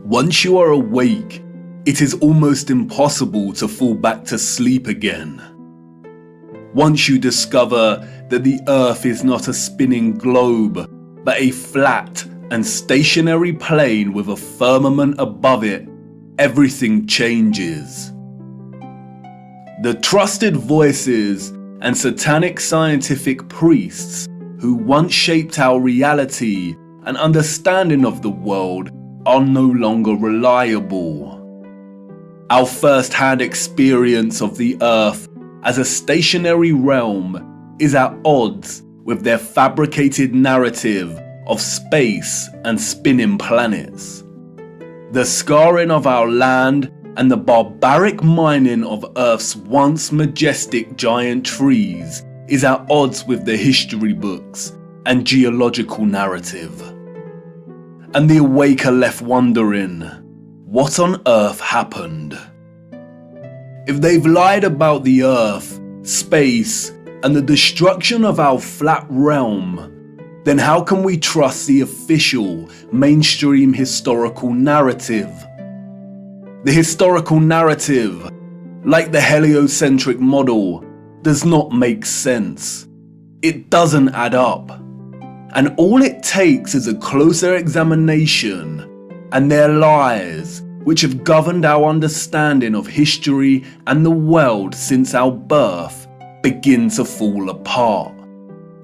Once you are awake, it is almost impossible to fall back to sleep again. Once you discover that the Earth is not a spinning globe, but a flat and stationary plane with a firmament above it, everything changes. The trusted voices and satanic scientific priests who once shaped our reality and understanding of the world are no longer reliable. Our first-hand experience of the Earth as a stationary realm is at odds with their fabricated narrative of space and spinning planets. The scarring of our land and the barbaric mining of Earth's once majestic giant trees is at odds with the history books and geological narrative. And the awake are left wondering, what on earth happened? If they've lied about the Earth, space, and the destruction of our flat realm, then how can we trust the official, mainstream historical narrative? The historical narrative, like the heliocentric model, does not make sense. It doesn't add up. And all it takes is a closer examination, and their lies, which have governed our understanding of history and the world since our birth, begin to fall apart.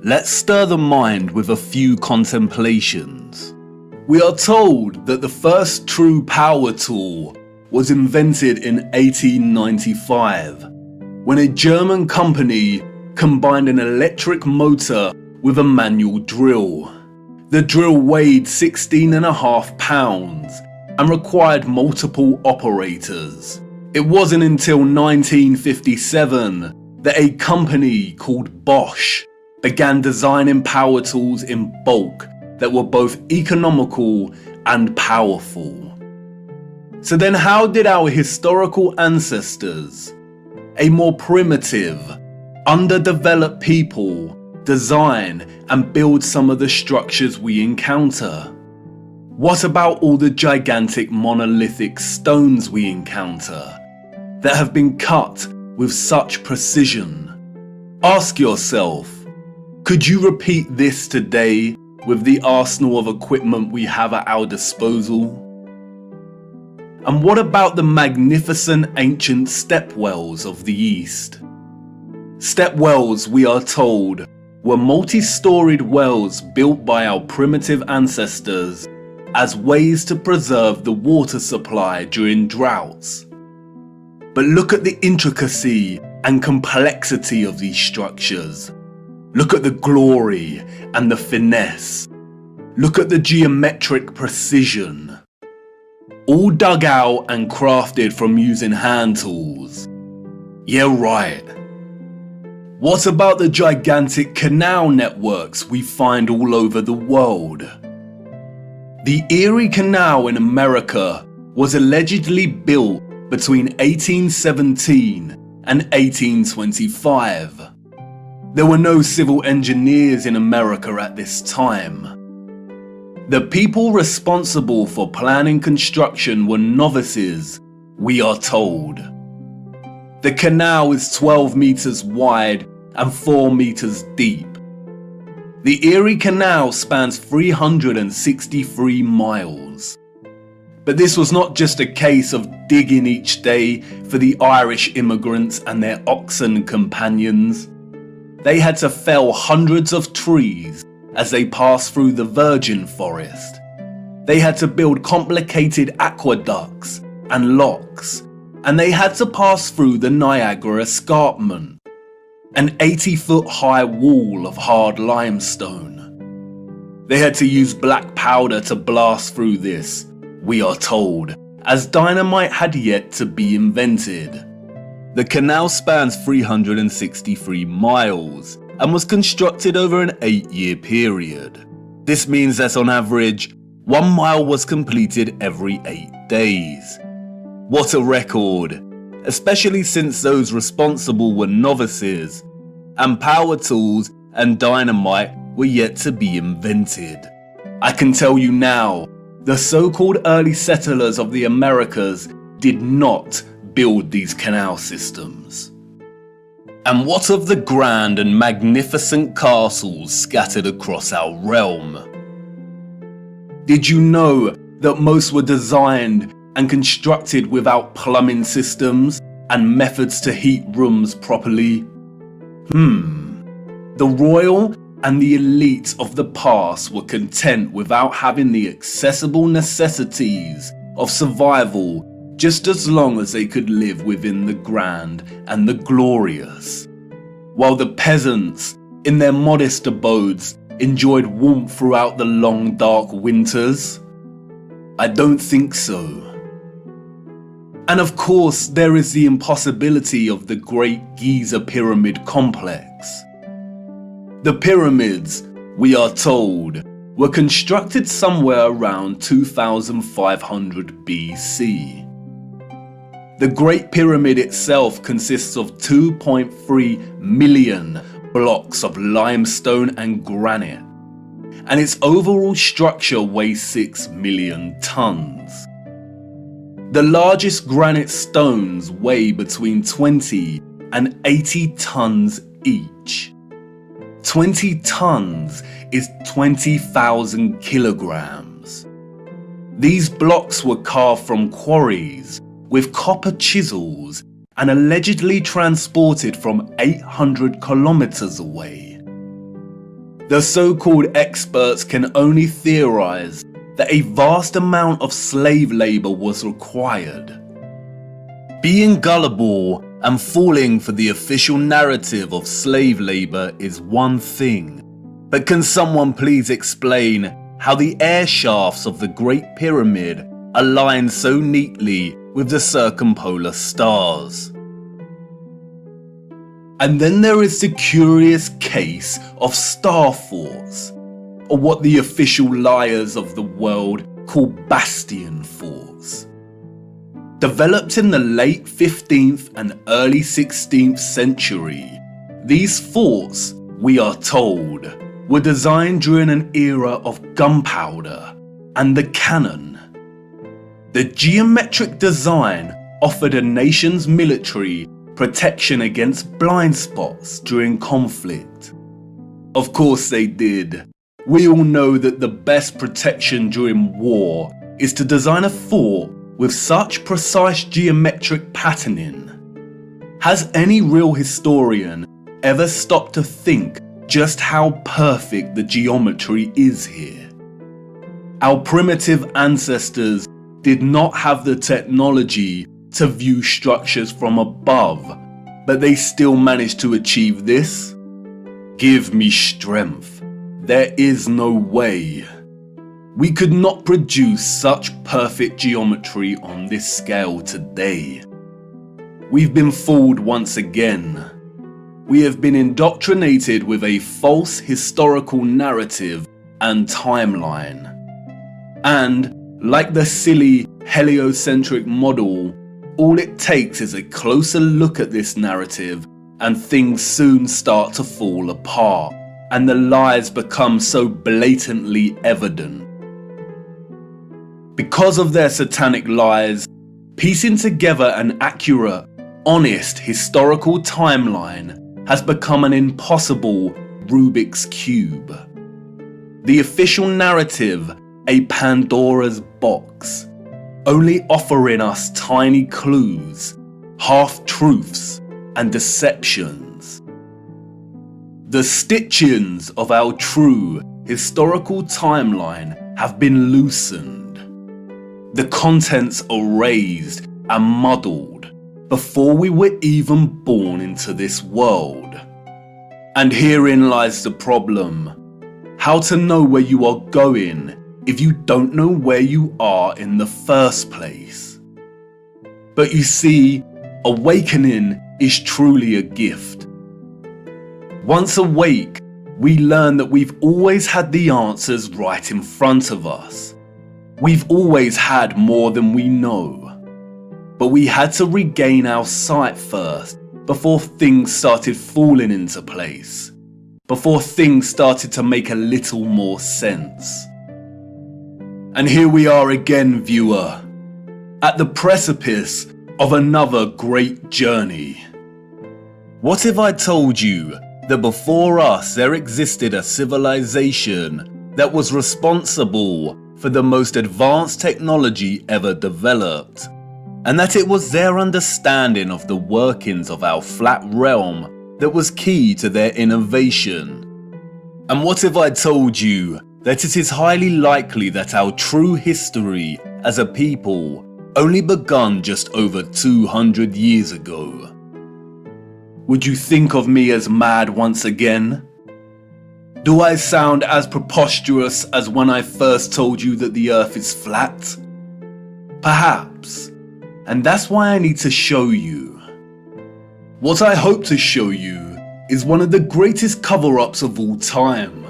Let's stir the mind with a few contemplations. We are told that the first true power tool was invented in 1895, when a German company combined an electric motor with a manual drill. The drill weighed 16.5 pounds and required multiple operators. It wasn't until 1957 that a company called Bosch began designing power tools in bulk that were both economical and powerful. So then how did our historical ancestors, a more primitive, underdeveloped people, design and build some of the structures we encounter? What about all the gigantic monolithic stones we encounter that have been cut with such precision? Ask yourself, could you repeat this today with the arsenal of equipment we have at our disposal? And what about the magnificent ancient stepwells of the East? Stepwells, we are told, were multi-storied wells built by our primitive ancestors as ways to preserve the water supply during droughts. But look at the intricacy and complexity of these structures. Look at the glory and the finesse. Look at the geometric precision. All dug out and crafted from using hand tools. Yeah, right. What about the gigantic canal networks we find all over the world? The Erie Canal in America was allegedly built between 1817 and 1825. There were no civil engineers in America at this time. The people responsible for planning construction were novices, we are told. The canal is 12 meters wide and 4 meters deep. The Erie Canal spans 363 miles. But this was not just a case of digging each day for the Irish immigrants and their oxen companions. They had to fell hundreds of trees as they passed through the virgin forest. They had to build complicated aqueducts and locks, and they had to pass through the Niagara Escarpment, an 80-foot high wall of hard limestone. They had to use black powder to blast through this, we are told, as dynamite had yet to be invented. The canal spans 363 miles and was constructed over an 8-year period. This means that on average, 1 mile was completed every 8 days. What a record, especially since those responsible were novices, and power tools and dynamite were yet to be invented. I can tell you now The so-called early settlers of the Americas did not build these canal systems. And what of the grand and magnificent castles scattered across our realm? Did you know that most were designed and constructed without plumbing systems and methods to heat rooms properly? The royal and the elite of the past were content without having the accessible necessities of survival, just as long as they could live within the grand and the glorious, while the peasants, in their modest abodes, enjoyed warmth throughout the long dark winters? I don't think so. And of course, there is the impossibility of the Great Giza Pyramid Complex. The pyramids, we are told, were constructed somewhere around 2500 BC. The Great Pyramid itself consists of 2.3 million blocks of limestone and granite, and its overall structure weighs 6 million tons. The largest granite stones weigh between 20 and 80 tons each. 20 tons is 20,000 kilograms. These blocks were carved from quarries with copper chisels and allegedly transported from 800 kilometers away. The so-called experts can only theorize that a vast amount of slave labor was required. Being gullible and falling for the official narrative of slave labor is one thing, but can someone please explain how the air shafts of the Great Pyramid align so neatly with the circumpolar stars? And then there is the curious case of star forts, or what the official liars of the world call bastion forts. Developed in the late 15th and early 16th century, these forts, we are told, were designed during an era of gunpowder and the cannon. The geometric design offered a nation's military protection against blind spots during conflict. Of course they did. We all know that the best protection during war is to design a fort with such precise geometric patterning. Has any real historian ever stopped to think just how perfect the geometry is here? Our primitive ancestors did not have the technology to view structures from above, but they still managed to achieve this? Give me strength. There is no way. We could not produce such perfect geometry on this scale today. We've been fooled once again. We have been indoctrinated with a false historical narrative and timeline. And, like the silly heliocentric model, all it takes is a closer look at this narrative and things soon start to fall apart, and the lies become so blatantly evident. Because of their satanic lies, piecing together an accurate, honest historical timeline has become an impossible Rubik's Cube. The official narrative, a Pandora's box, only offering us tiny clues, half-truths, and deceptions. The stitchings of our true historical timeline have been loosened. The contents erased and muddled before we were even born into this world. And herein lies the problem. How to know where you are going if you don't know where you are in the first place? But you see, awakening is truly a gift. Once awake, we learn that we've always had the answers right in front of us. We've always had more than we know. But we had to regain our sight first before things started falling into place. Before things started to make a little more sense. And here we are again, viewer, at the precipice of another great journey. What if I told you that before us there existed a civilization that was responsible for the most advanced technology ever developed, and that it was their understanding of the workings of our flat realm that was key to their innovation? And what if I told you that it is highly likely that our true history as a people only begun just over 200 years ago? Would you think of me as mad once again? Do I sound as preposterous as when I first told you that the earth is flat? Perhaps, and that's why I need to show you. What I hope to show you is one of the greatest cover-ups of all time.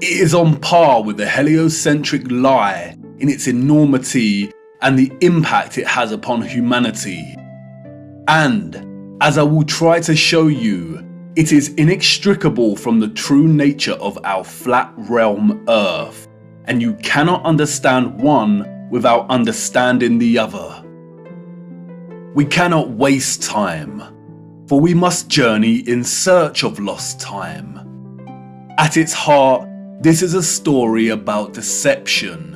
It is on par with the heliocentric lie in its enormity and the impact it has upon humanity. And, as I will try to show you, it is inextricable from the true nature of our flat realm Earth, and you cannot understand one without understanding the other. We cannot waste time, for we must journey in search of lost time. At its heart, this is a story about deception.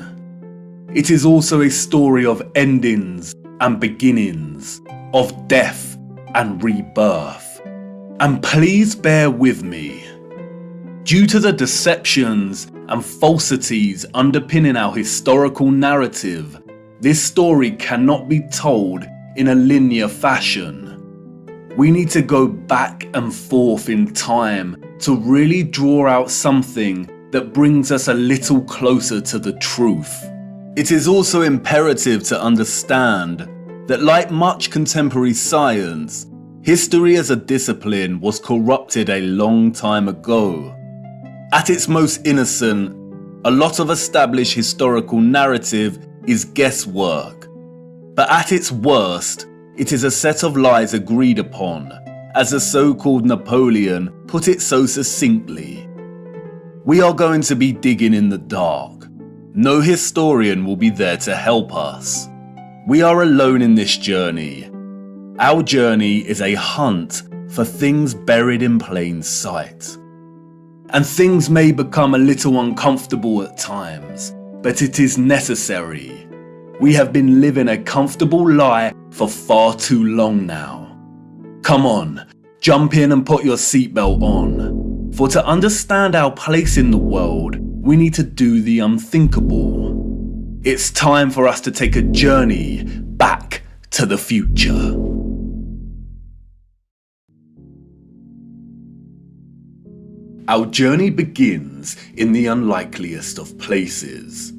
It is also a story of endings and beginnings, of death and rebirth. And please bear with me. Due to the deceptions and falsities underpinning our historical narrative, this story cannot be told in a linear fashion. We need to go back and forth in time to really draw out something that brings us a little closer to the truth. It is also imperative to understand that, like much contemporary science, history as a discipline was corrupted a long time ago. At its most innocent, a lot of established historical narrative is guesswork. But at its worst, it is a set of lies agreed upon, as the so-called Napoleon put it so succinctly. We are going to be digging in the dark. No historian will be there to help us. We are alone in this journey. Our journey is a hunt for things buried in plain sight. And things may become a little uncomfortable at times, but it is necessary. We have been living a comfortable lie for far too long now. Come on, jump in and put your seatbelt on. For to understand our place in the world, we need to do the unthinkable. It's time for us to take a journey back to the future. Our journey begins in the unlikeliest of places.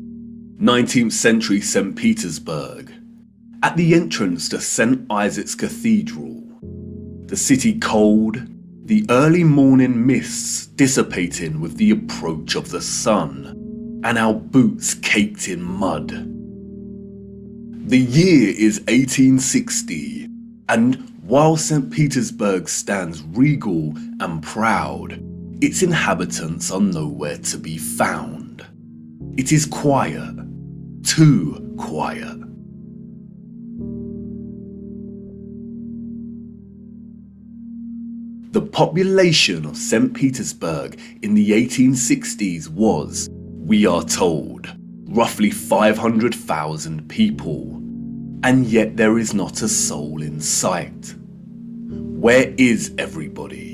19th century St. Petersburg, at the entrance to St. Isaac's Cathedral. The city cold, the early morning mists dissipating with the approach of the sun, and our boots caked in mud. The year is 1860, and while St. Petersburg stands regal and proud, its inhabitants are nowhere to be found. It is quiet, too quiet. The population of St. Petersburg in the 1860s was, we are told, roughly 500,000 people, and yet there is not a soul in sight. Where is everybody?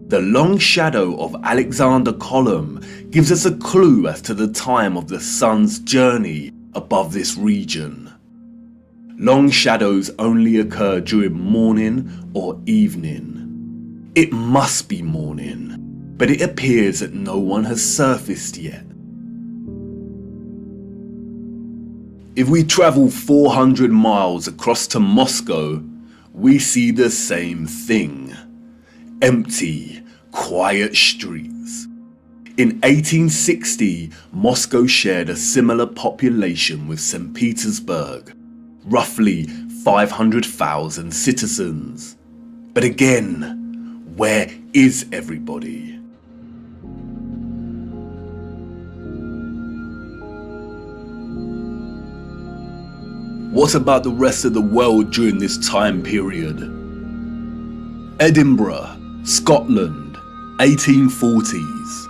The long shadow of Alexander Column gives us a clue as to the time of the sun's journey above this region. Long shadows only occur during morning or evening. It must be morning, but it appears that no one has surfaced yet. If we travel 400 miles across to Moscow, we see the same thing. Empty, quiet streets. In 1860, Moscow shared a similar population with St. Petersburg, roughly 500,000 citizens. But again, where is everybody? What about the rest of the world during this time period? Edinburgh, Scotland, 1840s.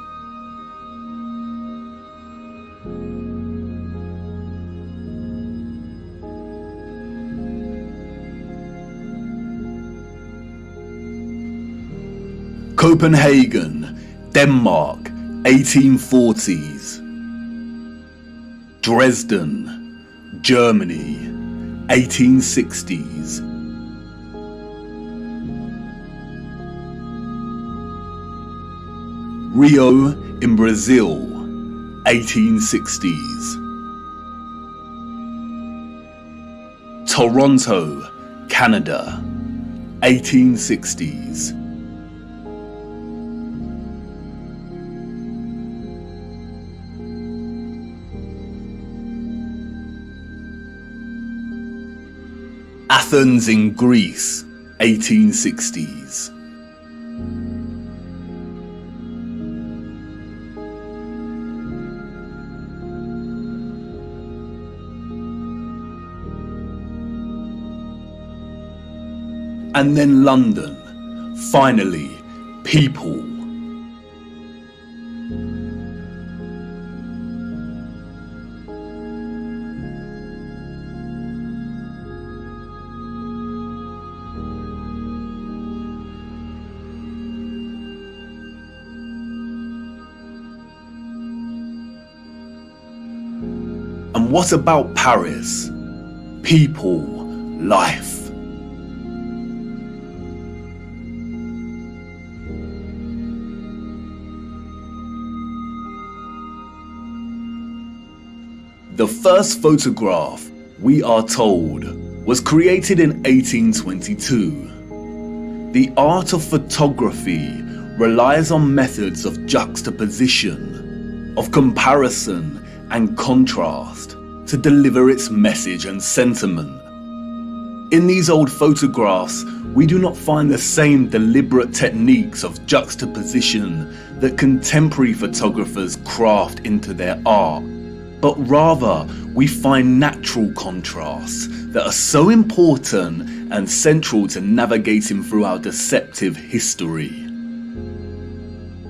Copenhagen, Denmark, 1840s. Dresden, Germany, 1860s. Rio in Brazil, 1860s. Toronto, Canada, 1860s. Athens in Greece, 1860s. And then London, finally, people. And what about Paris? People, life. The first photograph, we are told, was created in 1822. The art of photography relies on methods of juxtaposition, of comparison and contrast to deliver its message and sentiment. In these old photographs, we do not find the same deliberate techniques of juxtaposition that contemporary photographers craft into their art, but rather we find natural contrasts that are so important and central to navigating through our deceptive history.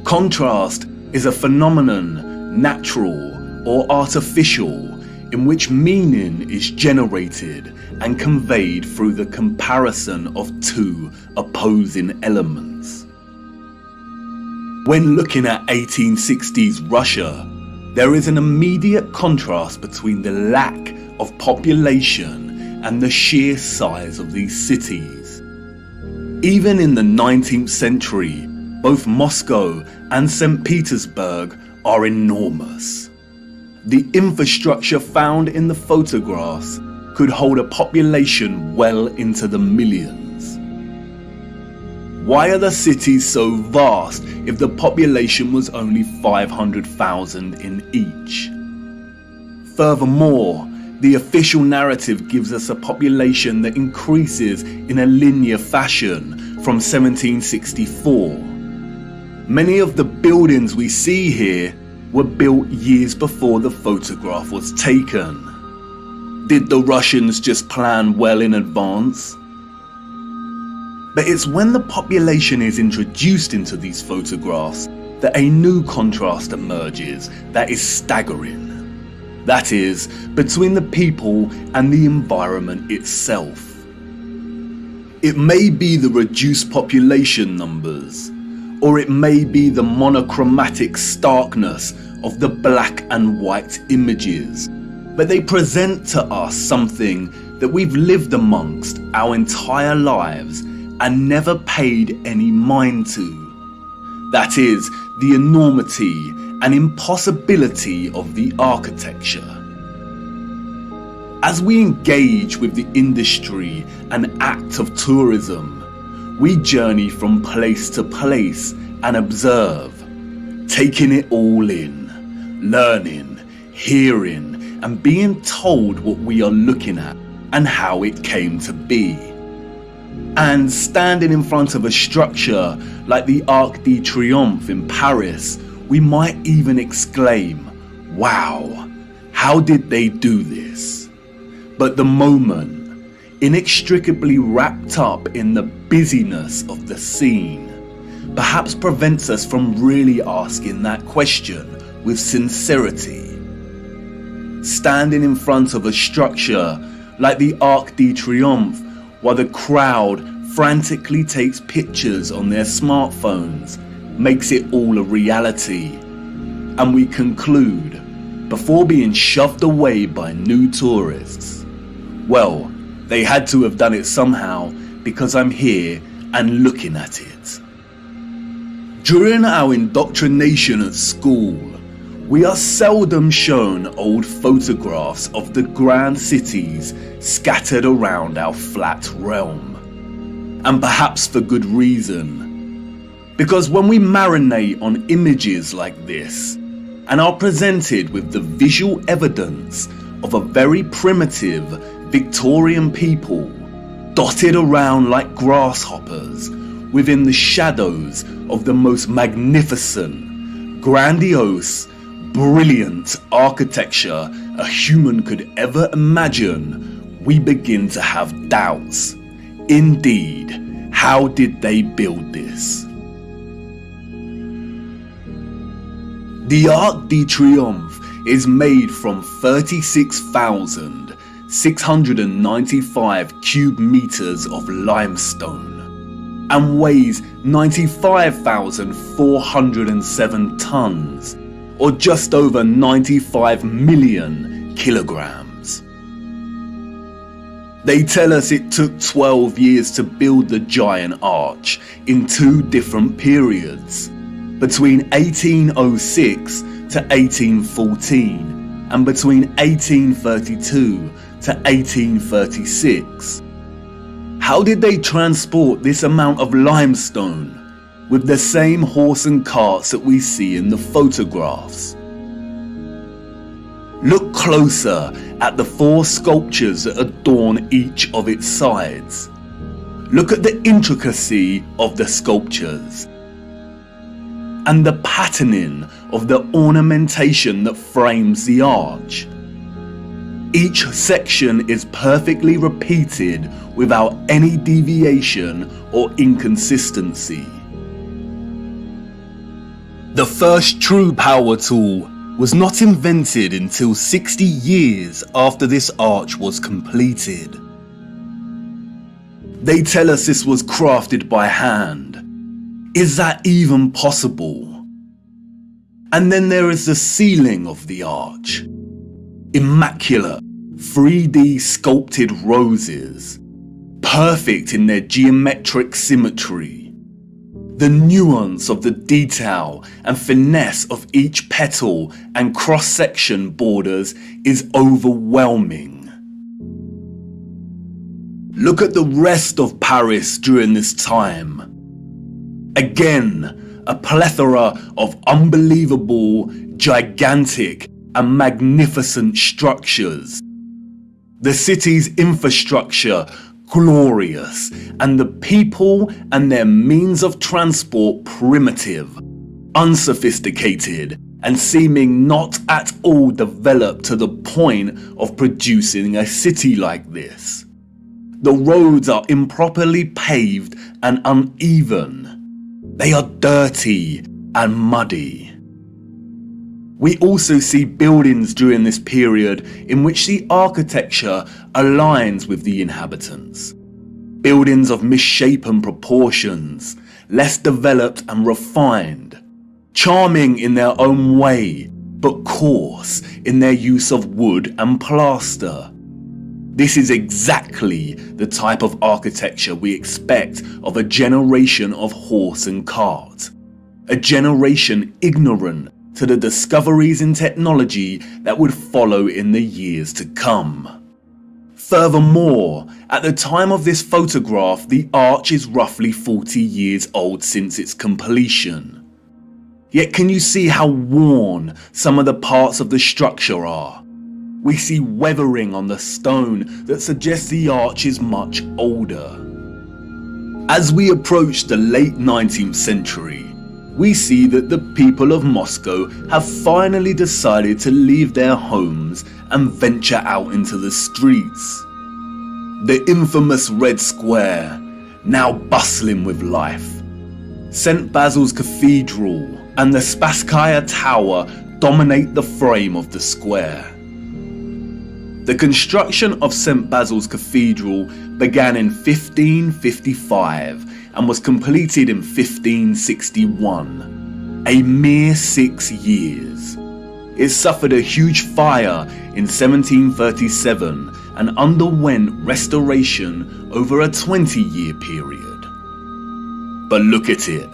Contrast is a phenomenon, natural or artificial, in which meaning is generated and conveyed through the comparison of two opposing elements. When looking at 1860s Russia, there is an immediate contrast between the lack of population and the sheer size of these cities. Even in the 19th century, both Moscow and St. Petersburg are enormous. The infrastructure found in the photographs could hold a population well into the millions. Why are the cities so vast if the population was only 500,000 in each? Furthermore, the official narrative gives us a population that increases in a linear fashion from 1764. Many of the buildings we see here were built years before the photograph was taken. Did the Russians just plan well in advance? But it's when the population is introduced into these photographs that a new contrast emerges that is staggering. That is, between the people and the environment itself. It may be the reduced population numbers, or it may be the monochromatic starkness of the black and white images, but they present to us something that we've lived amongst our entire lives and never paid any mind to. That is, the enormity and impossibility of the architecture. As we engage with the industry and act of tourism, we journey from place to place and observe. taking it all in, learning, hearing, and being told what we are looking at and how it came to be. And standing in front of a structure like the Arc de Triomphe in Paris, we might even exclaim, "Wow, how did they do this?" But the moment, inextricably wrapped up in the busyness of the scene, perhaps prevents us from really asking that question with sincerity. Standing in front of a structure like the Arc de Triomphe while the crowd frantically takes pictures on their smartphones makes it all a reality. And we conclude, before being shoved away by new tourists, well, they had to have done it somehow because I'm here and looking at it. During our indoctrination at school, we are seldom shown old photographs of the grand cities scattered around our flat realm. And perhaps for good reason. Because when we marinate on images like this and are presented with the visual evidence of a very primitive Victorian people dotted around like grasshoppers within the shadows of the most magnificent, grandiose, brilliant architecture a human could ever imagine, we begin to have doubts. Indeed, how did they build this? The Arc de Triomphe is made from 36,695 cube meters of limestone and weighs 95,407 tons, or just over 95 million kilograms. They tell us it took 12 years to build the giant arch in two different periods, between 1806 to 1814 and between 1832 to 1836. How did they transport this amount of limestone with the same horse and carts that we see in the photographs? Look closer at the four sculptures that adorn each of its sides. Look at the intricacy of the sculptures and the patterning of the ornamentation that frames the arch. Each section is perfectly repeated without any deviation or inconsistency. The first true power tool was not invented until 60 years after this arch was completed. They tell us this was crafted by hand. Is that even possible? And then there is the ceiling of the arch. Immaculate, 3D sculpted roses, perfect in their geometric symmetry. The nuance of the detail and finesse of each petal and cross-section borders is overwhelming. Look at the rest of Paris during this time. Again, a plethora of unbelievable, gigantic and magnificent structures. The city's infrastructure glorious, and the people and their means of transport primitive, unsophisticated, and seeming not at all developed to the point of producing a city like this. The roads are improperly paved and uneven. They are dirty and muddy. We also see buildings during this period in which the architecture aligns with the inhabitants. Buildings of misshapen proportions, less developed and refined, charming in their own way, but coarse in their use of wood and plaster. This is exactly the type of architecture we expect of a generation of horse and cart. A generation ignorant to the discoveries in technology that would follow in the years to come. Furthermore, at the time of this photograph, the arch is roughly 40 years old since its completion. Yet can you see how worn some of the parts of the structure are? We see weathering on the stone that suggests the arch is much older. As we approach the late 19th century, we see that the people of Moscow have finally decided to leave their homes and venture out into the streets. The infamous Red Square, now bustling with life. St. Basil's Cathedral and the Spasskaya Tower dominate the frame of the square. The construction of St. Basil's Cathedral began in 1555 and was completed in 1561, a mere 6 years. It suffered a huge fire in 1737 and underwent restoration over a 20-year period. But look at it.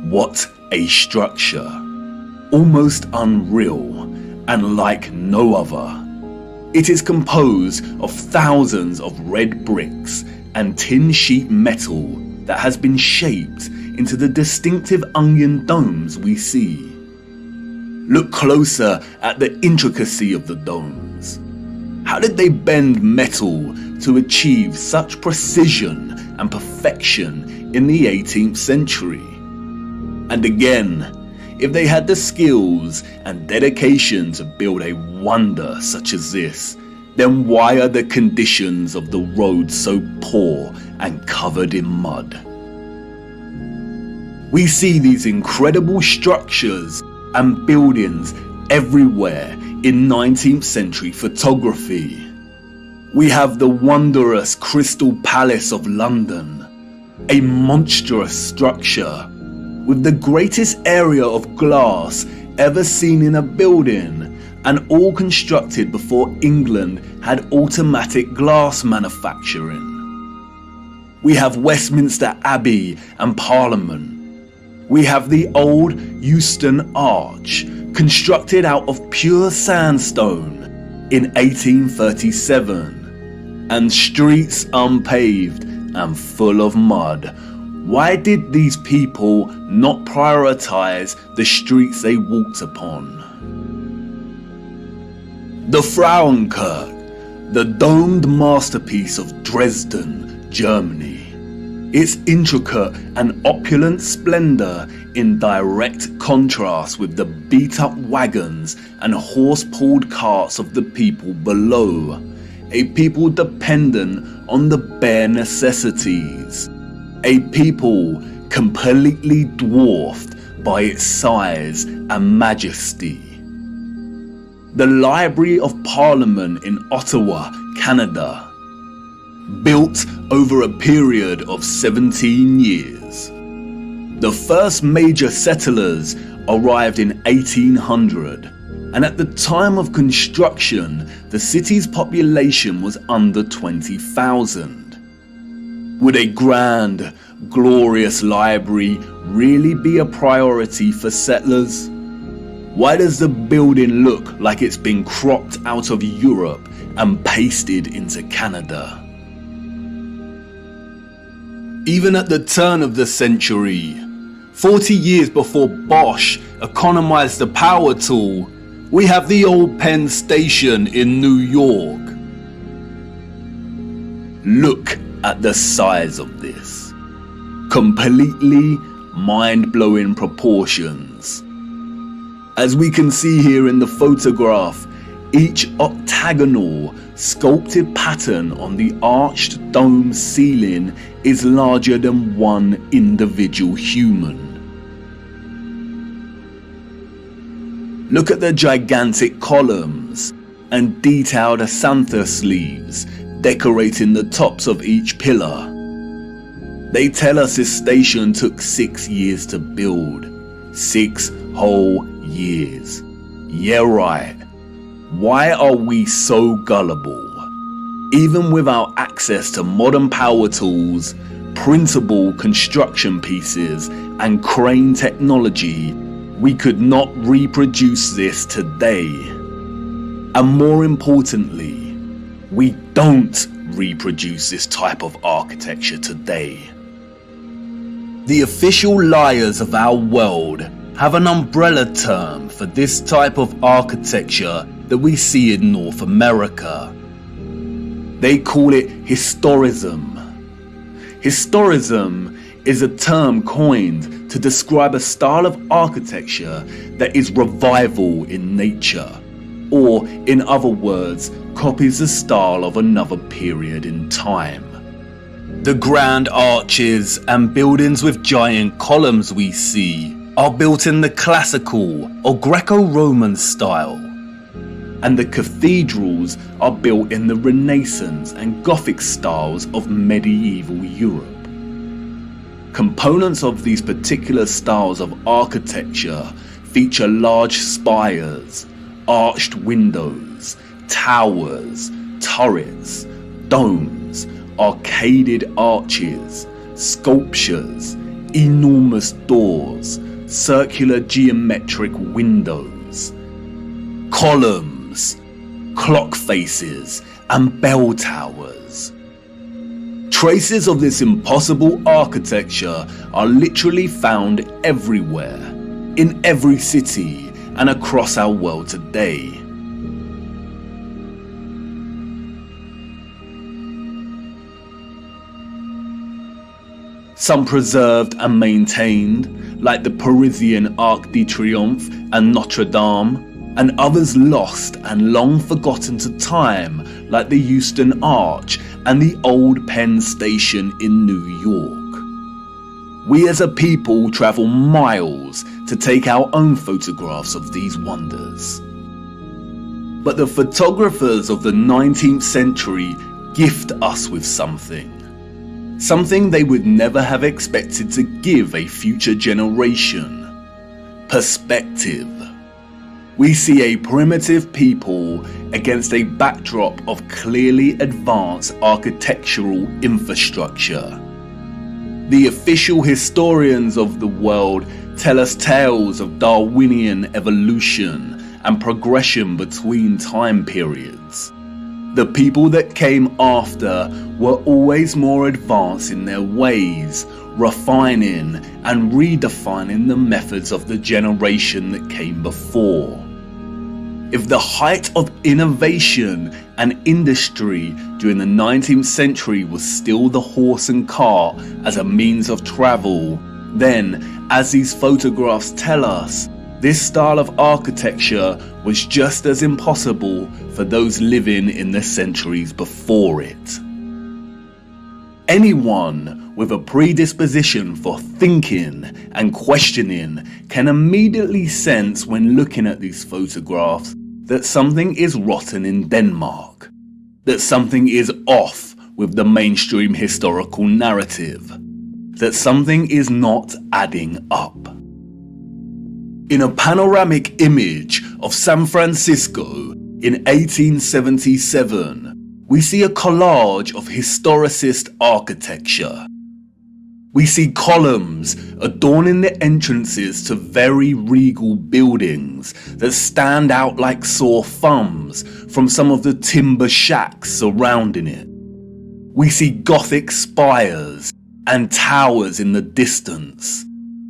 What a structure. Almost unreal and like no other. It is composed of thousands of red bricks and tin sheet metal that has been shaped into the distinctive onion domes we see. Look closer at the intricacy of the domes. How did they bend metal to achieve such precision and perfection in the 18th century? And again, if they had the skills and dedication to build a wonder such as this, then why are the conditions of the road so poor and covered in mud? We see these incredible structures and buildings everywhere in 19th century photography. We have the wondrous Crystal Palace of London, a monstrous structure with the greatest area of glass ever seen in a building, and all constructed before England had automatic glass manufacturing. We have Westminster Abbey and Parliament. We have the old Euston Arch, constructed out of pure sandstone in 1837, and streets unpaved and full of mud. Why did these people not prioritize the streets they walked upon? The Frauenkirche, the domed masterpiece of Dresden, Germany. Its intricate and opulent splendor in direct contrast with the beat-up wagons and horse-pulled carts of the people below, a people dependent on the bare necessities, a people completely dwarfed by its size and majesty. The Library of Parliament in Ottawa, Canada, built over a period of 17 years. The first major settlers arrived in 1800, and at the time of construction, the city's population was under 20,000. Would a grand, glorious library really be a priority for settlers? Why does the building look like it's been cropped out of Europe and pasted into Canada? Even at the turn of the century, 40 years before Bosch economized the power tool, we have the old Penn Station in New York. Look at the size of this. Completely mind-blowing proportions. As we can see here in the photograph, each octagonal, sculpted pattern on the arched dome ceiling is larger than one individual human. Look at the gigantic columns and detailed acanthus leaves decorating the tops of each pillar. They tell us this station took 6 years to build. 6 whole years. Yeah, right. Why are we so gullible? Even without access to modern power tools, printable construction pieces, and crane technology, we could not reproduce this today. And more importantly, we don't reproduce this type of architecture today. The official liars of our world have an umbrella term for this type of architecture that we see in North America. They call it historicism. Historicism is a term coined to describe a style of architecture that is revival in nature, or in other words, copies the style of another period in time. The grand arches and buildings with giant columns we see are built in the classical or Greco-Roman style, and the cathedrals are built in the Renaissance and Gothic styles of medieval Europe. Components of these particular styles of architecture feature large spires, arched windows, towers, turrets, domes, arcaded arches, sculptures, enormous doors, circular geometric windows, columns, clock faces, and bell towers. Traces of this impossible architecture are literally found everywhere, in every city and across our world today. Some preserved and maintained, like the Parisian Arc de Triomphe and Notre Dame, and others lost and long forgotten to time, like the Euston Arch and the Old Penn Station in New York. We as a people travel miles to take our own photographs of these wonders. But the photographers of the 19th century gift us with something they would never have expected to give a future generation: perspective. We see a primitive people against a backdrop of clearly advanced architectural infrastructure. The official historians of the world tell us tales of Darwinian evolution and progression between time periods. The people that came after were always more advanced in their ways, refining and redefining the methods of the generation that came before. If the height of innovation and industry during the 19th century was still the horse and cart as a means of travel, then, as these photographs tell us, this style of architecture was just as impossible for those living in the centuries before it. Anyone with a predisposition for thinking and questioning can immediately sense when looking at these photographs that something is rotten in Denmark, that something is off with the mainstream historical narrative, that something is not adding up. In a panoramic image of San Francisco in 1877, we see a collage of historicist architecture. We see columns adorning the entrances to very regal buildings that stand out like sore thumbs from some of the timber shacks surrounding it. We see Gothic spires and towers in the distance.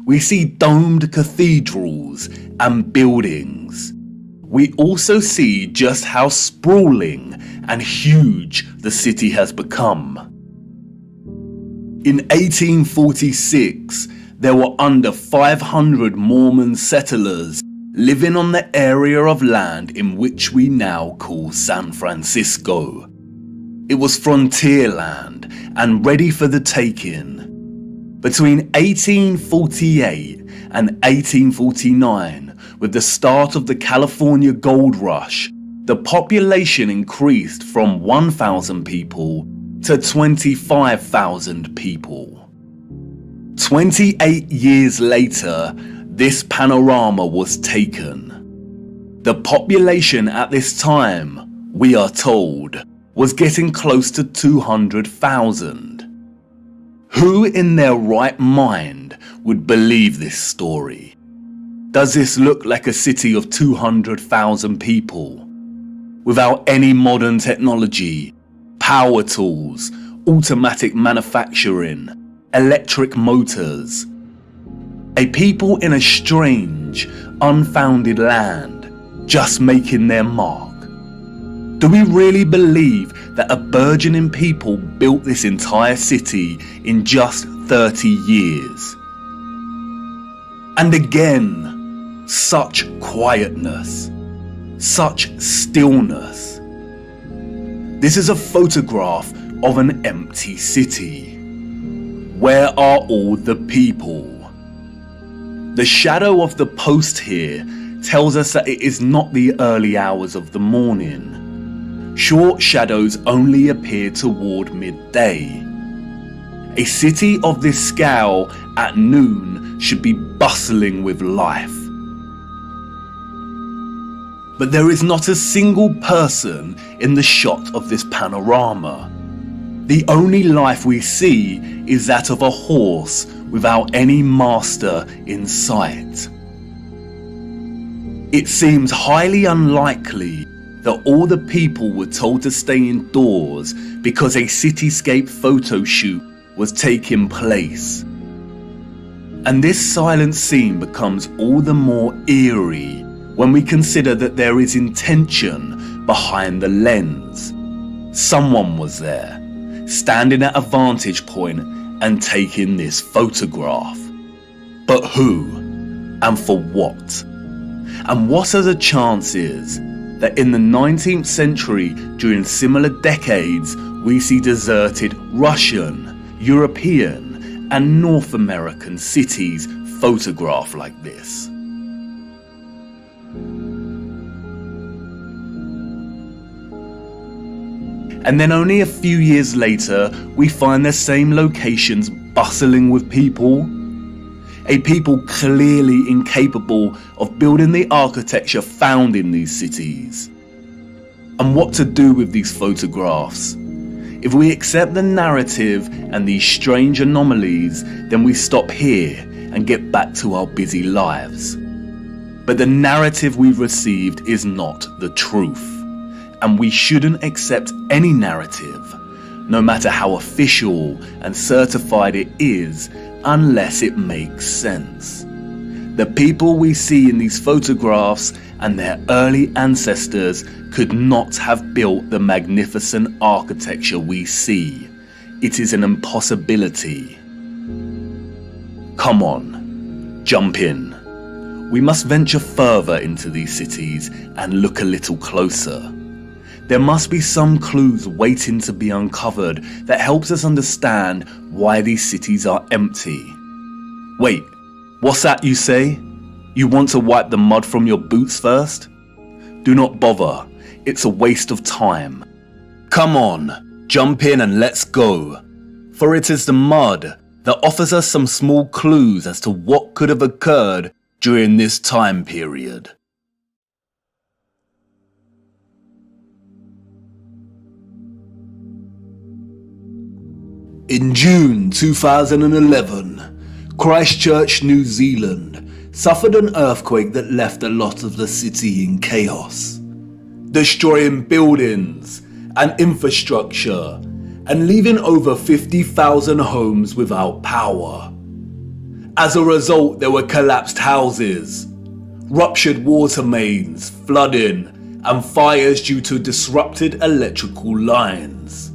We see domed cathedrals and buildings. We also see just how sprawling and huge the city has become. In 1846, there were under 500 Mormon settlers living on the area of land in which we now call San Francisco. It was frontier land and ready for the taking. Between 1848 and 1849, with the start of the California Gold Rush, the population increased from 1,000 people to 25,000 people. 28 years later, this panorama was taken. The population at this time, we are told, was getting close to 200,000. Who in their right mind would believe this story? Does this look like a city of 200,000 people? Without any modern technology, power tools, automatic manufacturing, electric motors. A people in a strange, unfounded land, just making their mark. Do we really believe that a burgeoning people built this entire city in just 30 years? And again, such quietness, such stillness. This is a photograph of an empty city. Where are all the people? The shadow of the post here tells us that it is not the early hours of the morning. Short shadows only appear toward midday. A city of this scale at noon should be bustling with life. But there is not a single person in the shot of this panorama. The only life we see is that of a horse without any master in sight. It seems highly unlikely that all the people were told to stay indoors because a cityscape photo shoot was taking place. And this silent scene becomes all the more eerie when we consider that there is intention behind the lens. Someone was there, standing at a vantage point and taking this photograph. But who? And for what? And what are the chances that in the 19th century, during similar decades, we see deserted Russian, European, and North American cities photographed like this? And then only a few years later, we find the same locations bustling with people. A people clearly incapable of building the architecture found in these cities. And what to do with these photographs? If we accept the narrative and these strange anomalies, then we stop here and get back to our busy lives. But the narrative we've received is not the truth. And we shouldn't accept any narrative, no matter how official and certified it is, unless it makes sense. The people we see in these photographs and their early ancestors could not have built the magnificent architecture we see. It is an impossibility. Come on, jump in. We must venture further into these cities and look a little closer. There must be some clues waiting to be uncovered that helps us understand why these cities are empty. Wait, what's that you say? You want to wipe the mud from your boots first? Do not bother, it's a waste of time. Come on, jump in and let's go. For it is the mud that offers us some small clues as to what could have occurred during this time period. In June 2011, Christchurch, New Zealand, suffered an earthquake that left a lot of the city in chaos, destroying buildings and infrastructure and leaving over 50,000 homes without power. As a result, there were collapsed houses, ruptured water mains, flooding, and fires due to disrupted electrical lines.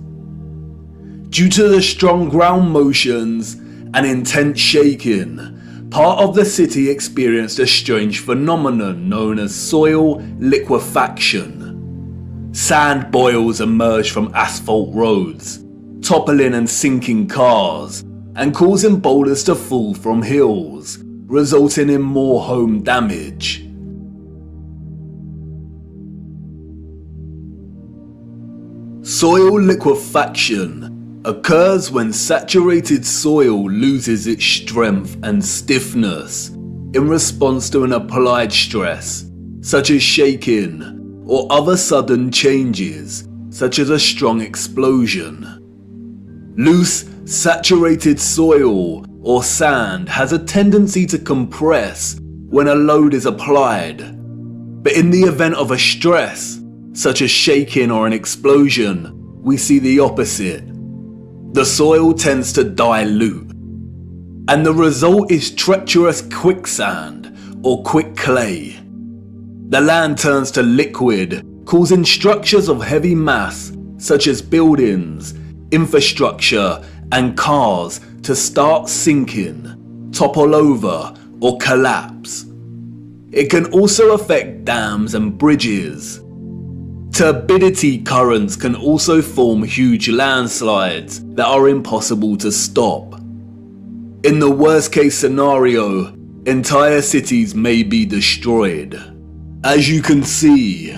Due to the strong ground motions and intense shaking, part of the city experienced a strange phenomenon known as soil liquefaction. Sand boils emerged from asphalt roads, toppling and sinking cars, and causing boulders to fall from hills, resulting in more home damage. Soil liquefaction occurs when saturated soil loses its strength and stiffness in response to an applied stress, such as shaking, or other sudden changes, such as a strong explosion. Loose, saturated soil or sand has a tendency to compress when a load is applied, but in the event of a stress, such as shaking or an explosion, we see the opposite. The soil tends to dilute. and the result is treacherous quicksand or quick clay. The land turns to liquid, causing structures of heavy mass such as buildings, infrastructure and cars to start sinking, topple over or collapse. It can also affect dams and bridges. Turbidity currents can also form huge landslides that are impossible to stop. In the worst case scenario, entire cities may be destroyed. As you can see,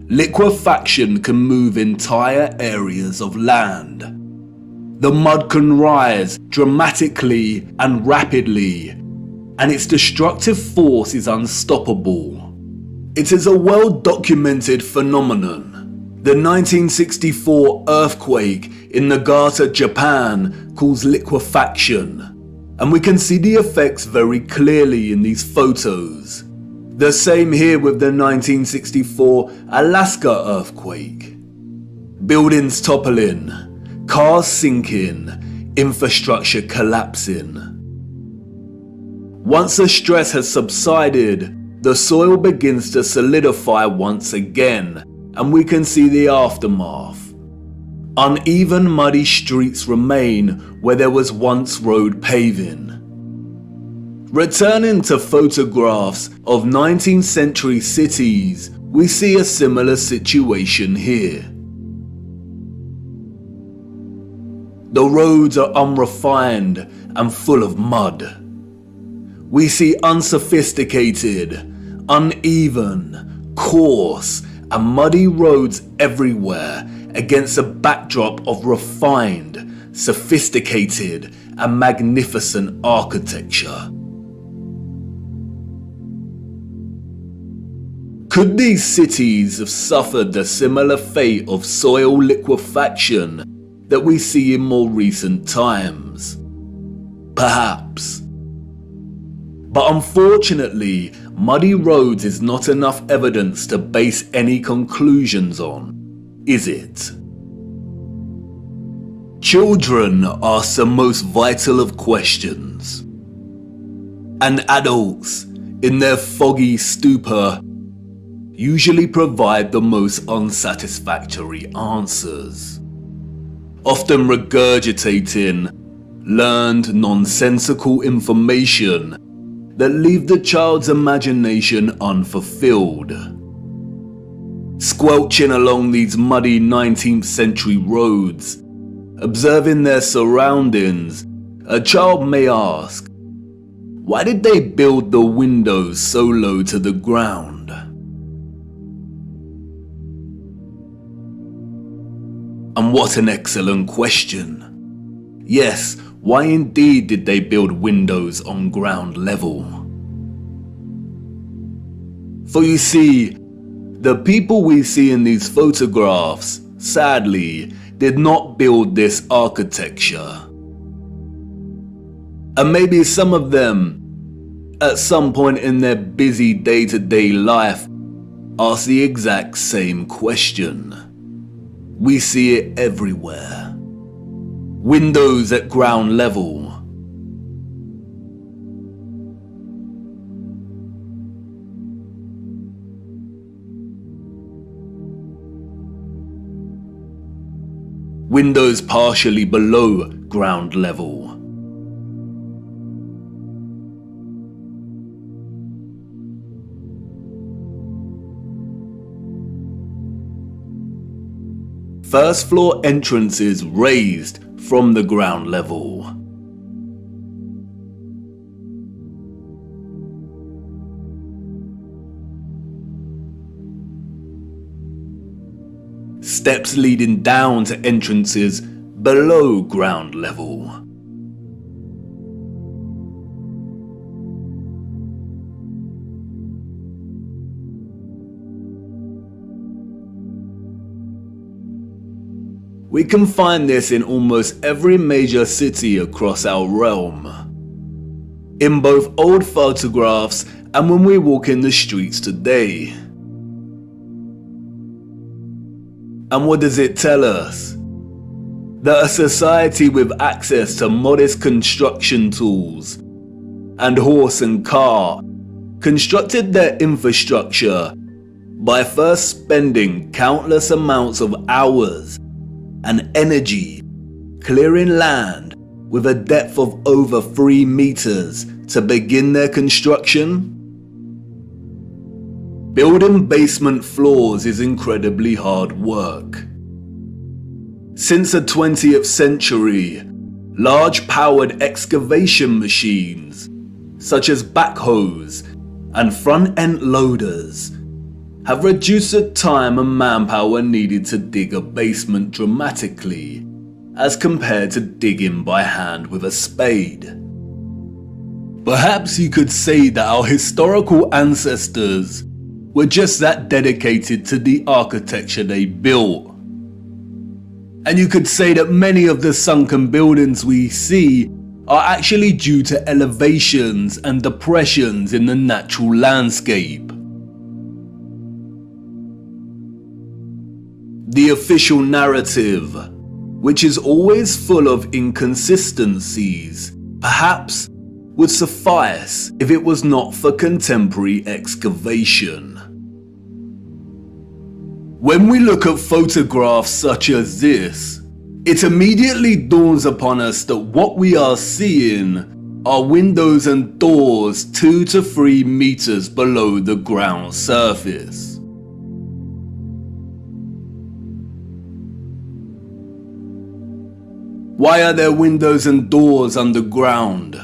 liquefaction can move entire areas of land. The mud can rise dramatically and rapidly, and its destructive force is unstoppable. It is a well-documented phenomenon. The 1964 earthquake in Nagata, Japan caused liquefaction, and we can see the effects very clearly in these photos. The same here with the 1964 Alaska earthquake. Buildings toppling, cars sinking, infrastructure collapsing. Once the stress has subsided, the soil begins to solidify once again, and we can see the aftermath. Uneven, muddy streets remain where there was once road paving. Returning to photographs of 19th century cities, we see a similar situation here. The roads are unrefined and full of mud. We see unsophisticated, uneven, coarse and muddy roads everywhere against a backdrop of refined, sophisticated and magnificent architecture. Could these cities have suffered the similar fate of soil liquefaction that we see in more recent times? Perhaps. But unfortunately, muddy roads is not enough evidence to base any conclusions on, is it? Children ask the most vital of questions, and adults, in their foggy stupor, usually provide the most unsatisfactory answers, often regurgitating learned nonsensical information that leave the child's imagination unfulfilled. Squelching along these muddy 19th century roads, observing their surroundings, a child may ask, why did they build the windows so low to the ground? And what an excellent question. Yes, why indeed did they build windows on ground level? For you see, the people we see in these photographs, sadly, did not build this architecture. And maybe some of them, at some point in their busy day-to-day life, ask the exact same question. We see it everywhere. Windows at ground level. Windows partially below ground level. First floor entrances raised from the ground level. Steps leading down to entrances below ground level. We can find this in almost every major city across our realm, in both old photographs and when we walk in the streets today. And what does it tell us? that a society with access to modest construction tools and horse and car constructed their infrastructure by first spending countless amounts of hours and energy clearing land with a depth of over 3 meters to begin their construction. Building basement floors is incredibly hard work. Since the 20th century, large powered excavation machines, such as backhoes and front-end loaders, have reduced the time and manpower needed to dig a basement dramatically as compared to digging by hand with a spade. Perhaps you could say that our historical ancestors were just that dedicated to the architecture they built. And you could say that many of the sunken buildings we see are actually due to elevations and depressions in the natural landscape. The official narrative, which is always full of inconsistencies, perhaps would suffice if it was not for contemporary excavation. When we look at photographs such as this, it immediately dawns upon us that what we are seeing are windows and doors 2 to 3 meters below the ground surface. Why are there windows and doors underground?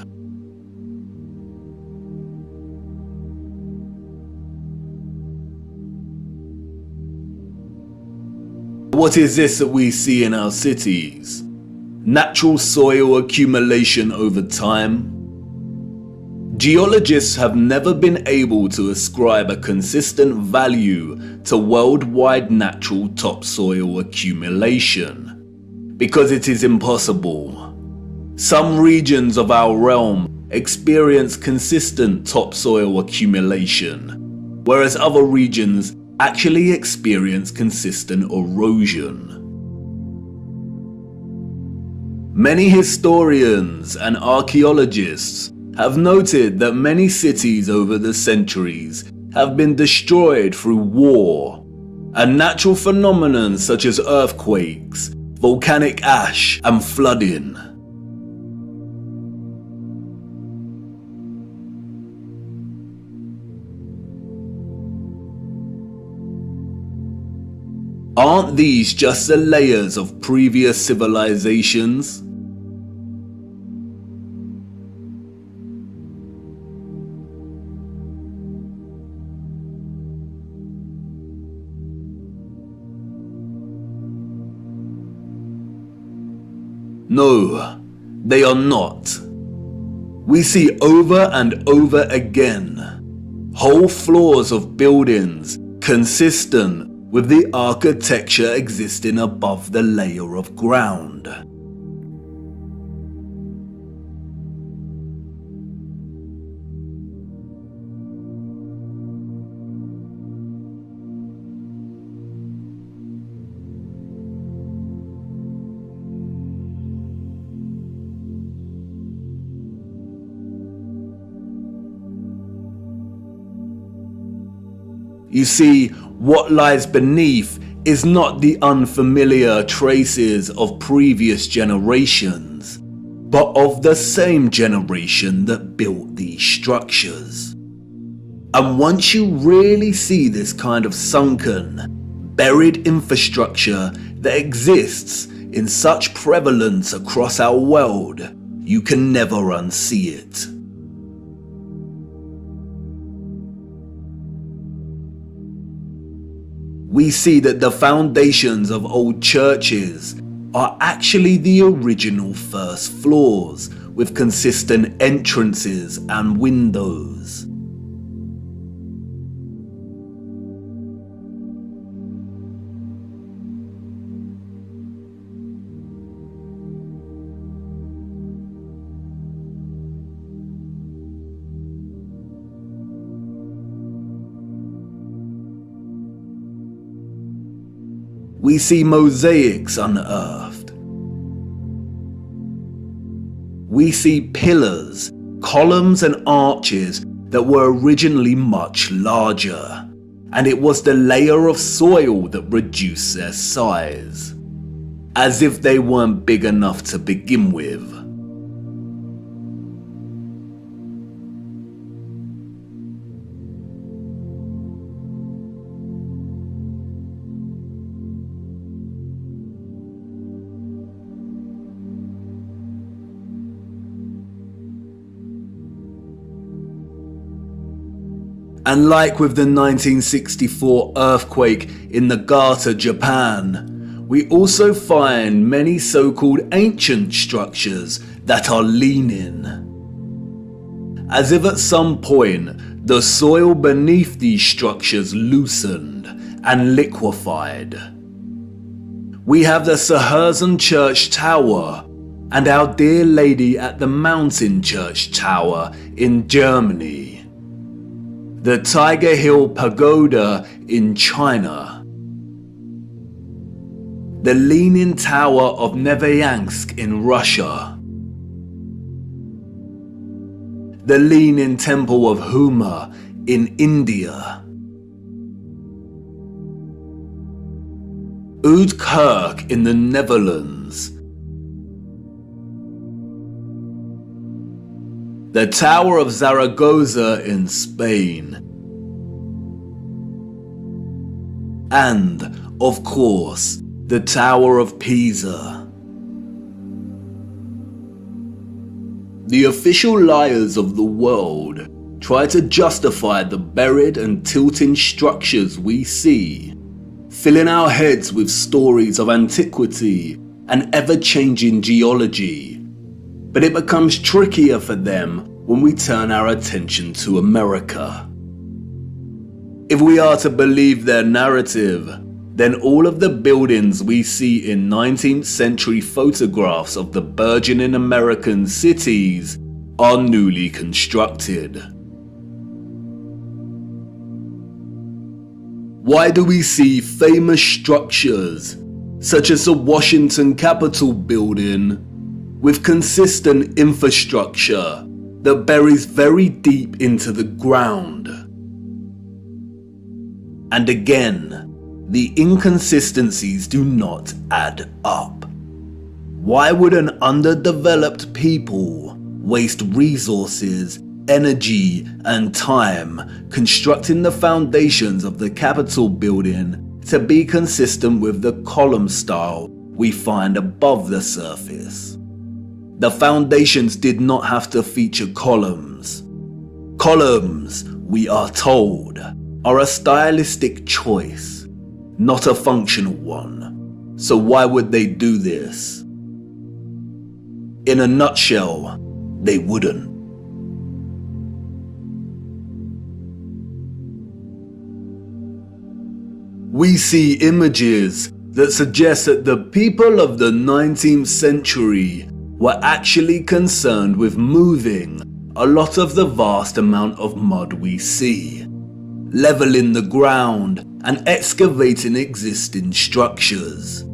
What is this that we see in our cities? Natural soil accumulation over time? Geologists have never been able to ascribe a consistent value to worldwide natural topsoil accumulation, because it is impossible. Some regions of our realm experience consistent topsoil accumulation, whereas other regions actually experience consistent erosion. Many historians and archaeologists have noted that many cities over the centuries have been destroyed through war, and natural phenomena such as earthquakes, volcanic ash, and flooding. Aren't these just the layers of previous civilizations? No, they are not. We see over and over again whole floors of buildings consistent with the architecture existing above the layer of ground. You see, what lies beneath is not the unfamiliar traces of previous generations, but of the same generation that built these structures. And once you really see this kind of sunken, buried infrastructure that exists in such prevalence across our world, you can never unsee it. We see that the foundations of old churches are actually the original first floors with consistent entrances and windows. We see mosaics unearthed, we see pillars, columns and arches that were originally much larger, and it was the layer of soil that reduced their size, as if they weren't big enough to begin with. And like with the 1964 earthquake in Nagata, Japan, we also find many so-called ancient structures that are leaning, as if at some point the soil beneath these structures loosened and liquefied. We have the Sahurzen Church Tower and Our Dear Lady at the Mountain Church Tower in Germany, the Tiger Hill Pagoda in China, the Leaning Tower of Neveyansk in Russia, the Leaning Temple of Huma in India, Oude Kerk in the Netherlands, the Tower of Zaragoza in Spain, and, of course, the Tower of Pisa. The official liars of the world try to justify the buried and tilting structures we see, filling our heads with stories of antiquity and ever-changing geology. But it becomes trickier for them when we turn our attention to America. If we are to believe their narrative, then all of the buildings we see in 19th century photographs of the burgeoning American cities are newly constructed. Why do we see famous structures, such as the Washington Capitol building, with consistent infrastructure that buries very deep into the ground? And again, the inconsistencies do not add up. Why would an underdeveloped people waste resources, energy, and time constructing the foundations of the Capitol building to be consistent with the column style we find above the surface? The foundations did not have to feature columns. Columns, we are told, are a stylistic choice, not a functional one. So why would they do this? In a nutshell, they wouldn't. We see images that suggest that the people of the 19th century were actually concerned with moving a lot of the vast amount of mud we see, leveling the ground and excavating existing structures.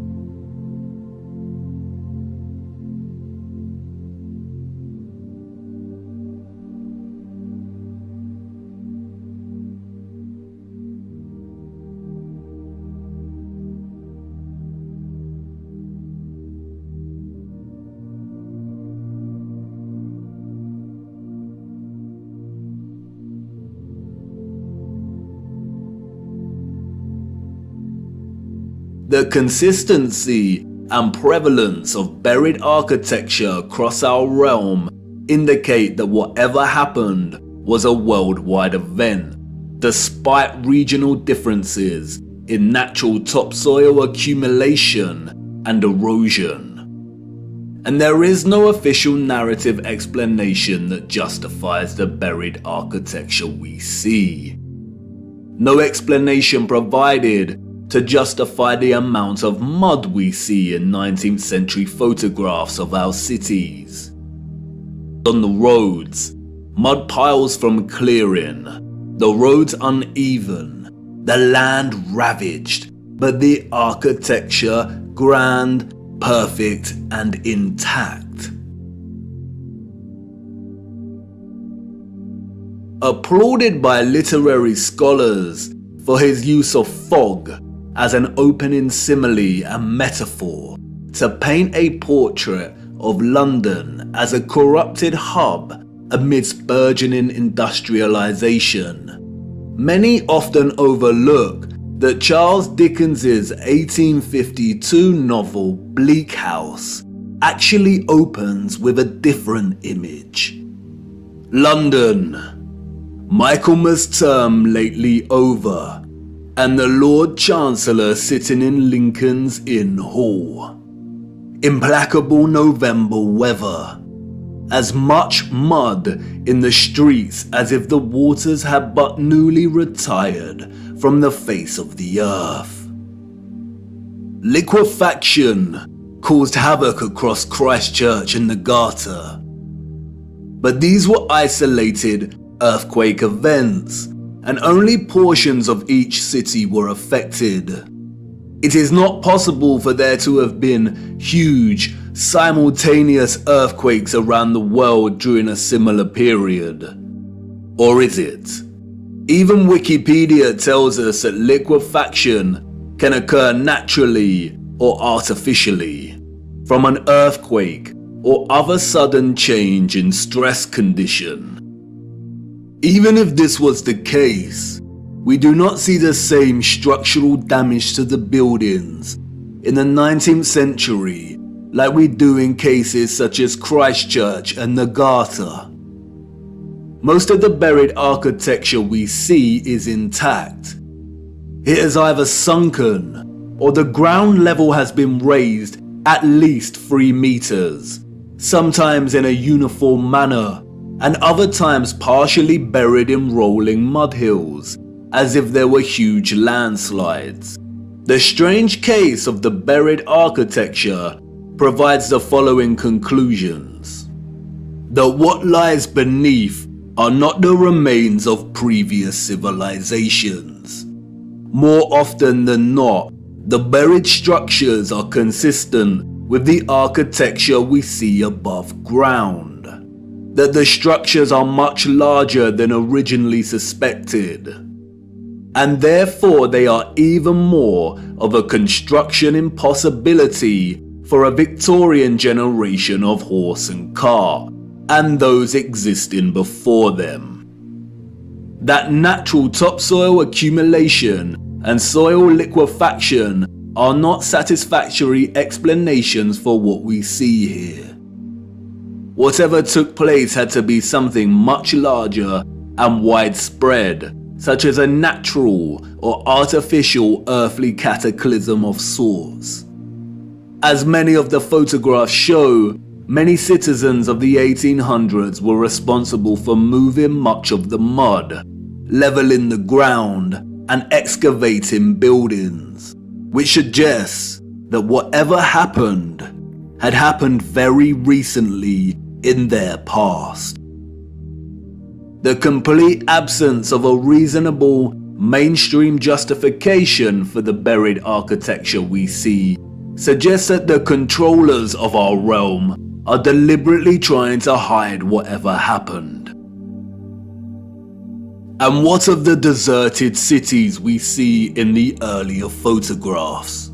The consistency and prevalence of buried architecture across our realm indicate that whatever happened was a worldwide event, despite regional differences in natural topsoil accumulation and erosion. And there is no official narrative explanation that justifies the buried architecture we see. No explanation provided to justify the amount of mud we see in 19th century photographs of our cities. On the roads, mud piles from clearing, the roads uneven, the land ravaged, but the architecture grand, perfect and intact. applauded by literary scholars for his use of fog as an opening simile and metaphor to paint a portrait of London as a corrupted hub amidst burgeoning industrialization. Many often overlook that Charles Dickens's 1852 novel Bleak House actually opens with a different image. London, Michaelmas term lately over, and the Lord Chancellor sitting in Lincoln's Inn Hall. Implacable November weather. As much mud in the streets as if the waters had but newly retired from the face of the earth. Liquefaction caused havoc across Christchurch and the Garter. But these were isolated earthquake events, and only portions of each city were affected. It is not possible for there to have been huge, simultaneous earthquakes around the world during a similar period. Or is it? Even Wikipedia tells us that liquefaction can occur naturally or artificially, from an earthquake or other sudden change in stress condition. Even if this was the case, we do not see the same structural damage to the buildings in the 19th century like we do in cases such as Christchurch and the Garter. Most of the buried architecture we see is intact. It is either sunken or the ground level has been raised at least 3 meters, sometimes in a uniform manner, and other times partially buried in rolling mud hills, as if there were huge landslides. The strange case of the buried architecture provides the following conclusions: that what lies beneath are not the remains of previous civilizations. More often than not, the buried structures are consistent with the architecture we see above ground. That the structures are much larger than originally suspected, and therefore they are even more of a construction impossibility for a Victorian generation of horse and cart, and those existing before them. That natural topsoil accumulation and soil liquefaction are not satisfactory explanations for what we see here. Whatever took place had to be something much larger and widespread, such as a natural or artificial earthly cataclysm of sorts. As many of the photographs show, many citizens of the 1800s were responsible for moving much of the mud, leveling the ground, and excavating buildings, which suggests that whatever happened had happened very recently in their past. The complete absence of a reasonable mainstream justification for the buried architecture we see suggests that the controllers of our realm are deliberately trying to hide whatever happened. And what of the deserted cities we see in the earlier photographs?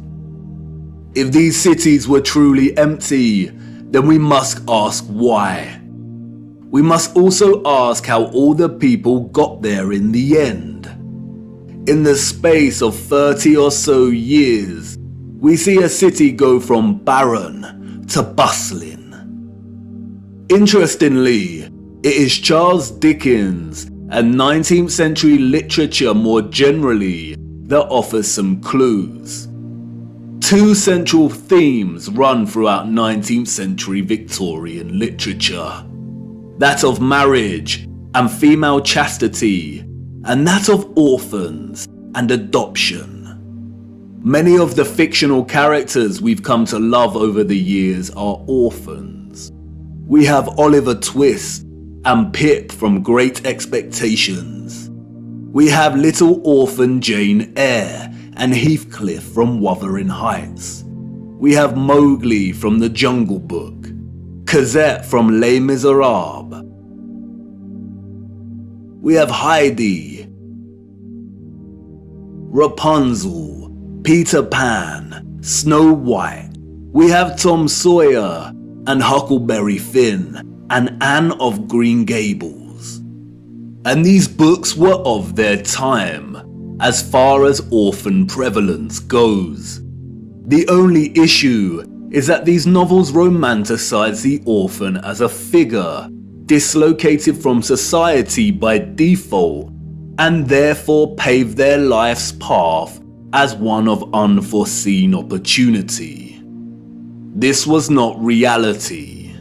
If these cities were truly empty, then we must ask why. We must also ask how all the people got there in the end. In the space of 30 or so years, we see a city go from barren to bustling. Interestingly, it is Charles Dickens and 19th century literature more generally that offers some clues. 2 central themes run throughout 19th century Victorian literature: that of marriage and female chastity, and that of orphans and adoption. Many of the fictional characters we've come to love over the years are orphans. We have Oliver Twist and Pip from Great Expectations. We have little orphan Jane Eyre and Heathcliff from Wuthering Heights. We have Mowgli from The Jungle Book, Cosette from Les Miserables. we have Heidi, Rapunzel, Peter Pan, Snow White. We have Tom Sawyer and Huckleberry Finn and Anne of Green Gables. And these books were of their time as far as orphan prevalence goes. The only issue is that these novels romanticize the orphan as a figure dislocated from society by default and therefore pave their life's path as one of unforeseen opportunity. This was not reality.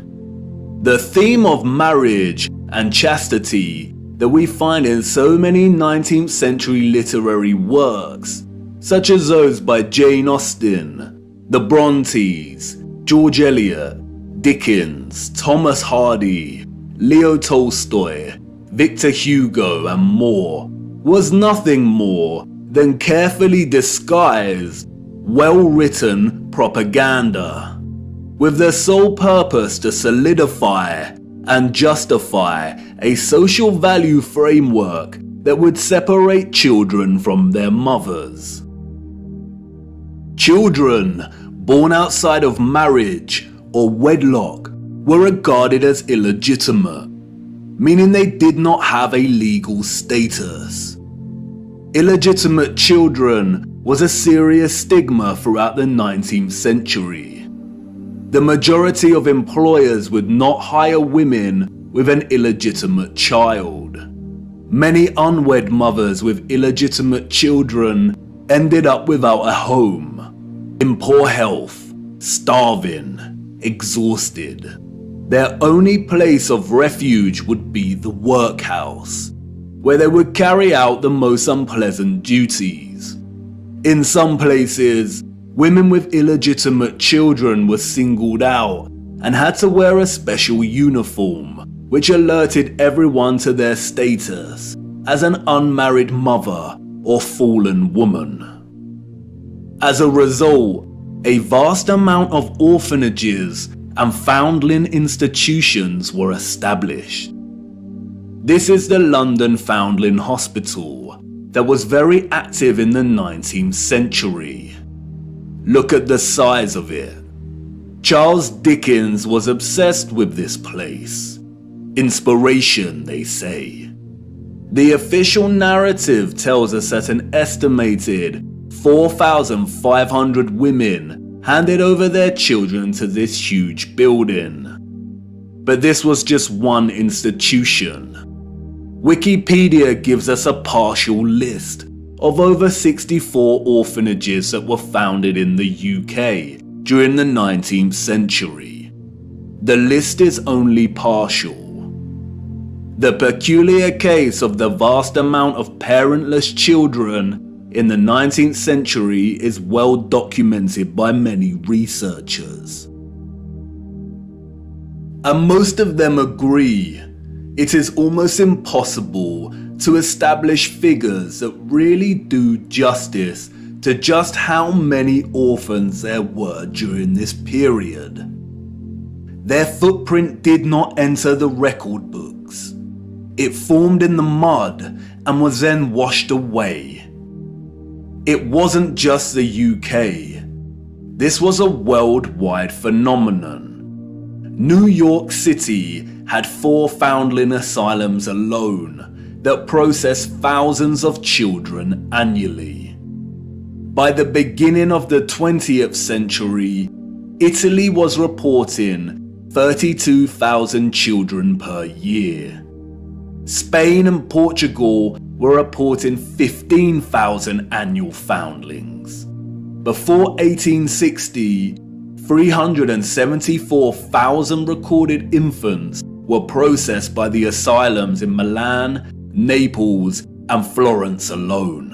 The theme of marriage and chastity that we find in so many 19th century literary works, such as those by Jane Austen, the Brontes, George Eliot, Dickens, Thomas Hardy, Leo Tolstoy, Victor Hugo and more, was nothing more than carefully disguised, well-written propaganda, with the sole purpose to solidify and justify a social value framework that would separate children from their mothers. Children born outside of marriage or wedlock were regarded as illegitimate, meaning they did not have a legal status. Illegitimate children was a serious stigma throughout the 19th century. The majority of employers would not hire women with an illegitimate child. Many unwed mothers with illegitimate children ended up without a home, in poor health, starving, exhausted. Their only place of refuge would be the workhouse, where they would carry out the most unpleasant duties. In some places, women with illegitimate children were singled out and had to wear a special uniform, which alerted everyone to their status as an unmarried mother or fallen woman. As a result, a vast amount of orphanages and foundling institutions were established. This is the London Foundling Hospital that was very active in the 19th century. Look at the size of it. Charles Dickens was obsessed with this place. Inspiration, they say. The official narrative tells us that an estimated 4,500 women handed over their children to this huge building. But this was just one institution. Wikipedia gives us a partial list of over 64 orphanages that were founded in the UK during the 19th century. The list is only partial. The peculiar case of the vast amount of parentless children in the 19th century is well documented by many researchers. And most of them agree it is almost impossible to establish figures that really do justice to just how many orphans there were during this period. Their footprint did not enter the record books. It formed in the mud and was then washed away. It wasn't just the UK. This was a worldwide phenomenon. New York City had 4 foundling asylums alone that processed thousands of children annually. By the beginning of the 20th century, Italy was reporting 32,000 children per year. Spain and Portugal were reporting 15,000 annual foundlings. Before 1860, 374,000 recorded infants were processed by the asylums in Milan, Naples, and Florence alone.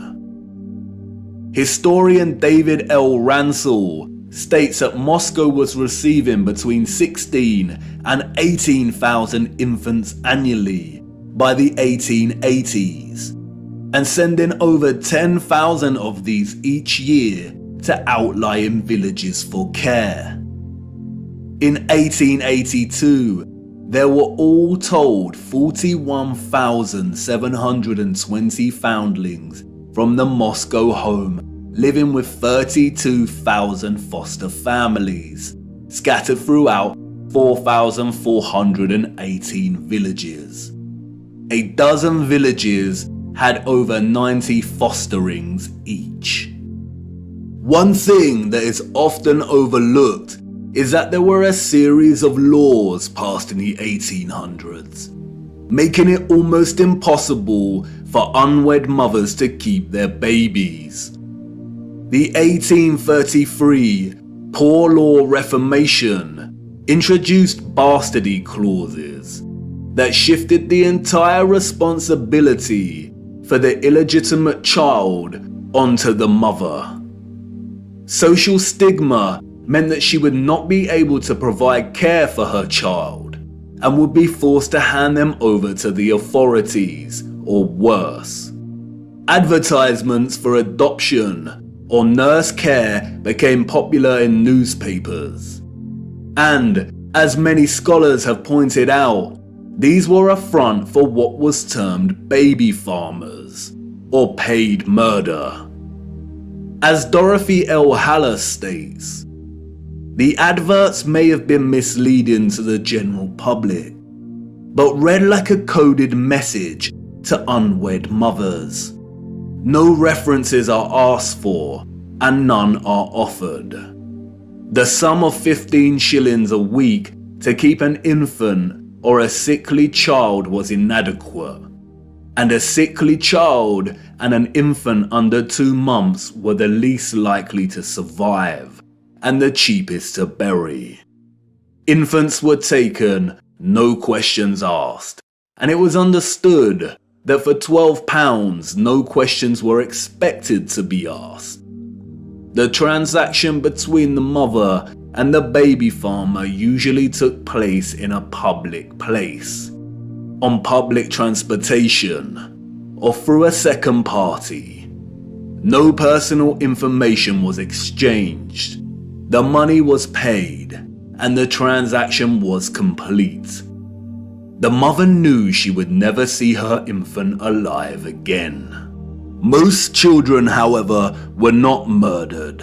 Historian David L. Ransell states that Moscow was receiving between 16 and 18,000 infants annually by the 1880s, and sending over 10,000 of these each year to outlying villages for care. In 1882, there were all told 41,720 foundlings from the Moscow home living with 32,000 foster families, scattered throughout 4,418 villages. A dozen villages had over 90 fosterings each. One thing that is often overlooked is that there were a series of laws passed in the 1800s, making it almost impossible for unwed mothers to keep their babies. The 1833 Poor Law Reformation introduced bastardy clauses that shifted the entire responsibility for the illegitimate child onto the mother. Social stigma meant that she would not be able to provide care for her child and would be forced to hand them over to the authorities, or worse. Advertisements for adoption or nurse care became popular in newspapers. And, as many scholars have pointed out, these were a front for what was termed baby farmers, or paid murder. As Dorothy L. Haller states, the adverts may have been misleading to the general public, but read like a coded message to unwed mothers. No references are asked for, and none are offered. The sum of 15 shillings a week to keep an infant or a sickly child was inadequate, and a sickly child and an infant under 2 months were the least likely to survive and the cheapest to bury. Infants were taken, no questions asked, and it was understood that for £12 no questions were expected to be asked. The transaction between the mother and the baby farmer usually took place in a public place, on public transportation, or through a second party. No personal information was exchanged. The money was paid, and the transaction was complete. The mother knew she would never see her infant alive again. Most children, however, were not murdered,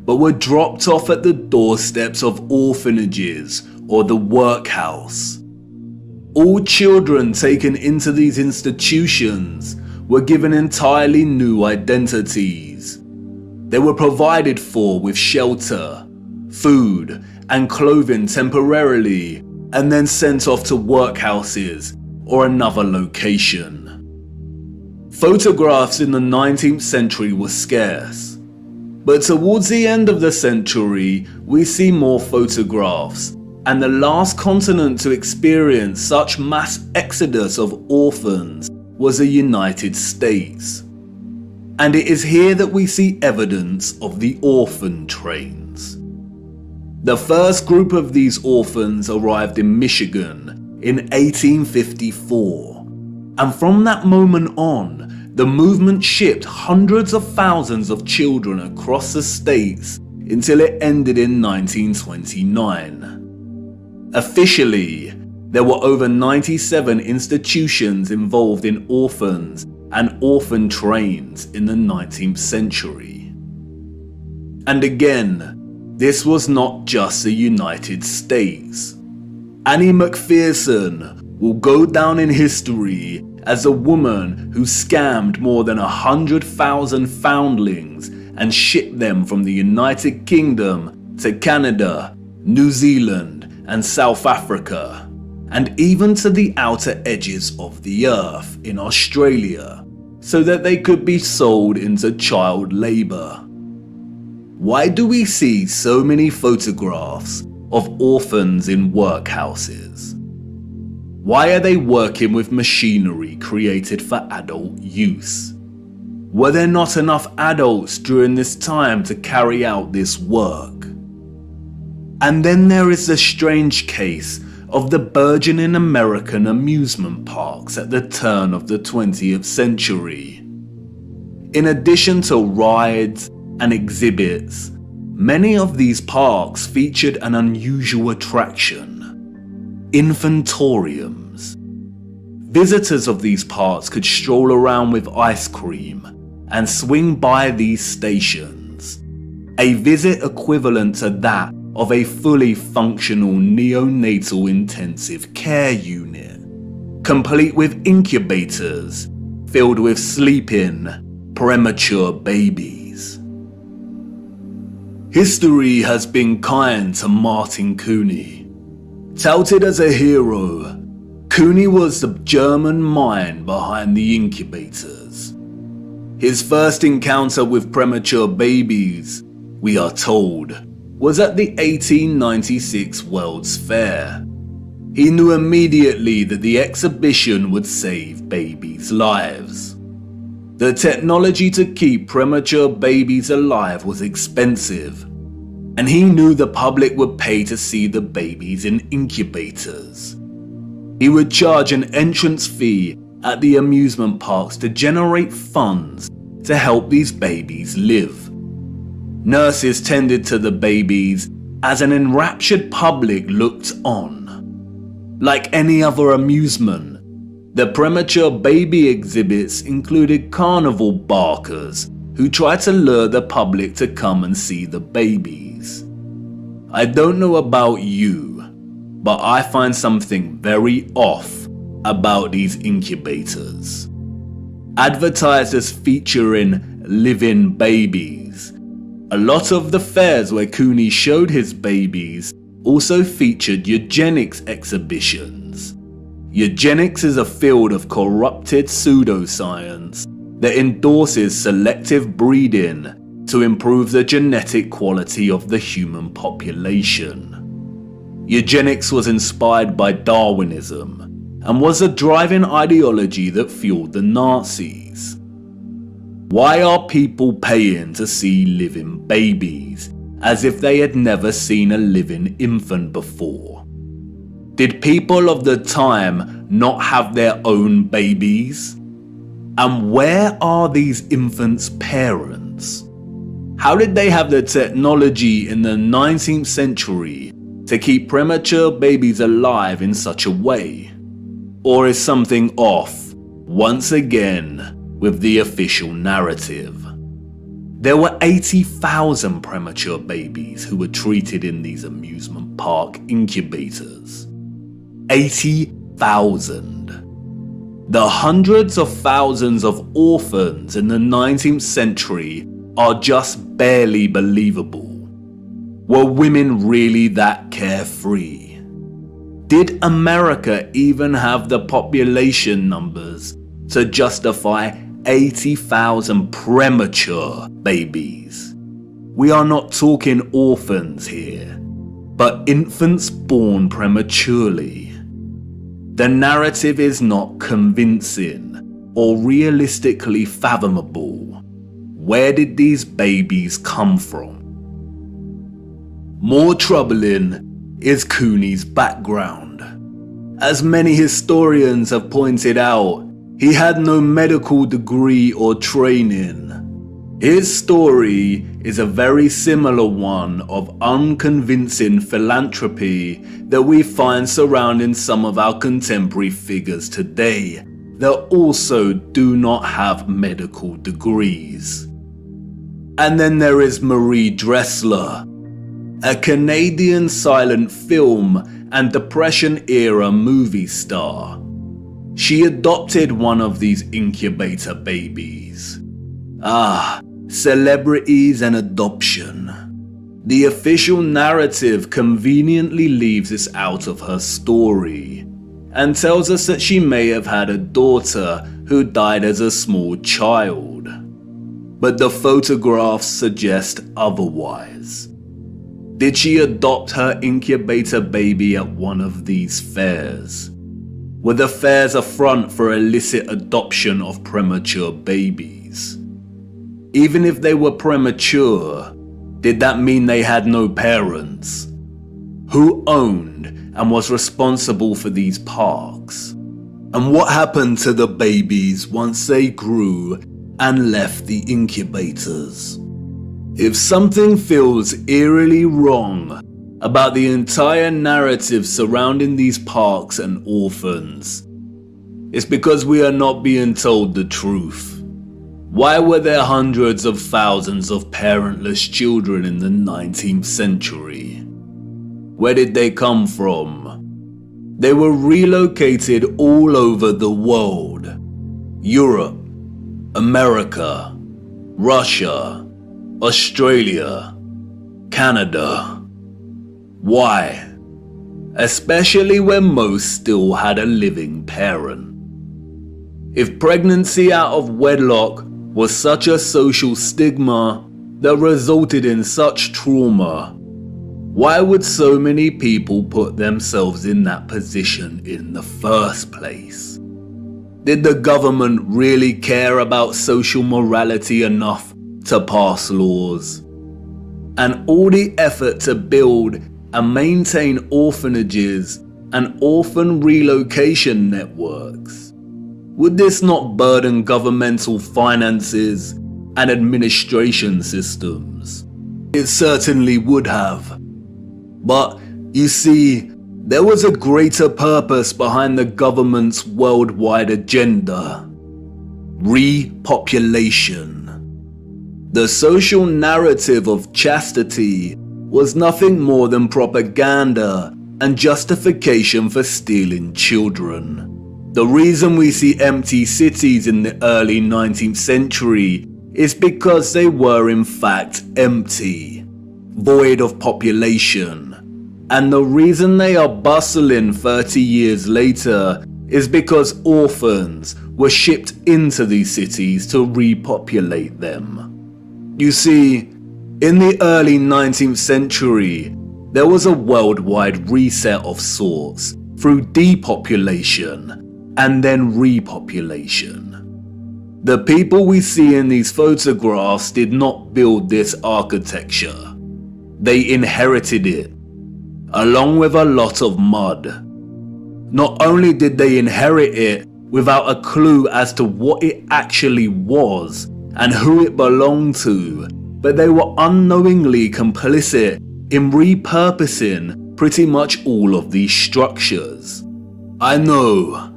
but were dropped off at the doorsteps of orphanages or the workhouse. All children taken into these institutions were given entirely new identities. They were provided for with shelter, food, and clothing temporarily, and then sent off to workhouses or another location. Photographs in the 19th century were scarce, but towards the end of the century we see more photographs, and the last continent to experience such mass exodus of orphans was the United States. And it is here that we see evidence of the orphan trains. The first group of these orphans arrived in Michigan in 1854, and from that moment on, the movement shipped hundreds of thousands of children across the states until it ended in 1929. Officially, there were over 97 institutions involved in orphans and orphan trains in the 19th century. And again, this was not just the United States. Annie McPherson will go down in history as a woman who scammed more than 100,000 foundlings and shipped them from the United Kingdom to Canada, New Zealand, and South Africa, and even to the outer edges of the earth in Australia, so that they could be sold into child labour. Why do we see so many photographs of orphans in workhouses? Why are they working with machinery created for adult use? Were there not enough adults during this time to carry out this work? And then there is the strange case of the burgeoning American amusement parks at the turn of the 20th century. In addition to rides and exhibits, many of these parks featured an unusual attraction. infantoriums. Visitors of these parks could stroll around with ice cream and swing by these stations, a visit equivalent to that of a fully functional neonatal intensive care unit, complete with incubators filled with sleeping, premature babies. History has been kind to Martin Cooney. Touted as a hero, Cooney was the German mind behind the incubators. His first encounter with premature babies, we are told, was at the 1896 World's Fair. He knew immediately that the exhibition would save babies' lives. The technology to keep premature babies alive was expensive, and he knew the public would pay to see the babies in incubators. He would charge an entrance fee at the amusement parks to generate funds to help these babies live. Nurses tended to the babies as an enraptured public looked on. Like any other amusement, the premature baby exhibits included carnival barkers who tried to lure the public to come and see the babies. I don't know about you, but I find something very off about these incubators. Advertised as featuring living babies, a lot of the fairs where Cooney showed his babies also featured eugenics exhibitions. Eugenics is a field of corrupted pseudoscience that endorses selective breeding to improve the genetic quality of the human population. Eugenics was inspired by Darwinism and was a driving ideology that fueled the Nazis. Why are people paying to see living babies as if they had never seen a living infant before? Did people of the time not have their own babies? And where are these infants' parents? How did they have the technology in the 19th century to keep premature babies alive in such a way? Or is something off, once again, with the official narrative? There were 80,000 premature babies who were treated in these amusement park incubators. 80,000. The hundreds of thousands of orphans in the 19th century are just barely believable. Were women really that carefree? Did America even have the population numbers to justify 80,000 premature babies? We are not talking orphans here, but infants born prematurely. The narrative is not convincing or realistically fathomable. Where did these babies come from? More troubling is Cooney's background. As many historians have pointed out, he had no medical degree or training. His story is a very similar one of unconvincing philanthropy that we find surrounding some of our contemporary figures today that also do not have medical degrees. And then there is Marie Dressler, a Canadian silent film and Depression-era movie star. She adopted one of these incubator babies. Celebrities and adoption. The official narrative conveniently leaves this out of her story and tells us that she may have had a daughter who died as a small child. But the photographs suggest otherwise. Did she adopt her incubator baby at one of these fairs? Were the fairs a front for illicit adoption of premature babies? Even if they were premature, did that mean they had no parents? Who owned and was responsible for these parks? And what happened to the babies once they grew and left the incubators? If something feels eerily wrong, about the entire narrative surrounding these parks and orphans. It's because we are not being told the truth. Why were there hundreds of thousands of parentless children in the 19th century? Where did they come from? They were relocated all over the world. Europe, America, Russia, Australia, Canada. Why? Especially when most still had a living parent. If pregnancy out of wedlock was such a social stigma that resulted in such trauma, why would so many people put themselves in that position in the first place? Did the government really care about social morality enough to pass laws? And all the effort to build and maintain orphanages and orphan relocation networks, would this not burden governmental finances and administration systems? It certainly would have. But you see, there was a greater purpose behind the government's worldwide agenda: repopulation. The social narrative of chastity was nothing more than propaganda and justification for stealing children. The reason we see empty cities in the early 19th century is because they were in fact empty, void of population. And the reason they are bustling 30 years later is because orphans were shipped into these cities to repopulate them. You see, in the early 19th century, there was a worldwide reset of sorts through depopulation and then repopulation. The people we see in these photographs did not build this architecture. They inherited it, along with a lot of mud. Not only did they inherit it without a clue as to what it actually was and who it belonged to, but they were unknowingly complicit in repurposing pretty much all of these structures. I know,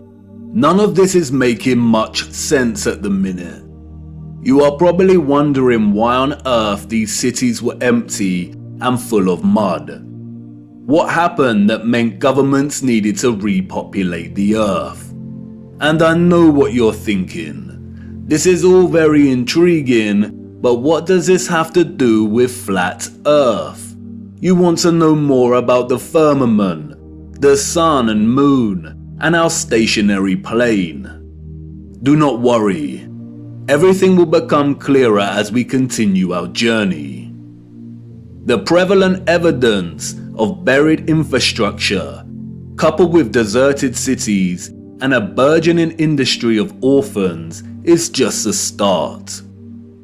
none of this is making much sense at the minute. You are probably wondering why on earth these cities were empty and full of mud. What happened that meant governments needed to repopulate the earth? And I know what you're thinking. This is all very intriguing, but what does this have to do with flat earth? You want to know more about the firmament, the sun and moon, and our stationary plane. Do not worry. Everything will become clearer as we continue our journey. The prevalent evidence of buried infrastructure, coupled with deserted cities and a burgeoning industry of orphans, is just a start.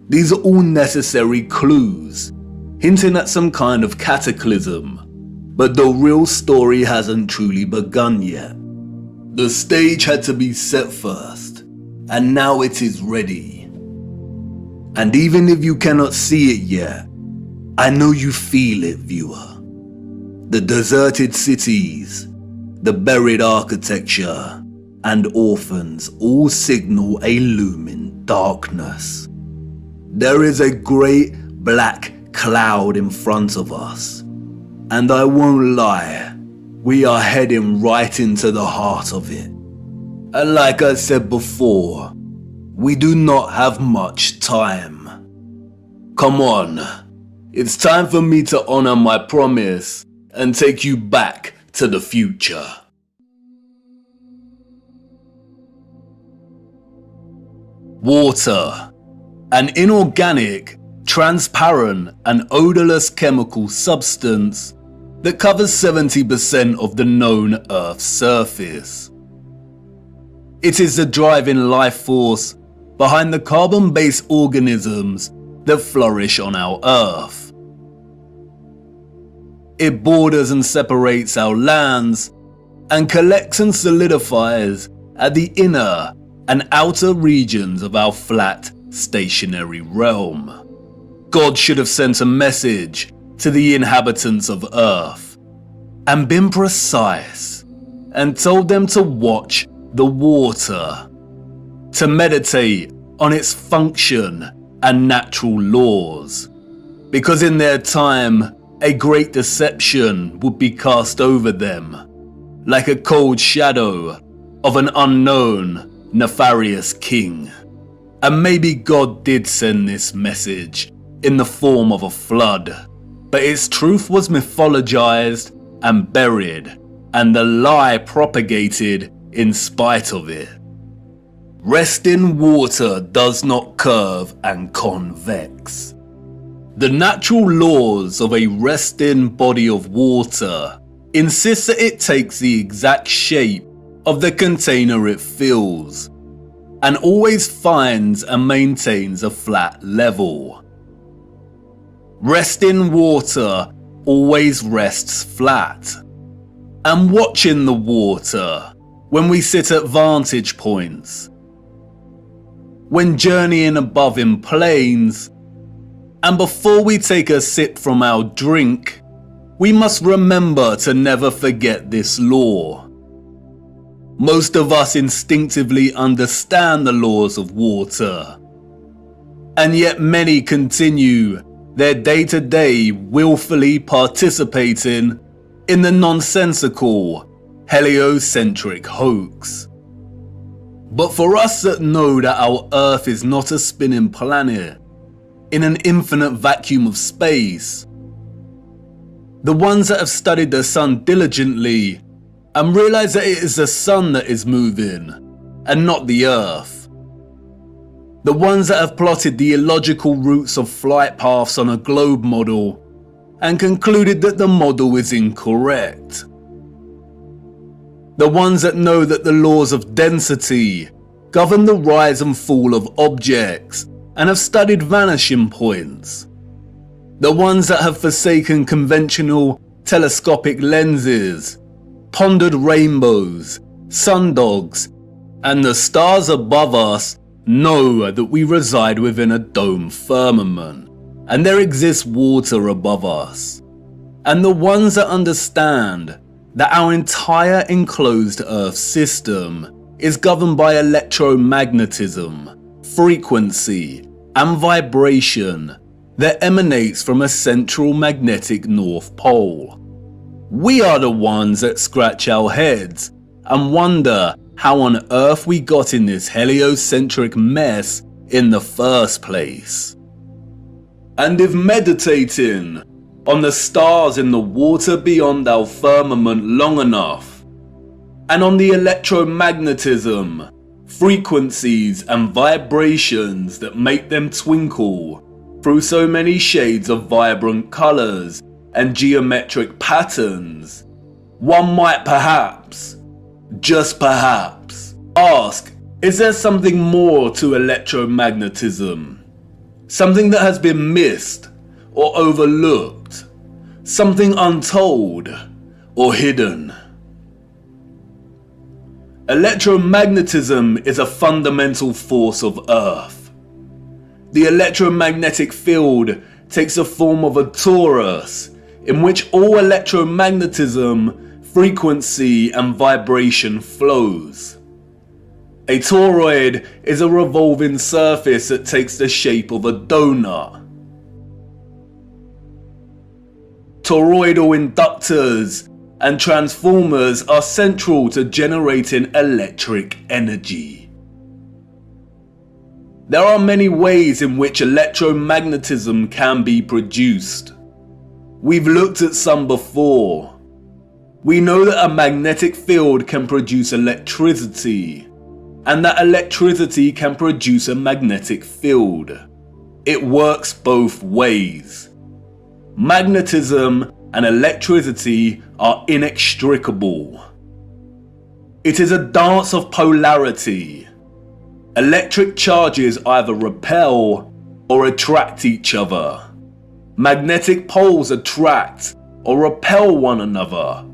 These are all necessary clues, hinting at some kind of cataclysm, but the real story hasn't truly begun yet. The stage had to be set first, and now it is ready. And even if you cannot see it yet, I know you feel it, viewer. The deserted cities, the buried architecture, and orphans all signal a looming darkness. There is a great black cloud in front of us, and I won't lie, we are heading right into the heart of it. And like I said before, we do not have much time. Come on, it's time for me to honor my promise and take you back to the future. Water, an inorganic, transparent and odorless chemical substance that covers 70% of the known Earth's surface. It is the driving life force behind the carbon-based organisms that flourish on our Earth. It borders and separates our lands and collects and solidifies at the inner and outer regions of our flat, stationary realm. God should have sent a message to the inhabitants of Earth and been precise and told them to watch the water, to meditate on its function and natural laws, because in their time a great deception would be cast over them, like a cold shadow of an unknown, nefarious king. And maybe God did send this message in the form of a flood, but its truth was mythologized and buried, and the lie propagated in spite of it. Resting water does not curve and convex. The natural laws of a resting body of water insist that it takes the exact shape of the container it fills, and always finds and maintains a flat level. Resting water always rests flat. And watching the water when we sit at vantage points, when journeying above in planes, and before we take a sip from our drink, we must remember to never forget this law. Most of us instinctively understand the laws of water, and yet many continue their day-to-day willfully participating in the nonsensical, heliocentric hoax. But for us that know that our Earth is not a spinning planet in an infinite vacuum of space, the ones that have studied the sun diligently and realize that it is the sun that is moving and not the Earth, the ones that have plotted the illogical routes of flight paths on a globe model and concluded that the model is incorrect, the ones that know that the laws of density govern the rise and fall of objects and have studied vanishing points, the ones that have forsaken conventional telescopic lenses, pondered rainbows, sundogs, and the stars above us know that we reside within a dome firmament and there exists water above us, and the ones that understand that our entire enclosed Earth system is governed by electromagnetism, frequency, and vibration that emanates from a central magnetic North Pole. We are the ones that scratch our heads and wonder how on earth we got in this heliocentric mess in the first place. And if meditating on the stars in the water beyond our firmament long enough, and on the electromagnetism, frequencies and vibrations that make them twinkle through so many shades of vibrant colours and geometric patterns, one might perhaps, just perhaps, ask, is there something more to electromagnetism? Something that has been missed or overlooked? Something untold or hidden? Electromagnetism is a fundamental force of Earth. The electromagnetic field takes the form of a torus in which all electromagnetism, frequency and vibration flows. A toroid is a revolving surface that takes the shape of a donut. Toroidal inductors and transformers are central to generating electric energy. There are many ways in which electromagnetism can be produced. We've looked at some before. We know that a magnetic field can produce electricity, and that electricity can produce a magnetic field. It works both ways. Magnetism and electricity are inextricable. It is a dance of polarity. Electric charges either repel or attract each other. Magnetic poles attract or repel one another.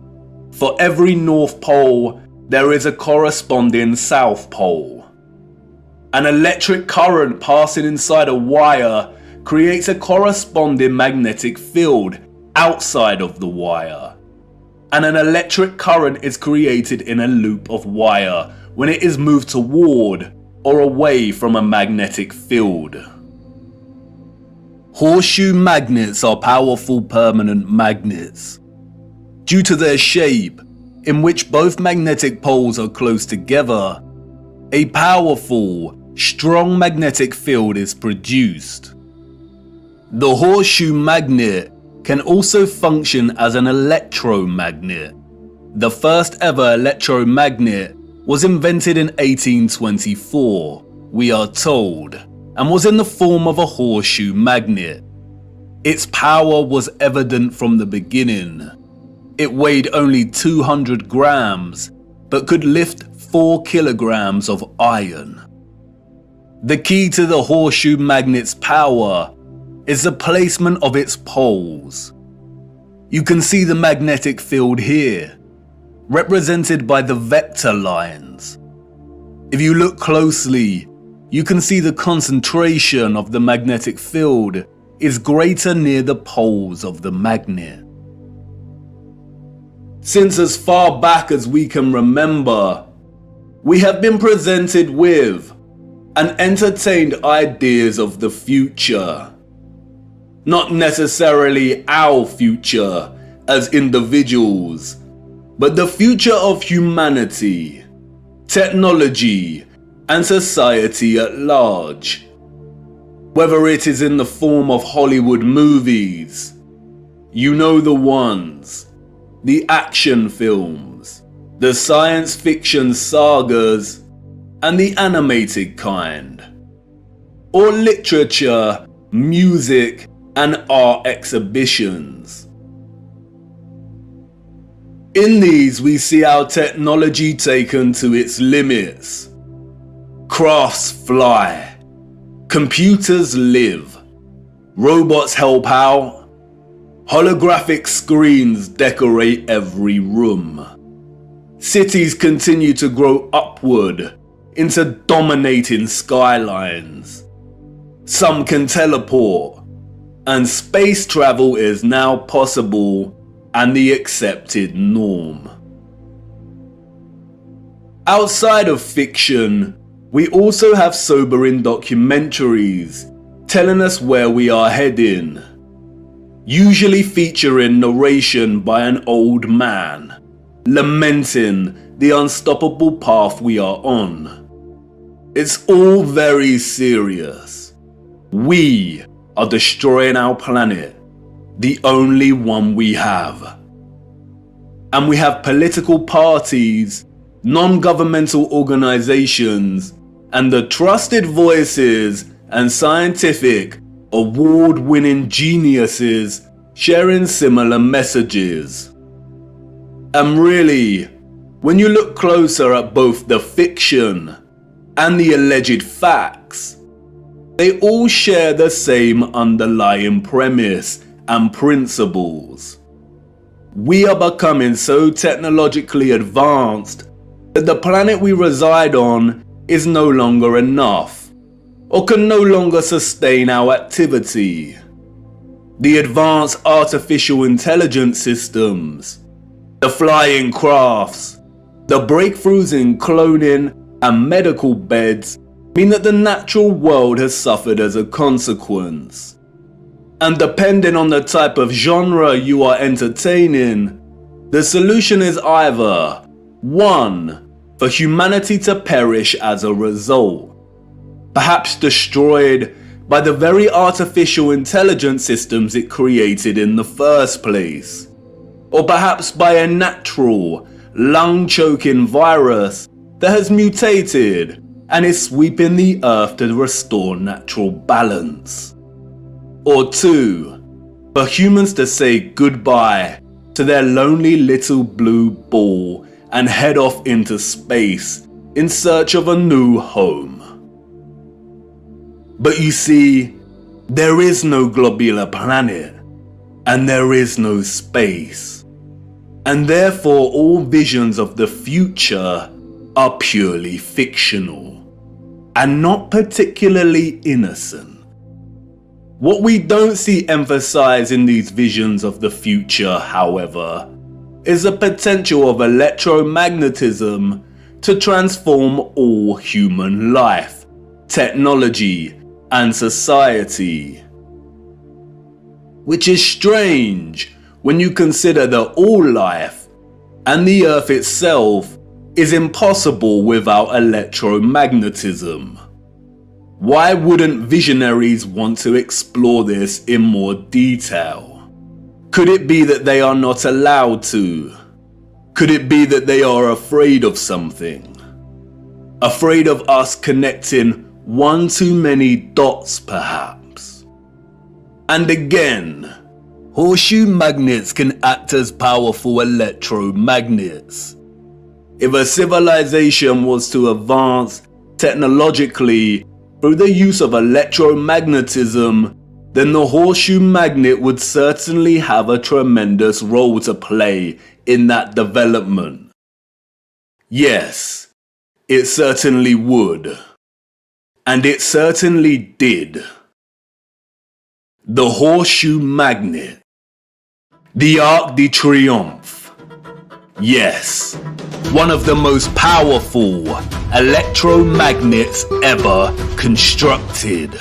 For every North Pole, there is a corresponding South Pole. An electric current passing inside a wire creates a corresponding magnetic field outside of the wire, and an electric current is created in a loop of wire when it is moved toward or away from a magnetic field. Horseshoe magnets are powerful permanent magnets. Due to their shape, in which both magnetic poles are close together, a powerful, strong magnetic field is produced. The horseshoe magnet can also function as an electromagnet. The first ever electromagnet was invented in 1824, we are told, and was in the form of a horseshoe magnet. Its power was evident from the beginning. It weighed only 200 grams, but could lift 4 kilograms of iron. The key to the horseshoe magnet's power is the placement of its poles. You can see the magnetic field here, represented by the vector lines. If you look closely, you can see the concentration of the magnetic field is greater near the poles of the magnet. Since as far back as we can remember, we have been presented with and entertained ideas of the future. Not necessarily our future as individuals, but the future of humanity, technology, and society at large. Whether it is in the form of Hollywood movies, you know the ones, the action films, the science fiction sagas, and the animated kind, or literature, music, and art exhibitions. In these we see our technology taken to its limits. Crafts fly, computers live, robots help out, holographic screens decorate every room. Cities continue to grow upward into dominating skylines. Some can teleport, and space travel is now possible and the accepted norm. Outside of fiction, we also have sobering documentaries telling us where we are heading, usually featuring narration by an old man, lamenting the unstoppable path we are on. It's all very serious. We are destroying our planet, the only one we have. And we have political parties, non-governmental organizations, and the trusted voices and scientific, award-winning geniuses sharing similar messages. And really, when you look closer at both the fiction and the alleged facts, they all share the same underlying premise and principles. We are becoming so technologically advanced that the planet we reside on is no longer enough, or can no longer sustain our activity. The advanced artificial intelligence systems, the flying crafts, the breakthroughs in cloning and medical beds mean that the natural world has suffered as a consequence. And depending on the type of genre you are entertaining, the solution is either 1. For humanity to perish as a result, perhaps destroyed by the very artificial intelligence systems it created in the first place, or perhaps by a natural, lung-choking virus that has mutated and is sweeping the earth to restore natural balance. Or 2. For humans to say goodbye to their lonely little blue ball and head off into space in search of a new home. But you see, there is no globular planet, and there is no space, and therefore all visions of the future are purely fictional, and not particularly innocent. What we don't see emphasized in these visions of the future, however, is the potential of electromagnetism to transform all human life, technology, and society. Which is strange when you consider that all life, and the Earth itself, is impossible without electromagnetism. Why wouldn't visionaries want to explore this in more detail? Could it be that they are not allowed to? Could it be that they are afraid of something? Afraid of us connecting one too many dots, perhaps? And again, horseshoe magnets can act as powerful electromagnets. If a civilization was to advance technologically through the use of electromagnetism, then the horseshoe magnet would certainly have a tremendous role to play in that development. Yes, it certainly would. And it certainly did. The horseshoe magnet. The Arc de Triomphe. Yes, one of the most powerful electromagnets ever constructed.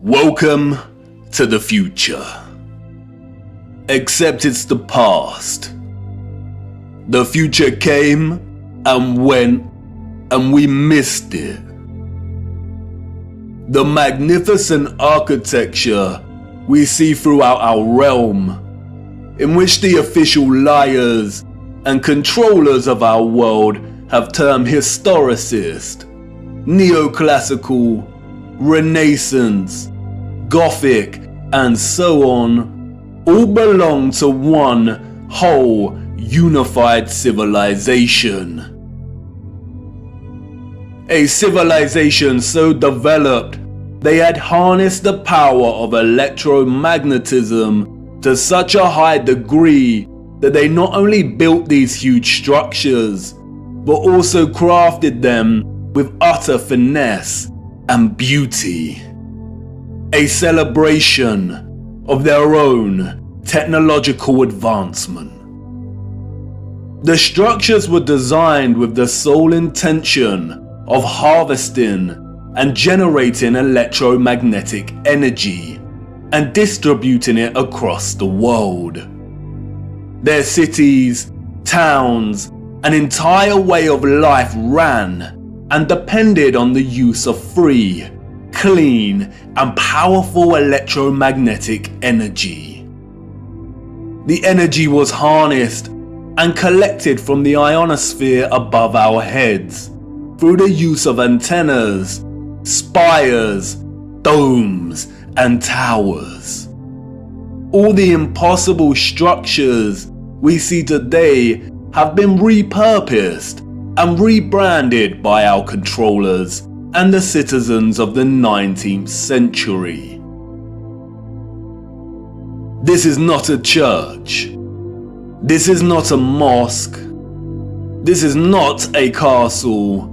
Welcome to the future. Except it's the past. The future came and went and we missed it. The magnificent architecture we see throughout our realm, in which the official liars and controllers of our world have termed historicist, neoclassical, Renaissance, Gothic, and so on, all belong to one whole unified civilization. A civilization so developed they had harnessed the power of electromagnetism to such a high degree that they not only built these huge structures, but also crafted them with utter finesse and beauty. A celebration of their own technological advancement. The structures were designed with the sole intention of harvesting and generating electromagnetic energy and distributing it across the world. Their cities, towns, an entire way of life ran and depended on the use of free, clean, and powerful electromagnetic energy. The energy was harnessed and collected from the ionosphere above our heads through the use of antennas, spires, domes, and towers. All the impossible structures we see today have been repurposed and rebranded by our controllers and the citizens of the 19th century. This is not a church. This is not a mosque. This is not a castle.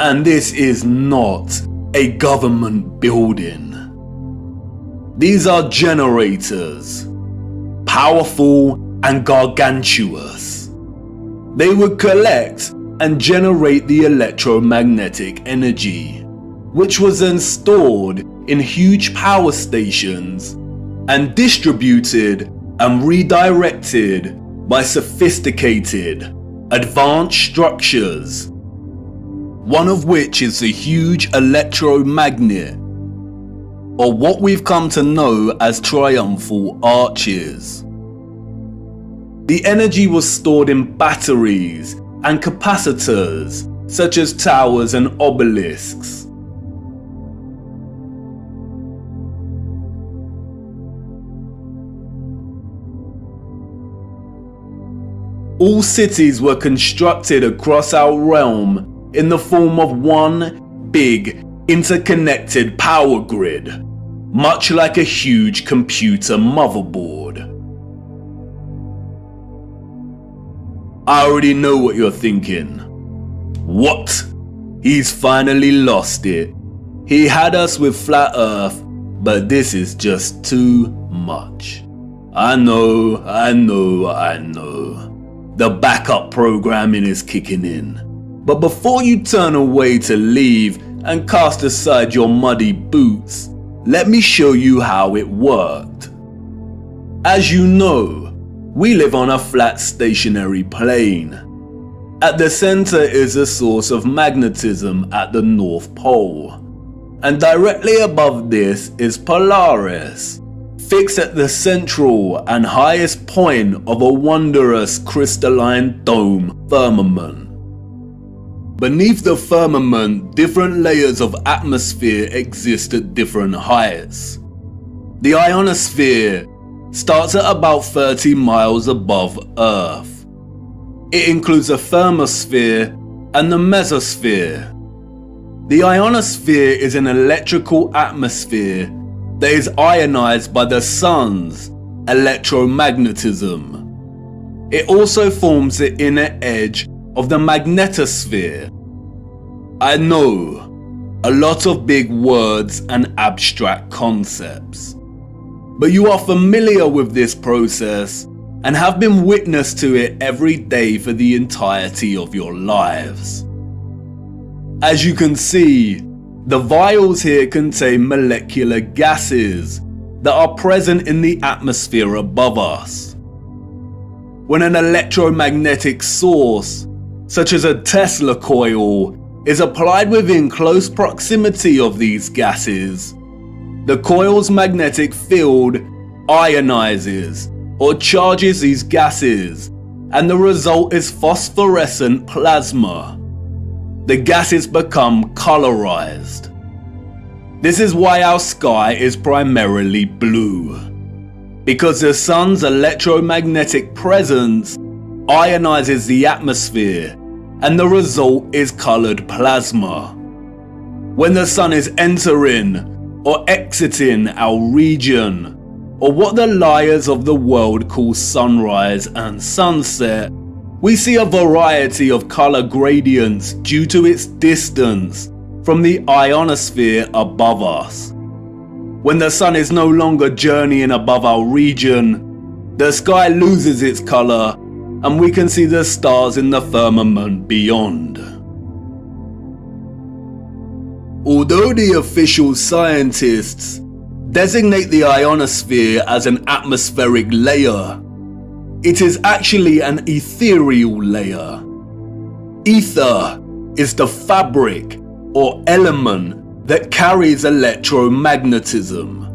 And this is not a government building. These are generators, powerful and gargantuous. They would collect and generate the electromagnetic energy, which was then stored in huge power stations and distributed and redirected by sophisticated, advanced structures, one of which is the huge electromagnet, or what we've come to know as triumphal arches. The energy was stored in batteries and capacitors, such as towers and obelisks. All cities were constructed across our realm in the form of one big, interconnected power grid, much like a huge computer motherboard. I already know what you're thinking. What? He's finally lost it. He had us with Flat Earth, but this is just too much. I know. The backup programming is kicking in. But before you turn away to leave and cast aside your muddy boots, let me show you how it worked. As you know, we live on a flat stationary plane. At the center is a source of magnetism at the North Pole, and directly above this is Polaris, fixed at the central and highest point of a wondrous crystalline dome firmament. Beneath the firmament, different layers of atmosphere exist at different heights. The ionosphere starts at about 30 miles above Earth. It includes the thermosphere and the mesosphere. The ionosphere is an electrical atmosphere that is ionized by the sun's electromagnetism. It also forms the inner edge of the magnetosphere. I know, a lot of big words and abstract concepts, but you are familiar with this process and have been witness to it every day for the entirety of your lives. As you can see, the vials here contain molecular gases that are present in the atmosphere above us. When an electromagnetic source, such as a Tesla coil, is applied within close proximity of these gases, the coil's magnetic field ionizes or charges these gases and the result is phosphorescent plasma. The gases become colorized. This is why our sky is primarily blue, because the sun's electromagnetic presence ionizes the atmosphere, and the result is colored plasma. When the sun is entering or exiting our region, or what the liars of the world call sunrise and sunset, we see a variety of color gradients due to its distance from the ionosphere above us. When the sun is no longer journeying above our region, the sky loses its color and we can see the stars in the firmament beyond. Although the official scientists designate the ionosphere as an atmospheric layer, it is actually an ethereal layer. Ether is the fabric or element that carries electromagnetism.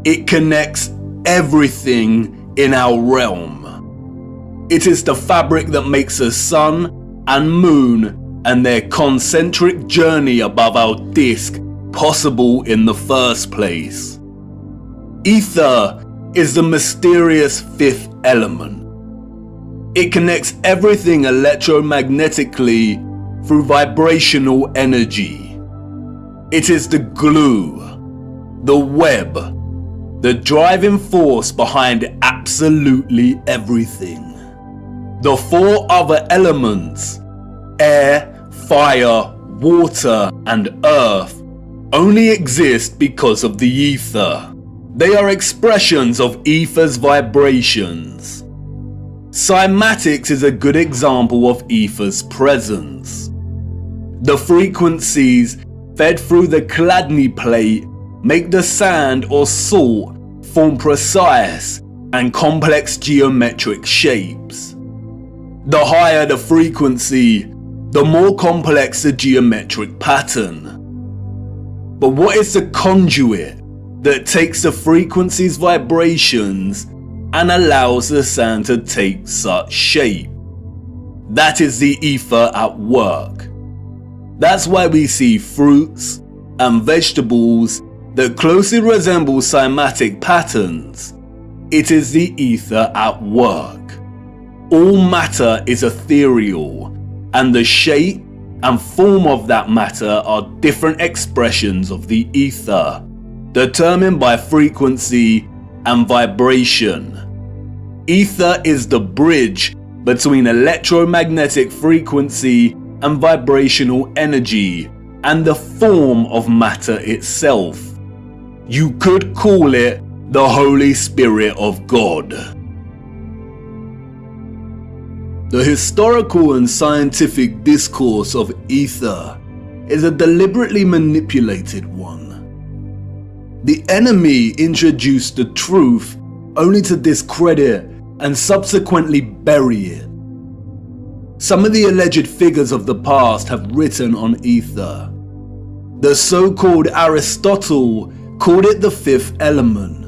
It connects everything in our realm. It is the fabric that makes the sun and moon and their concentric journey above our disk possible in the first place. Ether is the mysterious fifth element. It connects everything electromagnetically through vibrational energy. It is the glue, the web, the driving force behind absolutely everything. The four other elements, air, fire, water, and earth, only exist because of the ether. They are expressions of ether's vibrations. Cymatics is a good example of ether's presence. The frequencies fed through the Chladni plate make the sand or salt form precise and complex geometric shapes. The higher the frequency, the more complex the geometric pattern. But what is the conduit that takes the frequency's vibrations and allows the sand to take such shape? That is the ether at work. That's why we see fruits and vegetables that closely resemble cymatic patterns. It is the ether at work. All matter is ethereal, and the shape and form of that matter are different expressions of the ether, determined by frequency and vibration. Ether is the bridge between electromagnetic frequency and vibrational energy and the form of matter itself. You could call it the Holy Spirit of God. The historical and scientific discourse of ether is a deliberately manipulated one. The enemy introduced the truth only to discredit and subsequently bury it. Some of the alleged figures of the past have written on ether. The so-called Aristotle called it the fifth element.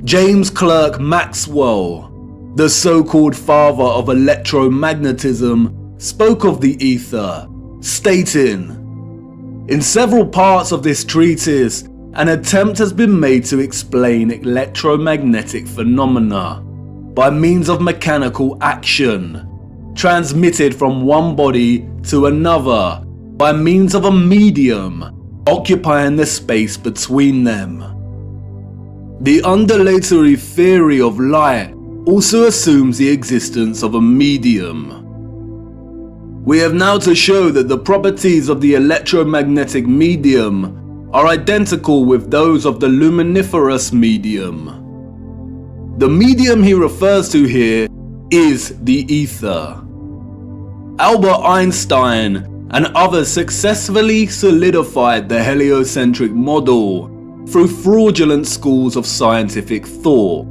James Clerk Maxwell, the so-called father of electromagnetism, spoke of the ether, stating, "In several parts of this treatise, an attempt has been made to explain electromagnetic phenomena by means of mechanical action, transmitted from one body to another by means of a medium occupying the space between them." The undulatory theory of light also assumes the existence of a medium. We have now to show that the properties of the electromagnetic medium are identical with those of the luminiferous medium. The medium he refers to here is the ether. Albert Einstein and others successfully solidified the heliocentric model through fraudulent schools of scientific thought.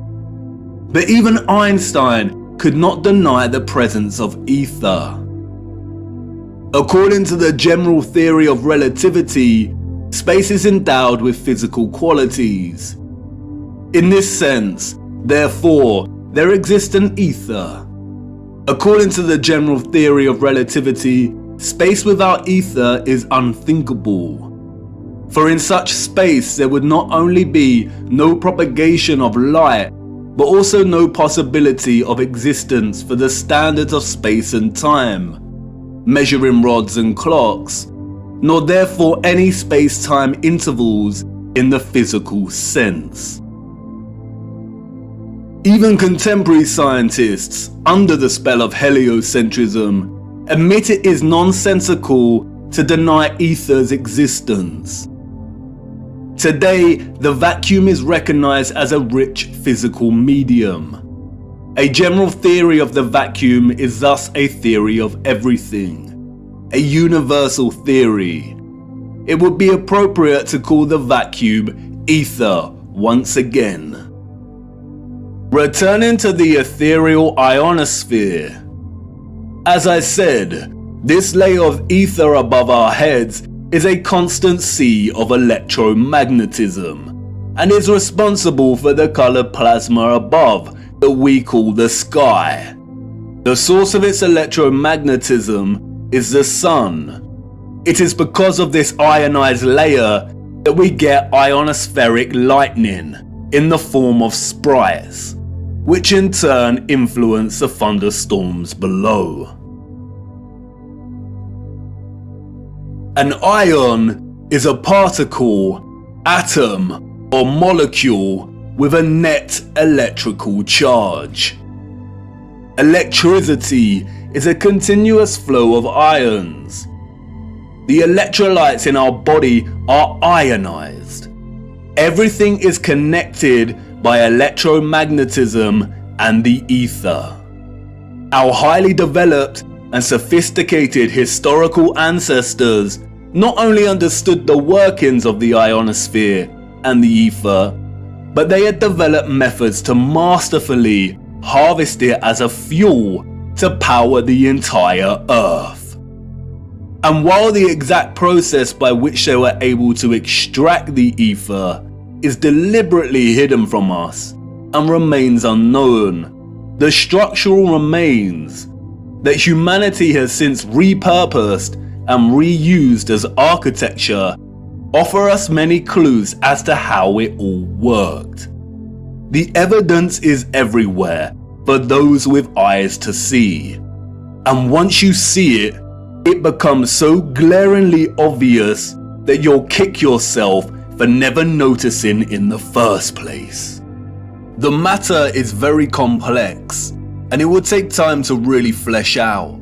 But even Einstein could not deny the presence of ether. According to the general theory of relativity, space is endowed with physical qualities. In this sense, therefore, there exists an ether. According to the general theory of relativity, space without ether is unthinkable. For in such space there would not only be no propagation of light, but also no possibility of existence for the standards of space and time, measuring rods and clocks, nor therefore any space-time intervals in the physical sense. Even contemporary scientists, under the spell of heliocentrism, admit it is nonsensical to deny ether's existence. Today, the vacuum is recognized as a rich physical medium. A general theory of the vacuum is thus a theory of everything, a universal theory. It would be appropriate to call the vacuum ether once again. Returning to the ethereal ionosphere. As I said, this layer of ether above our heads is a constant sea of electromagnetism and is responsible for the colored plasma above that we call the sky. The source of its electromagnetism is the sun. It is because of this ionized layer that we get ionospheric lightning in the form of sprites, which in turn influence the thunderstorms below. An ion is a particle, atom, or molecule with a net electrical charge. Electricity is a continuous flow of ions. The electrolytes in our body are ionized. Everything is connected by electromagnetism and the ether. Our highly developed and sophisticated historical ancestors not only understood the workings of the ionosphere and the ether, but they had developed methods to masterfully harvest it as a fuel to power the entire Earth. And while the exact process by which they were able to extract the ether is deliberately hidden from us and remains unknown, the structural remains that humanity has since repurposed and reused as architecture offer us many clues as to how it all worked. The evidence is everywhere for those with eyes to see, and once you see it, it becomes so glaringly obvious that you'll kick yourself for never noticing in the first place. The matter is very complex, and it would take time to really flesh out.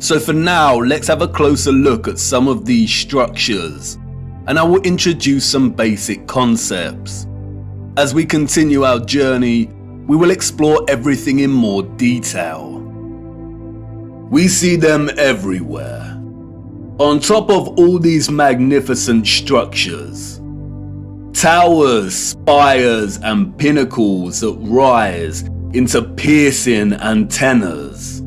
So for now, let's have a closer look at some of these structures, and I will introduce some basic concepts. As we continue our journey, we will explore everything in more detail. We see them everywhere. On top of all these magnificent structures, towers, spires, and pinnacles that rise into piercing antennas.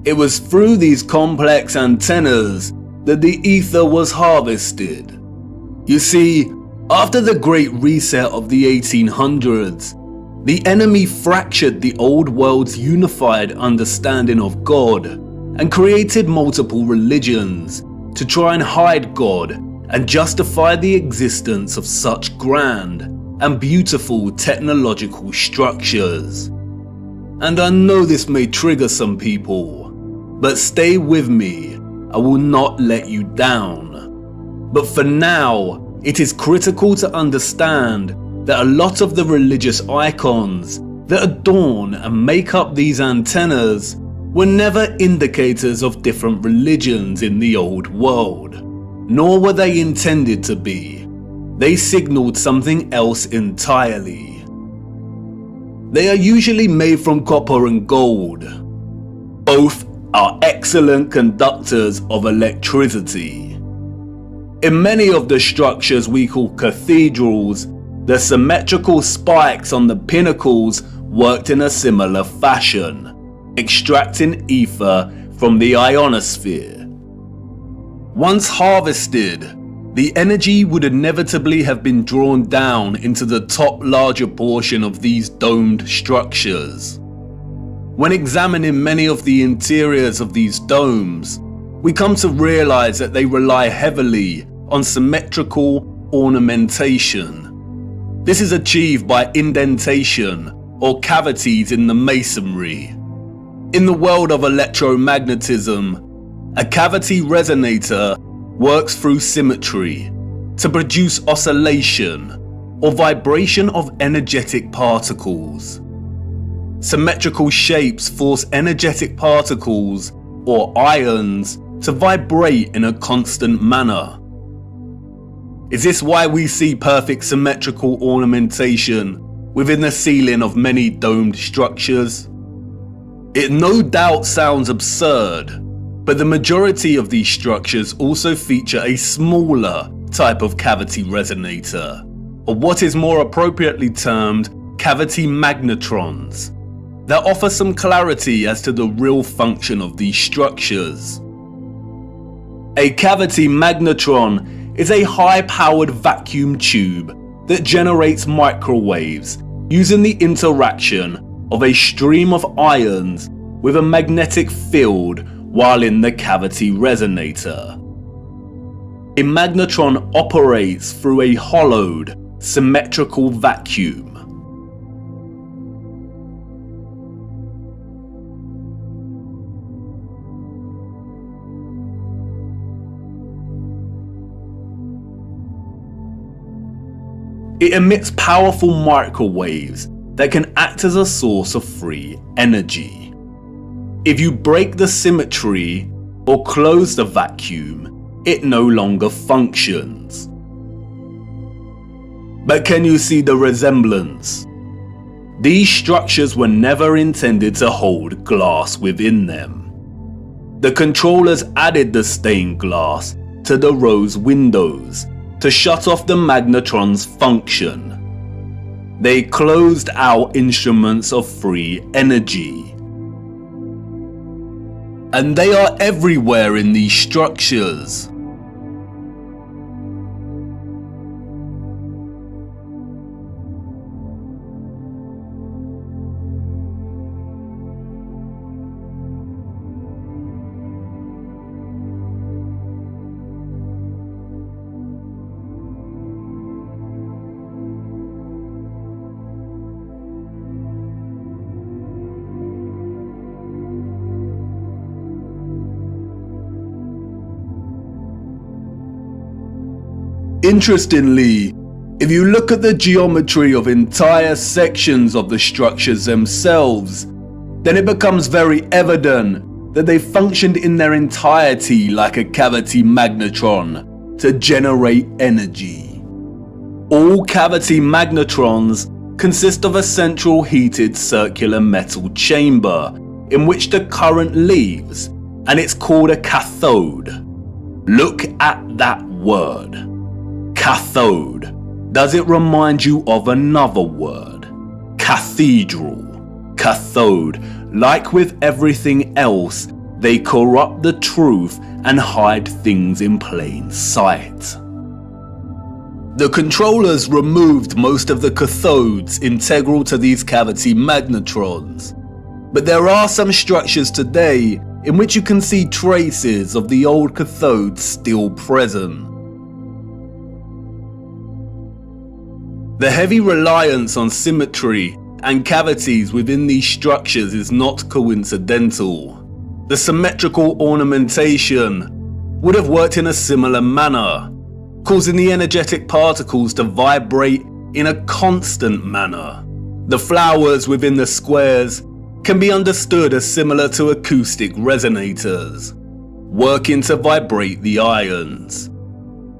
It was through these complex antennas that the ether was harvested. You see, after the Great Reset of the 1800s, the enemy fractured the old world's unified understanding of God and created multiple religions to try and hide God and justify the existence of such grand and beautiful technological structures. And I know this may trigger some people, but stay with me, I will not let you down. But for now, it is critical to understand that a lot of the religious icons that adorn and make up these antennas were never indicators of different religions in the old world, nor were they intended to be. They signaled something else entirely. They are usually made from copper and gold. Both are excellent conductors of electricity. In many of the structures we call cathedrals, the symmetrical spikes on the pinnacles worked in a similar fashion, extracting ether from the ionosphere. Once harvested, the energy would inevitably have been drawn down into the top larger portion of these domed structures. When examining many of the interiors of these domes, we come to realize that they rely heavily on symmetrical ornamentation. This is achieved by indentation or cavities in the masonry. In the world of electromagnetism, a cavity resonator works through symmetry to produce oscillation or vibration of energetic particles. Symmetrical shapes force energetic particles or ions to vibrate in a constant manner. Is this why we see perfect symmetrical ornamentation within the ceiling of many domed structures? It no doubt sounds absurd, but the majority of these structures also feature a smaller type of cavity resonator, or what is more appropriately termed cavity magnetrons, that offer some clarity as to the real function of these structures. A cavity magnetron is a high-powered vacuum tube that generates microwaves using the interaction of a stream of ions with a magnetic field while in the cavity resonator. A magnetron operates through a hollowed, symmetrical vacuum. It emits powerful microwaves that can act as a source of free energy. If you break the symmetry or close the vacuum, it no longer functions. But can you see the resemblance? These structures were never intended to hold glass within them. The controllers added the stained glass to the rose windows to shut off the magnetron's function. They closed out instruments of free energy. And they are everywhere in these structures. Interestingly, if you look at the geometry of entire sections of the structures themselves, then it becomes very evident that they functioned in their entirety like a cavity magnetron to generate energy. All cavity magnetrons consist of a central heated circular metal chamber in which the current leaves, and it's called a cathode. Look at that word. Cathode. Does it remind you of another word? Cathedral. Cathode. Like with everything else, they corrupt the truth and hide things in plain sight. The controllers removed most of the cathodes integral to these cavity magnetrons, but there are some structures today in which you can see traces of the old cathodes still present. The heavy reliance on symmetry and cavities within these structures is not coincidental. The symmetrical ornamentation would have worked in a similar manner, causing the energetic particles to vibrate in a constant manner. The flowers within the squares can be understood as similar to acoustic resonators, working to vibrate the ions.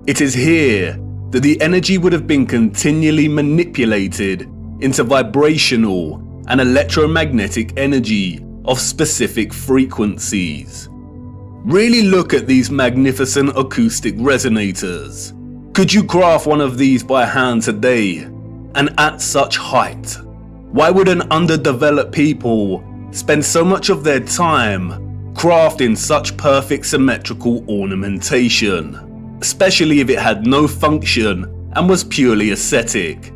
It is here that the energy would have been continually manipulated into vibrational and electromagnetic energy of specific frequencies. Really look at these magnificent acoustic resonators. Could you craft one of these by hand today, and at such height? Why would an underdeveloped people spend so much of their time crafting such perfect symmetrical ornamentation? Especially if it had no function and was purely aesthetic.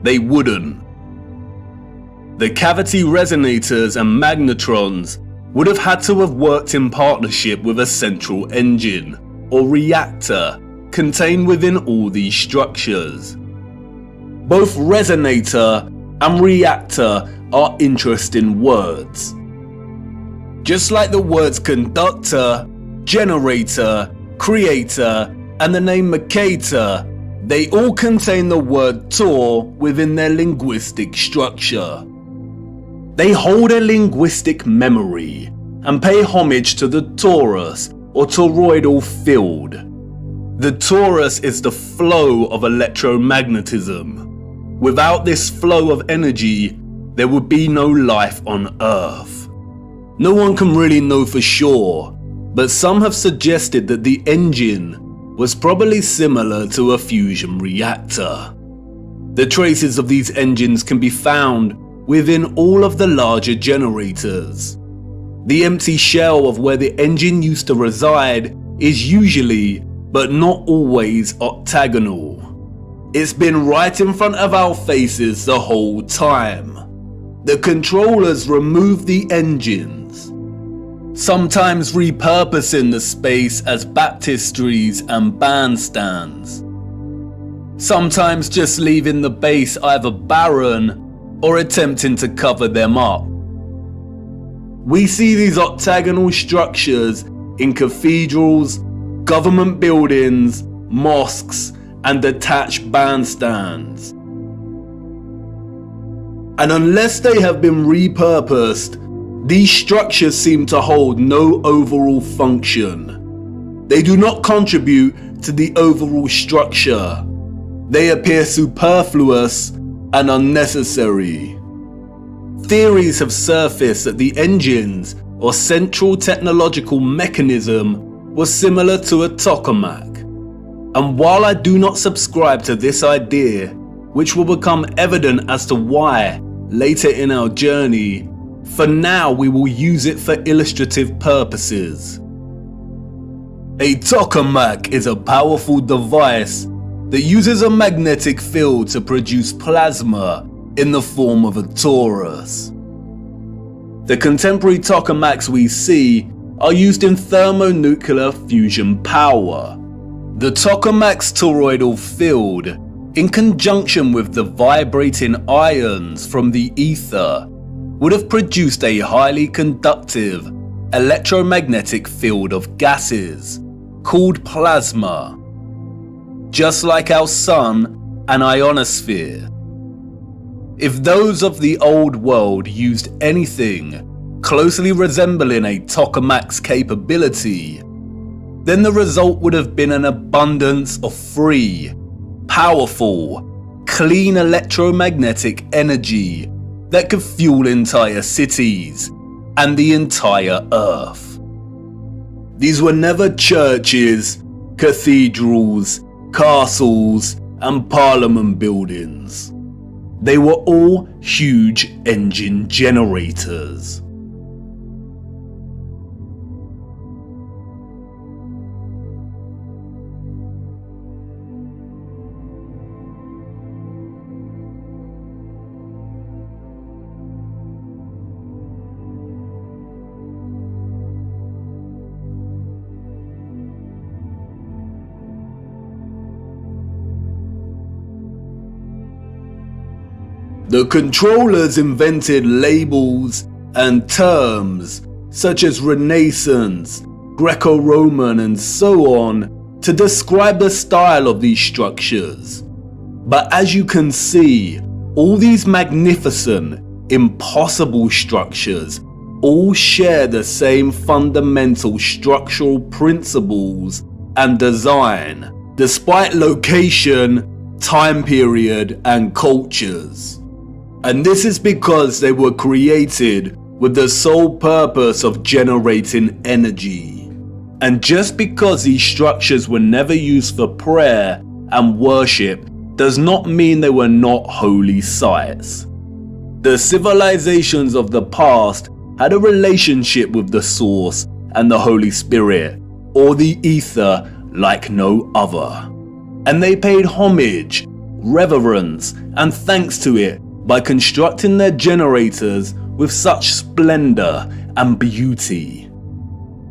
They wouldn't. The cavity resonators and magnetrons would have had to have worked in partnership with a central engine, or reactor, contained within all these structures. Both resonator and reactor are interesting words. Just like the words conductor, generator, creator, and the name Mercator, they all contain the word Tor within their linguistic structure. They hold a linguistic memory and pay homage to the torus or toroidal field. The torus is the flow of electromagnetism. Without this flow of energy, there would be no life on Earth. No one can really know for sure, but some have suggested that the engine was probably similar to a fusion reactor. The traces of these engines can be found within all of the larger generators. The empty shell of where the engine used to reside is usually, but not always, octagonal. It's been right in front of our faces the whole time. The controllers remove the engines, sometimes repurposing the space as baptistries and bandstands, sometimes just leaving the base either barren or attempting to cover them up. We see these octagonal structures in cathedrals, government buildings, mosques, and detached bandstands. And unless they have been repurposed, these structures seem to hold no overall function. They do not contribute to the overall structure. They appear superfluous and unnecessary. Theories have surfaced that the engines or central technological mechanism was similar to a tokamak. And while I do not subscribe to this idea, which will become evident as to why later in our journey, for now we will use it for illustrative purposes. A tokamak is a powerful device that uses a magnetic field to produce plasma in the form of a torus. The contemporary tokamaks we see are used in thermonuclear fusion power. The tokamak's toroidal field, in conjunction with the vibrating ions from the ether, would have produced a highly conductive electromagnetic field of gases called plasma, just like our sun and ionosphere. If those of the old world used anything closely resembling a tokamak's capability, then the result would have been an abundance of free, powerful, clean electromagnetic energy that could fuel entire cities and the entire Earth. These were never churches, cathedrals, castles, and parliament buildings. They were all huge engine generators. The controllers invented labels and terms such as Renaissance, Greco-Roman, and so on to describe the style of these structures. But as you can see, all these magnificent, impossible structures all share the same fundamental structural principles and design, despite location, time period, and cultures. And this is because they were created with the sole purpose of generating energy. And just because these structures were never used for prayer and worship does not mean they were not holy sites. The civilizations of the past had a relationship with the Source and the Holy Spirit, or the Ether, like no other. And they paid homage, reverence, and thanks to it by constructing their generators with such splendor and beauty.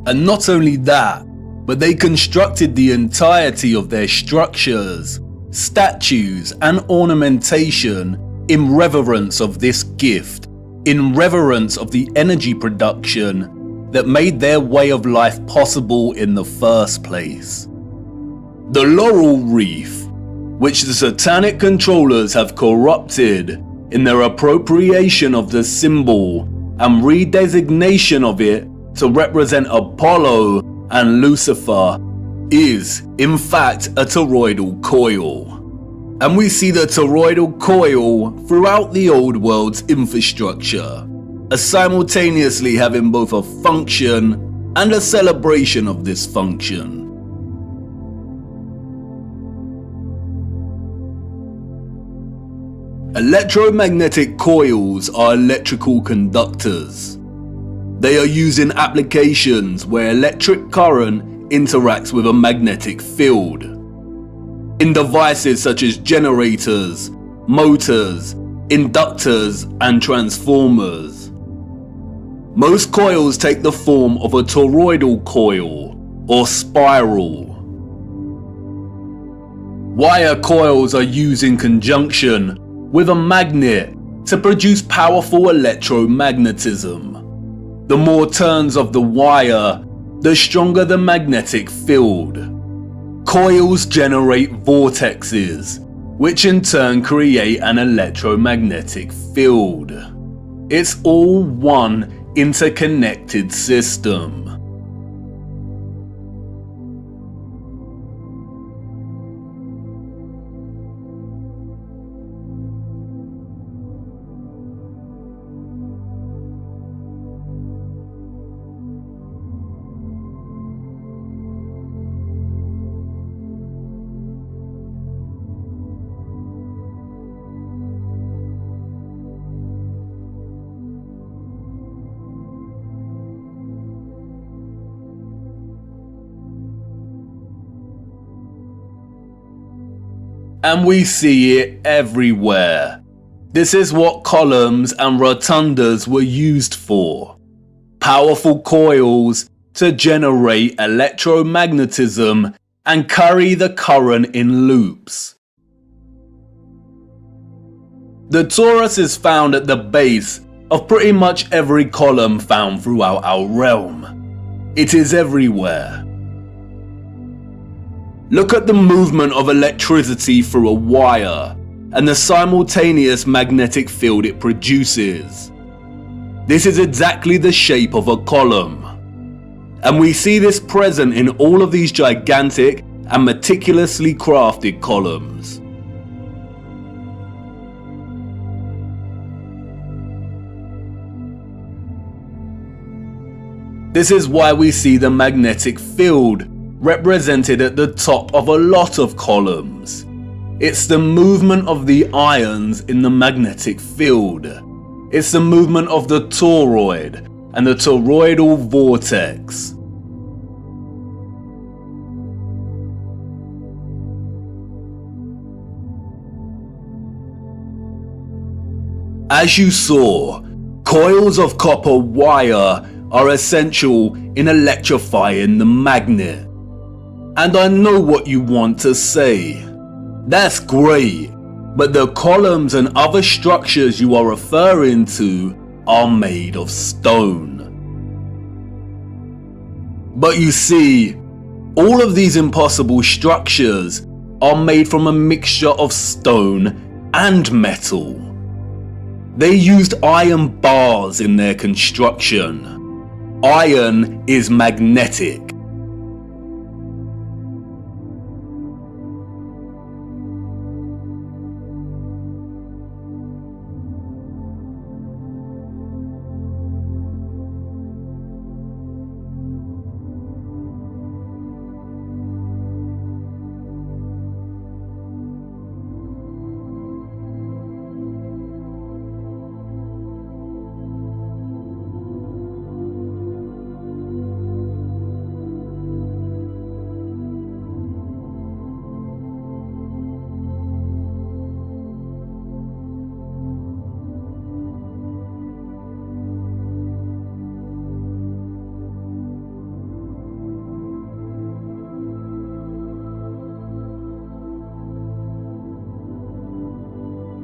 And not only that, but they constructed the entirety of their structures, statues, and ornamentation in reverence of this gift, in reverence of the energy production that made their way of life possible in the first place. The laurel wreath, which the satanic controllers have corrupted in their appropriation of the symbol and redesignation of it to represent Apollo and Lucifer, is in fact a toroidal coil. And we see the toroidal coil throughout the old world's infrastructure, as simultaneously having both a function and a celebration of this function. Electromagnetic coils are electrical conductors. They are used in applications where electric current interacts with a magnetic field. In devices such as generators, motors, inductors, and transformers. Most coils take the form of a toroidal coil or spiral. Wire coils are used in conjunction with a magnet to produce powerful electromagnetism. The more turns of the wire, the stronger the magnetic field. Coils generate vortexes, which in turn create an electromagnetic field. It's all one interconnected system. And we see it everywhere. This is what columns and rotundas were used for. Powerful coils to generate electromagnetism and carry the current in loops. The torus is found at the base of pretty much every column found throughout our realm. It is everywhere. Look at the movement of electricity through a wire and the simultaneous magnetic field it produces. This is exactly the shape of a column. And we see this present in all of these gigantic and meticulously crafted columns. This is why we see the magnetic field represented at the top of a lot of columns. It's the movement of the ions in the magnetic field. It's the movement of the toroid and the toroidal vortex. As you saw, coils of copper wire are essential in electrifying the magnet. And I know what you want to say. That's great, but the columns and other structures you are referring to are made of stone. But you see, all of these impossible structures are made from a mixture of stone and metal. They used iron bars in their construction. Iron is magnetic.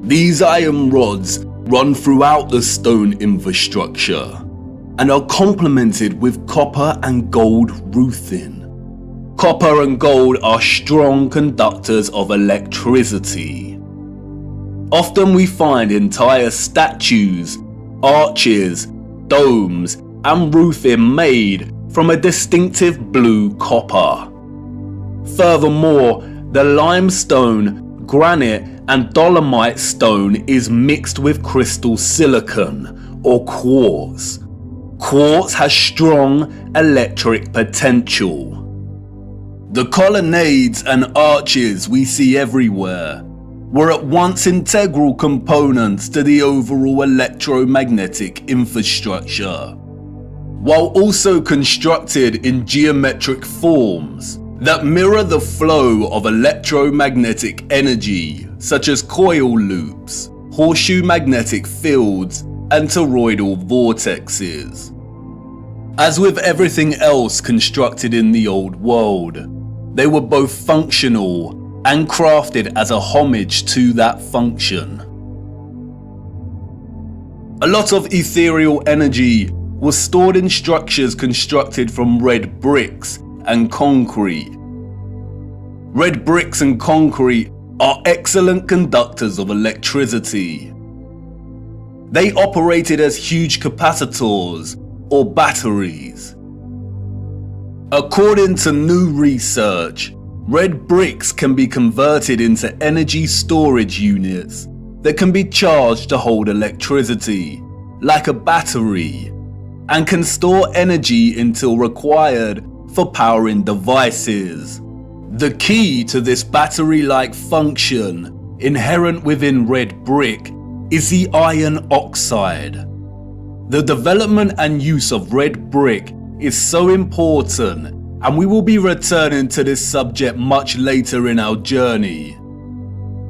These iron rods run throughout the stone infrastructure and are complemented with copper and gold roofing. Copper and gold are strong conductors of electricity. Often we find entire statues, arches, domes, and roofing made from a distinctive blue copper. Furthermore, the limestone, granite, and dolomite stone is mixed with crystal silicon or quartz. Quartz has strong electric potential. The colonnades and arches we see everywhere were at once integral components to the overall electromagnetic infrastructure, while also constructed in geometric forms that mirror the flow of electromagnetic energy, such as coil loops, horseshoe magnetic fields, and toroidal vortexes. As with everything else constructed in the old world, they were both functional and crafted as a homage to that function. A lot of ethereal energy was stored in structures constructed from red bricks and concrete. Red bricks and concrete are excellent conductors of electricity. They operated as huge capacitors or batteries. According to new research, red bricks can be converted into energy storage units that can be charged to hold electricity, like a battery, and can store energy until required for powering devices. The key to this battery-like function inherent within red brick is the iron oxide. The development and use of red brick is so important, and we will be returning to this subject much later in our journey.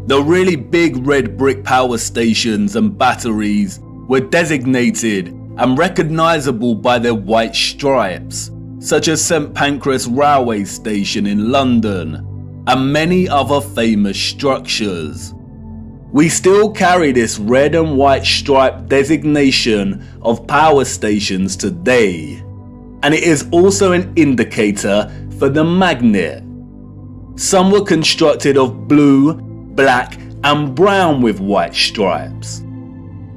The really big red brick power stations and batteries were designated and recognizable by their white stripes, such as St Pancras Railway Station in London, and many other famous structures. We still carry this red and white stripe designation of power stations today, and it is also an indicator for the magnet. Some were constructed of blue, black, and brown with white stripes.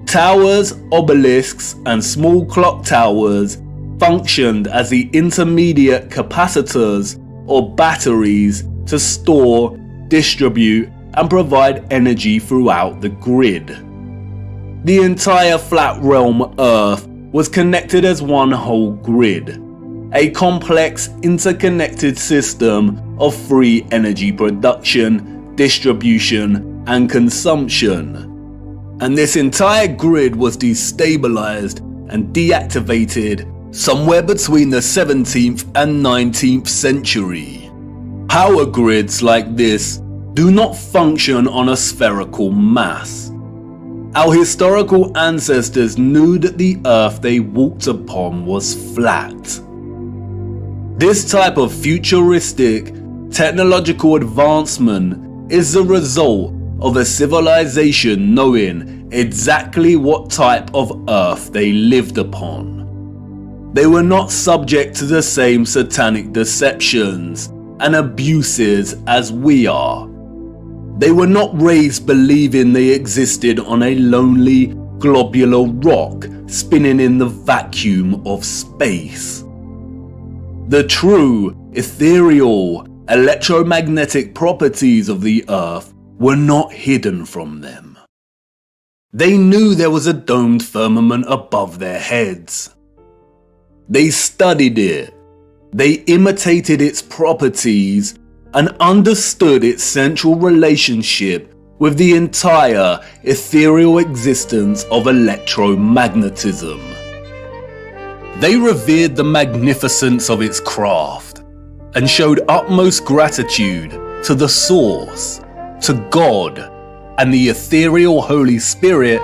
Towers, obelisks, and small clock towers functioned as the intermediate capacitors or batteries to store, distribute, and provide energy throughout the grid. The entire flat realm Earth was connected as one whole grid, a complex interconnected system of free energy production, distribution, and consumption. And this entire grid was destabilized and deactivated somewhere between the 17th and 19th century. Power grids like this do not function on a spherical mass. Our historical ancestors knew that the earth they walked upon was flat. This type of futuristic technological advancement is the result of a civilization knowing exactly what type of earth they lived upon. They were not subject to the same satanic deceptions and abuses as we are. They were not raised believing they existed on a lonely, globular rock spinning in the vacuum of space. The true, ethereal, electromagnetic properties of the earth were not hidden from them. They knew there was a domed firmament above their heads. They studied it. They imitated its properties and understood its central relationship with the entire ethereal existence of electromagnetism. They revered the magnificence of its craft and showed utmost gratitude to the Source, to God, and the ethereal Holy Spirit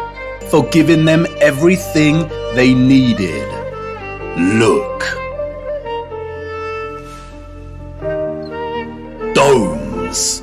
for giving them everything they needed. Look. Domes.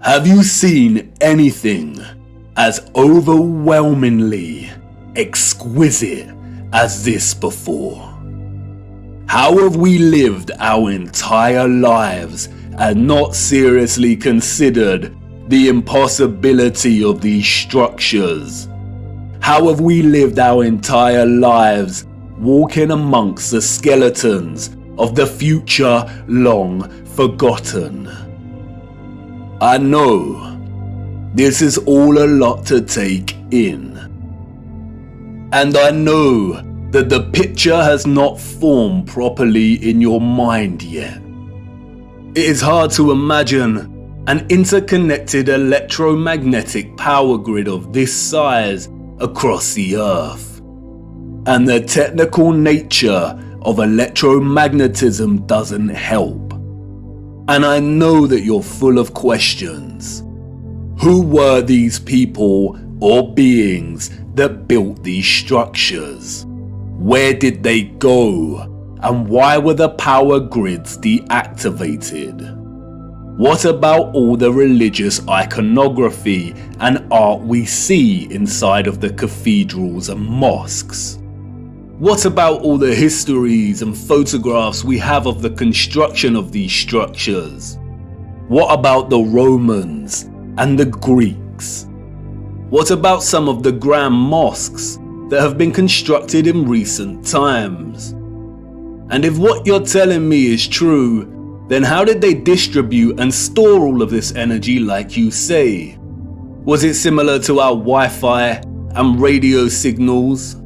Have you seen anything as overwhelmingly exquisite as this before? How have we lived our entire lives and not seriously considered the impossibility of these structures? How have we lived our entire lives walking amongst the skeletons of the future long forgotten? I know this is all a lot to take in, and I know that the picture has not formed properly in your mind yet. It is hard to imagine an interconnected electromagnetic power grid of this size across the Earth, and the technical nature of electromagnetism doesn't help. And I know that you're full of questions. Who were these people or beings that built these structures? Where did they go? And why were the power grids deactivated? What about all the religious iconography and art we see inside of the cathedrals and mosques? What about all the histories and photographs we have of the construction of these structures? What about the Romans and the Greeks? What about some of the grand mosques that have been constructed in recent times? And if what you're telling me is true, then how did they distribute and store all of this energy like you say? Was it similar to our Wi-Fi and radio signals?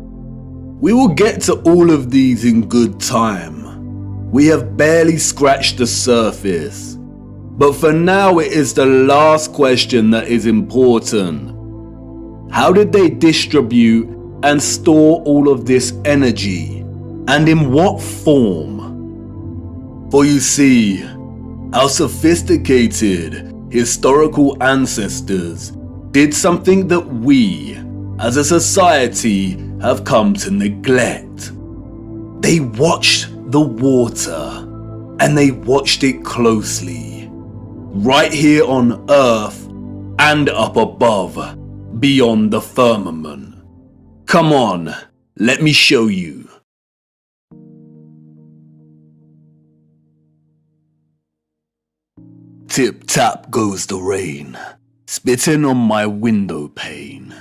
We will get to all of these in good time. We have barely scratched the surface. But for now, it is the last question that is important. How did they distribute and store all of this energy? And in what form? For you see, our sophisticated historical ancestors did something that we, as a society, have come to neglect. They watched the water, and they watched it closely, right here on Earth and up above, beyond the firmament. Come on, let me show you. Tip-tap goes the rain, spitting on my window pane.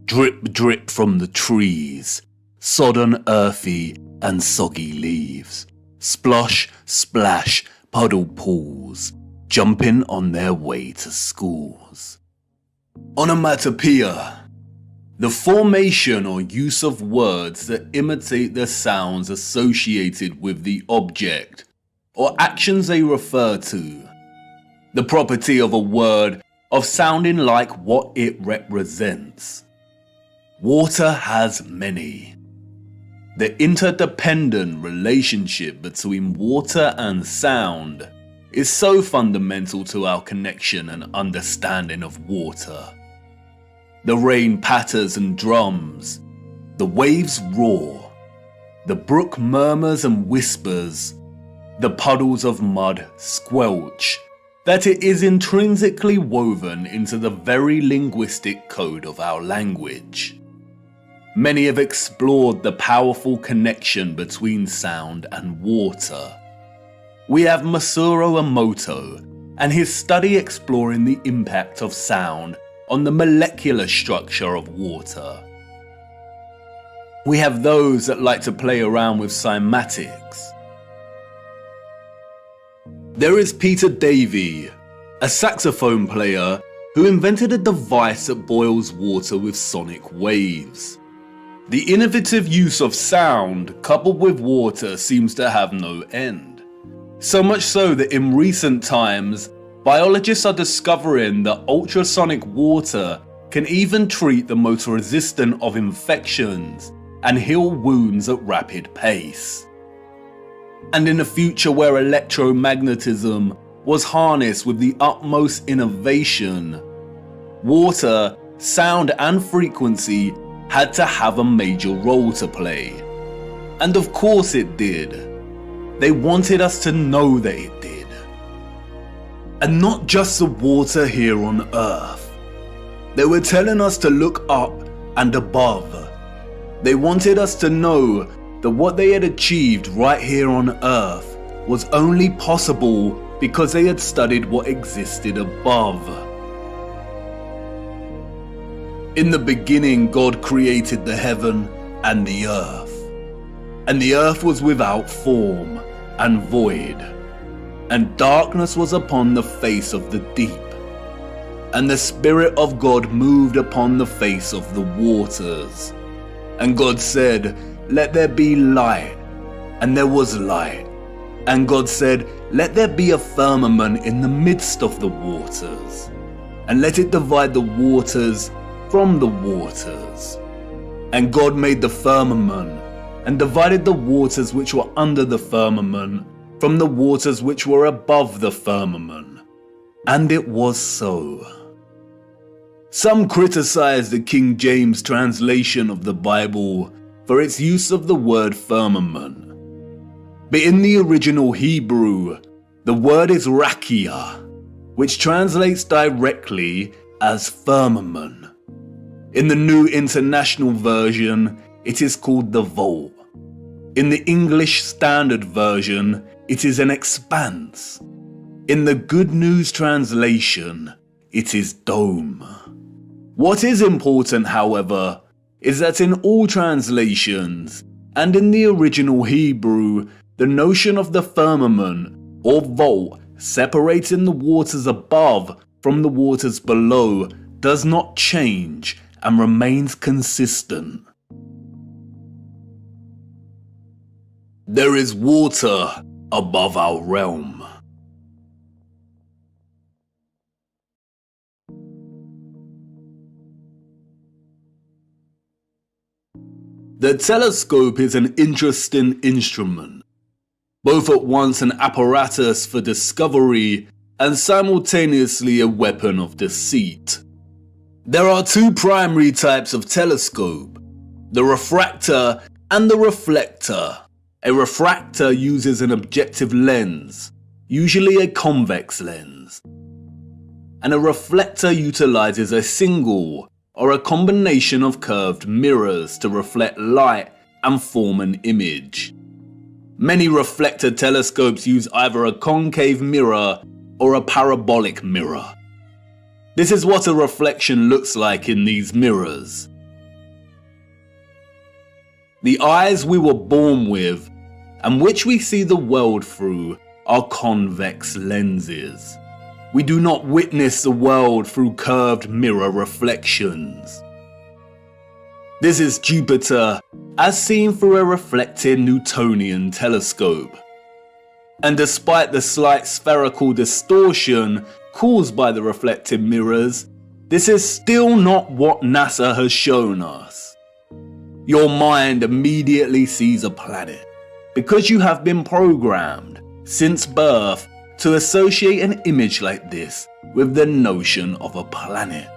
Drip drip from the trees, sodden earthy and soggy leaves. Splosh, splash, puddle pools, jumping on their way to schools. Onomatopoeia, the formation or use of words that imitate the sounds associated with the object or actions they refer to. The property of a word of sounding like what it represents. Water has many. The interdependent relationship between water and sound is so fundamental to our connection and understanding of water. The rain patters and drums, the waves roar, the brook murmurs and whispers, the puddles of mud squelch, that it is intrinsically woven into the very linguistic code of our language. Many have explored the powerful connection between sound and water. We have Masaru Emoto and his study exploring the impact of sound on the molecular structure of water. We have those that like to play around with cymatics. There is Peter Davey, a saxophone player who invented a device that boils water with sonic waves. The innovative use of sound coupled with water seems to have no end. So much so that in recent times, biologists are discovering that ultrasonic water can even treat the most resistant of infections and heal wounds at rapid pace. And in a future where electromagnetism was harnessed with the utmost innovation, water, sound and frequency had to have a major role to play. And of course it did. They wanted us to know that it did. And not just the water here on earth. They were telling us to look up and above. They wanted us to know that what they had achieved right here on earth was only possible because they had studied what existed above. In the beginning, God created the heaven and the earth. And the earth was without form and void, and darkness was upon the face of the deep. And the Spirit of God moved upon the face of the waters. And God said, "Let there be light." And there was light. And God said, "Let there be a firmament in the midst of the waters, and let it divide the waters from the waters." And God made the firmament, and divided the waters which were under the firmament from the waters which were above the firmament. And it was so. Some criticize the King James translation of the Bible for its use of the word firmament. But in the original Hebrew, the word is rakia, which translates directly as firmament. In the New International Version, it is called the vault. In the English Standard Version, it is an expanse. In the Good News Translation, it is dome. What is important, however, is that in all translations, and in the original Hebrew, the notion of the firmament or vault separating the waters above from the waters below does not change and remains consistent. There is water above our realm. The telescope is an interesting instrument, both at once an apparatus for discovery and simultaneously a weapon of deceit. There are two primary types of telescope, the refractor and the reflector. A refractor uses an objective lens, usually a convex lens, and a reflector utilizes a single or a combination of curved mirrors to reflect light and form an image. Many reflector telescopes use either a concave mirror or a parabolic mirror. This is what a reflection looks like in these mirrors. The eyes we were born with, and which we see the world through, are convex lenses. We do not witness the world through curved mirror reflections. This is Jupiter as seen through a reflecting Newtonian telescope. And despite the slight spherical distortion caused by the reflected mirrors, this is still not what NASA has shown us. Your mind immediately sees a planet because you have been programmed since birth to associate an image like this with the notion of a planet.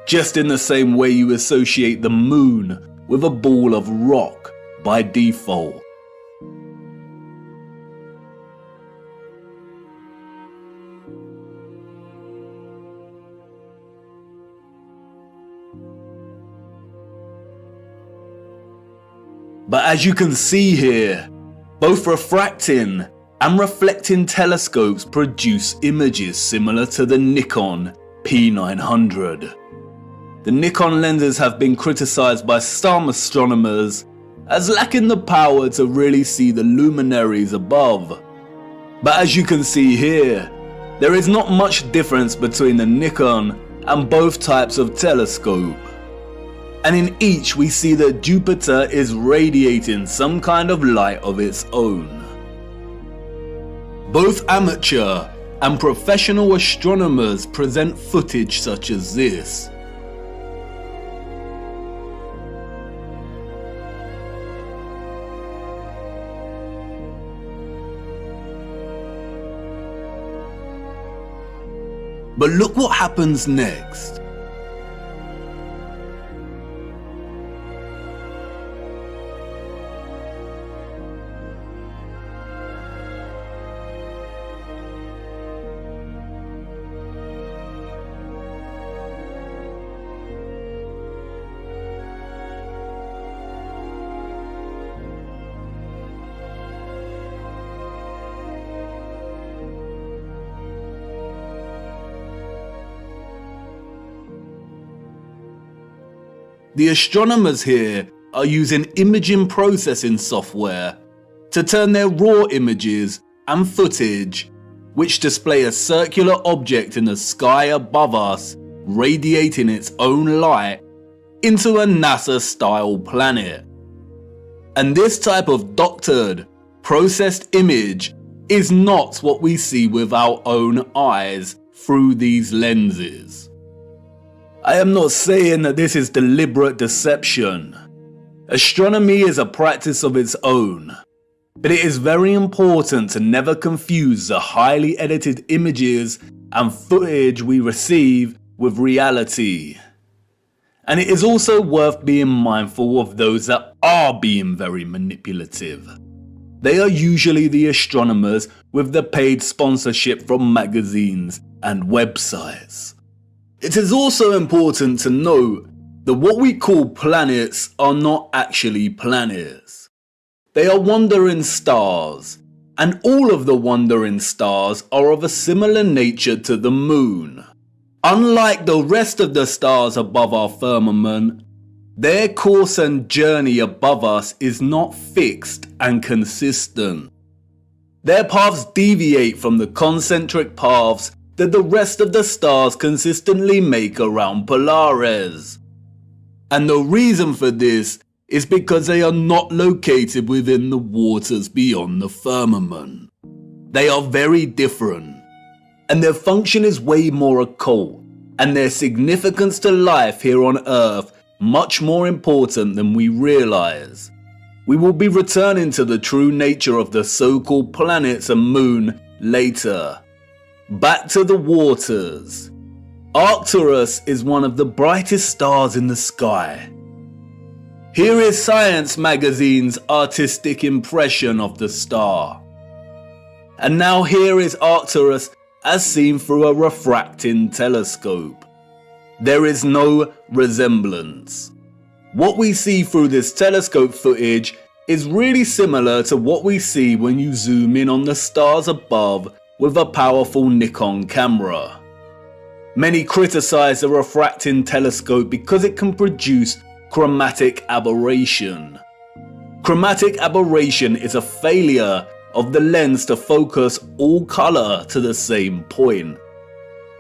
Just in the same way you associate the moon with a ball of rock by default. But as you can see here, both refracting and reflecting telescopes produce images similar to the Nikon P900. The Nikon lenses have been criticized by some astronomers as lacking the power to really see the luminaries above. But as you can see here, there is not much difference between the Nikon and both types of telescope. And in each we see that Jupiter is radiating some kind of light of its own. Both amateur and professional astronomers present footage such as this. But look what happens next. The astronomers here are using imaging processing software to turn their raw images and footage, which display a circular object in the sky above us radiating its own light, into a NASA-style planet. And this type of doctored, processed image is not what we see with our own eyes through these lenses. I am not saying that this is deliberate deception. Astronomy is a practice of its own, but it is very important to never confuse the highly edited images and footage we receive with reality. And it is also worth being mindful of those that are being very manipulative. They are usually the astronomers with the paid sponsorship from magazines and websites. It is also important to note that what we call planets are not actually planets. They are wandering stars, and all of the wandering stars are of a similar nature to the moon. Unlike the rest of the stars above our firmament, their course and journey above us is not fixed and consistent. Their paths deviate from the concentric paths that the rest of the stars consistently make around Polaris. And the reason for this is because they are not located within the waters beyond the firmament. They are very different, and their function is way more occult, and their significance to life here on Earth much more important than we realize. We will be returning to the true nature of the so-called planets and moon later. Back to the waters. Arcturus is one of the brightest stars in the sky. Here is Science magazine's artistic impression of the star. And now here is Arcturus as seen through a refracting telescope. There is no resemblance. What we see through this telescope footage is really similar to what we see when you zoom in on the stars above with a powerful Nikon camera. Many criticize the refracting telescope because it can produce chromatic aberration. Chromatic aberration is a failure of the lens to focus all color to the same point.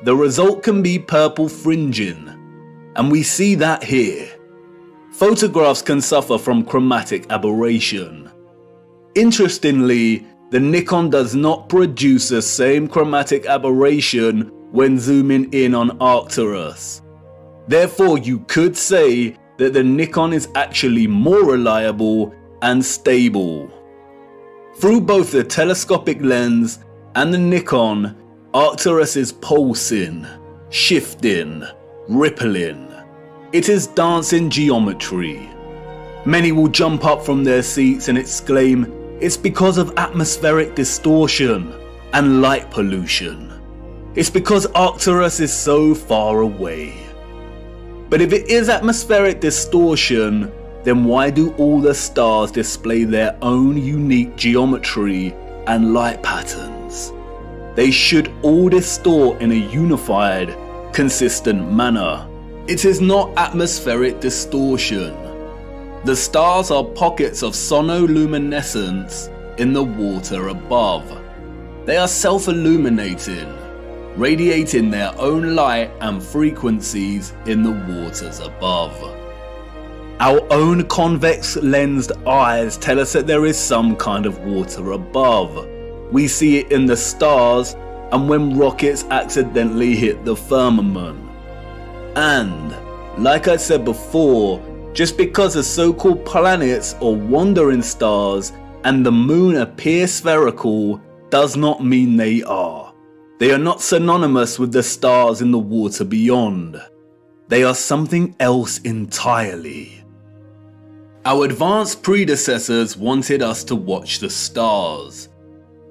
The result can be purple fringing, and we see that here. Photographs can suffer from chromatic aberration. Interestingly, the Nikon does not produce the same chromatic aberration when zooming in on Arcturus. Therefore, you could say that the Nikon is actually more reliable and stable. Through both the telescopic lens and the Nikon, Arcturus is pulsing, shifting, rippling. It is dancing geometry. Many will jump up from their seats and exclaim, it's because of atmospheric distortion and light pollution. It's because Arcturus is so far away. But if it is atmospheric distortion, then why do all the stars display their own unique geometry and light patterns? They should all distort in a unified, consistent manner. It is not atmospheric distortion. The stars are pockets of sonoluminescence in the water above. They are self-illuminating, radiating their own light and frequencies in the waters above. Our own convex-lensed eyes tell us that there is some kind of water above. We see it in the stars and when rockets accidentally hit the firmament. And, like I said before, just because the so-called planets or wandering stars and the moon appear spherical does not mean they are. They are not synonymous with the stars in the water beyond. They are something else entirely. Our advanced predecessors wanted us to watch the stars.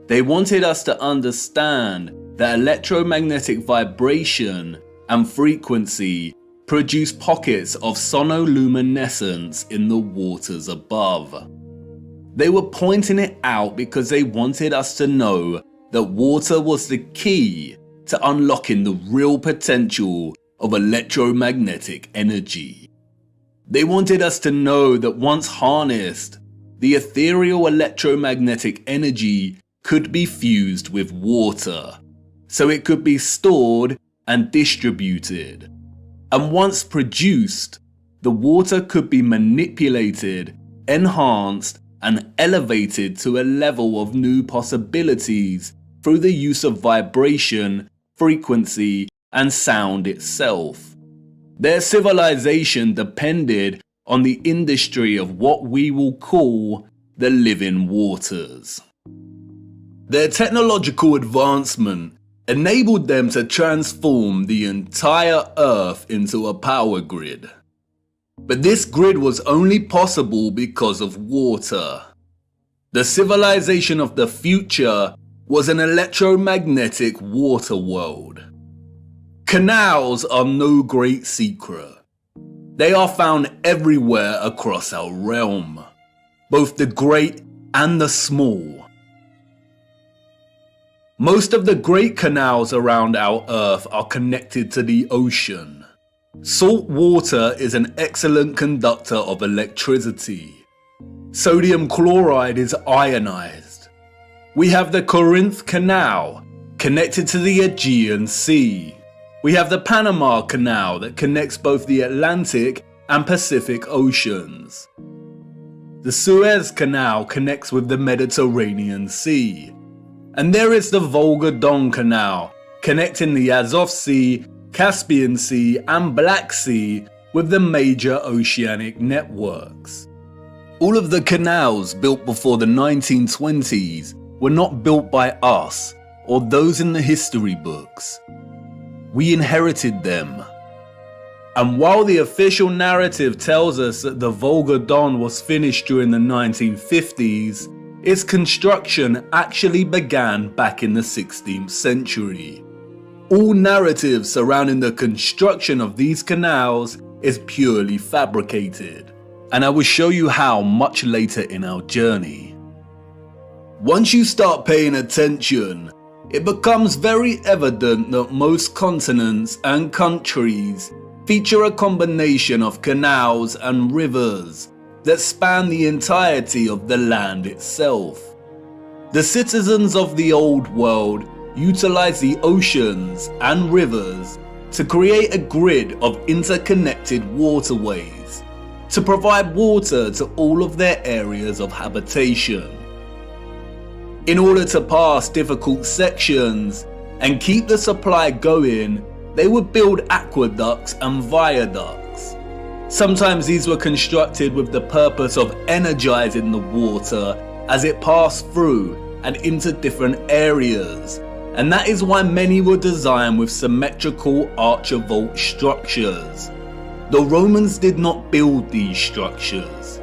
They wanted us to understand that electromagnetic vibration and frequency produce pockets of sonoluminescence in the waters above. They were pointing it out because they wanted us to know that water was the key to unlocking the real potential of electromagnetic energy. They wanted us to know that once harnessed, the ethereal electromagnetic energy could be fused with water, so it could be stored and distributed. And once produced, the water could be manipulated, enhanced, and elevated to a level of new possibilities through the use of vibration, frequency, and sound itself. Their civilization depended on the industry of what we will call the living waters. Their technological advancement enabled them to transform the entire Earth into a power grid. But this grid was only possible because of water. The civilization of the future was an electromagnetic water world. Canals are no great secret. They are found everywhere across our realm, both the great and the small. Most of the great canals around our Earth are connected to the ocean. Salt water is an excellent conductor of electricity. Sodium chloride is ionized. We have the Corinth Canal, connected to the Aegean Sea. We have the Panama Canal that connects both the Atlantic and Pacific Oceans. The Suez Canal connects with the Mediterranean Sea. And there is the Volga-Don Canal, connecting the Azov Sea, Caspian Sea, and Black Sea with the major oceanic networks. All of the canals built before the 1920s were not built by us or those in the history books. We inherited them. And while the official narrative tells us that the Volga-Don was finished during the 1950s, its construction actually began back in the 16th century. All narrative surrounding the construction of these canals is purely fabricated, and I will show you how much later in our journey. Once you start paying attention, it becomes very evident that most continents and countries feature a combination of canals and rivers that span the entirety of the land itself. The citizens of the old world utilize the oceans and rivers to create a grid of interconnected waterways to provide water to all of their areas of habitation. In order to pass difficult sections and keep the supply going, they would build aqueducts and viaducts. Sometimes these were constructed with the purpose of energizing the water as it passed through and into different areas, and that is why many were designed with symmetrical archivolt structures. The Romans did not build these structures.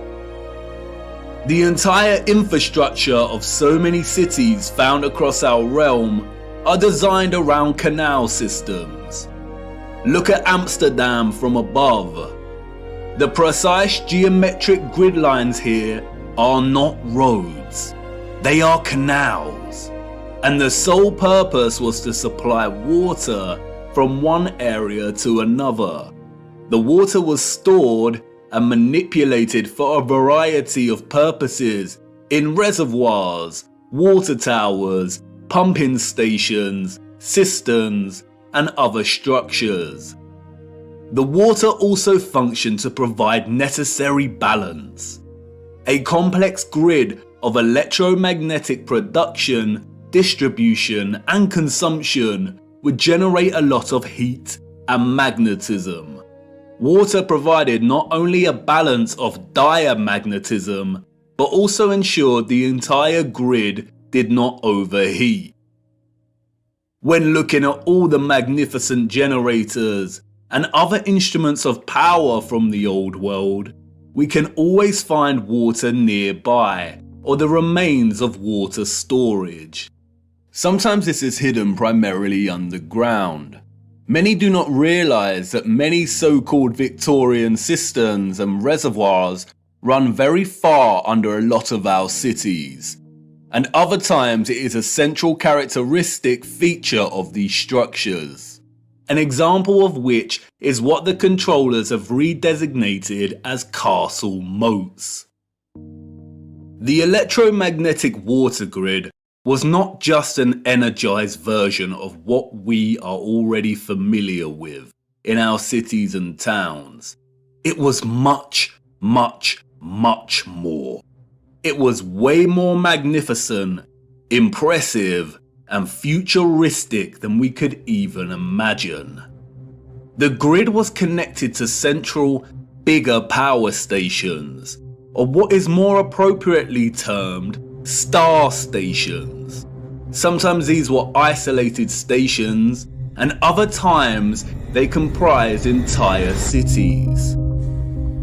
The entire infrastructure of so many cities found across our realm are designed around canal systems. Look at Amsterdam from above. The precise geometric grid lines here are not roads, they are canals. And the sole purpose was to supply water from one area to another. The water was stored and manipulated for a variety of purposes in reservoirs, water towers, pumping stations, cisterns, and other structures. The water also functioned to provide necessary balance. A complex grid of electromagnetic production, distribution, and consumption would generate a lot of heat and magnetism. Water provided not only a balance of diamagnetism, but also ensured the entire grid did not overheat. When looking at all the magnificent generators and other instruments of power from the old world, we can always find water nearby, or the remains of water storage. Sometimes this is hidden primarily underground. Many do not realize that many so-called Victorian cisterns and reservoirs run very far under a lot of our cities, and other times it is a central characteristic feature of these structures. an example of which is what the controllers have redesignated as castle moats. The electromagnetic water grid was not just an energized version of what we are already familiar with in our cities and towns. It was much, much, much more. It was way more magnificent, impressive, and futuristic than we could even imagine. The grid was connected to central, bigger power stations, or what is more appropriately termed star stations. Sometimes these were isolated stations, and other times they comprised entire cities.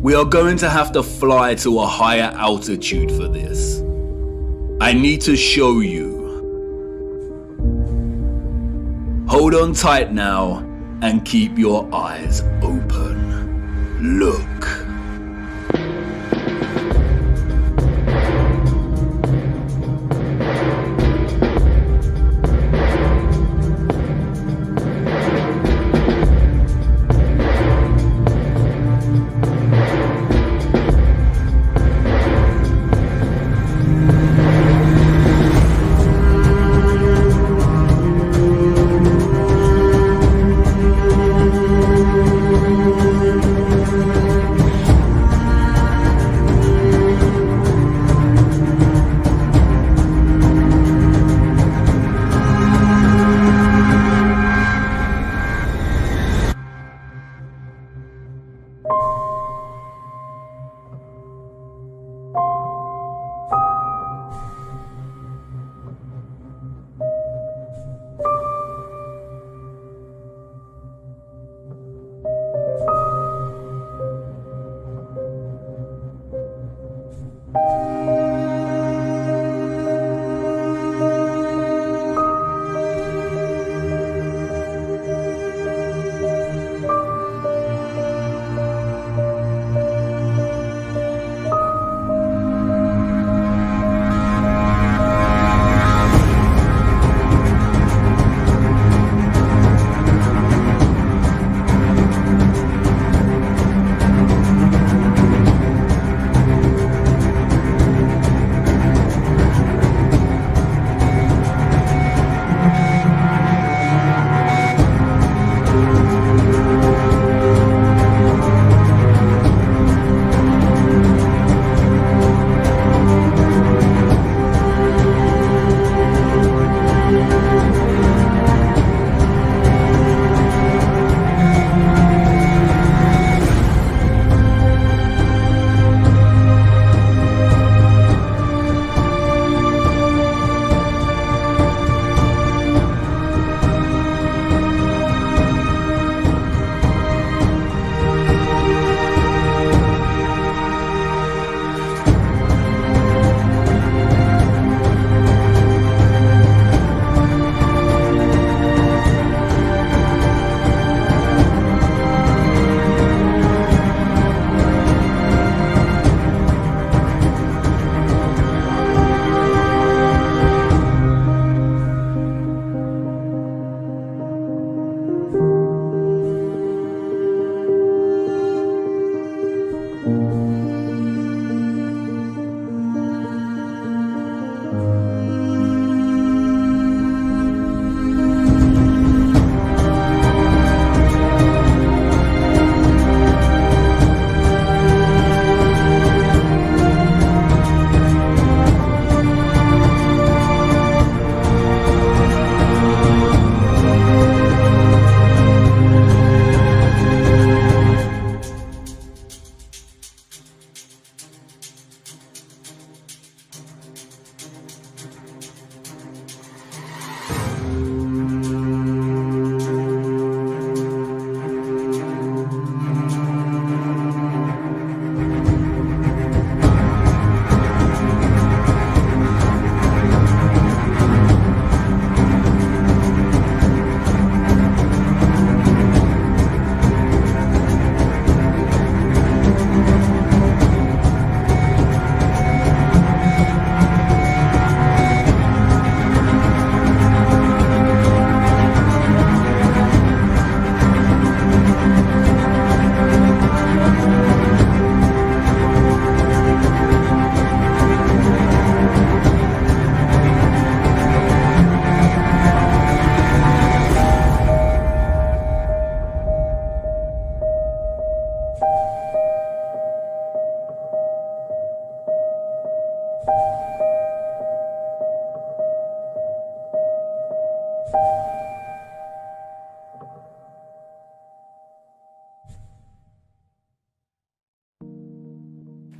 We are going to have to fly to a higher altitude for this. I need to show you. Hold on tight now and keep your eyes open. Look.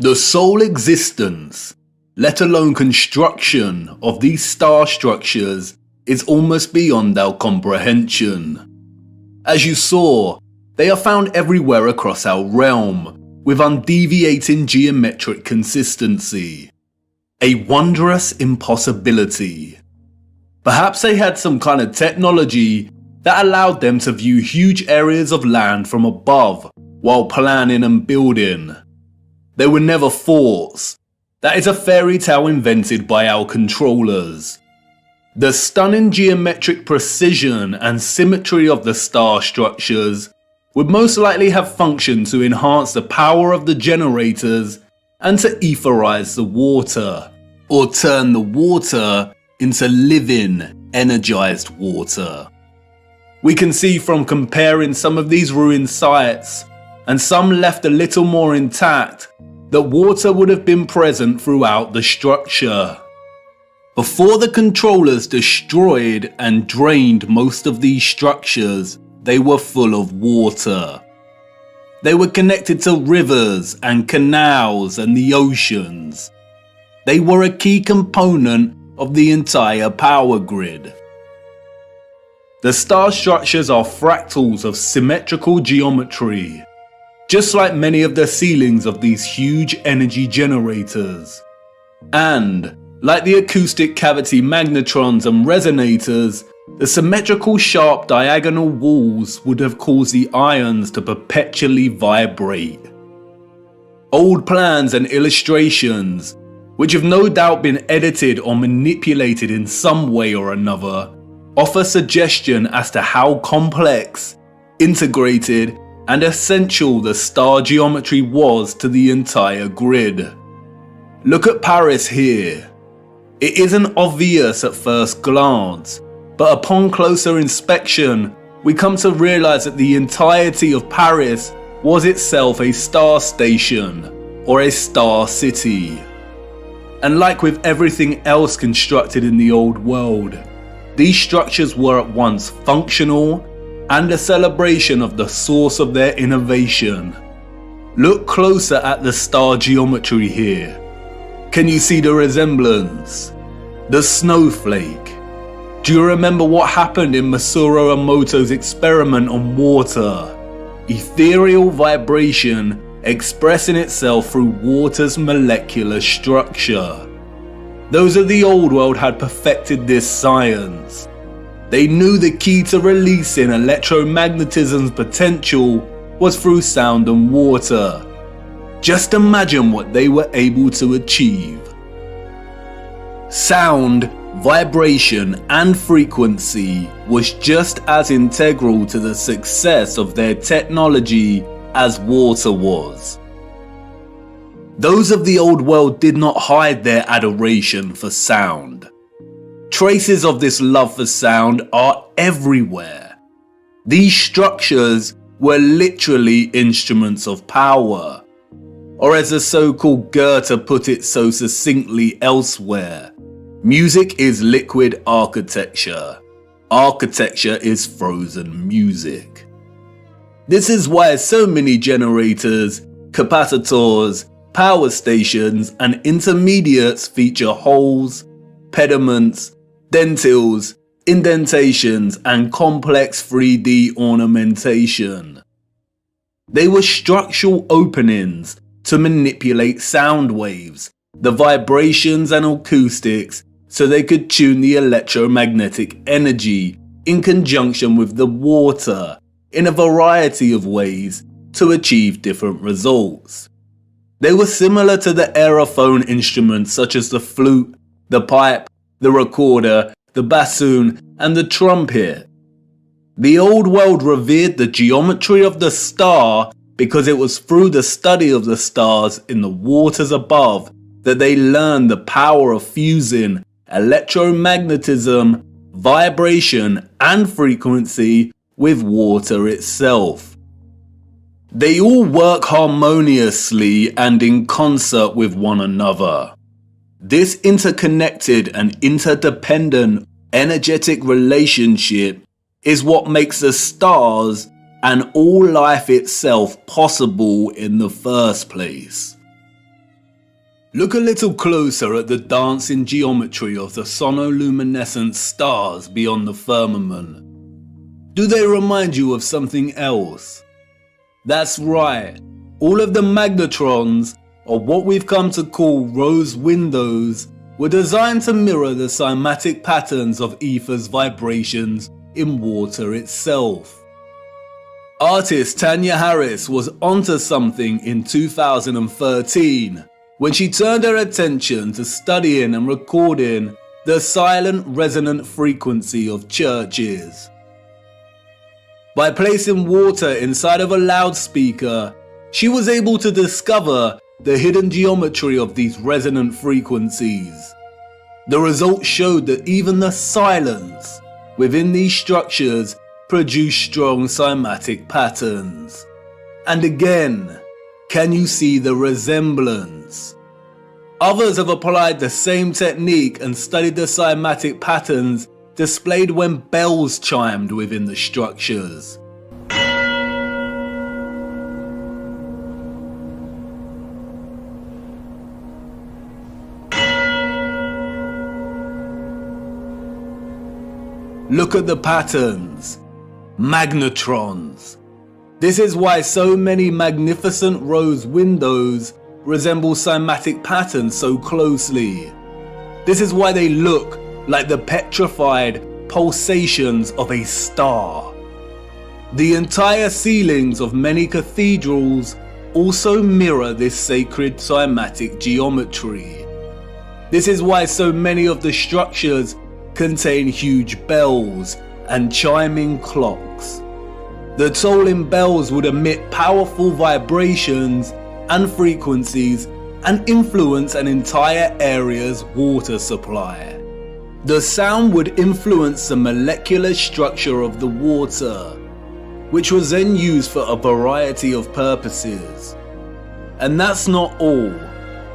The sole existence, let alone construction, of these star structures is almost beyond our comprehension. As you saw, they are found everywhere across our realm, with undeviating geometric consistency. A wondrous impossibility. Perhaps they had some kind of technology that allowed them to view huge areas of land from above while planning and building. They were never forts. That is a fairy tale invented by our controllers. The stunning geometric precision and symmetry of the star structures would most likely have functioned to enhance the power of the generators and to etherize the water, or turn the water into living, energized water. We can see from comparing some of these ruined sites, and some left a little more intact, that water would have been present throughout the structure. Before the controllers destroyed and drained most of these structures, they were full of water. They were connected to rivers and canals and the oceans. They were a key component of the entire power grid. The star structures are fractals of symmetrical geometry, just like many of the ceilings of these huge energy generators. And, like the acoustic cavity magnetrons and resonators, the symmetrical sharp diagonal walls would have caused the ions to perpetually vibrate. Old plans and illustrations, which have no doubt been edited or manipulated in some way or another, offer suggestion as to how complex, integrated, and essential the star geometry was to the entire grid. Look at Paris here. It isn't obvious at first glance, but upon closer inspection, we come to realize that the entirety of Paris was itself a star station, or a star city. And like with everything else constructed in the old world, these structures were at once functional and a celebration of the source of their innovation. Look closer at the star geometry here. Can you see the resemblance? The snowflake. Do you remember what happened in Masaru Emoto's experiment on water? Ethereal vibration expressing itself through water's molecular structure. Those of the old world had perfected this science. They knew the key to releasing electromagnetism's potential was through sound and water. Just imagine what they were able to achieve. Sound, vibration, and frequency was just as integral to the success of their technology as water was. Those of the old world did not hide their adoration for sound. Traces of this love for sound are everywhere. These structures were literally instruments of power. Or as the so-called Goethe put it so succinctly elsewhere, music is liquid architecture. Architecture is frozen music. This is why so many generators, capacitors, power stations, and intermediates feature holes, pediments, dentils, indentations, and complex 3D ornamentation. They were structural openings to manipulate sound waves, the vibrations and acoustics, so they could tune the electromagnetic energy in conjunction with the water in a variety of ways to achieve different results. They were similar to the aerophone instruments such as the flute, the pipe, the recorder, the bassoon, and the trumpet. The old world revered the geometry of the star because it was through the study of the stars in the waters above that they learned the power of fusing electromagnetism, vibration, and frequency with water itself. They all work harmoniously and in concert with one another. This interconnected and interdependent energetic relationship is what makes the stars and all life itself possible in the first place. Look a little closer at the dancing geometry of the sonoluminescent stars beyond the firmament. Do they remind you of something else? That's right, all of the magnetrons, or what we've come to call rose windows, were designed to mirror the cymatic patterns of ether's vibrations in water itself. Artist Tanya Harris was onto something in 2013 when she turned her attention to studying and recording the silent resonant frequency of churches. By placing water inside of a loudspeaker, she was able to discover the hidden geometry of these resonant frequencies. The results showed that even the silence within these structures produced strong cymatic patterns. And again, can you see the resemblance? Others have applied the same technique and studied the cymatic patterns displayed when bells chimed within the structures. Look at the patterns. Magnetrons. This is why so many magnificent rose windows resemble cymatic patterns so closely. This is why they look like the petrified pulsations of a star. The entire ceilings of many cathedrals also mirror this sacred cymatic geometry. This is why so many of the structures contain huge bells and chiming clocks. The tolling bells would emit powerful vibrations and frequencies and influence an entire area's water supply. The sound would influence the molecular structure of the water, which was then used for a variety of purposes. And that's not all.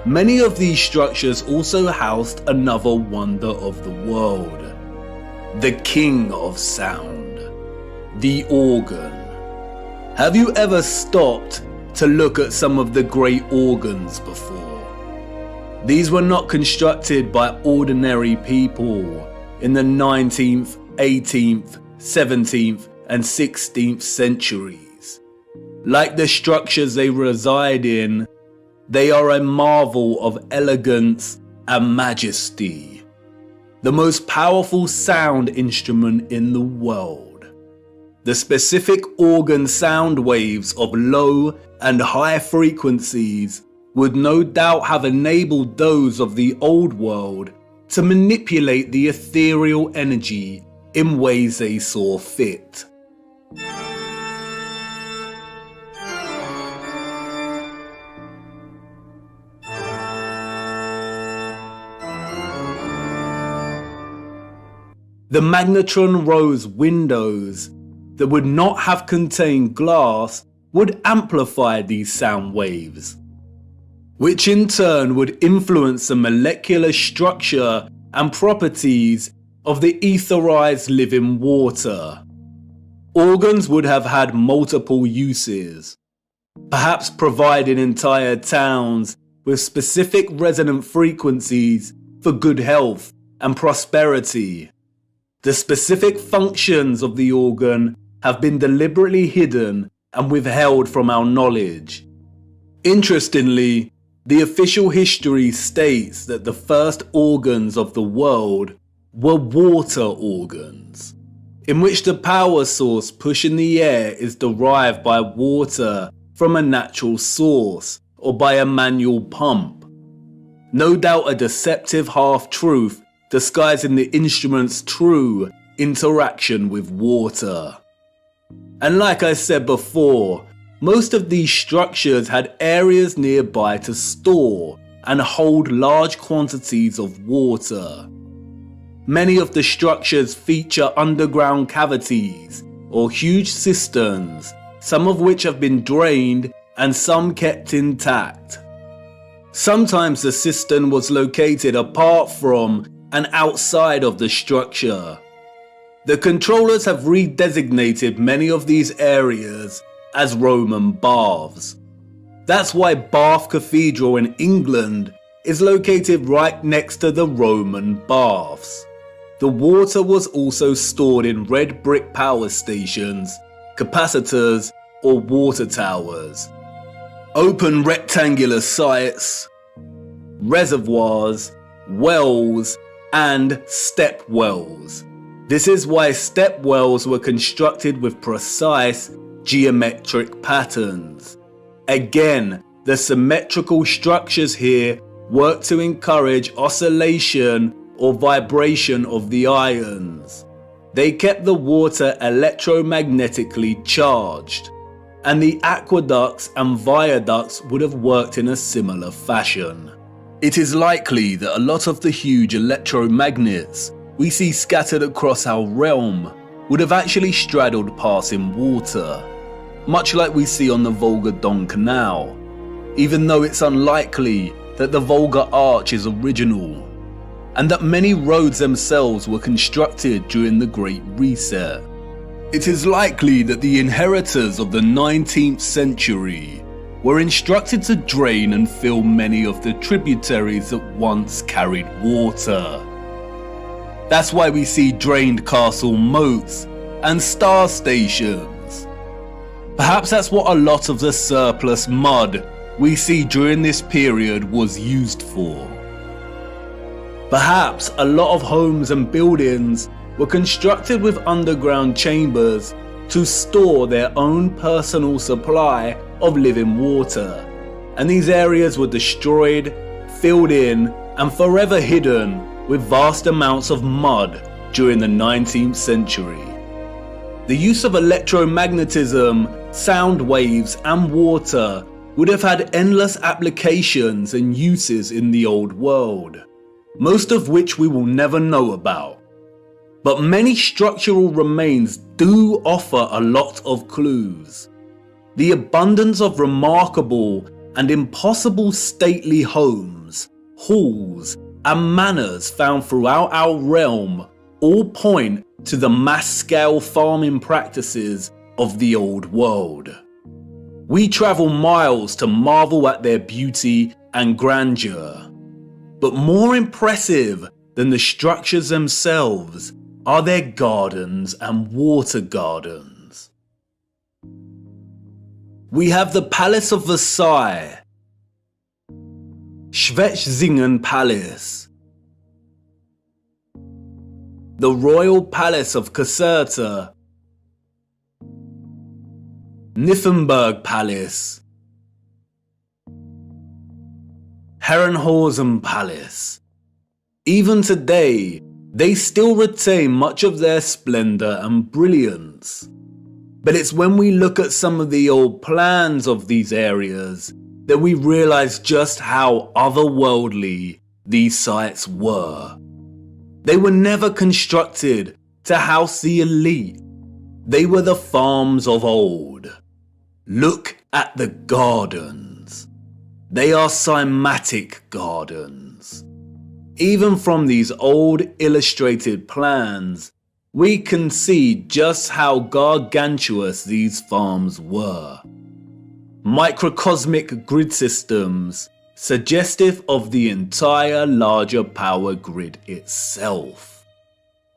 Many of these structures also housed another wonder of the world. The king of sound. The organ. Have you ever stopped to look at some of the great organs before? These were not constructed by ordinary people in the 19th, 18th, 17th and 16th centuries. Like the structures they reside in, they are a marvel of elegance and majesty. The most powerful sound instrument in the world. The specific organ sound waves of low and high frequencies would no doubt have enabled those of the old world to manipulate the ethereal energy in ways they saw fit. The magnetron rose windows that would not have contained glass would amplify these sound waves, which in turn would influence the molecular structure and properties of the etherized living water. Organs would have had multiple uses, perhaps providing entire towns with specific resonant frequencies for good health and prosperity. The specific functions of the organ have been deliberately hidden and withheld from our knowledge. Interestingly, the official history states that the first organs of the world were water organs, in which the power source pushing the air is derived by water from a natural source or by a manual pump. No doubt a deceptive half-truth disguising the instrument's true interaction with water. And like I said before, most of these structures had areas nearby to store and hold large quantities of water. Many of the structures feature underground cavities or huge cisterns, some of which have been drained and some kept intact. Sometimes the cistern was located apart from and outside of the structure. The controllers have redesignated many of these areas as Roman baths. That's why Bath Cathedral in England is located right next to the Roman baths. The water was also stored in red brick power stations, capacitors, or water towers. Open rectangular sites, reservoirs, wells, and step wells. This is why step wells were constructed with precise geometric patterns. Again, the symmetrical structures here work to encourage oscillation or vibration of the ions. They kept the water electromagnetically charged, and the aqueducts and viaducts would have worked in a similar fashion. It is likely that a lot of the huge electromagnets we see scattered across our realm would have actually straddled passing water, much like we see on the Volga-Don Canal, even though it's unlikely that the Volga Arch is original, and that many roads themselves were constructed during the Great Reset. It is likely that the inheritors of the 19th century were instructed to drain and fill many of the tributaries that once carried water. That's why we see drained castle moats and star stations. Perhaps that's what a lot of the surplus mud we see during this period was used for. Perhaps a lot of homes and buildings were constructed with underground chambers to store their own personal supply of living water, and these areas were destroyed, filled in, and forever hidden with vast amounts of mud during the 19th century. The use of electromagnetism, sound waves, and water would have had endless applications and uses in the old world, most of which we will never know about. But many structural remains do offer a lot of clues. The abundance of remarkable and impossible stately homes, halls, and manors found throughout our realm all point to the mass-scale farming practices of the old world. We travel miles to marvel at their beauty and grandeur. But more impressive than the structures themselves are their gardens and water gardens. We have the Palace of Versailles, Schwetzingen Palace, the Royal Palace of Caserta, Nymphenburg Palace, Herrenhausen Palace. Even today, they still retain much of their splendor and brilliance. But it's when we look at some of the old plans of these areas that we realize just how otherworldly these sites were. They were never constructed to house the elite. They were the farms of old. Look at the gardens. They are cymatic gardens. Even from these old illustrated plans, we can see just how gargantuous these farms were. Microcosmic grid systems, suggestive of the entire larger power grid itself.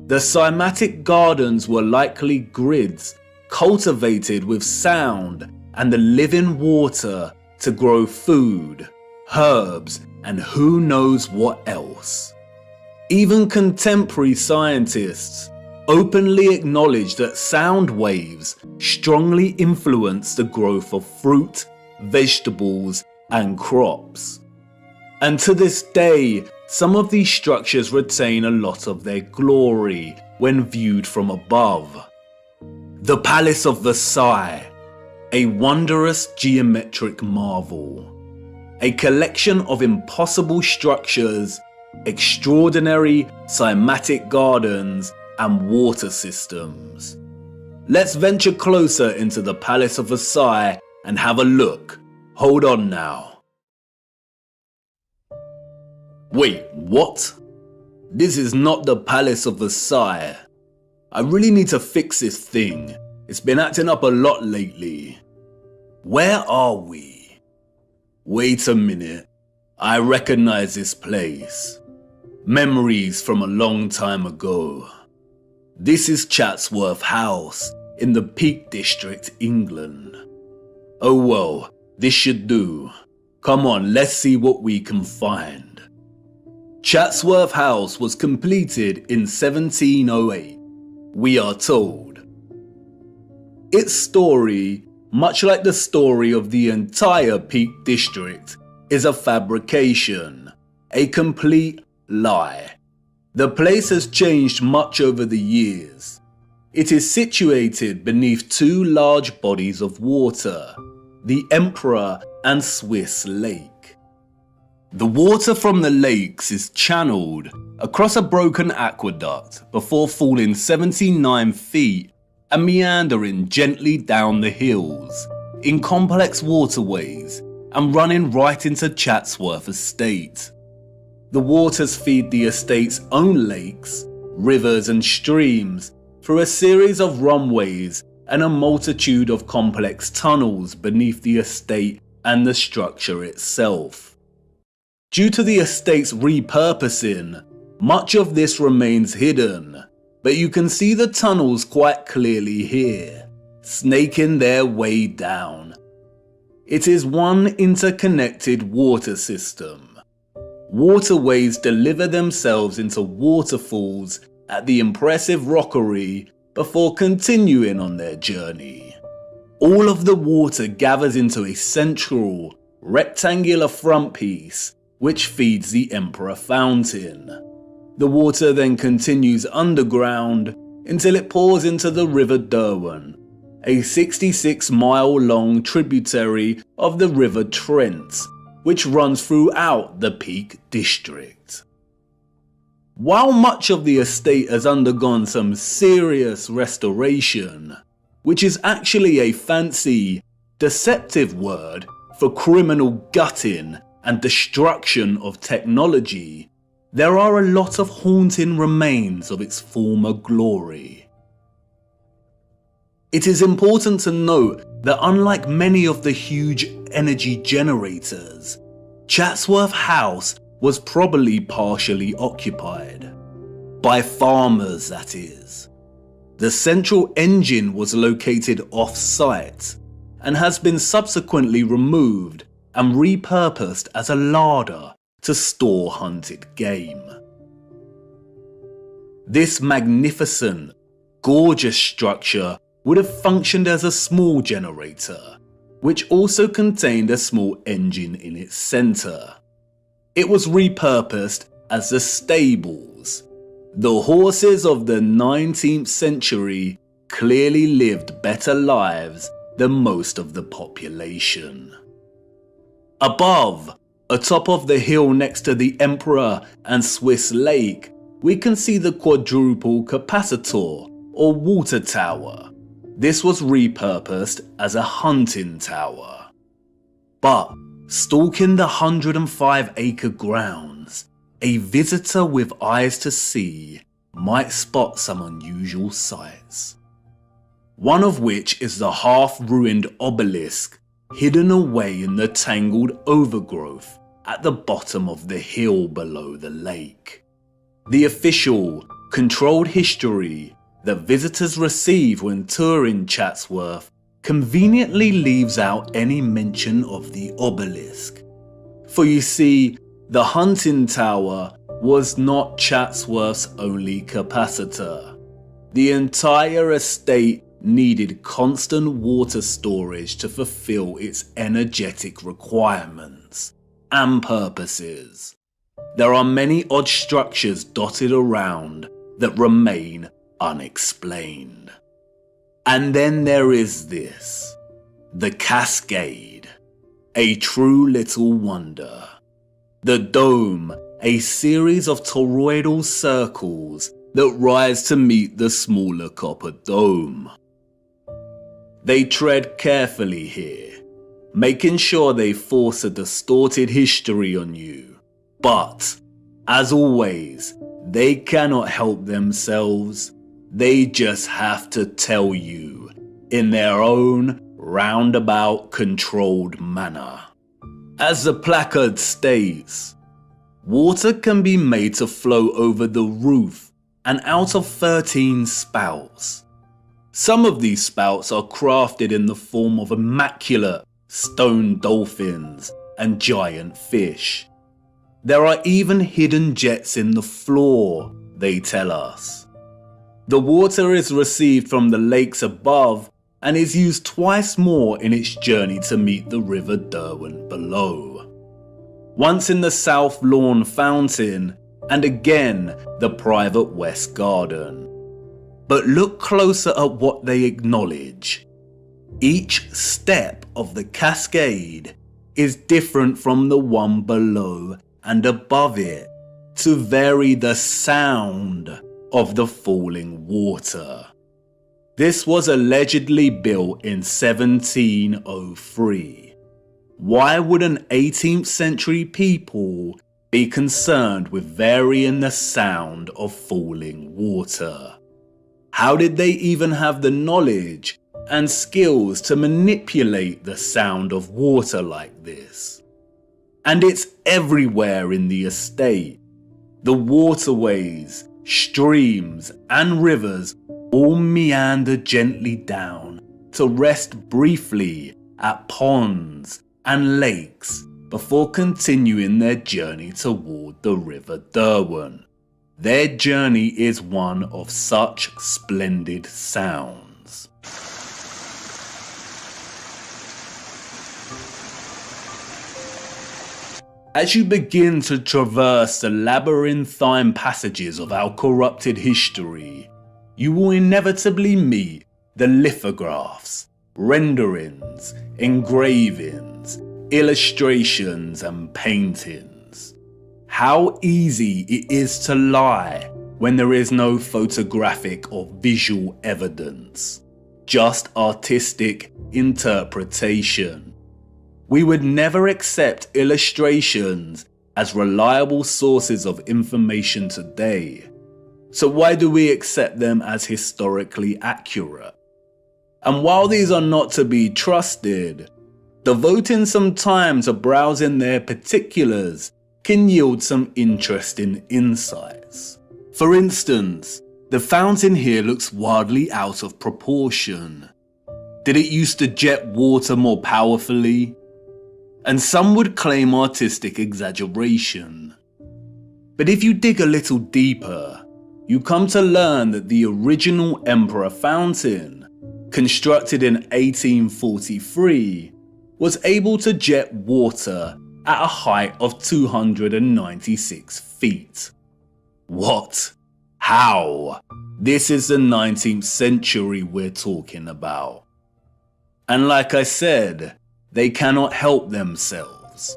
The cymatic gardens were likely grids cultivated with sound and the living water to grow food, herbs, and who knows what else. Even contemporary scientists openly acknowledge that sound waves strongly influence the growth of fruit, vegetables, and crops. And to this day, some of these structures retain a lot of their glory when viewed from above. The Palace of Versailles, a wondrous geometric marvel. A collection of impossible structures, extraordinary cymatic gardens, and water systems. Let's venture closer into the Palace of Versailles and have a look. Hold on now. Wait, what? This is not the Palace of Versailles. I really need to fix this thing. It's been acting up a lot lately. Where are we? Wait a minute. I recognize this place. Memories from a long time ago. This is Chatsworth House in the Peak District, England. Oh well, this should do. Come on, let's see what we can find. Chatsworth House was completed in 1708, we are told. Its story, much like the story of the entire Peak District, is a fabrication, a complete lie. The place has changed much over the years. It is situated beneath two large bodies of water, the Emperor and Swiss Lake. The water from the lakes is channeled across a broken aqueduct before falling 79 feet and meandering gently down the hills in complex waterways and running right into Chatsworth Estate. The waters feed the estate's own lakes, rivers and streams through a series of runways and a multitude of complex tunnels beneath the estate and the structure itself. Due to the estate's repurposing, much of this remains hidden, but you can see the tunnels quite clearly here, snaking their way down. It is one interconnected water system. Waterways deliver themselves into waterfalls at the impressive rockery before continuing on their journey. All of the water gathers into a central, rectangular front piece which feeds the Emperor Fountain. The water then continues underground until it pours into the River Derwent, a 66-mile-long tributary of the River Trent, which runs throughout the Peak District. While much of the estate has undergone some serious restoration, which is actually a fancy, deceptive word for criminal gutting and destruction of technology, there are a lot of haunting remains of its former glory. It is important to note that unlike many of the huge energy generators, Chatsworth House was probably partially occupied. By farmers, that is. The central engine was located off-site and has been subsequently removed and repurposed as a larder to store hunted game. This magnificent, gorgeous structure would have functioned as a small generator, which also contained a small engine in its centre. It was repurposed as the stables. The horses of the 19th century clearly lived better lives than most of the population. Above, atop of the hill next to the Emperor and Swiss Lake, we can see the quadruple capacitor or water tower. This was repurposed as a hunting tower. But stalking the 105-acre grounds, a visitor with eyes to see might spot some unusual sights. One of which is the half-ruined obelisk hidden away in the tangled overgrowth at the bottom of the hill below the lake. The official, controlled history that visitors receive when touring Chatsworth conveniently leaves out any mention of the obelisk. For you see, the hunting tower was not Chatsworth's only capacitor. The entire estate needed constant water storage to fulfill its energetic requirements and purposes. There are many odd structures dotted around that remain unexplained. And then there is this, the Cascade, a true little wonder. The dome, a series of toroidal circles that rise to meet the smaller copper dome. They tread carefully here, making sure they force a distorted history on you. But, as always, they cannot help themselves. They just have to tell you, in their own roundabout controlled manner. As the placard states, water can be made to flow over the roof and out of 13 spouts. Some of these spouts are crafted in the form of immaculate stone dolphins and giant fish. There are even hidden jets in the floor, they tell us. The water is received from the lakes above and is used twice more in its journey to meet the River Derwent below. Once in the South Lawn Fountain and again the private West Garden. But look closer at what they acknowledge. Each step of the cascade is different from the one below and above it to vary the sound of the falling water. This was allegedly built in 1703. Why would an 18th century people be concerned with varying the sound of falling water? How did they even have the knowledge and skills to manipulate the sound of water like this? And it's everywhere in the estate. The waterways, streams and rivers all meander gently down to rest briefly at ponds and lakes before continuing their journey toward the River Derwent. Their journey is one of such splendid sounds. As you begin to traverse the labyrinthine passages of our corrupted history, you will inevitably meet the lithographs, renderings, engravings, illustrations and paintings. How easy it is to lie when there is no photographic or visual evidence, just artistic interpretation. We would never accept illustrations as reliable sources of information today. So why do we accept them as historically accurate? And while these are not to be trusted, devoting some time to browsing their particulars can yield some interesting insights. For instance, the fountain here looks wildly out of proportion. Did it used to jet water more powerfully? And some would claim artistic exaggeration. But if you dig a little deeper, you come to learn that the original Emperor Fountain, constructed in 1843, was able to jet water at a height of 296 feet. What? How? This is the 19th century we're talking about. And like I said, they cannot help themselves.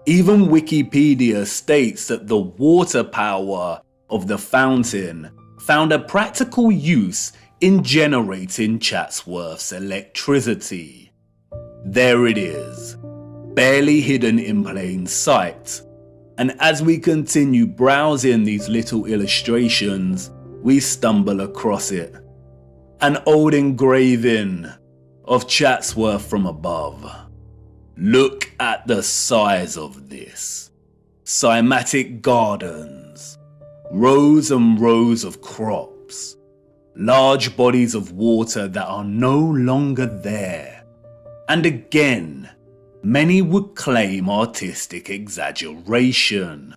Even Wikipedia states that the water power of the fountain found a practical use in generating Chatsworth's electricity. There it is, barely hidden in plain sight. And as we continue browsing these little illustrations, we stumble across it. An old engraving of Chatsworth from above. Look at the size of this. Cymatic gardens, rows and rows of crops, large bodies of water that are no longer there. And again, many would claim artistic exaggeration,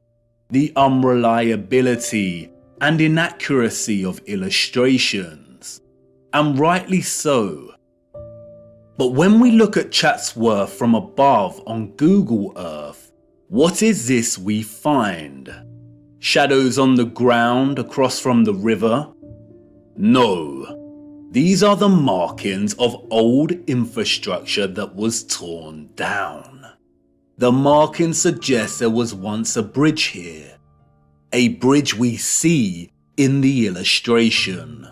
the unreliability and inaccuracy of illustrations, and rightly so. But when we look at Chatsworth from above on Google Earth, what is this we find? Shadows on the ground across from the river? No, these are the markings of old infrastructure that was torn down. The markings suggest there was once a bridge here, a bridge we see in the illustration.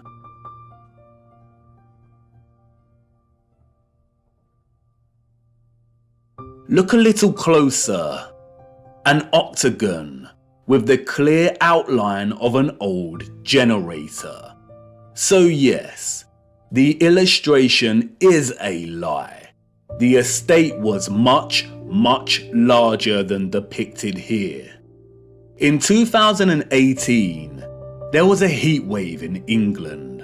Look a little closer. An octagon with the clear outline of an old generator. So yes, the illustration is a lie. The estate was much, much larger than depicted here. In 2018, there was a heatwave in England,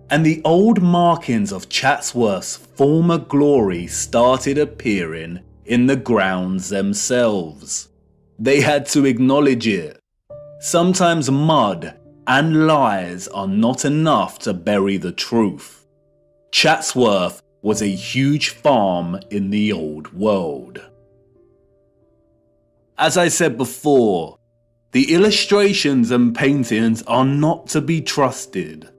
and the old markings of Chatsworth's former glory started appearing in the grounds themselves. They had to acknowledge it. Sometimes mud and lies are not enough to bury the truth. Chatsworth was a huge farm in the old world. As I said before, the illustrations and paintings are not to be trusted.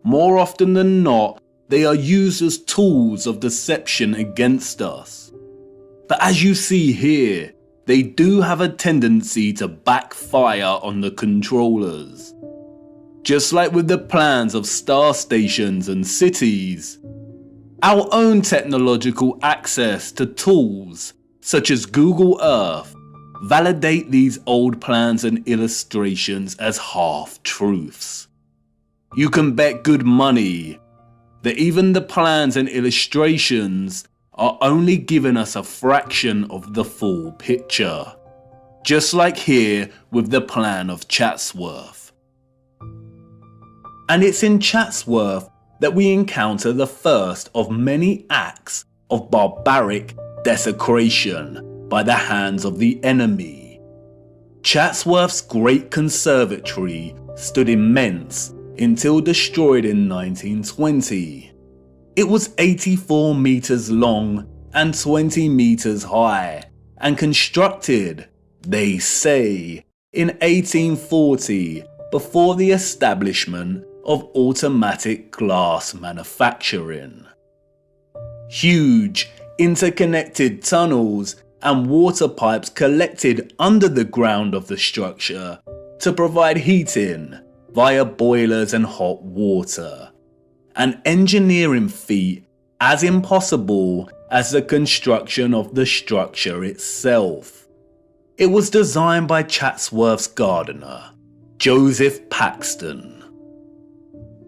More often than not, they are used as tools of deception against us. But as you see here, they do have a tendency to backfire on the controllers. Just like with the plans of star stations and cities, our own technological access to tools such as Google Earth validate these old plans and illustrations as half-truths. You can bet good money that even the plans and illustrations are only giving us a fraction of the full picture, just like here with the plan of Chatsworth. And it's in Chatsworth that we encounter the first of many acts of barbaric desecration by the hands of the enemy. Chatsworth's great conservatory stood immense until destroyed in 1920. It was 84 meters long and 20 meters high, and constructed, they say, in 1840 before the establishment of automatic glass manufacturing. Huge interconnected tunnels and water pipes collected under the ground of the structure to provide heating via boilers and hot water, an engineering feat as impossible as the construction of the structure itself. It was designed by Chatsworth's gardener, Joseph Paxton.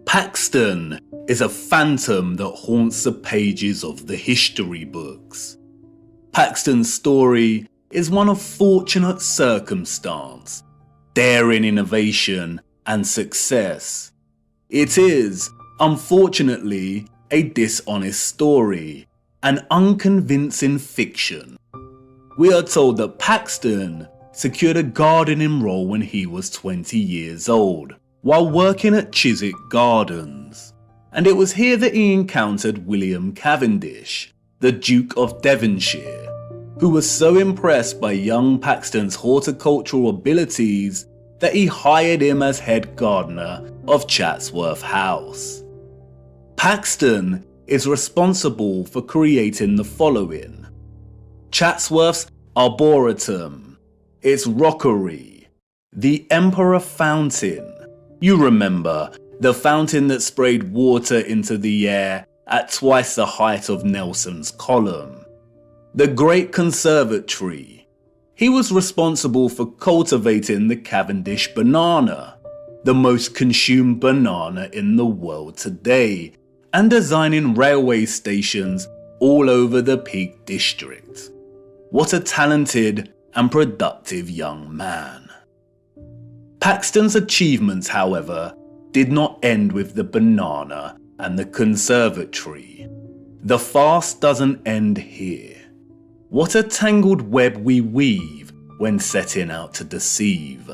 Paxton is a phantom that haunts the pages of the history books. Paxton's story is one of fortunate circumstance, daring innovation, and success. It is, unfortunately, a dishonest story, an unconvincing fiction. We are told that Paxton secured a gardening role when he was 20 years old, while working at Chiswick Gardens, and it was here that he encountered William Cavendish, the Duke of Devonshire, who was so impressed by young Paxton's horticultural abilities that he hired him as head gardener of Chatsworth House. Paxton is responsible for creating the following: Chatsworth's Arboretum, its rockery, the Emperor Fountain. You remember, the fountain that sprayed water into the air at twice the height of Nelson's Column. The Great Conservatory. He was responsible for cultivating the Cavendish banana, the most consumed banana in the world today, and designing railway stations all over the Peak District. What a talented and productive young man. Paxton's achievements, however, did not end with the banana and the conservatory. The farce doesn't end here. What a tangled web we weave when setting out to deceive.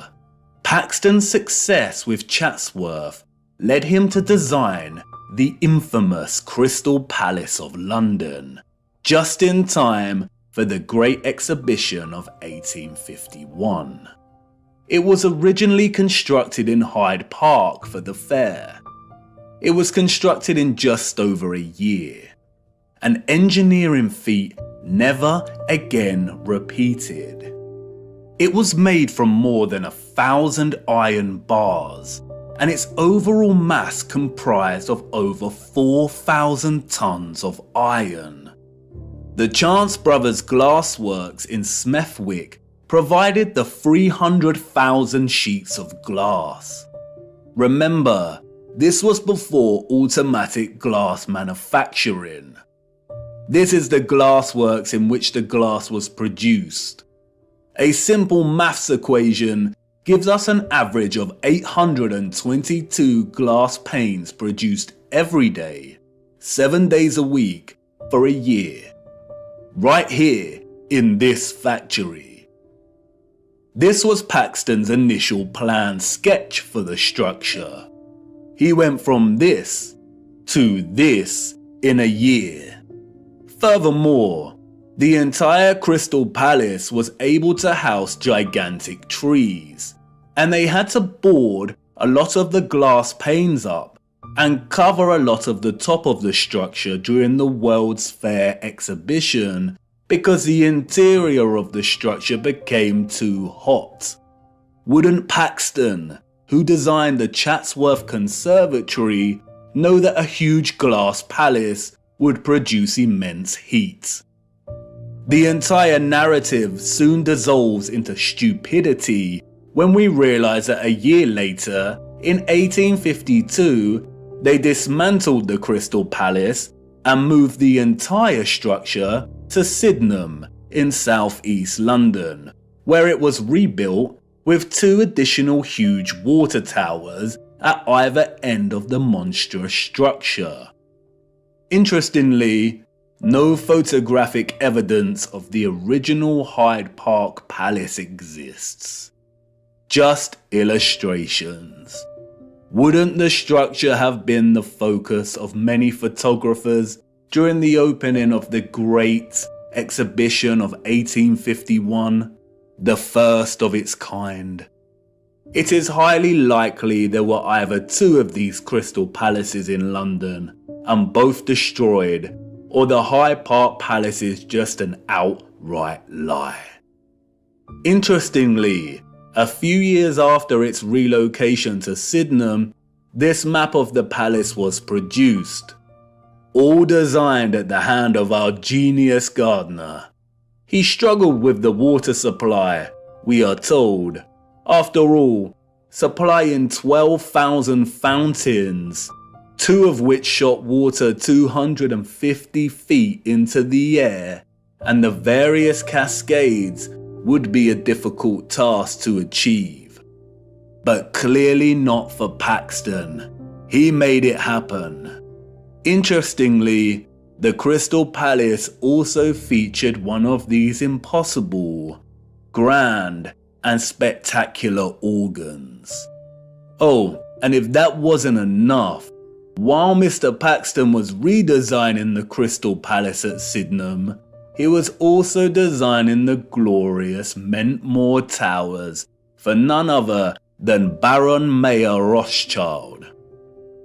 Paxton's success with Chatsworth led him to design the infamous Crystal Palace of London, just in time for the Great Exhibition of 1851. It was originally constructed in Hyde Park for the fair. It was constructed in just over a year, an engineering feat never again repeated. It was made from more than 1,000 iron bars, and its overall mass comprised of over 4,000 tons of iron. The Chance Brothers Glassworks in Smethwick provided the 300,000 sheets of glass. Remember, this was before automatic glass manufacturing. This is the glassworks in which the glass was produced. A simple maths equation gives us an average of 822 glass panes produced every day, 7 days a week, for a year. Right here in this factory. This was Paxton's initial planned sketch for the structure. He went from this to this in a year. Furthermore, the entire Crystal Palace was able to house gigantic trees, and they had to board a lot of the glass panes up and cover a lot of the top of the structure during the World's Fair exhibition because the interior of the structure became too hot. Wouldn't Paxton, who designed the Chatsworth Conservatory, know that a huge glass palace would produce immense heat? The entire narrative soon dissolves into stupidity when we realize that a year later, in 1852, they dismantled the Crystal Palace and moved the entire structure to Sydenham in southeast London, where it was rebuilt with 2 additional huge water towers at either end of the monstrous structure. Interestingly, no photographic evidence of the original Hyde Park Palace exists. Just illustrations. Wouldn't the structure have been the focus of many photographers during the opening of the Great Exhibition of 1851, the first of its kind? It is highly likely there were either 2 of these crystal palaces in London, and both destroyed, or the Hyde Park Palace is just an outright lie. Interestingly, a few years after its relocation to Sydenham, this map of the palace was produced, all designed at the hand of our genius gardener. He struggled with the water supply, we are told. After all, supplying 12,000 fountains, 2 of which shot water 250 feet into the air, and the various cascades would be a difficult task to achieve. But clearly not for Paxton. He made it happen. Interestingly, the Crystal Palace also featured one of these impossible, grand, and spectacular organs. Oh, and if that wasn't enough, while Mr. Paxton was redesigning the Crystal Palace at Sydenham, he was also designing the glorious Mentmore Towers for none other than Baron Mayer Rothschild.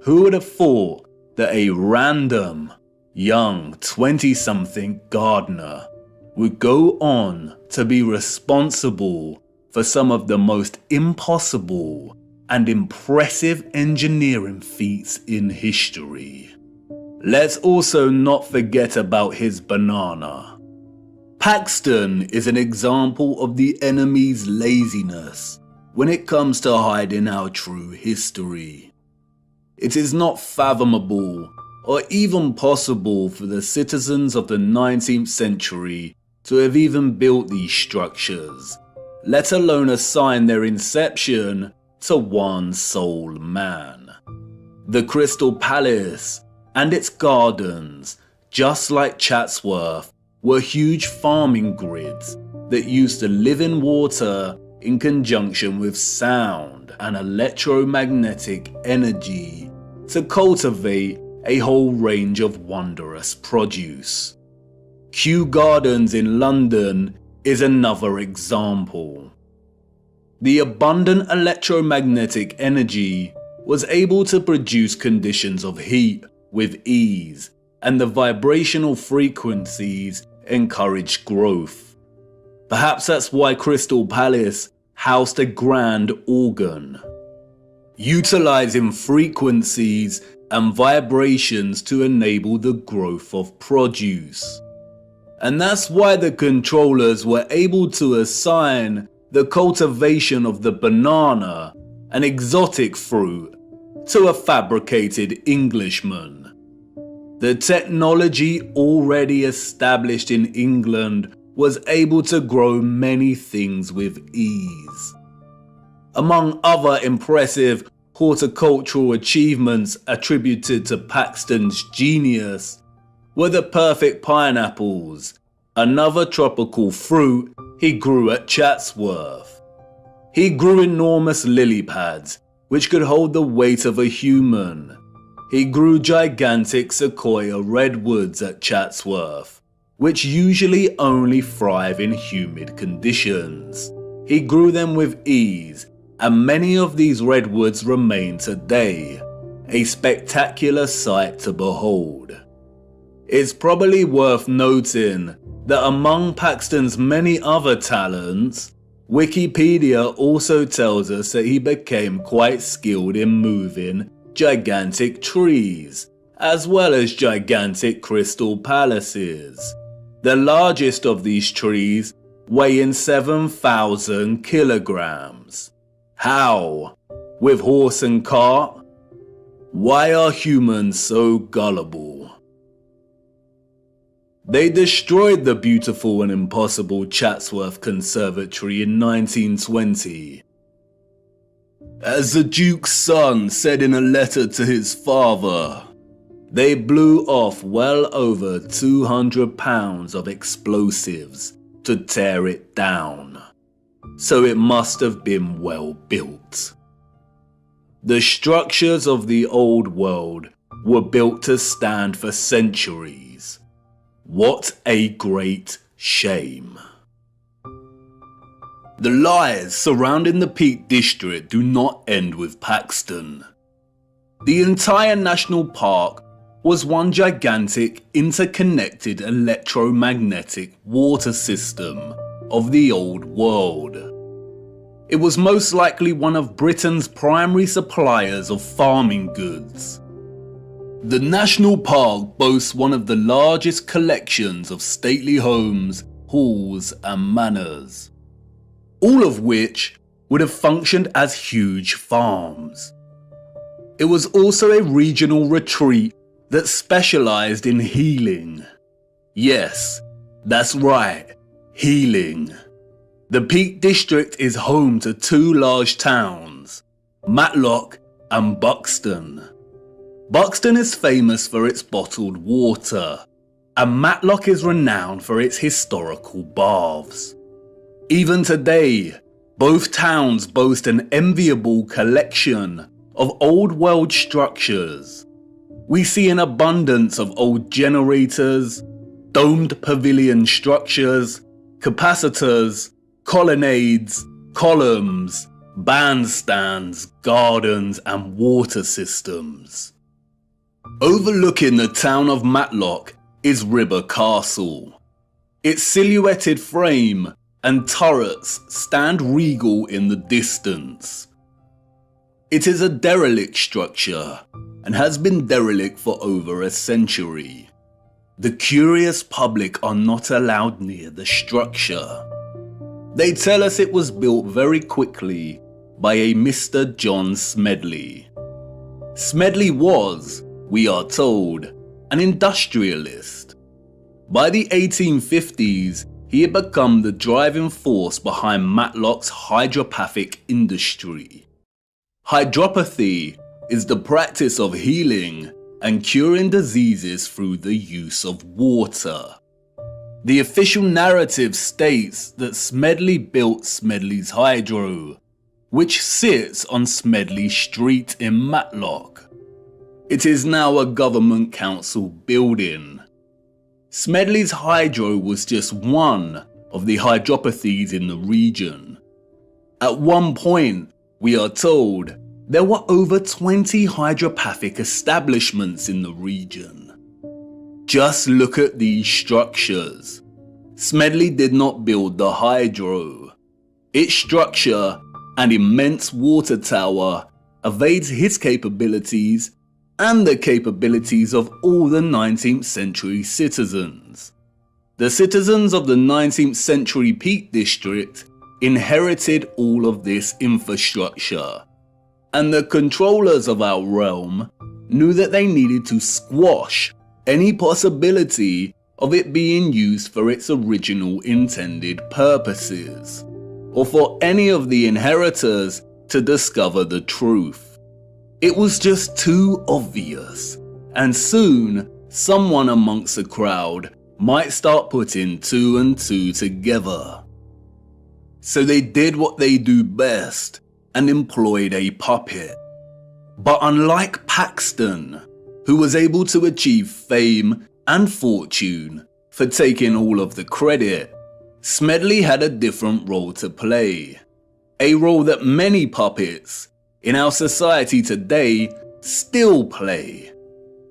Who would have thought that a random, young 20-something gardener would go on to be responsible for some of the most impossible and impressive engineering feats in history? Let's also not forget about his banana. Paxton is an example of the enemy's laziness when it comes to hiding our true history. It is not fathomable or even possible for the citizens of the 19th century to have even built these structures, let alone assign their inception to one sole man. The Crystal Palace and its gardens, just like Chatsworth, were huge farming grids that used the living water in conjunction with sound and electromagnetic energy to cultivate a whole range of wondrous produce. Kew Gardens in London is another example. The abundant electromagnetic energy was able to produce conditions of heat with ease, and the vibrational frequencies encouraged growth. Perhaps that's why Crystal Palace housed a grand organ, utilizing frequencies and vibrations to enable the growth of produce. And that's why the controllers were able to assign the cultivation of the banana, an exotic fruit, to a fabricated Englishman. The technology already established in England was able to grow many things with ease. Among other impressive horticultural achievements attributed to Paxton's genius were the perfect pineapples, another tropical fruit he grew at Chatsworth. He grew enormous lily pads, which could hold the weight of a human. He grew gigantic sequoia redwoods at Chatsworth, which usually only thrive in humid conditions. He grew them with ease, and many of these redwoods remain today, a spectacular sight to behold. It's probably worth noting that among Paxton's many other talents, Wikipedia also tells us that he became quite skilled in moving gigantic trees, as well as gigantic crystal palaces. The largest of these trees weighing 7,000 kilograms. How? With horse and cart? Why are humans so gullible? They destroyed the beautiful and impossible Chatsworth Conservatory in 1920. As the Duke's son said in a letter to his father, they blew off well over 200 pounds of explosives to tear it down, so it must have been well built. The structures of the old world were built to stand for centuries. What a great shame. The lies surrounding the Peak District do not end with Paxton. The entire national park was one gigantic interconnected electromagnetic water system of the old world. It was most likely one of Britain's primary suppliers of farming goods. The national park boasts one of the largest collections of stately homes, halls and manors, all of which would have functioned as huge farms. It was also a regional retreat that specialized in healing. Yes, that's right, healing. The Peak District is home to two large towns, Matlock and Buxton. Buxton is famous for its bottled water, and Matlock is renowned for its historical baths. Even today, both towns boast an enviable collection of old world structures. We see an abundance of old generators, domed pavilion structures, capacitors, colonnades, columns, bandstands, gardens and water systems. Overlooking the town of Matlock is Ribber Castle. Its silhouetted frame and turrets stand regal in the distance. It is a derelict structure and has been derelict for over a century. The curious public are not allowed near the structure. They tell us it was built very quickly by a Mr. John Smedley. Smedley was, we are told, an industrialist. By the 1850s, he had become the driving force behind Matlock's hydropathic industry. Hydropathy is the practice of healing and curing diseases through the use of water. The official narrative states that Smedley built Smedley's Hydro, which sits on Smedley Street in Matlock. It is now a government council building. Smedley's Hydro was just one of the hydropathies in the region. At one point, we are told, there were over 20 hydropathic establishments in the region. Just look at these structures. Smedley did not build the Hydro. Its structure and immense water tower evades his capabilities and the capabilities of all the 19th century citizens. The citizens of the 19th century Peak District inherited all of this infrastructure, and the controllers of our realm knew that they needed to squash any possibility of it being used for its original intended purposes, or for any of the inheritors to discover the truth. It was just too obvious, and soon someone amongst the crowd might start putting two and two together. So they did what they do best and employed a puppet. But unlike Paxton, who was able to achieve fame and fortune for taking all of the credit, Smedley had a different role to play. A role that many puppets in our society today still play.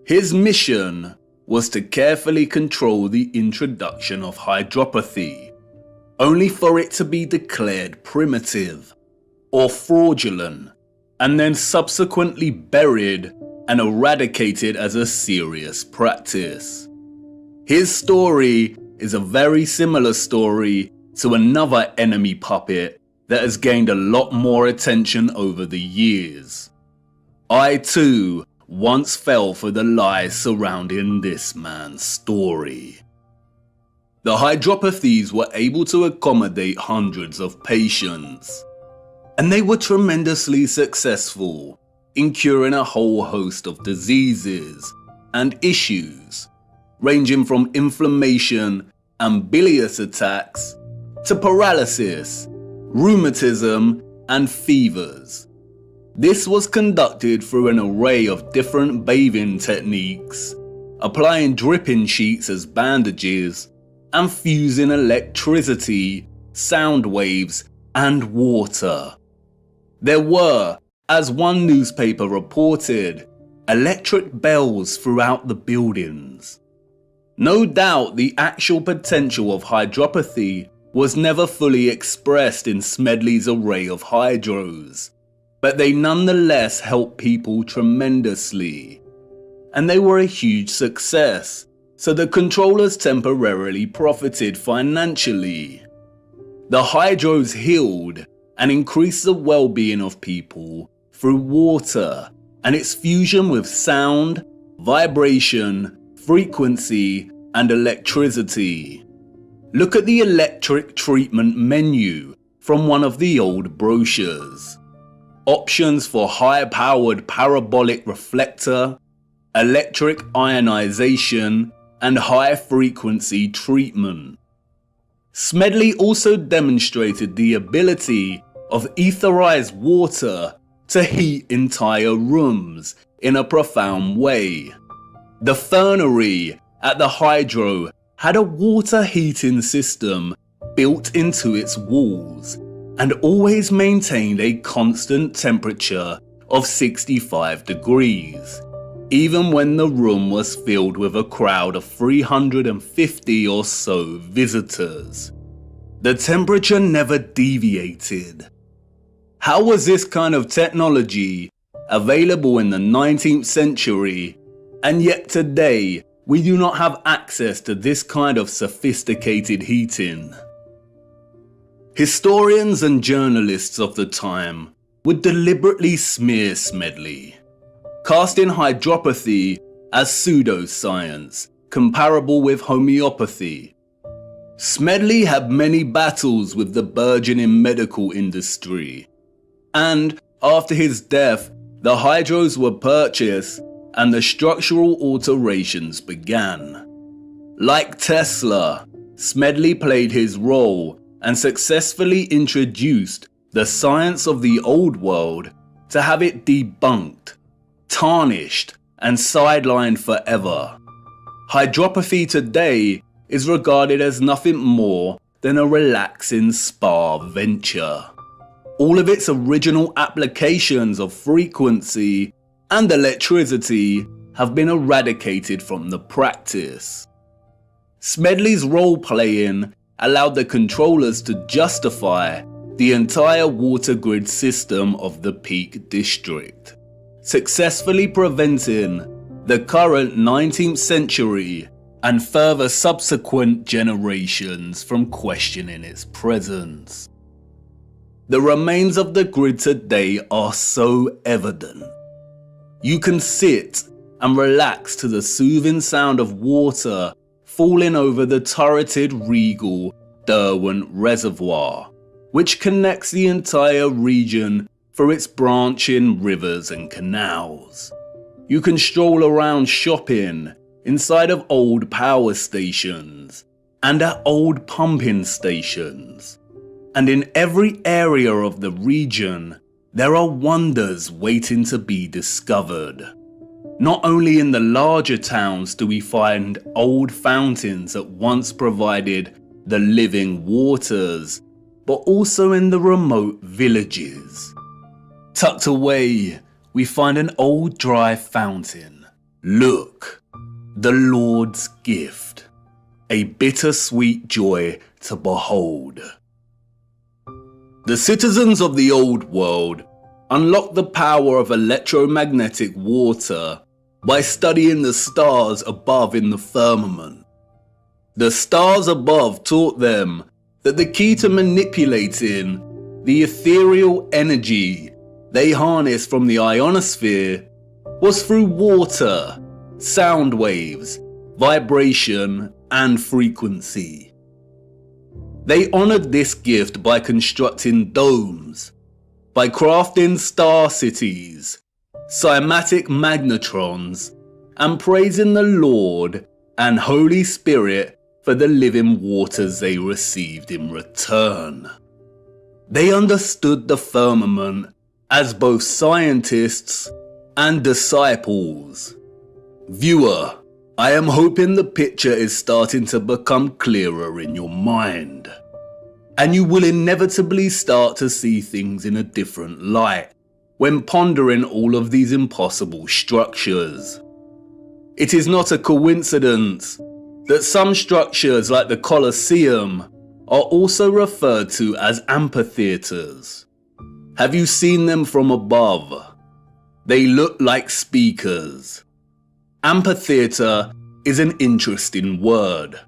His mission was to carefully control the introduction of hydropathy, only for it to be declared primitive or fraudulent, and then subsequently buried and eradicated as a serious practice. His story is a very similar story to another enemy puppet that has gained a lot more attention over the years. I too once fell for the lies surrounding this man's story. The hydropathies were able to accommodate hundreds of patients, and they were tremendously successful in curing a whole host of diseases and issues, ranging from inflammation and bilious attacks to paralysis, rheumatism, and fevers. This was conducted through an array of different bathing techniques, applying dripping sheets as bandages, and fusing electricity, sound waves, and water. There were, as one newspaper reported, electric bells throughout the buildings. No doubt the actual potential of hydropathy was never fully expressed in Smedley's array of hydros, but they nonetheless helped people tremendously. And they were a huge success, so the controllers temporarily profited financially. The hydros healed and increased the well-being of people through water and its fusion with sound, vibration, frequency, and electricity. Look at the electric treatment menu from one of the old brochures. Options for high-powered parabolic reflector, electric ionization, and high-frequency treatment. Smedley also demonstrated the ability of etherized water to heat entire rooms in a profound way. The fernery at the hydro had a water heating system built into its walls and always maintained a constant temperature of 65 degrees, even when the room was filled with a crowd of 350 or so visitors. The temperature never deviated. How was this kind of technology available in the 19th century, and yet today we do not have access to this kind of sophisticated heating? Historians and journalists of the time would deliberately smear Smedley, casting hydropathy as pseudoscience, comparable with homeopathy. Smedley had many battles with the burgeoning medical industry, and after his death, the hydros were purchased and the structural alterations began. Like Tesla, Smedley played his role and successfully introduced the science of the old world to have it debunked, tarnished, and sidelined forever. Hydropathy today is regarded as nothing more than a relaxing spa venture. All of its original applications of frequency and electricity have been eradicated from the practice. Smedley's role-playing allowed the controllers to justify the entire water grid system of the Peak District, successfully preventing the current 19th century and further subsequent generations from questioning its presence. The remains of the grid today are so evident. You can sit and relax to the soothing sound of water falling over the turreted regal Derwent Reservoir, which connects the entire region through its branching rivers and canals. You can stroll around shopping inside of old power stations and at old pumping stations. And in every area of the region, there are wonders waiting to be discovered. Not only in the larger towns do we find old fountains that once provided the living waters, but also in the remote villages. Tucked away, we find an old dry fountain. Look, the Lord's gift, a bittersweet joy to behold. The citizens of the old world unlocked the power of electromagnetic water by studying the stars above in the firmament. The stars above taught them that the key to manipulating the ethereal energy they harnessed from the ionosphere was through water, sound waves, vibration, and frequency. They honored this gift by constructing domes, by crafting star cities, cymatic magnetrons, and praising the Lord and Holy Spirit for the living waters they received in return. They understood the firmament as both scientists and disciples. Viewer, I am hoping the picture is starting to become clearer in your mind, and you will inevitably start to see things in a different light when pondering all of these impossible structures. It is not a coincidence that some structures like the Colosseum are also referred to as amphitheaters. Have you seen them from above? They look like speakers. Amphitheater is an interesting word.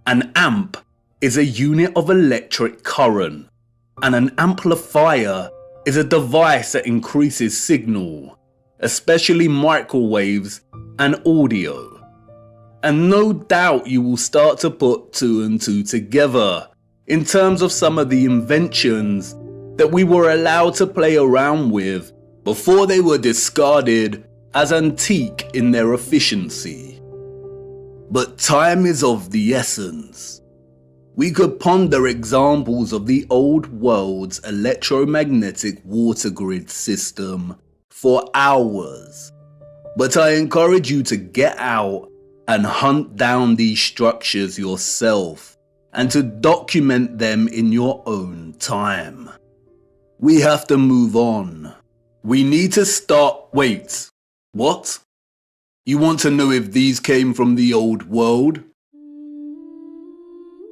An amp is a unit of electric current, and an amplifier is a device that increases signal, especially microwaves and audio. And no doubt you will start to put two and two together in terms of some of the inventions that we were allowed to play around with before they were discarded as antique in their efficiency. But time is of the essence. We could ponder examples of the old world's electromagnetic water grid system for hours, but I encourage you to get out and hunt down these structures yourself and to document them in your own time. We have to move on. We need to start. Wait, what? You want to know if these came from the old world?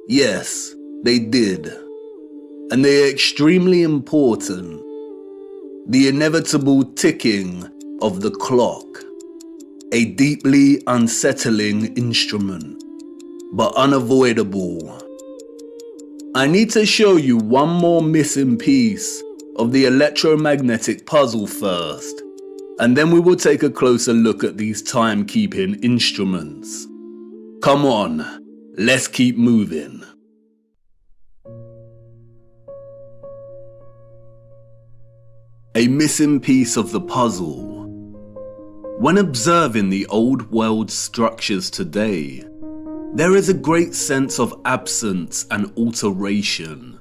Yes, they did. And they are extremely important. The inevitable ticking of the clock. A deeply unsettling instrument, but unavoidable. I need to show you one more missing piece of the electromagnetic puzzle first, and then we will take a closer look at these timekeeping instruments. Come on, let's keep moving. A missing piece of the puzzle. When observing the old world structures today, there is a great sense of absence and alteration.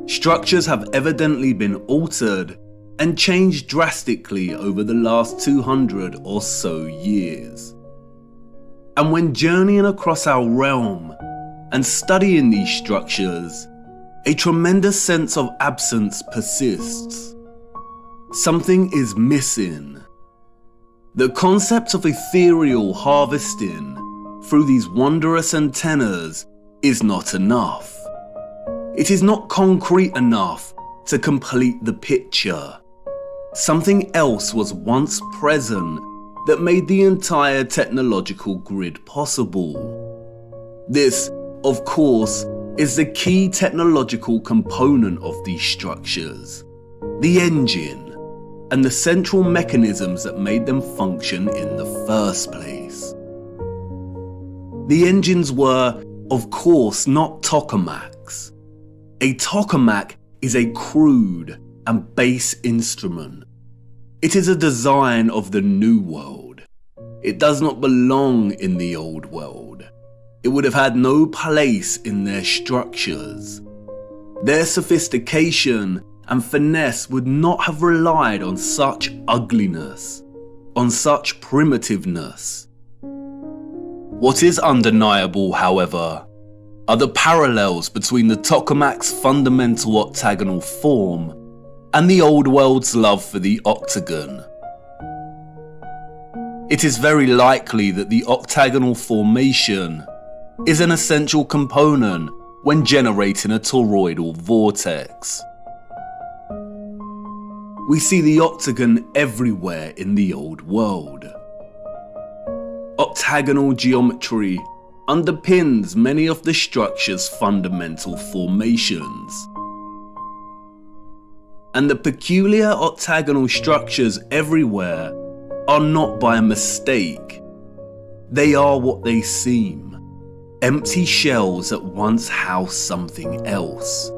Structures have evidently been altered and changed drastically over the last 200 or so years. And when journeying across our realm and studying these structures, a tremendous sense of absence persists. Something is missing. The concept of ethereal harvesting through these wondrous antennas is not enough. It is not concrete enough to complete the picture. Something else was once present that made the entire technological grid possible. This, of course, is the key technological component of these structures, the engine. and the central mechanisms that made them function in the first place. The engines were, of course, not tokamaks. A tokamak is a crude and base instrument. It is a design of the New World. It does not belong in the Old World. It would have had no place in their structures. Their sophistication and finesse would not have relied on such ugliness, on such primitiveness. What is undeniable, however, are the parallels between the tokamak's fundamental octagonal form and the Old World's love for the octagon. It is very likely that the octagonal formation is an essential component when generating a toroidal vortex. We see the octagon everywhere in the Old World. Octagonal geometry underpins many of the structure's fundamental formations. And the peculiar octagonal structures everywhere are not by mistake. They are what they seem. Empty shells that once housed something else.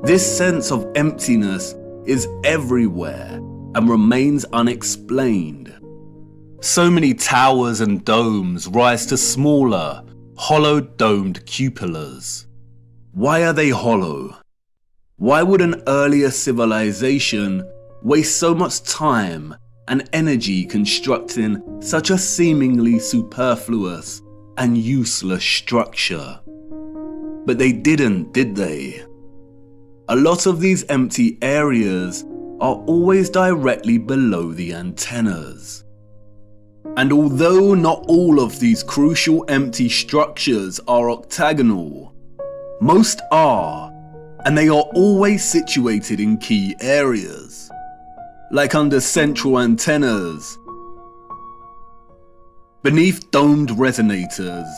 This sense of emptiness is everywhere and remains unexplained. So many towers and domes rise to smaller, hollow domed cupolas. Why are they hollow? Why would an earlier civilization waste so much time and energy constructing such a seemingly superfluous and useless structure? But they didn't, did they? A lot of these empty areas are always directly below the antennas. And although not all of these crucial empty structures are octagonal, most are, and they are always situated in key areas, like under central antennas, beneath domed resonators,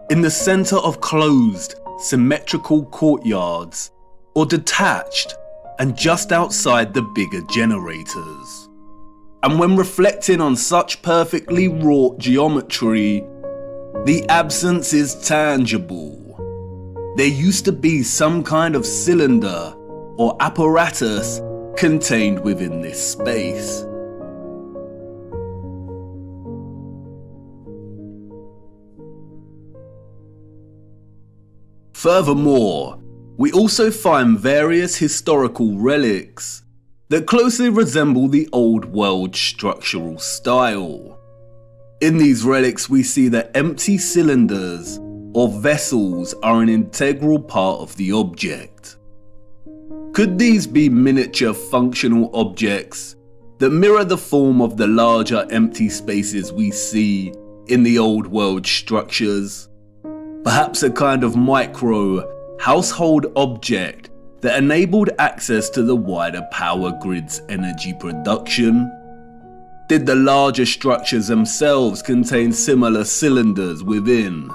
in the center of closed, symmetrical courtyards, or detached and just outside the bigger generators. And when reflecting on such perfectly wrought geometry, the absence is tangible. There used to be some kind of cylinder or apparatus contained within this space. Furthermore, we also find various historical relics that closely resemble the Old World structural style. In these relics, we see that empty cylinders or vessels are an integral part of the object. Could these be miniature functional objects that mirror the form of the larger empty spaces we see in the Old World structures? Perhaps a kind of micro household object that enabled access to the wider power grid's energy production? Did the larger structures themselves contain similar cylinders within?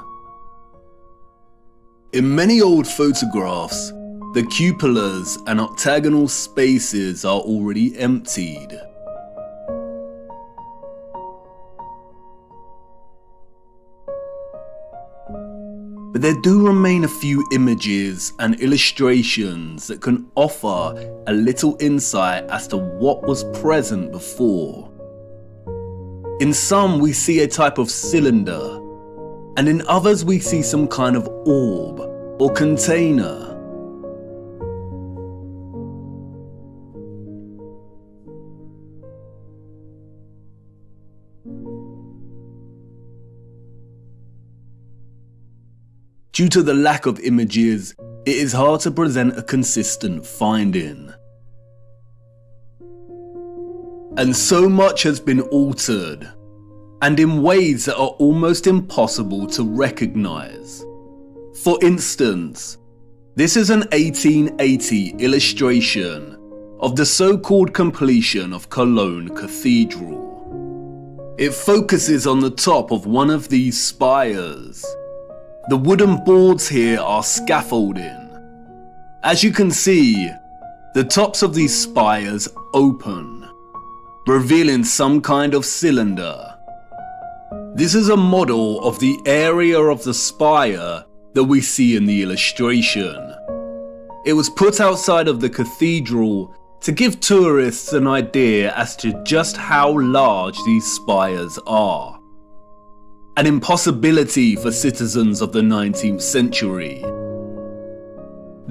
In many old photographs, the cupolas and octagonal spaces are already emptied. But there do remain a few images and illustrations that can offer a little insight as to what was present before. In some we see a type of cylinder, and in others we see some kind of orb or container. Due to the lack of images, it is hard to present a consistent finding. And so much has been altered, and in ways that are almost impossible to recognize. For instance, this is an 1880 illustration of the so-called completion of Cologne Cathedral. It focuses on the top of one of these spires. The wooden boards here are scaffolding, As you can see, the tops of these spires open, revealing some kind of cylinder. This is a model of the area of the spire that we see in the illustration. It was put outside of the cathedral to give tourists an idea as to just how large these spires are. An impossibility for citizens of the 19th century.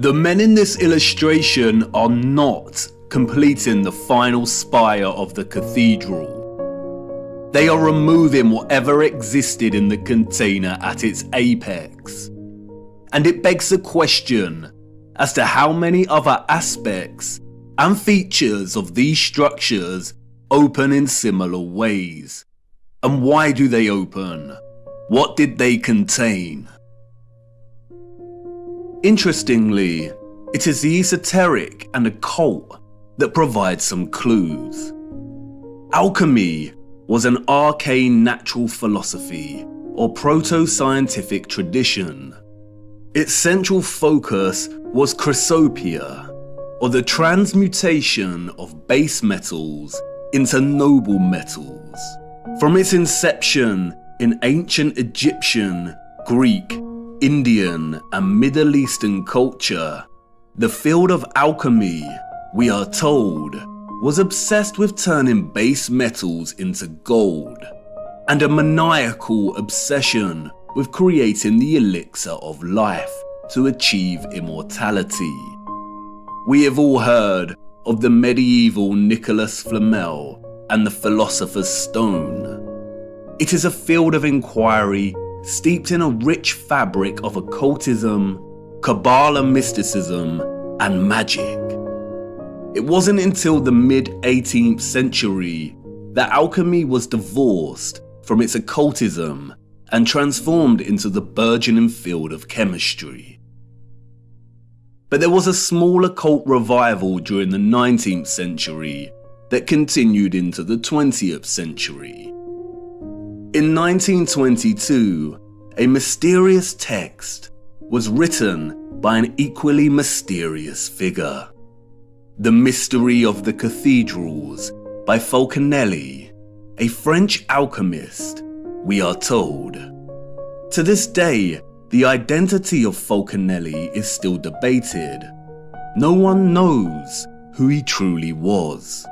The men in this illustration are not completing the final spire of the cathedral. They are removing whatever existed in the container at its apex. And it begs the question as to how many other aspects and features of these structures open in similar ways. And why do they open? What did they contain? Interestingly, it is the esoteric and occult that provide some clues. Alchemy was an arcane natural philosophy or proto-scientific tradition. Its central focus was chrysopia, or the transmutation of base metals into noble metals. From its inception in ancient Egyptian, Greek, Indian, and Middle Eastern culture, the field of alchemy, we are told, was obsessed with turning base metals into gold, and a maniacal obsession with creating the elixir of life to achieve immortality. We have all heard of the medieval Nicholas Flamel and the Philosopher's Stone. It is a field of inquiry steeped in a rich fabric of occultism, Kabbalah mysticism, and magic. It wasn't until the mid-18th century that alchemy was divorced from its occultism and transformed into the burgeoning field of chemistry. But there was a small occult revival during the 19th century that continued into the 20th century. In 1922, a mysterious text was written by an equally mysterious figure. The Mystery of the Cathedrals by Fulcanelli, a French alchemist, we are told. To this day, the identity of Fulcanelli is still debated. No one knows who he truly was.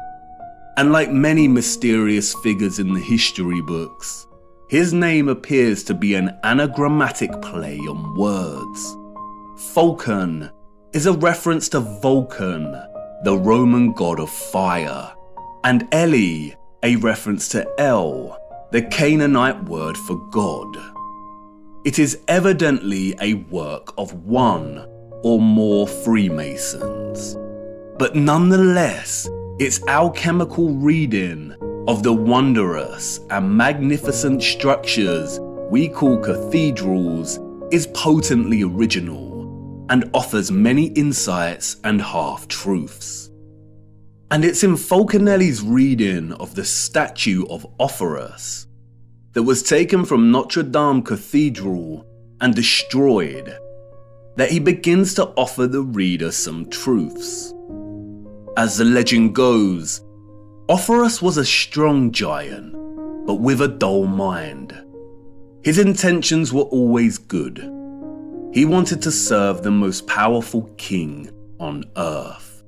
And like many mysterious figures in the history books, his name appears to be an anagrammatic play on words. Fulcan is a reference to Vulcan, the Roman god of fire, and Eli, a reference to El, the Canaanite word for God. It is evidently a work of one or more Freemasons, but nonetheless, its alchemical reading of the wondrous and magnificent structures we call cathedrals is potently original and offers many insights and half-truths. And it's in Fulcanelli's reading of the statue of Offerus that was taken from Notre Dame Cathedral and destroyed that he begins to offer the reader some truths. As the legend goes, Offerus was a strong giant, but with a dull mind. His intentions were always good. He wanted to serve the most powerful king on earth.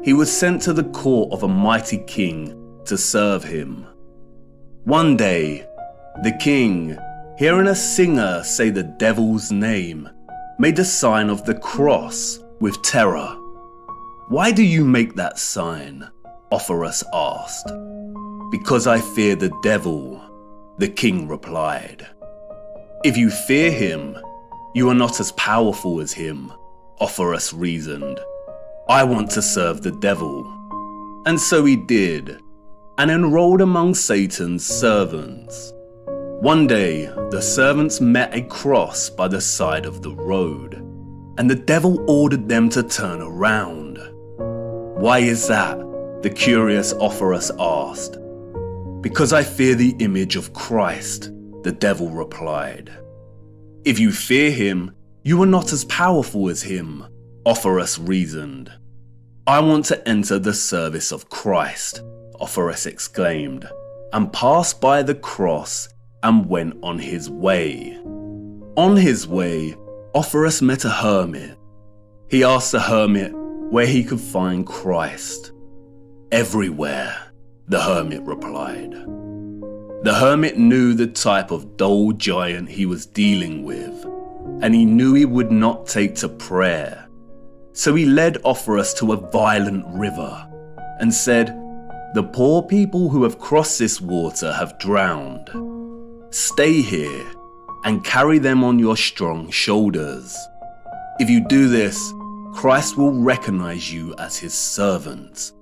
He was sent to the court of a mighty king to serve him. One day, the king, hearing a singer say the devil's name, made a sign of the cross with terror. "Why do you make that sign?" Offerus asked. "Because I fear the devil," the king replied. "If you fear him, you are not as powerful as him," Offerus reasoned. "I want to serve the devil." And so he did, and enrolled among Satan's servants. One day, the servants met a cross by the side of the road, and the devil ordered them to turn around. "Why is that?" the curious Offerus asked. "Because I fear the image of Christ," the devil replied. "If you fear him, you are not as powerful as him," Offerus reasoned. "I want to enter the service of Christ," Offerus exclaimed, and passed by the cross and went on his way. On his way, Offerus met a hermit. He asked the hermit where he could find Christ. "Everywhere," the hermit replied. The hermit knew the type of dull giant he was dealing with, and he knew he would not take to prayer. So he led Offerus to a violent river and said, "The poor people who have crossed this water have drowned. Stay here and carry them on your strong shoulders. If you do this, Christ will recognize you as his servant."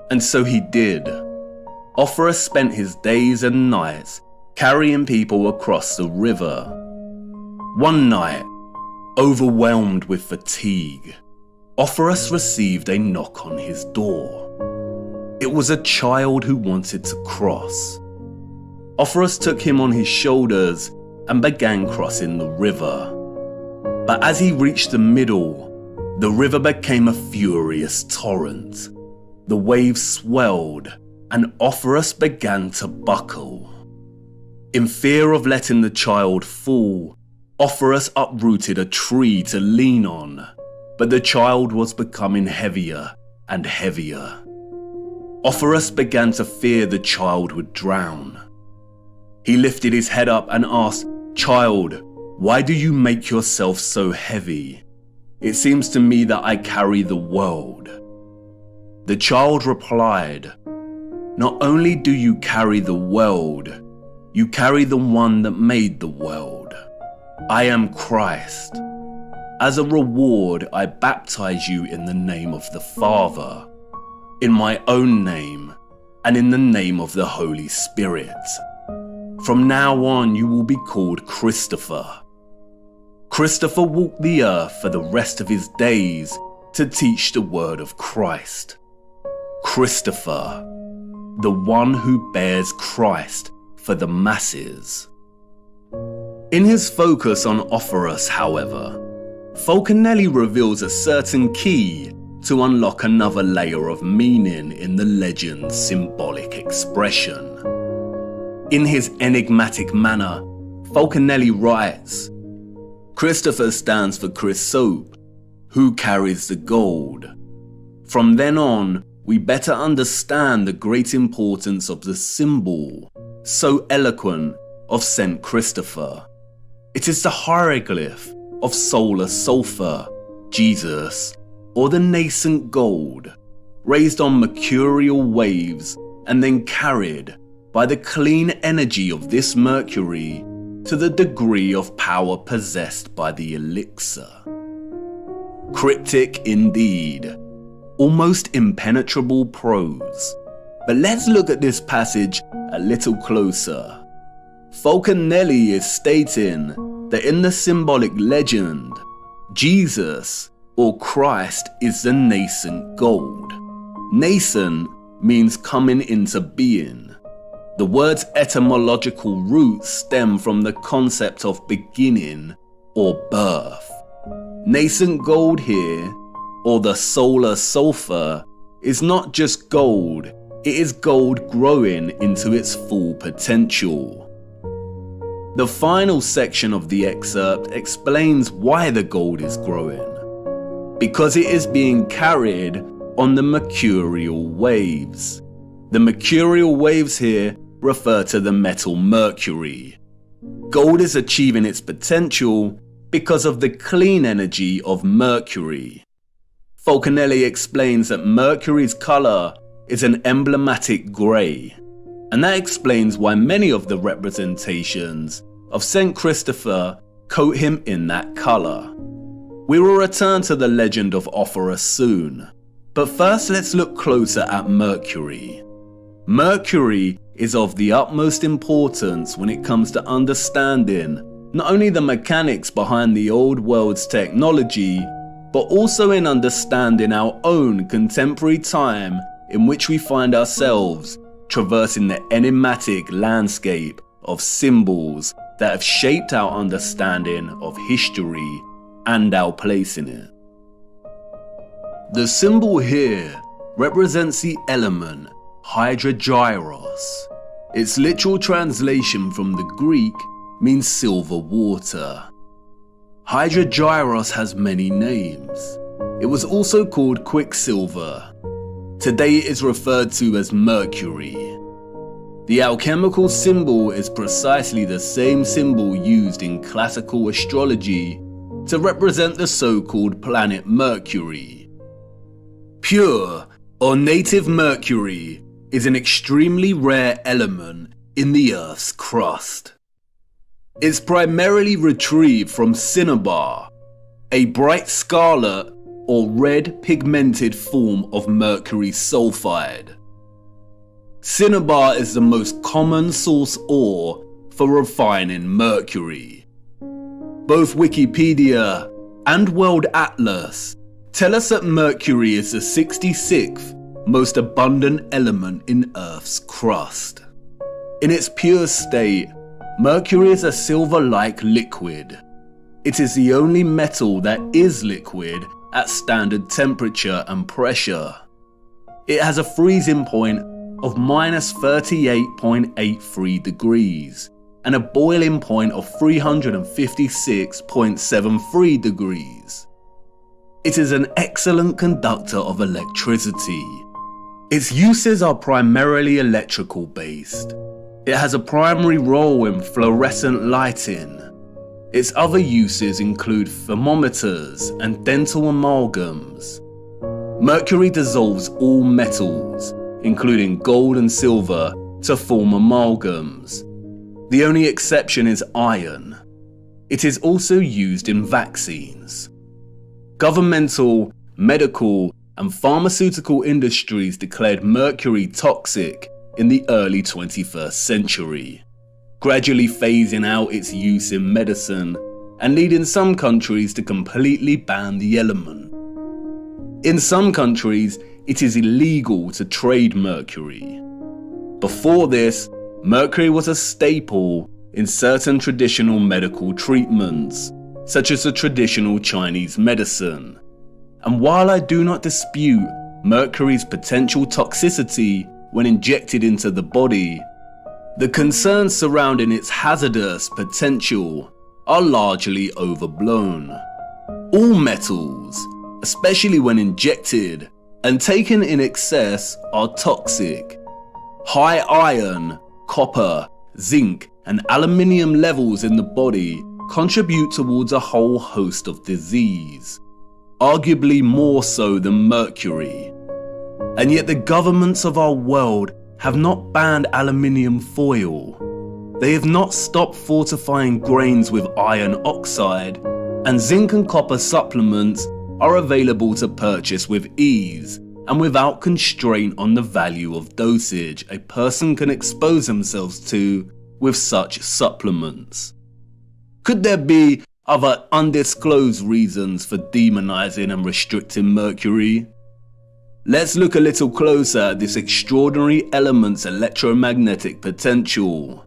And so he did. Offerus spent his days and nights carrying people across the river. One night, overwhelmed with fatigue, Offerus received a knock on his door. It was a child who wanted to cross. Offerus took him on his shoulders and began crossing the river. But as he reached the middle, the river became a furious torrent. The waves swelled and Offerus began to buckle. In fear of letting the child fall, Offerus uprooted a tree to lean on, but the child was becoming heavier and heavier. Offerus began to fear the child would drown. He lifted his head up and asked, "Child, why do you make yourself so heavy? It seems to me that I carry the world." The child replied, "Not only do you carry the world, you carry the one that made the world. I am Christ. As a reward, I baptize you in the name of the Father, in my own name, and in the name of the Holy Spirit. From now on, you will be called Christopher." Christopher walked the earth for the rest of his days to teach the word of Christ. Christopher, the one who bears Christ for the masses. In his focus on Offerus, however, Falconelli reveals a certain key to unlock another layer of meaning in the legend's symbolic expression. In his enigmatic manner, Falconelli writes, "Christopher stands for Chrysope, who carries the gold. From then on, we better understand the great importance of the symbol, so eloquent, of St. Christopher. It is the hieroglyph of solar sulfur, Jesus, or the nascent gold, raised on mercurial waves and then carried by the clean energy of this mercury to the degree of power possessed by the elixir." Cryptic indeed, almost impenetrable prose. But let's look at this passage a little closer. Falconelli is stating that in the symbolic legend, Jesus, or Christ, is the nascent gold. Nascent means coming into being. The word's etymological roots stem from the concept of beginning or birth. Nascent gold here, or the solar sulfur, is not just gold, it is gold growing into its full potential. The final section of the excerpt explains why the gold is growing. Because it is being carried on the mercurial waves. The mercurial waves here refer to the metal mercury. Gold is achieving its potential because of the clean energy of mercury. Falconelli explains that Mercury's color is an emblematic grey, and that explains why many of the representations of St. Christopher coat him in that color. We will return to the legend of Offerus soon, but first let's look closer at Mercury. Mercury is of the utmost importance when it comes to understanding not only the mechanics behind the old world's technology, but also in understanding our own contemporary time in which we find ourselves traversing the enigmatic landscape of symbols that have shaped our understanding of history and our place in it. The symbol here represents the element hydrogyros. Its literal translation from the Greek means silver water. Hydrogyros has many names. It was also called quicksilver. Today it is referred to as mercury. The alchemical symbol is precisely the same symbol used in classical astrology to represent the so-called planet Mercury. Pure or native mercury is an extremely rare element in the Earth's crust. It's primarily retrieved from cinnabar, a bright scarlet or red pigmented form of mercury sulfide. Cinnabar is the most common source ore for refining mercury. Both Wikipedia and World Atlas tell us that mercury is the 66th most abundant element in Earth's crust. In its pure state, mercury is a silver-like liquid. It is the only metal that is liquid at standard temperature and pressure. It has a freezing point of -38.83 degrees and a boiling point of 356.73 degrees. It is an excellent conductor of electricity. Its uses are primarily electrical based. It has a primary role in fluorescent lighting. Its other uses include thermometers and dental amalgams. Mercury dissolves all metals, including gold and silver, to form amalgams. The only exception is iron. It is also used in vaccines. Governmental, medical, and pharmaceutical industries declared mercury toxic in the early 21st century, gradually phasing out its use in medicine and leading some countries to completely ban the element. In some countries, it is illegal to trade mercury. Before this, mercury was a staple in certain traditional medical treatments, such as the traditional Chinese medicine. And while I do not dispute mercury's potential toxicity when injected into the body, the concerns surrounding its hazardous potential are largely overblown. All metals, especially when injected and taken in excess, are toxic. High iron, copper, zinc, and aluminium levels in the body contribute towards a whole host of disease, arguably more so than mercury. And yet the governments of our world have not banned aluminium foil. They have not stopped fortifying grains with iron oxide, and zinc and copper supplements are available to purchase with ease and without constraint on the value of dosage a person can expose themselves to with such supplements. Could there be other undisclosed reasons for demonizing and restricting mercury? Let's look a little closer at this extraordinary element's electromagnetic potential.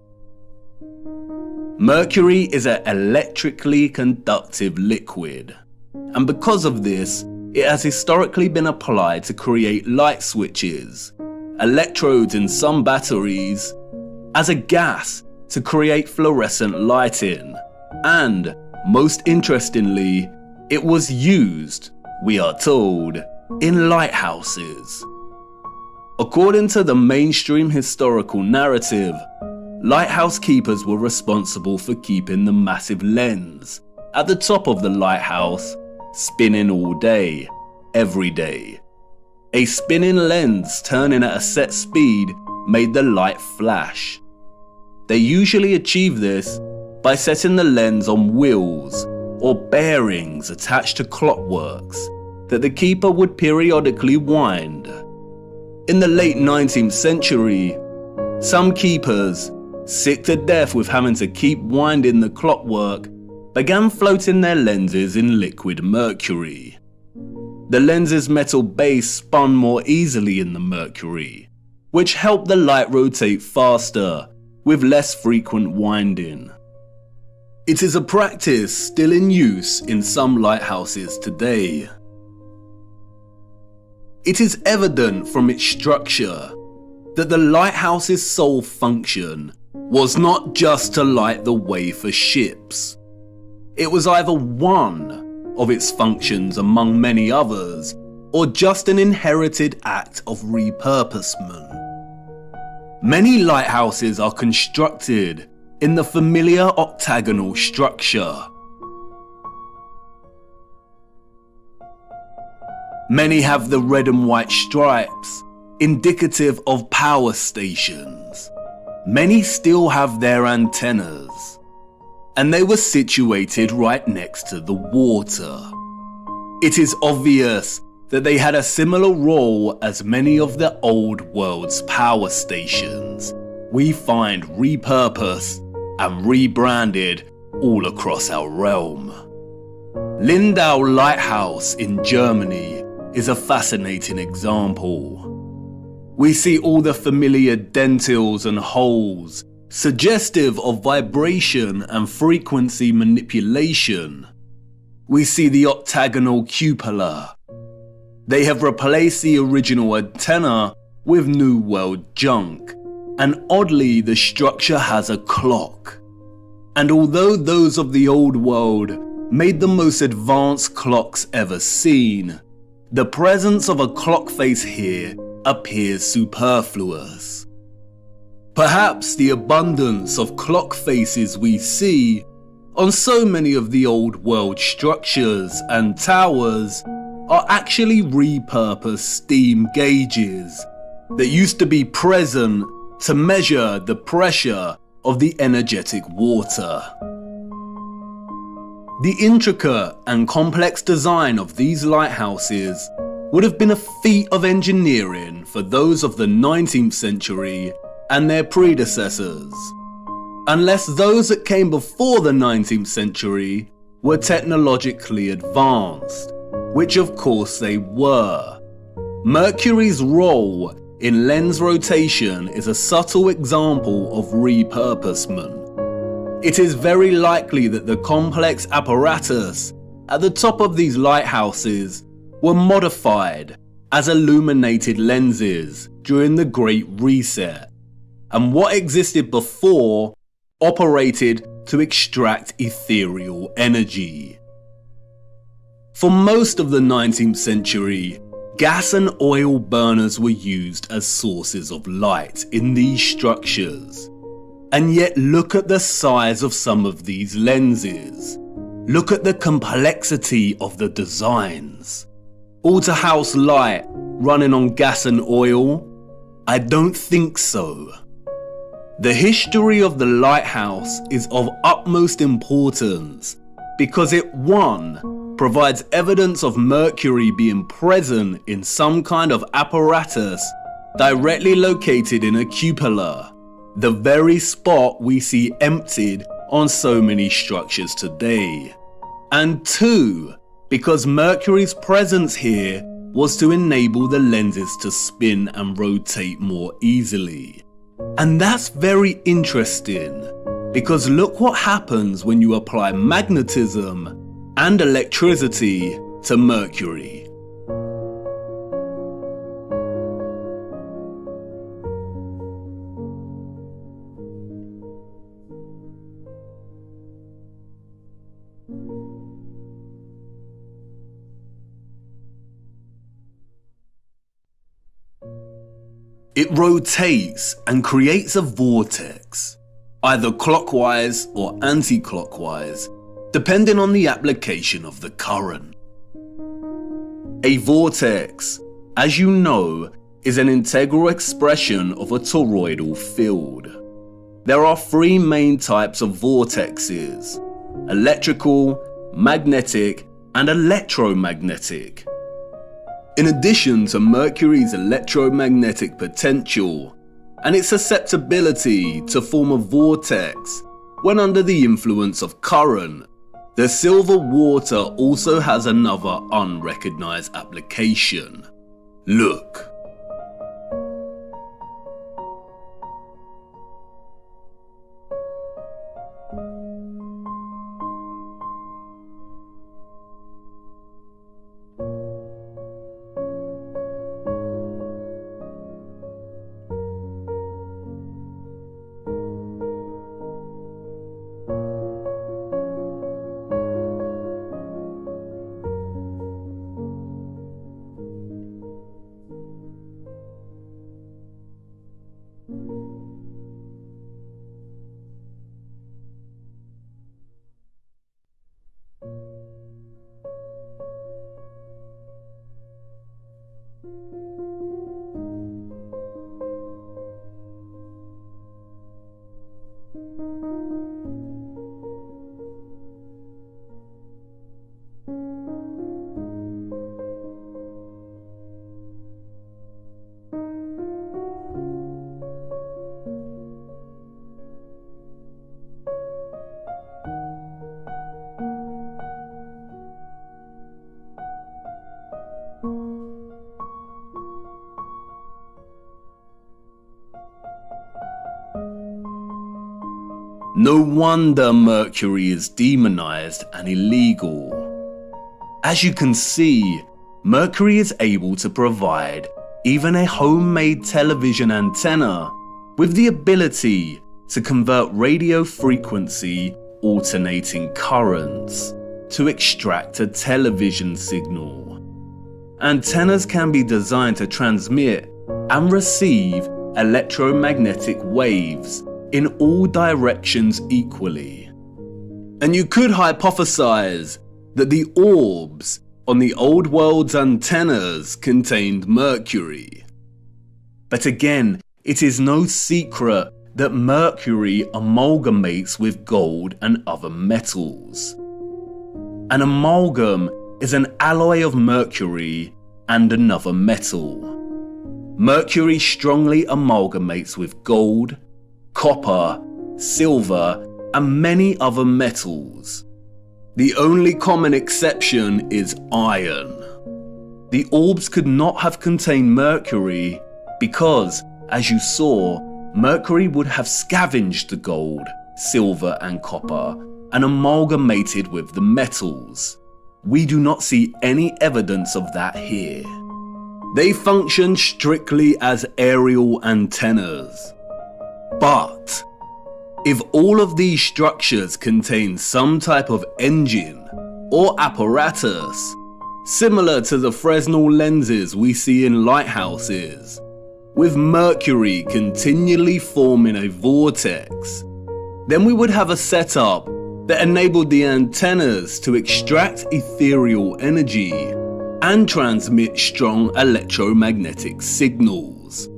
Mercury is an electrically conductive liquid, and because of this, it has historically been applied to create light switches, electrodes in some batteries, as a gas to create fluorescent lighting, and, most interestingly, it was used, we are told, in lighthouses. According to the mainstream historical narrative, lighthouse keepers were responsible for keeping the massive lens at the top of the lighthouse spinning all day, every day. A spinning lens turning at a set speed made the light flash. They usually achieve this by setting the lens on wheels or bearings attached to clockworks that the keeper would periodically wind. In the late 19th century, some keepers, sick to death with having to keep winding the clockwork, began floating their lenses in liquid mercury. The lens's metal base spun more easily in the mercury, which helped the light rotate faster with less frequent winding. It is a practice still in use in some lighthouses today. It is evident from its structure that the lighthouse's sole function was not just to light the way for ships. It was either one of its functions among many others, or just an inherited act of repurposement. Many lighthouses are constructed in the familiar octagonal structure. Many have the red and white stripes, indicative of power stations. Many still have their antennas, and they were situated right next to the water. It is obvious that they had a similar role as many of the old world's power stations we find repurposed and rebranded all across our realm. Lindau Lighthouse in Germany is a fascinating example. We see all the familiar dentils and holes, suggestive of vibration and frequency manipulation. We see the octagonal cupola. They have replaced the original antenna with New World junk, and oddly the structure has a clock. And although those of the Old World made the most advanced clocks ever seen, the presence of a clock face here appears superfluous. Perhaps the abundance of clock faces we see on so many of the Old World structures and towers are actually repurposed steam gauges that used to be present to measure the pressure of the energetic water. The intricate and complex design of these lighthouses would have been a feat of engineering for those of the 19th century and their predecessors, unless those that came before the 19th century were technologically advanced, which of course they were. Mercury's role in lens rotation is a subtle example of repurposement. It is very likely that the complex apparatus at the top of these lighthouses were modified as illuminated lenses during the Great Reset, and what existed before operated to extract ethereal energy. For most of the 19th century, gas and oil burners were used as sources of light in these structures. And yet look at the size of some of these lenses. Look at the complexity of the designs. All to house light running on gas and oil? I don't think so. The history of the lighthouse is of utmost importance because it, 1, provides evidence of Mercury being present in some kind of apparatus directly located in a cupola, the very spot we see emptied on so many structures today. And 2, because Mercury's presence here was to enable the lenses to spin and rotate more easily. And that's very interesting, because look what happens when you apply magnetism and electricity to Mercury. It rotates and creates a vortex, either clockwise or anti-clockwise, depending on the application of the current. A vortex, as you know, is an integral expression of a toroidal field. There are 3 main types of vortexes: electrical, magnetic, and electromagnetic. In addition to Mercury's electromagnetic potential and its susceptibility to form a vortex when under the influence of current, the silver water also has another unrecognized application. Look. No wonder mercury is demonized and illegal. As you can see, mercury is able to provide even a homemade television antenna with the ability to convert radio frequency alternating currents to extract a television signal. Antennas can be designed to transmit and receive electromagnetic waves in all directions equally. And you could hypothesize that the orbs on the old world's antennas contained mercury. But again, it is no secret that mercury amalgamates with gold and other metals. An amalgam is an alloy of mercury and another metal. Mercury strongly amalgamates with gold, copper, silver, and many other metals. The only common exception is iron. The orbs could not have contained mercury because, as you saw, mercury would have scavenged the gold, silver, and copper and amalgamated with the metals. We do not see any evidence of that here. They function strictly as aerial antennas. But if all of these structures contain some type of engine or apparatus, similar to the Fresnel lenses we see in lighthouses, with mercury continually forming a vortex, then we would have a setup that enabled the antennas to extract ethereal energy and transmit strong electromagnetic signals.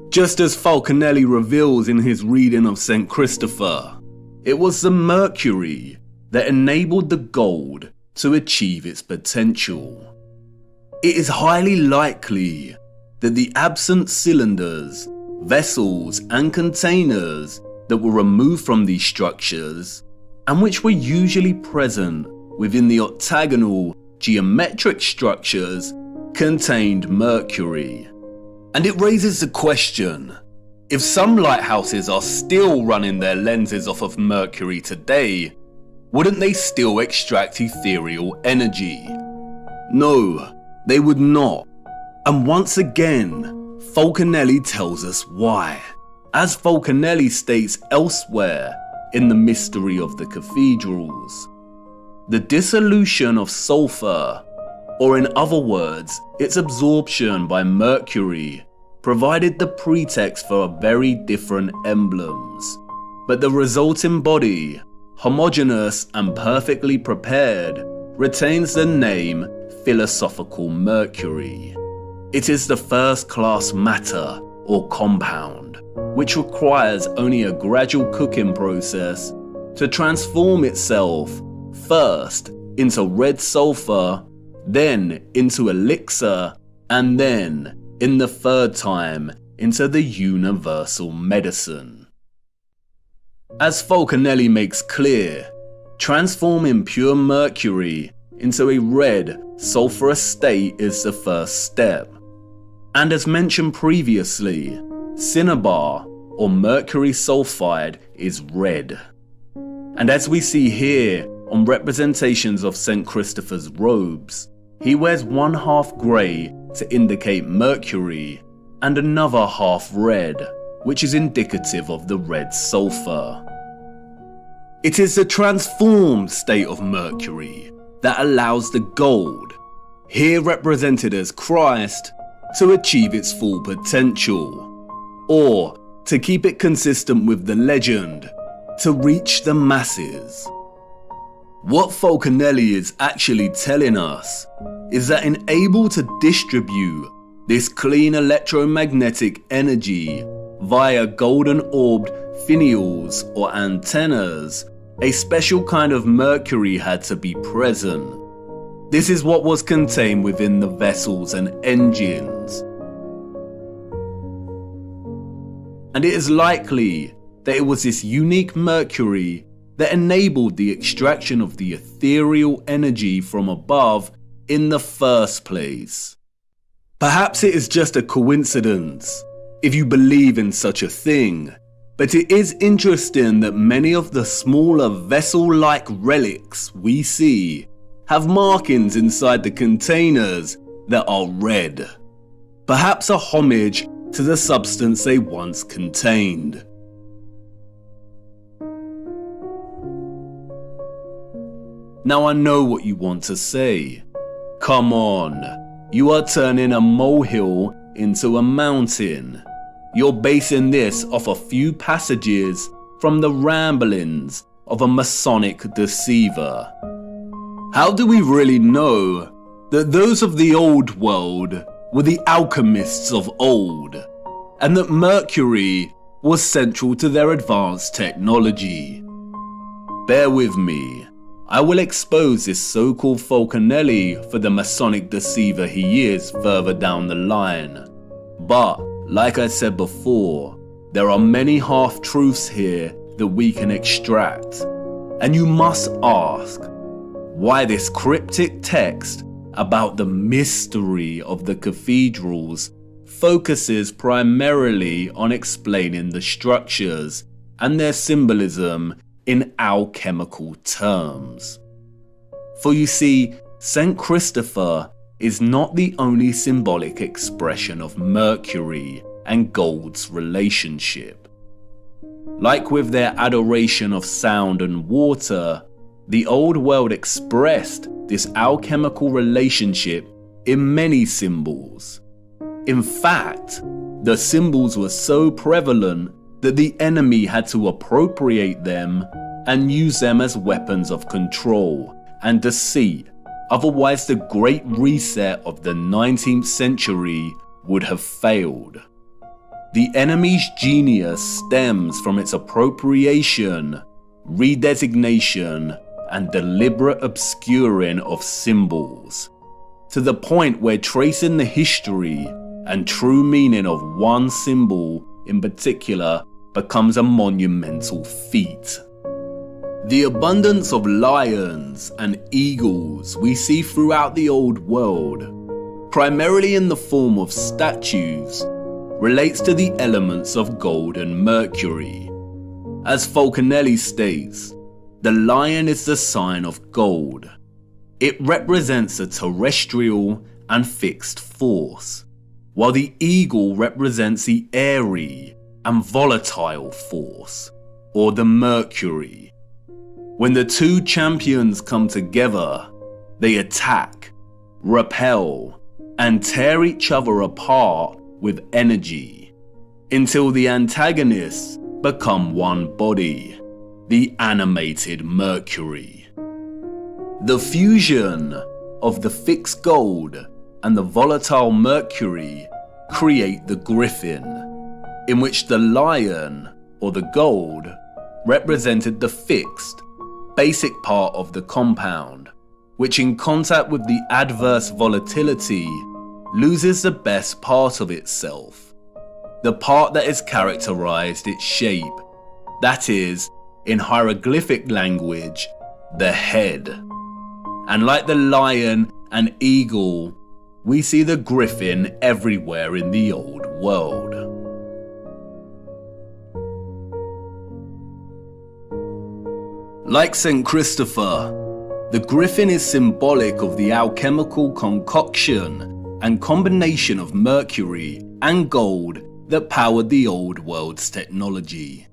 Just as Falconelli reveals in his reading of St. Christopher, it was the mercury that enabled the gold to achieve its potential. It is highly likely that the absent cylinders, vessels, and containers that were removed from these structures, and which were usually present within the octagonal geometric structures, contained mercury. And it raises the question, if some lighthouses are still running their lenses off of mercury today, wouldn't they still extract ethereal energy? No, they would not. And once again, Falconelli tells us why. As Falconelli states elsewhere in The Mystery of the Cathedrals, the dissolution of sulfur, or in other words, its absorption by mercury, provided the pretext for very different emblems. But the resulting body, homogeneous and perfectly prepared, retains the name philosophical mercury. It is the first-class matter or compound, which requires only a gradual cooking process to transform itself first into red sulfur, then into elixir, and then, in the third time, into the universal medicine. As Falconelli makes clear, transforming pure mercury into a red, sulfurous state is the first step. And as mentioned previously, cinnabar, or mercury sulfide, is red. And as we see here on representations of St. Christopher's robes, he wears one half grey to indicate mercury and another half red, which is indicative of the red sulfur. It is the transformed state of mercury that allows the gold, here represented as Christ, to achieve its full potential, or, to keep it consistent with the legend, to reach the masses. What Falconelli is actually telling us is that in able to distribute this clean electromagnetic energy via golden orbed finials or antennas, a special kind of mercury had to be present. This is what was contained within the vessels and engines. And it is likely that it was this unique mercury that enabled the extraction of the ethereal energy from above in the first place. Perhaps it is just a coincidence, if you believe in such a thing, But it is interesting that many of the smaller vessel-like relics we see have markings inside the containers that are red, perhaps a homage to the substance they once contained. Now I know what you want to say. Come on, you are turning a molehill into a mountain. You're basing this off a few passages from the ramblings of a Masonic deceiver. How do we really know that those of the old world were the alchemists of old, and that Mercury was central to their advanced technology? Bear with me. I will expose this so-called Falconelli for the Masonic deceiver he is further down the line. But, like I said before, there are many half-truths here that we can extract. And you must ask, why this cryptic text about the mystery of the cathedrals focuses primarily on explaining the structures and their symbolism in alchemical terms. For you see, St. Christopher is not the only symbolic expression of Mercury and gold's relationship. Like with their adoration of sound and water, the old world expressed this alchemical relationship in many symbols. In fact, the symbols were so prevalent that the enemy had to appropriate them and use them as weapons of control and deceit, otherwise the Great Reset of the 19th century would have failed. The enemy's genius stems from its appropriation, redesignation, and deliberate obscuring of symbols, to the point where tracing the history and true meaning of one symbol in particular becomes a monumental feat. The abundance of lions and eagles we see throughout the old world, primarily in the form of statues, relates to the elements of gold and mercury. As Falconelli states, the lion is the sign of gold. It represents a terrestrial and fixed force, while the eagle represents the airy and volatile force, or the mercury. When the two champions come together, they attack, repel, and tear each other apart with energy, until the antagonists become one body, the animated Mercury. The fusion of the fixed gold and the volatile Mercury create the Griffin, in which the lion, or the gold, represented the fixed, basic part of the compound, which in contact with the adverse volatility loses the best part of itself, the part that has characterized its shape, that is, in hieroglyphic language, the head. And like the lion and eagle, we see the griffin everywhere in the old world. Like St. Christopher, the griffin is symbolic of the alchemical concoction and combination of mercury and gold that powered the old world's technology.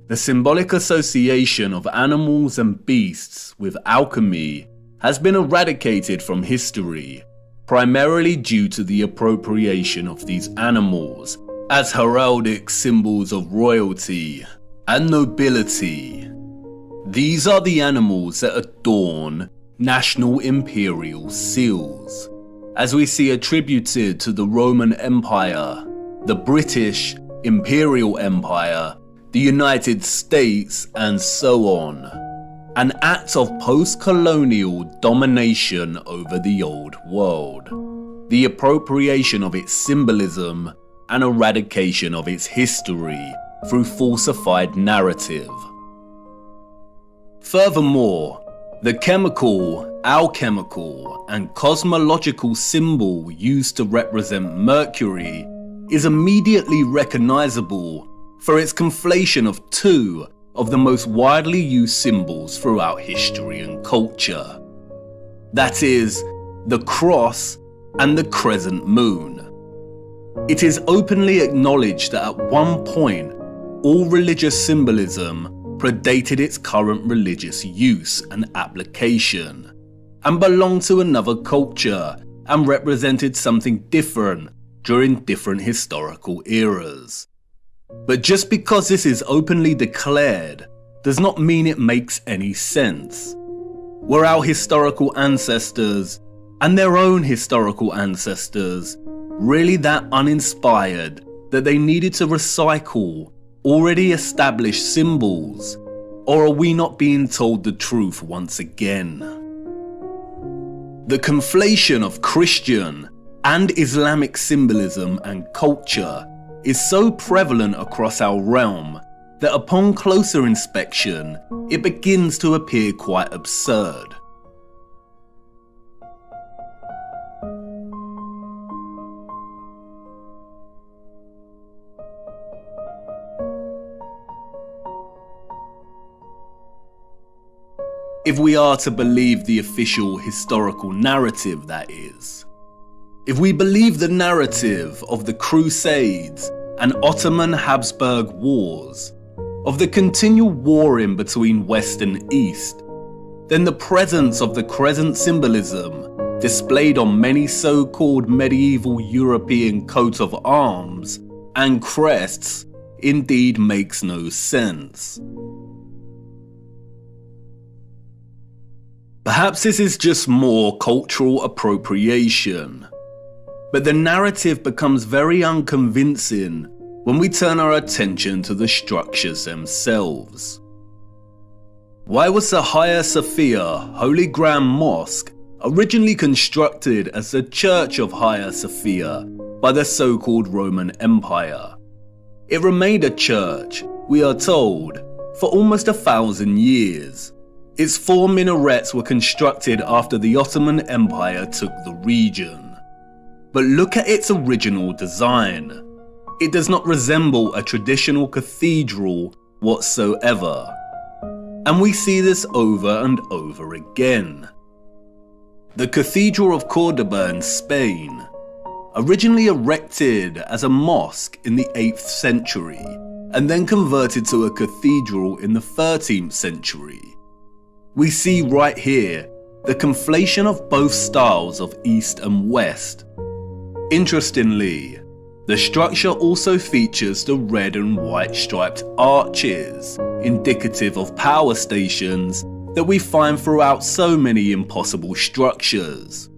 The symbolic association of animals and beasts with alchemy has been eradicated from history, primarily due to the appropriation of these animals as heraldic symbols of royalty and nobility. These are the animals that adorn national imperial seals, as we see attributed to the Roman Empire, the British Imperial Empire, the United States, and so on. An act of post-colonial domination over the old world, the appropriation of its symbolism and eradication of its history through falsified narrative. Furthermore, the chemical, alchemical, and cosmological symbol used to represent Mercury is immediately recognizable for its conflation of two of the most widely used symbols throughout history and culture. That is, the cross and the crescent moon. It is openly acknowledged that at one point, all religious symbolism predated its current religious use and application, and belonged to another culture and represented something different during different historical eras. But just because this is openly declared does not mean it makes any sense. Were our historical ancestors and their own historical ancestors really that uninspired that they needed to recycle already established symbols? Or are we not being told the truth once again? The conflation of Christian and Islamic symbolism and culture is so prevalent across our realm that upon closer inspection, it begins to appear quite absurd. If we are to believe the official historical narrative, that is. If we believe the narrative of the Crusades and Ottoman Habsburg Wars, of the continual warring between West and East, then the presence of the crescent symbolism displayed on many so-called medieval European coats of arms and crests indeed makes no sense. Perhaps this is just more cultural appropriation, but the narrative becomes very unconvincing when we turn our attention to the structures themselves. Why was the Hagia Sophia Holy Grand Mosque originally constructed as the Church of Hagia Sophia by the so-called Roman Empire? It remained a church, we are told, for almost 1,000 years. Its 4 minarets were constructed after the Ottoman Empire took the region. But look at its original design. It does not resemble a traditional cathedral whatsoever. And we see this over and over again. The Cathedral of Cordoba in Spain, originally erected as a mosque in the 8th century, and then converted to a cathedral in the 13th century. We see right here the conflation of both styles of East and West. Interestingly, the structure also features the red and white striped arches, indicative of power stations that we find throughout so many impossible structures.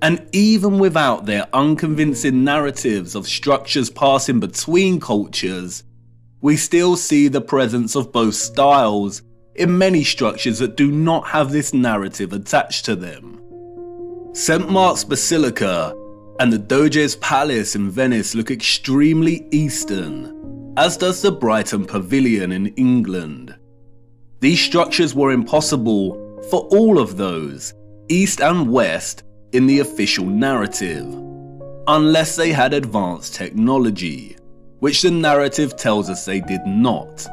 And even without their unconvincing narratives of structures passing between cultures, we still see the presence of both styles in many structures that do not have this narrative attached to them. St. Mark's Basilica and the Doge's Palace in Venice look extremely Eastern, as does the Brighton Pavilion in England. These structures were impossible for all of those, East and West, in the official narrative, unless they had advanced technology, which the narrative tells us they did not.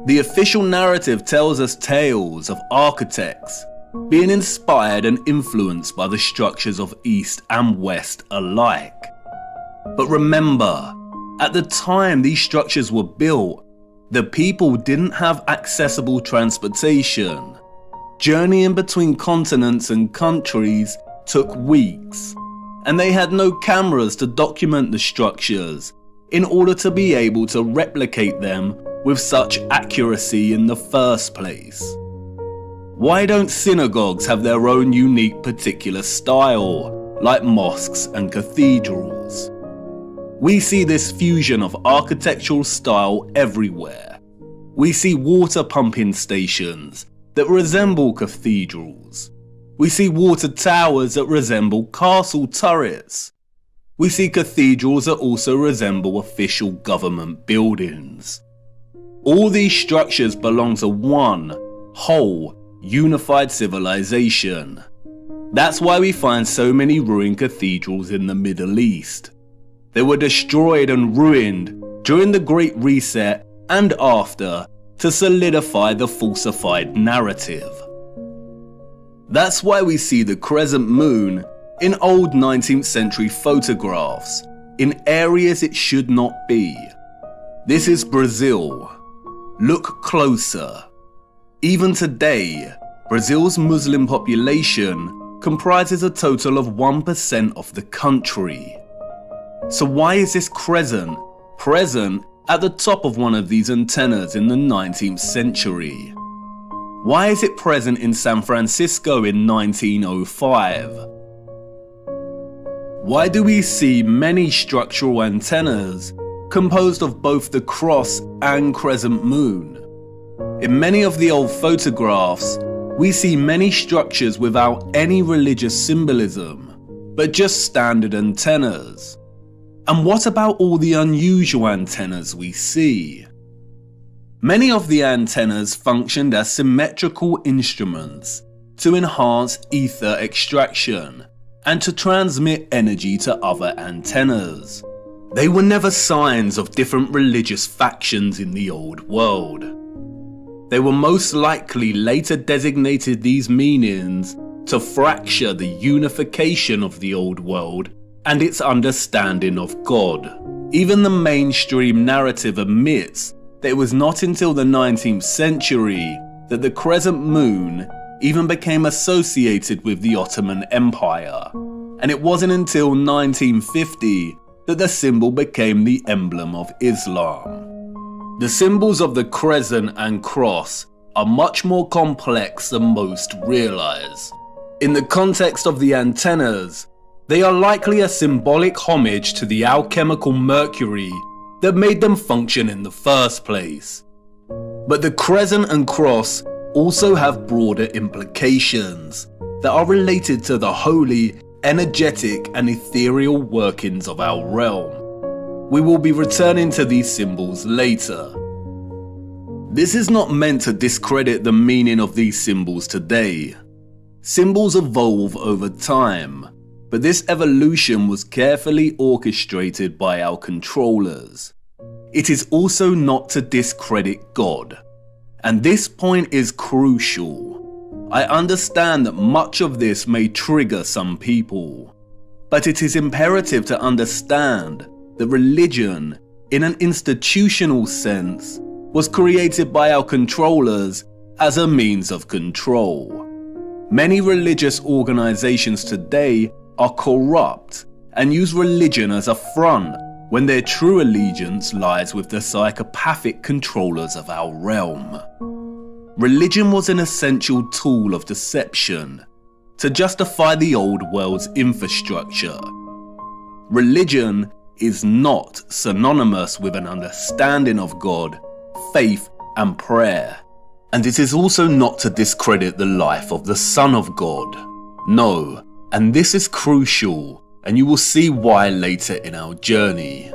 The official narrative tells us tales of architects being inspired and influenced by the structures of East and West alike. But remember, at the time these structures were built, the people didn't have accessible transportation. Journeying between continents and countries took weeks, and they had no cameras to document the structures in order to be able to replicate them with such accuracy in the first place. Why don't synagogues have their own unique particular style, like mosques and cathedrals? We see this fusion of architectural style everywhere. We see water pumping stations that resemble cathedrals. We see water towers that resemble castle turrets. We see cathedrals that also resemble official government buildings. All these structures belong to one whole, unified civilization. That's why we find so many ruined cathedrals in the Middle East. They were destroyed and ruined during the Great Reset and after to solidify the falsified narrative. That's why we see the crescent moon in old 19th century photographs in areas it should not be. This is Brazil. Look closer. Even today, Brazil's Muslim population comprises a total of 1% of the country. So why is this crescent present at the top of one of these antennas in the 19th century? Why is it present in San Francisco in 1905? Why do we see many structural antennas composed of both the cross and crescent moon? In many of the old photographs, we see many structures without any religious symbolism, but just standard antennas. And what about all the unusual antennas we see? Many of the antennas functioned as symmetrical instruments to enhance ether extraction and to transmit energy to other antennas. They were never signs of different religious factions in the old world. They were most likely later designated these meanings to fracture the unification of the old world and its understanding of God. Even the mainstream narrative admits that it was not until the 19th century that the crescent moon even became associated with the Ottoman Empire, and it wasn't until 1950 that the symbol became the emblem of Islam. The symbols of the crescent and cross are much more complex than most realize. In the context of the antennas, they are likely a symbolic homage to the alchemical mercury that made them function in the first place. But the crescent and cross also have broader implications that are related to the holy, energetic and ethereal workings of our realm. We will be returning to these symbols later. This is not meant to discredit the meaning of these symbols today. Symbols evolve over time, but this evolution was carefully orchestrated by our controllers. It is also not to discredit God, and this point is crucial. I understand that much of this may trigger some people, but it is imperative to understand that religion, in an institutional sense, was created by our controllers as a means of control. Many religious organizations today are corrupt and use religion as a front when their true allegiance lies with the psychopathic controllers of our realm. Religion was an essential tool of deception to justify the old world's infrastructure. Religion is not synonymous with an understanding of God, faith and prayer, and it is also not to discredit the life of the Son of God. No, and this is crucial, and you will see why later in our journey.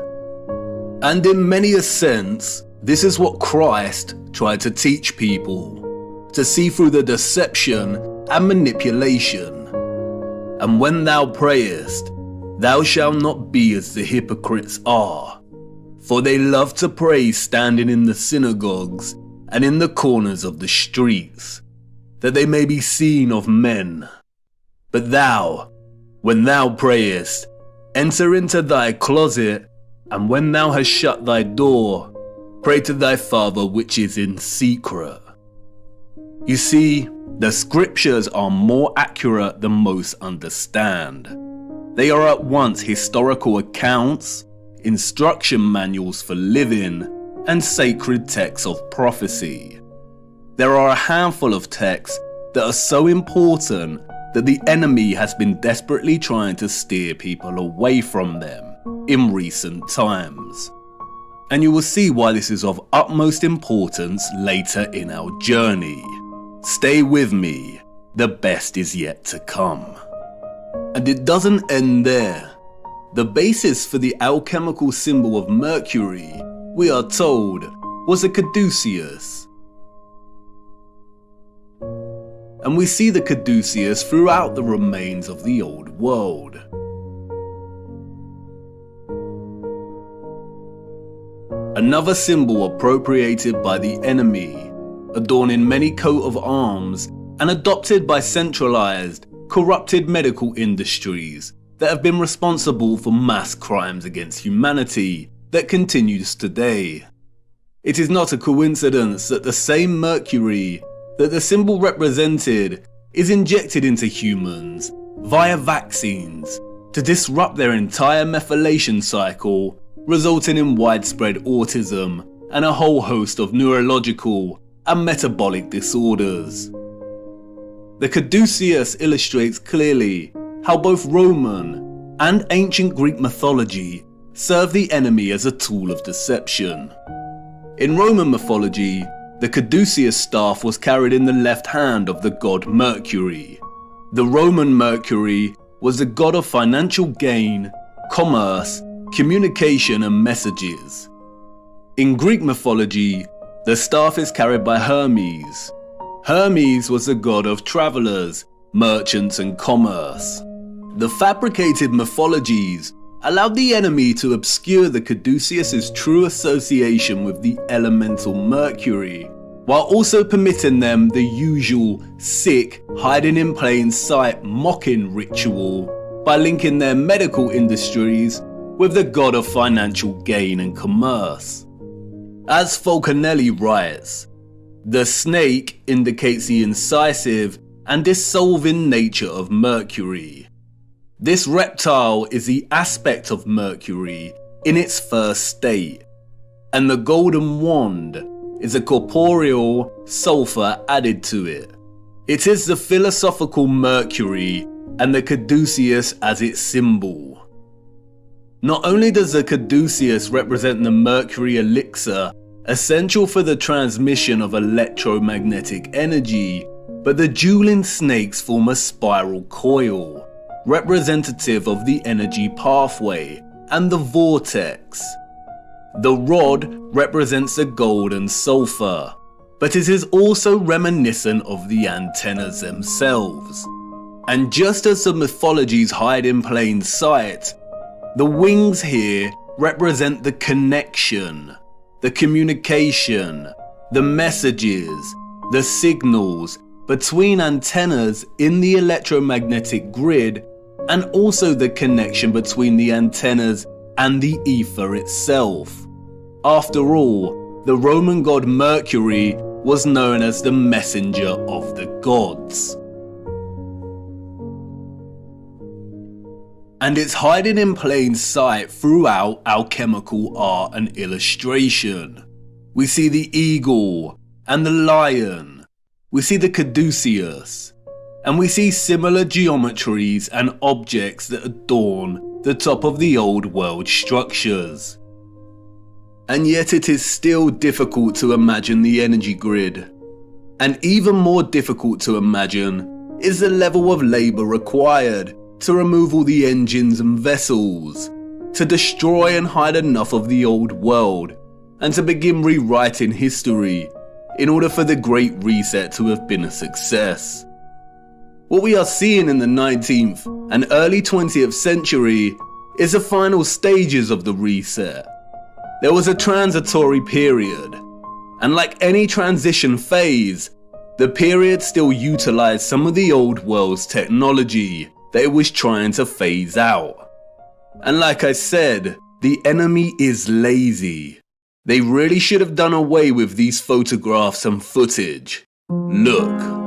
And in many a sense, this is what Christ tried to teach people, to see through the deception and manipulation. And when thou prayest, thou shalt not be as the hypocrites are, for they love to pray standing in the synagogues and in the corners of the streets, that they may be seen of men. But thou, when thou prayest, enter into thy closet, and when thou hast shut thy door, pray to thy Father which is in secret. You see, the scriptures are more accurate than most understand. They are at once historical accounts, instruction manuals for living, and sacred texts of prophecy. There are a handful of texts that are so important that the enemy has been desperately trying to steer people away from them in recent times. And you will see why this is of utmost importance later in our journey. Stay with me, the best is yet to come. And it doesn't end there. The basis for the alchemical symbol of Mercury, we are told, was a caduceus. And we see the caduceus throughout the remains of the old world. another symbol appropriated by the enemy, adorning many coat of arms and adopted by centralized, corrupted medical industries that have been responsible for mass crimes against humanity that continues today. It is not a coincidence that the same mercury that the symbol represented is injected into humans via vaccines to disrupt their entire methylation cycle, resulting in widespread autism and a whole host of neurological and metabolic disorders. The caduceus illustrates clearly how both Roman and ancient Greek mythology serve the enemy as a tool of deception. In Roman mythology, the caduceus staff was carried in the left hand of the god Mercury. The Roman Mercury was the god of financial gain, commerce, communication and messages. In Greek mythology, the staff is carried by Hermes. Hermes was the god of travelers, merchants and commerce. The fabricated mythologies allowed the enemy to obscure the caduceus's true association with the elemental Mercury, while also permitting them the usual sick, hiding in plain sight mocking ritual by linking their medical industries with the god of financial gain and commerce. As Falconelli writes, the snake indicates the incisive and dissolving nature of Mercury. This reptile is the aspect of Mercury in its first state, and the golden wand is a corporeal sulfur added to it. It is the philosophical Mercury and the caduceus as its symbol. Not only does the caduceus represent the Mercury elixir essential for the transmission of electromagnetic energy, but the dueling snakes form a spiral coil, representative of the energy pathway and the vortex. The rod represents the gold and sulfur, but it is also reminiscent of the antennas themselves. And just as the mythologies hide in plain sight, the wings here represent the connection, the communication, the messages, the signals between antennas in the electromagnetic grid, and also the connection between the antennas and the ether itself. After all, the Roman god Mercury was known as the messenger of the gods. And it's hiding in plain sight throughout alchemical art and illustration. We see the eagle and the lion, we see the caduceus, and we see similar geometries and objects that adorn the top of the old world structures. And yet it is still difficult to imagine the energy grid. And even more difficult to imagine is the level of labour required to remove all the engines and vessels, to destroy and hide enough of the old world, and to begin rewriting history in order for the Great Reset to have been a success. What we are seeing in the 19th and early 20th century is the final stages of the reset. There was a transitory period, and like any transition phase, the period still utilised some of the old world's technology that it was trying to phase out. And like I said, the enemy is lazy. They really should have done away with these photographs and footage. Look.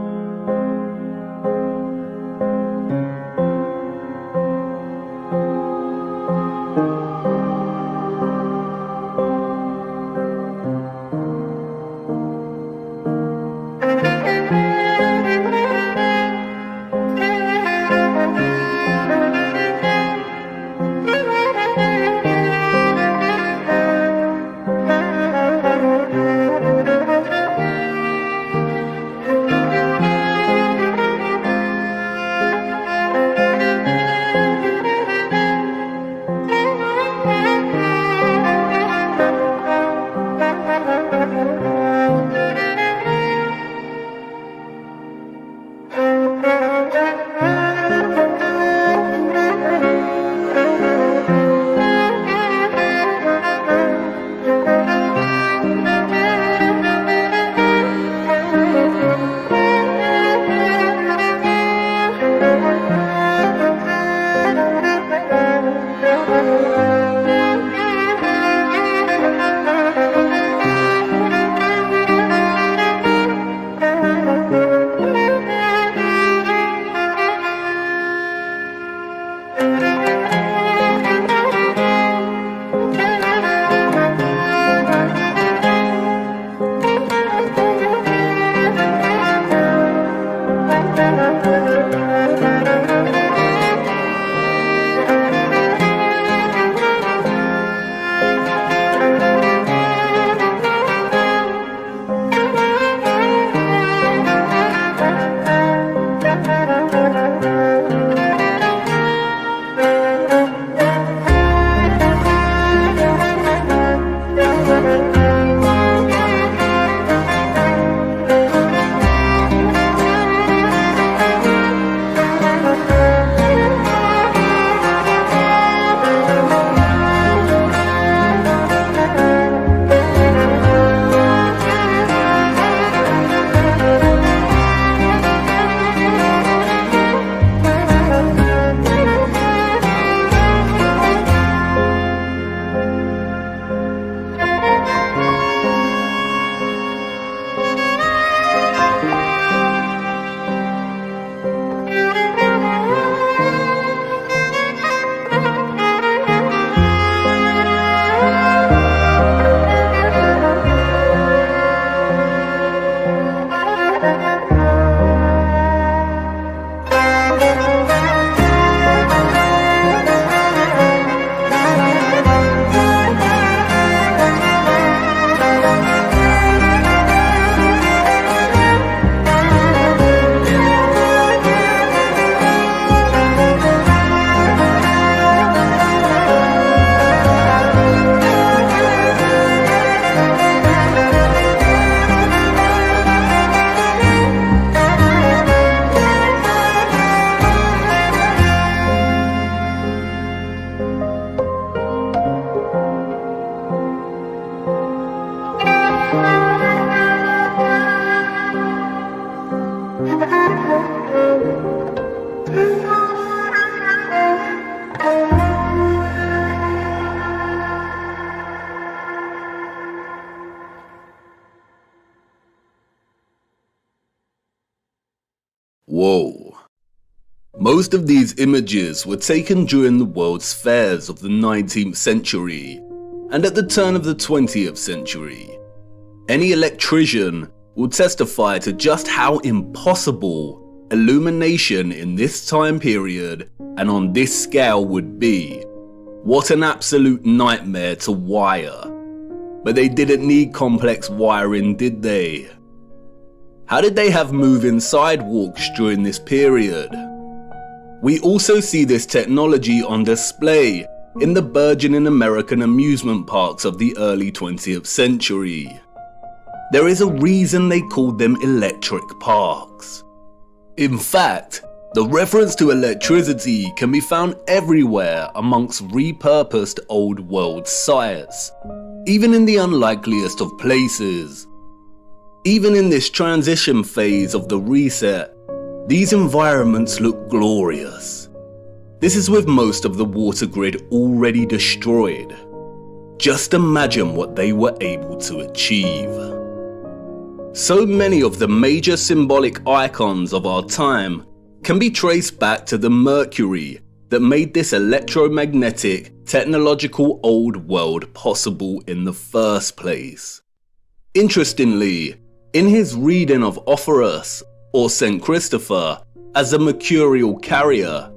Whoa. Most of these images were taken during the World's Fairs of the 19th century and at the turn of the 20th century. Any electrician will testify to just how impossible illumination in this time period and on this scale would be. What an absolute nightmare to wire. But they didn't need complex wiring, did they? How did they have moving sidewalks during this period? We also see this technology on display in the burgeoning American amusement parks of the early 20th century. There is a reason they called them electric parks. In fact, the reference to electricity can be found everywhere amongst repurposed old world sites, even in the unlikeliest of places. Even in this transition phase of the reset, these environments look glorious. This is with most of the water grid already destroyed. Just imagine what they were able to achieve. So many of the major symbolic icons of our time can be traced back to the mercury that made this electromagnetic, technological old world possible in the first place. Interestingly, in his reading of Offerus, or St. Christopher, as a mercurial carrier,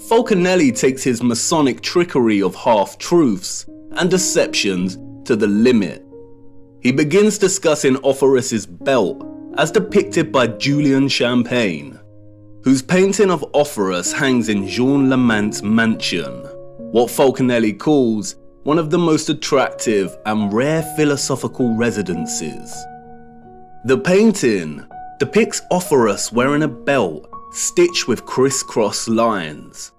Falconelli takes his Masonic trickery of half-truths and deceptions to the limit. He begins discussing Offerus's belt as depicted by Julian Champagne, whose painting of Offerus hangs in Jean Lamant's mansion, what Falconelli calls one of the most attractive and rare philosophical residences. The painting depicts Offerus wearing a belt stitched with crisscross lines.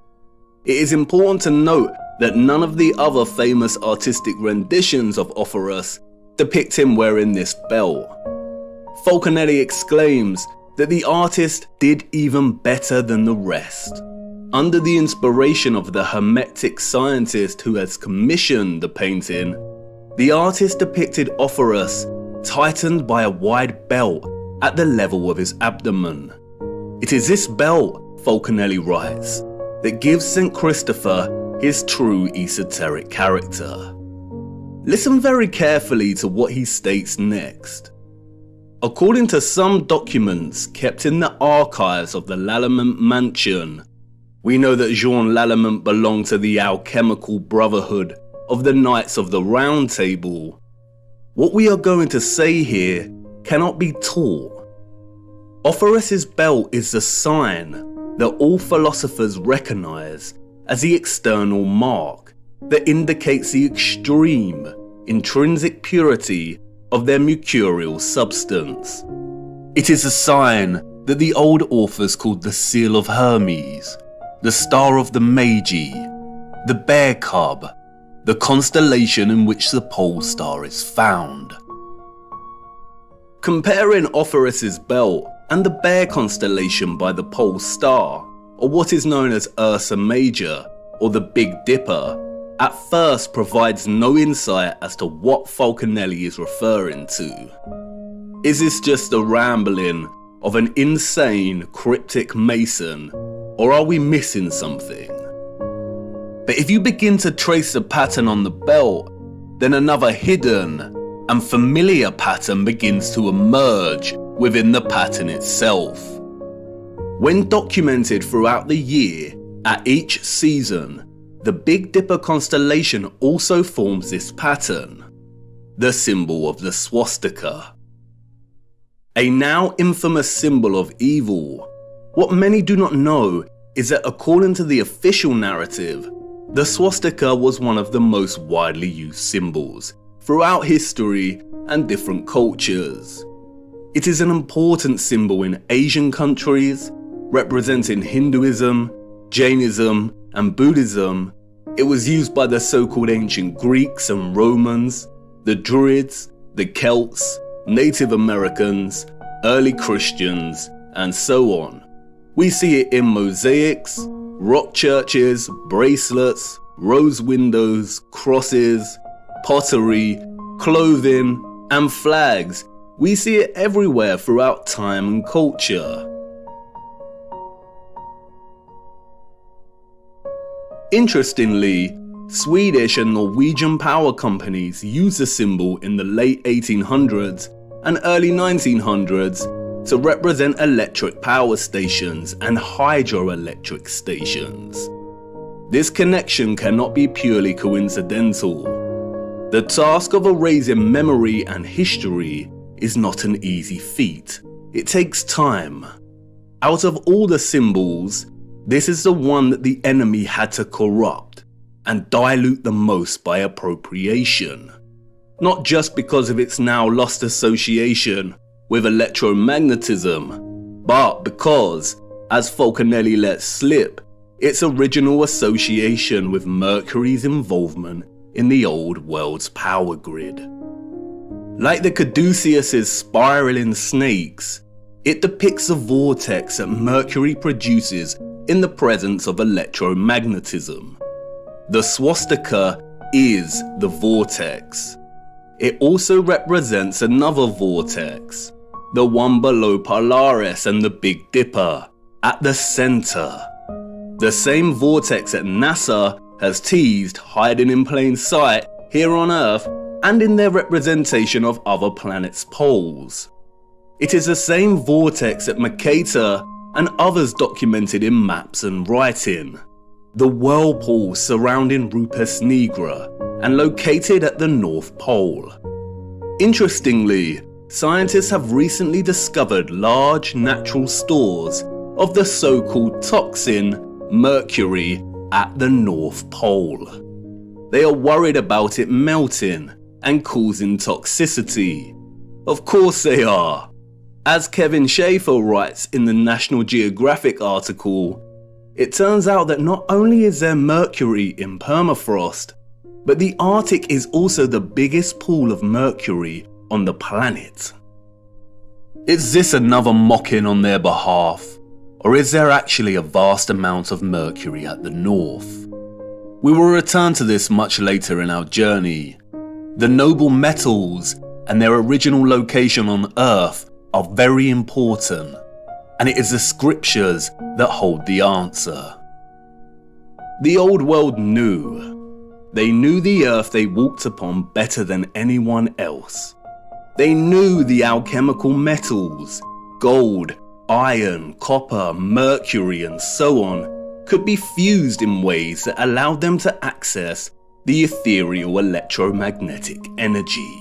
It is important to note that none of the other famous artistic renditions of Offerus depict him wearing this belt. Falconelli exclaims that the artist did even better than the rest. Under the inspiration of the Hermetic scientist who has commissioned the painting, the artist depicted Offerus tightened by a wide belt at the level of his abdomen. It is this belt, Falconelli writes, that gives St. Christopher his true esoteric character. Listen very carefully to what he states next. According to some documents kept in the archives of the Lallement mansion, we know that Jean Lallement belonged to the alchemical brotherhood of the Knights of the Round Table. What we are going to say here cannot be taught. Offerus's belt is the sign that all philosophers recognize as the external mark that indicates the extreme, intrinsic purity of their mercurial substance. It is a sign that the old authors called the Seal of Hermes, the Star of the Magi, the Bear Cub, the constellation in which the pole star is found. Comparing Offerus's belt and the Bear constellation by the pole star, or what is known as Ursa Major, or the Big Dipper, at first provides no insight as to what Falconelli is referring to. Is this just a rambling of an insane cryptic mason, or are we missing something? But if you begin to trace the pattern on the belt, then another hidden and familiar pattern begins to emerge within the pattern itself. When documented throughout the year, at each season, the Big Dipper constellation also forms this pattern, the symbol of the swastika. A now infamous symbol of evil. What many do not know is that according to the official narrative, the swastika was one of the most widely used symbols throughout history and different cultures. It is an important symbol in Asian countries, representing Hinduism, Jainism, and Buddhism. It was used by the so-called ancient Greeks and Romans, the Druids, the Celts, Native Americans, early Christians, and so on. We see it in mosaics, rock churches, bracelets, rose windows, crosses, pottery, clothing, and flags. We see it everywhere throughout time and culture. Interestingly, Swedish and Norwegian power companies used the symbol in the late 1800s and early 1900s to represent electric power stations and hydroelectric stations. This connection cannot be purely coincidental. The task of erasing memory and history is not an easy feat. It takes time. Out of all the symbols, this is the one that the enemy had to corrupt and dilute the most by appropriation. Not just because of its now lost association with electromagnetism, but because, as Falconelli let slip, its original association with Mercury's involvement in the old world's power grid. Like the Caduceus's spiraling snakes, it depicts a vortex that Mercury produces in the presence of electromagnetism. The swastika is the vortex. It also represents another vortex, the one below Polaris and the Big Dipper, at the center. The same vortex that NASA has teased hiding in plain sight here on Earth and in their representation of other planets' poles. It is the same vortex that Mercator and others documented in maps and writing. The whirlpool surrounding Rupes Nigra and located at the North Pole. Interestingly, scientists have recently discovered large natural stores of the so-called toxin mercury at the North Pole. They are worried about it melting and causing toxicity. Of course they are. As Kevin Schaefer writes in the National Geographic article, it turns out that not only is there mercury in permafrost, but the Arctic is also the biggest pool of mercury on the planet. Is this another mocking on their behalf, or is there actually a vast amount of mercury at the north? We will return to this much later in our journey. The noble metals and their original location on Earth are very important, and it is the scriptures that hold the answer. The old world knew. They knew the earth they walked upon better than anyone else. They knew the alchemical metals, gold, iron, copper, mercury, and so on, could be fused in ways that allowed them to access the ethereal electromagnetic energy.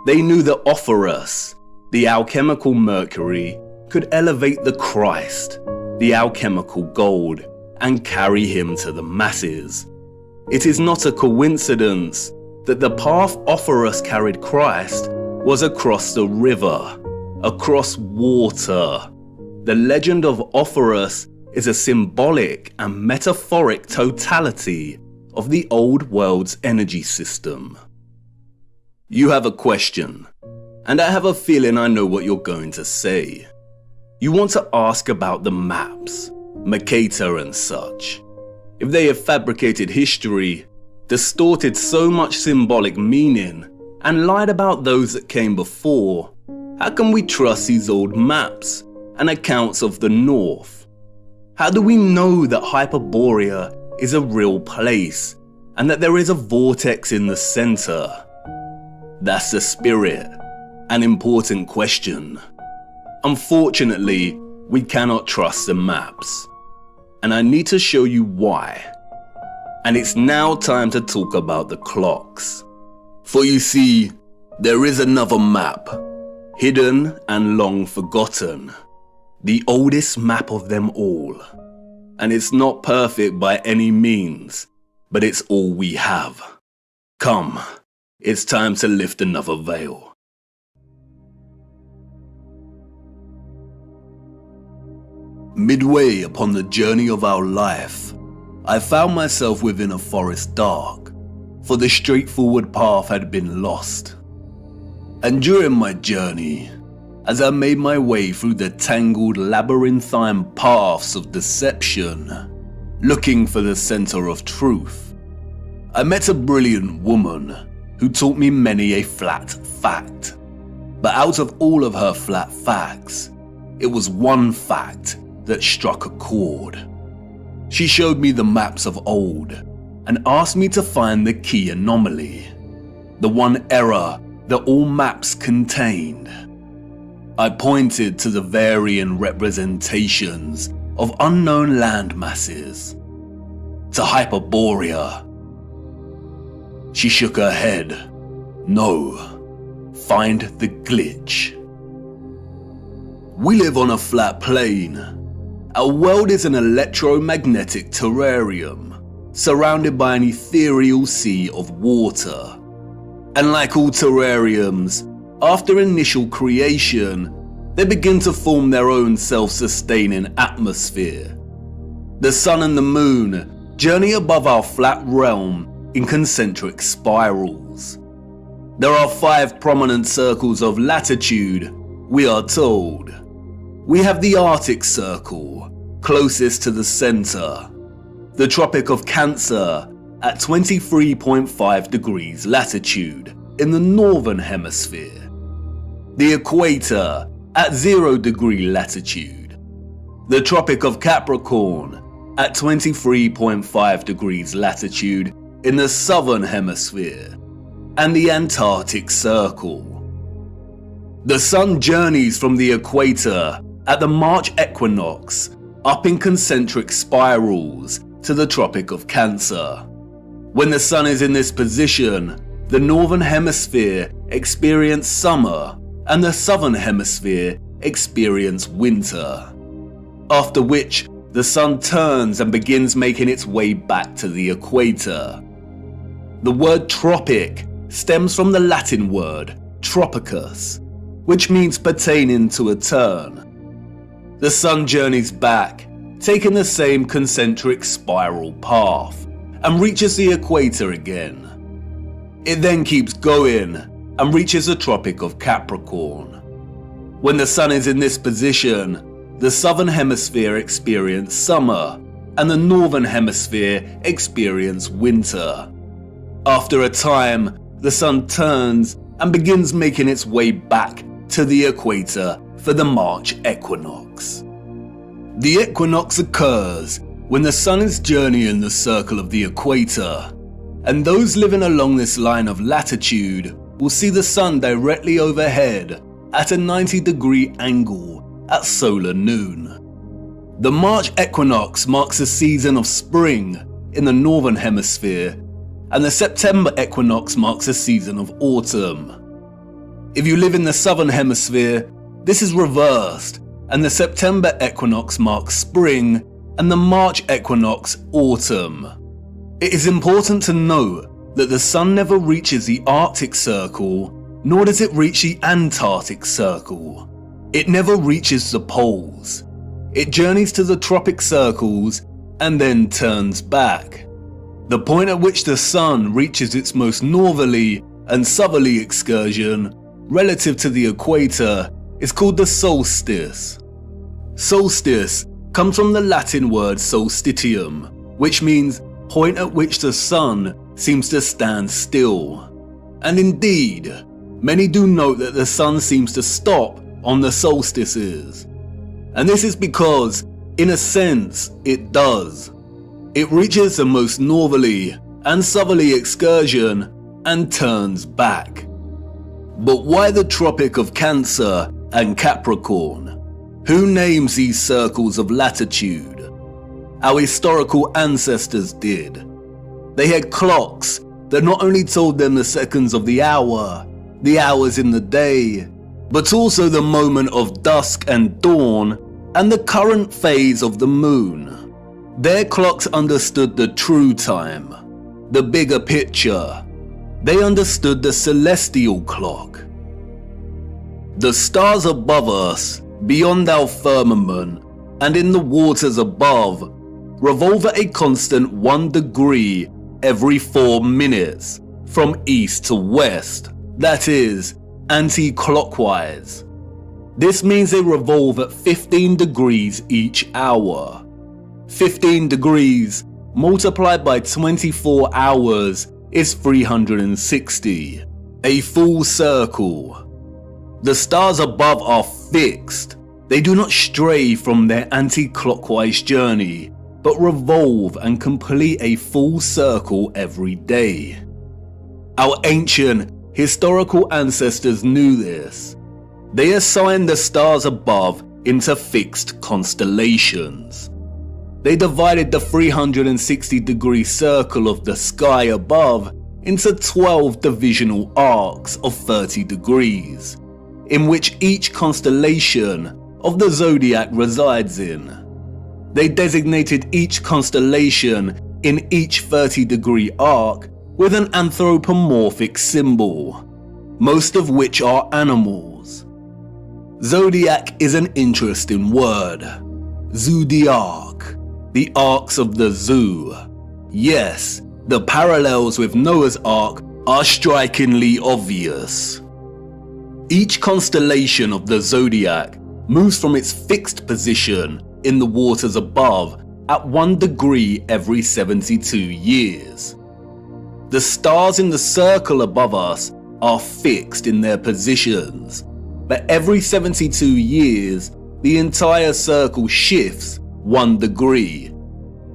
They knew that Ophorus, the alchemical mercury, could elevate the Christ, the alchemical gold, and carry him to the masses. It is not a coincidence that the path Ophorus carried Christ was across the river, across water. The legend of Ophorus is a symbolic and metaphoric totality of the old world's energy system. You have a question, and I have a feeling I know what you're going to say. You want to ask about the maps, Mercator and such. If they have fabricated history, distorted so much symbolic meaning, and lied about those that came before, how can we trust these old maps and accounts of the North? How do we know that Hyperborea is a real place and that there is a vortex in the center? That's the spirit. An important question. Unfortunately, we cannot trust the maps. And I need to show you why. And it's now time to talk about the clocks. For you see, there is another map, hidden and long forgotten. The oldest map of them all. And it's not perfect by any means, but it's all we have. Come, it's time to lift another veil. Midway upon the journey of our life, I found myself within a forest dark, for the straightforward path had been lost. And during my journey, as I made my way through the tangled labyrinthine paths of deception, looking for the center of truth, I met a brilliant woman who taught me many a flat fact. But out of all of her flat facts, it was one fact that struck a chord. She showed me the maps of old and asked me to find the key anomaly, the one error that all maps contained. I pointed to the varying representations of unknown land masses, to Hyperborea. She shook her head. No, find the glitch. We live on a flat plane. Our world is an electromagnetic terrarium, surrounded by an ethereal sea of water. And like all terrariums, after initial creation, they begin to form their own self-sustaining atmosphere. The sun and the moon journey above our flat realm in concentric spirals. There are 5 prominent circles of latitude, we are told. We have the Arctic Circle, closest to the center, the Tropic of Cancer at 23.5 degrees latitude in the northern hemisphere, the equator at 0 degree latitude, the Tropic of Capricorn at 23.5 degrees latitude in the southern hemisphere, and the Antarctic Circle. The sun journeys from the equator at the March equinox up in concentric spirals to the Tropic of Cancer. When the sun is in this position, the northern hemisphere experiences summer and the southern hemisphere experiences winter. After which, the sun turns and begins making its way back to the equator. The word tropic stems from the Latin word tropicus, which means pertaining to a turn. The sun journeys back, taking the same concentric spiral path, and reaches the equator again. It then keeps going and reaches the Tropic of Capricorn. When the sun is in this position, the southern hemisphere experiences summer and the northern hemisphere experiences winter. After a time, the sun turns and begins making its way back to the equator for the March equinox. The equinox occurs when the sun is journeying the circle of the equator, and those living along this line of latitude will see the sun directly overhead at a 90-degree angle at solar noon. The March equinox marks a season of spring in the northern hemisphere, and the September equinox marks a season of autumn. If you live in the southern hemisphere, this is reversed, and the September equinox marks spring and the March equinox autumn. It is important to note that the sun never reaches the Arctic Circle, nor does it reach the Antarctic Circle. It never reaches the poles. It journeys to the tropic circles and then turns back. The point at which the sun reaches its most northerly and southerly excursion relative to the equator is called the solstice. Solstice comes from the Latin word solstitium, which means point at which the sun seems to stand still. And indeed, many do note that the sun seems to stop on the solstices. And this is because, in a sense, it does. It reaches the most northerly and southerly excursion and turns back. But why the Tropic of Cancer and Capricorn. Who names these circles of latitude? Our historical ancestors did. They had clocks that not only told them the seconds of the hour, the hours in the day, but also the moment of dusk and dawn and the current phase of the moon. Their clocks understood the true time, the bigger picture. They understood the celestial clock. The stars above us, beyond our firmament, and in the waters above, revolve at a constant 1 degree every 4 minutes, from east to west, that is, anti-clockwise. This means they revolve at 15 degrees each hour. 15 degrees multiplied by 24 hours is 360, a full circle. The stars above are fixed. They do not stray from their anti-clockwise journey, but revolve and complete a full circle every day. Our ancient, historical ancestors knew this. They assigned the stars above into fixed constellations. They divided the 360-degree circle of the sky above into 12 divisional arcs of 30 degrees, in which each constellation of the zodiac resides in. They designated each constellation in each 30-degree arc with an anthropomorphic symbol, most of which are animals. Zodiac is an interesting word. Zodiac, the arcs of the zoo. Yes, the parallels with Noah's Ark are strikingly obvious. Each constellation of the zodiac moves from its fixed position in the waters above at 1 degree every 72 years. The stars in the circle above us are fixed in their positions, but every 72 years, the entire circle shifts 1 degree.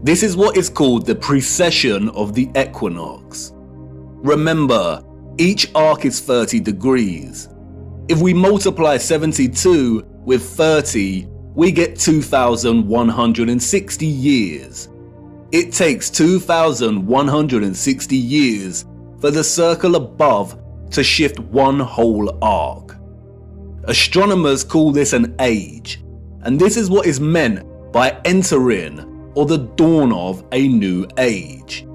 This is what is called the precession of the equinox. Remember, each arc is 30 degrees. If we multiply 72 with 30, we get 2,160 years. It takes 2,160 years for the circle above to shift 1 whole arc. Astronomers call this an age, and this is what is meant by entering or the dawn of a new age.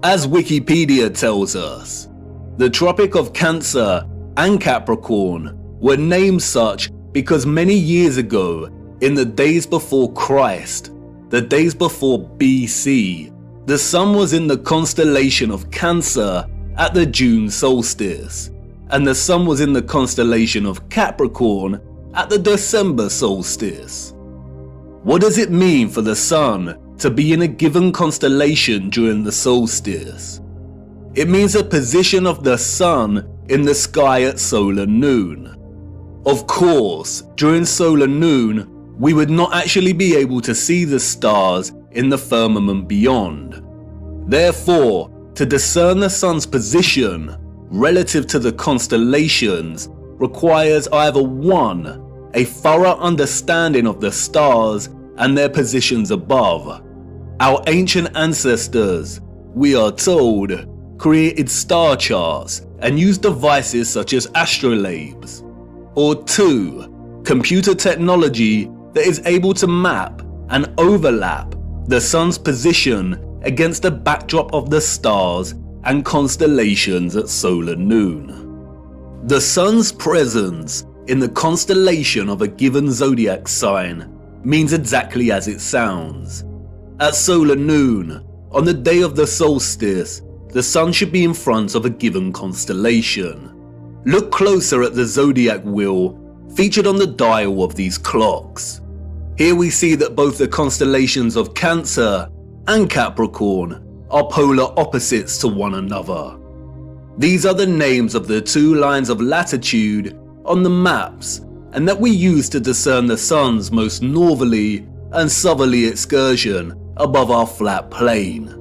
As Wikipedia tells us, the Tropic of Cancer and Capricorn were named such because many years ago, in the days before Christ, the days before BC, the sun was in the constellation of Cancer at the June solstice, and the sun was in the constellation of Capricorn at the December solstice. What does it mean for the sun to be in a given constellation during the solstice? It means the position of the sun in the sky at solar noon. Of course, during solar noon, we would not actually be able to see the stars in the firmament beyond. Therefore, to discern the sun's position relative to the constellations requires either 1, a thorough understanding of the stars and their positions above. Our ancient ancestors, we are told, created star charts and used devices such as astrolabes. Or 2, computer technology that is able to map and overlap the sun's position against the backdrop of the stars and constellations at solar noon. The sun's presence in the constellation of a given zodiac sign means exactly as it sounds. At solar noon, on the day of the solstice, the sun should be in front of a given constellation. Look closer at the zodiac wheel featured on the dial of these clocks. Here we see that both the constellations of Cancer and Capricorn are polar opposites to one another. These are the names of the 2 lines of latitude on the maps, and that we use to discern the sun's most northerly and southerly excursion above our flat plane.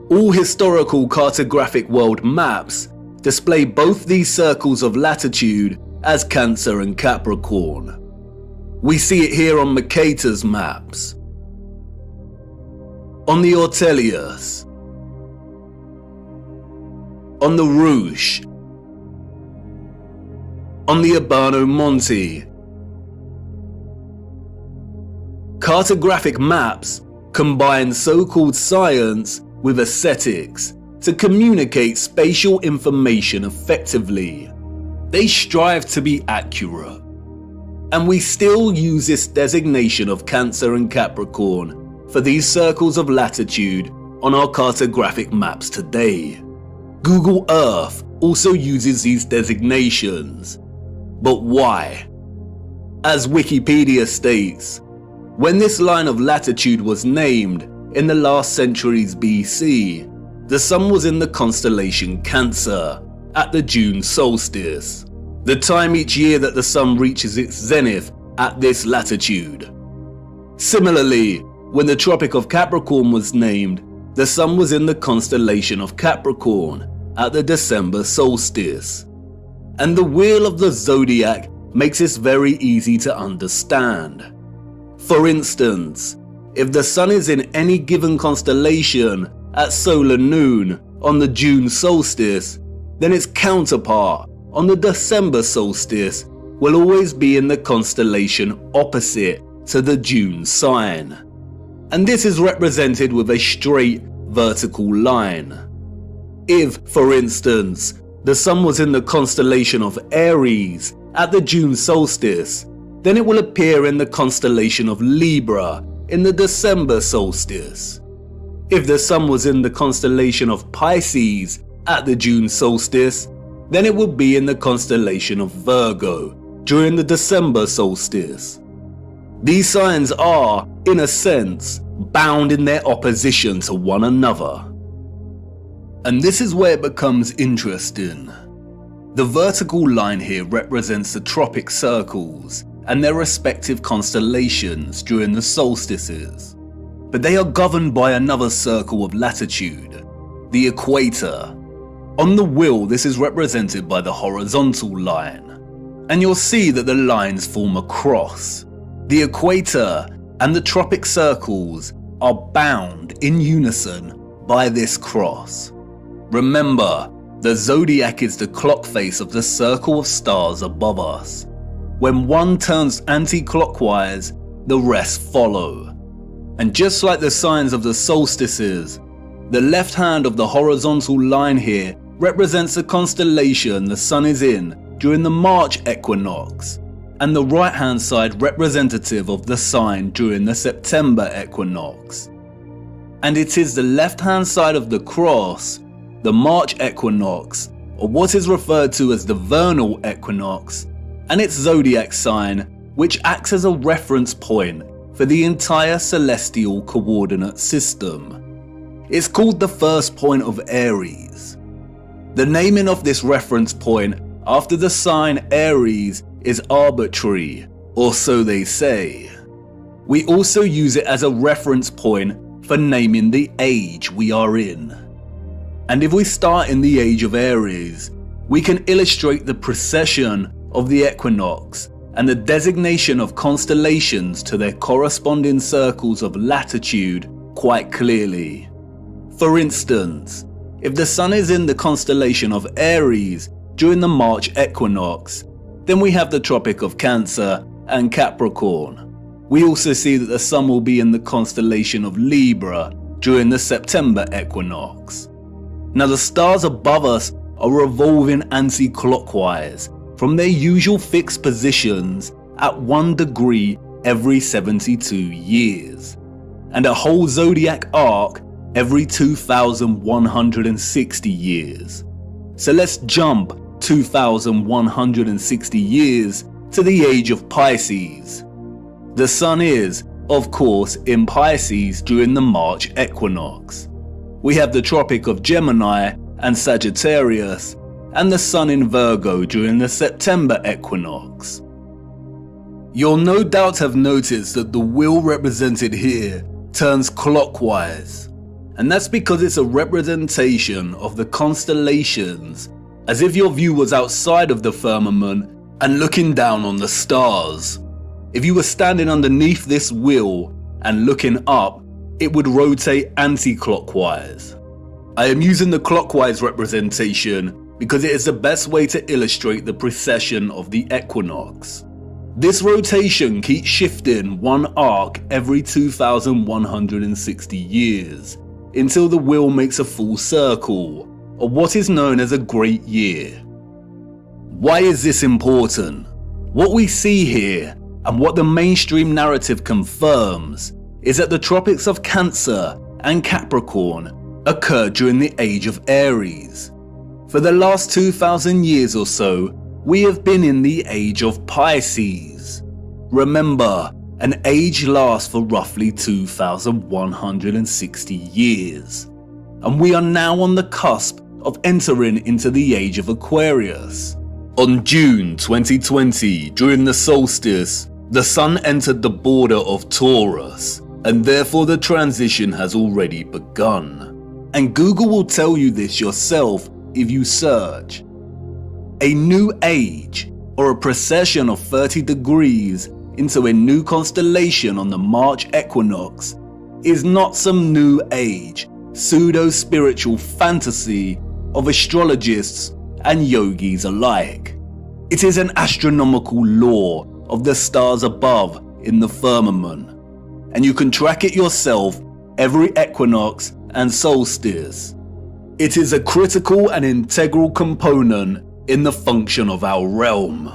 All historical cartographic world maps display both these circles of latitude as Cancer and Capricorn. We see it here on Mercator's maps, on the Ortelius, on the Ruche, on the Urbano Monte. Cartographic maps combine so-called science with aesthetics to communicate spatial information effectively. They strive to be accurate. And we still use this designation of Cancer and Capricorn for these circles of latitude on our cartographic maps today. Google Earth also uses these designations. But why? As Wikipedia states, when this line of latitude was named in the last centuries BC, the sun was in the constellation Cancer at the June solstice, the time each year that the sun reaches its zenith at this latitude. Similarly, when the Tropic of Capricorn was named, the sun was in the constellation of Capricorn at the December solstice. And the wheel of the zodiac makes this very easy to understand. For instance, if the sun is in any given constellation at solar noon on the June solstice, then its counterpart on the December solstice will always be in the constellation opposite to the June sign. And this is represented with a straight vertical line. If, for instance, the sun was in the constellation of Aries at the June solstice, then it will appear in the constellation of Libra in the December solstice. If the sun was in the constellation of Pisces at the June solstice, then it will be in the constellation of Virgo during the December solstice. These signs are, in a sense, bound in their opposition to one another. And this is where it becomes interesting. The vertical line here represents the tropic circles and their respective constellations during the solstices. But they are governed by another circle of latitude, the equator. On the wheel, this is represented by the horizontal line. And you'll see that the lines form a cross. The equator and the tropic circles are bound in unison by this cross. Remember, the zodiac is the clock face of the circle of stars above us. When one turns anti-clockwise, the rest follow. And just like the signs of the solstices, the left hand of the horizontal line here represents the constellation the sun is in during the March equinox, and the right hand side representative of the sign during the September equinox. And it is the left hand side of the cross, the March equinox, or what is referred to as the vernal equinox, and its zodiac sign, which acts as a reference point for the entire celestial coordinate system. It's called the first point of Aries. The naming of this reference point after the sign Aries is arbitrary, or so they say. We also use it as a reference point for naming the age we are in. And if we start in the age of Aries, we can illustrate the precession of the equinox and the designation of constellations to their corresponding circles of latitude quite clearly. For instance, if the sun is in the constellation of Aries during the March equinox, then we have the Tropic of Cancer and Capricorn. We also see that the sun will be in the constellation of Libra during the September equinox. Now the stars above us are revolving anti-clockwise from their usual fixed positions at 1 degree every 72 years, and a whole zodiac arc every 2,160 years. So let's jump 2,160 years to the age of Pisces. The sun is, of course, in Pisces during the March equinox. We have the Tropic of Gemini and Sagittarius, and the sun in Virgo during the September equinox. You'll no doubt have noticed that the wheel represented here turns clockwise, and that's because it's a representation of the constellations, as if your view was outside of the firmament and looking down on the stars. If you were standing underneath this wheel and looking up, it would rotate anti-clockwise. I am using the clockwise representation because it is the best way to illustrate the precession of the equinox. This rotation keeps shifting one arc every 2,160 years until the wheel makes a full circle, or what is known as a great year. Why is this important? What we see here, and what the mainstream narrative confirms, is that the tropics of Cancer and Capricorn occurred during the age of Aries. For the last 2,000 years or so, we have been in the age of Pisces. Remember, an age lasts for roughly 2,160 years. And we are now on the cusp of entering into the age of Aquarius. On June 2020, during the solstice, the sun entered the border of Taurus, and therefore the transition has already begun. And Google will tell you this yourself if you search. A new age, or a precession of 30 degrees into a new constellation on the March equinox, is not some new age, pseudo-spiritual fantasy of astrologists and yogis alike. It is an astronomical law of the stars above in the firmament, and you can track it yourself every equinox and solstice. It is a critical and integral component in the function of our realm.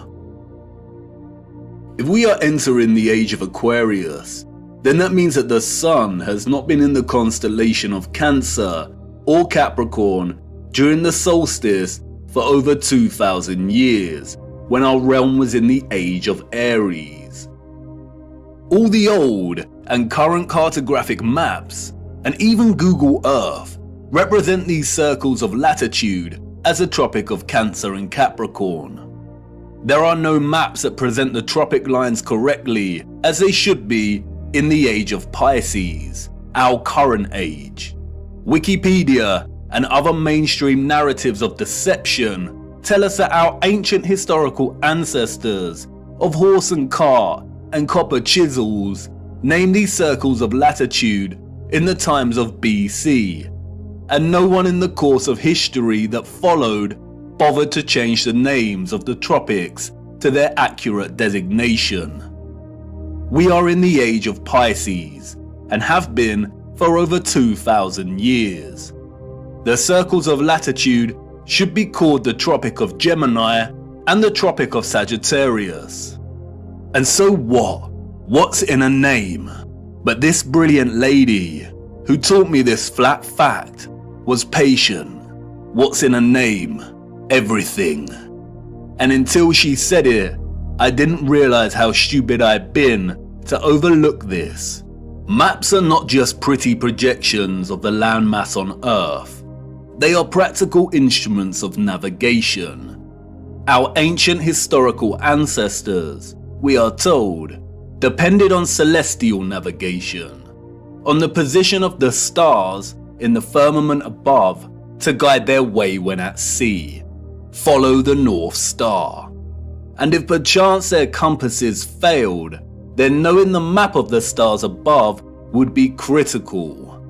If we are entering the age of Aquarius, then that means that the sun has not been in the constellation of Cancer or Capricorn during the solstice for over 2,000 years, when our realm was in the age of Aries. All the old and current cartographic maps, and even Google Earth, represent these circles of latitude as the Tropic of Cancer and Capricorn. There are no maps that present the tropic lines correctly as they should be in the age of Pisces, our current age. Wikipedia and other mainstream narratives of deception tell us that our ancient historical ancestors of horse and cart and copper chisels named these circles of latitude in the times of BC, and no one in the course of history that followed bothered to change the names of the tropics to their accurate designation. We are in the age of Pisces, and have been for over 2,000 years. The circles of latitude should be called the Tropic of Gemini and the Tropic of Sagittarius. And so what? What's in a name? But this brilliant lady, who taught me this flat fact, was patient. What's in a name? Everything. And until she said it, I didn't realize how stupid I'd been to overlook this. Maps are not just pretty projections of the landmass on Earth. They are practical instruments of navigation. Our ancient historical ancestors, we are told, depended on celestial navigation, on the position of the stars in the firmament above to guide their way when at sea. Follow the North Star. And if perchance their compasses failed, then knowing the map of the stars above would be critical.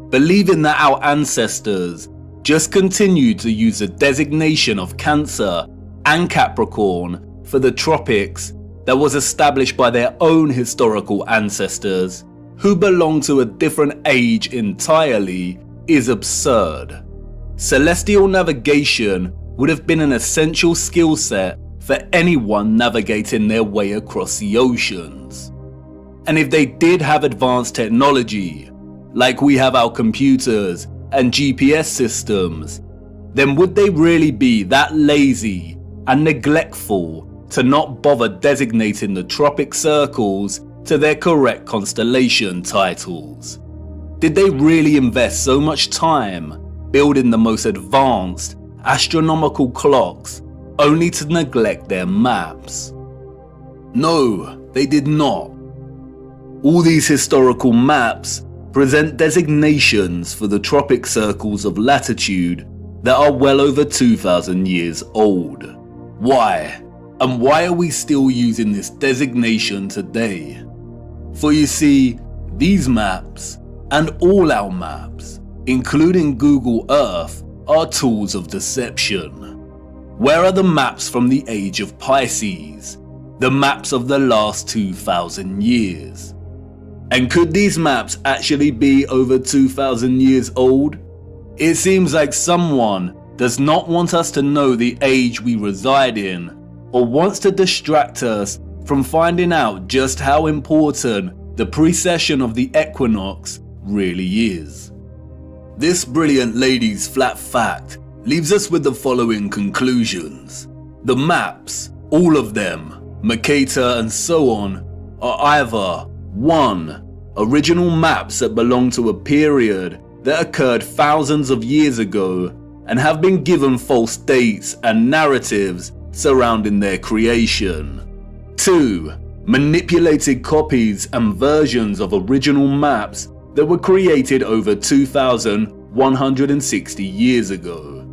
Believing that our ancestors just continued to use the designation of Cancer and Capricorn for the tropics that was established by their own historical ancestors, who belong to a different age entirely, is absurd. Celestial navigation would have been an essential skill set for anyone navigating their way across the oceans. And if they did have advanced technology, like we have our computers and GPS systems, then would they really be that lazy and neglectful to not bother designating the tropic circles to their correct constellation titles? Did they really invest so much time building the most advanced astronomical clocks only to neglect their maps? No, they did not. All these historical maps present designations for the tropic circles of latitude that are well over 2,000 years old. Why? And why are we still using this designation today? For you see, these maps, and all our maps, including Google Earth, are tools of deception. Where are the maps from the age of Pisces? The maps of the last 2,000 years? And could these maps actually be over 2,000 years old? It seems like someone does not want us to know the age we reside in, or wants to distract us from finding out just how important the precession of the equinox really is. This brilliant lady's flat fact leaves us with the following conclusions. The maps, all of them, Mercator and so on, are either 1. Original maps that belong to a period that occurred thousands of years ago and have been given false dates and narratives surrounding their creation. 2. Manipulated copies and versions of original maps that were created over 2,160 years ago.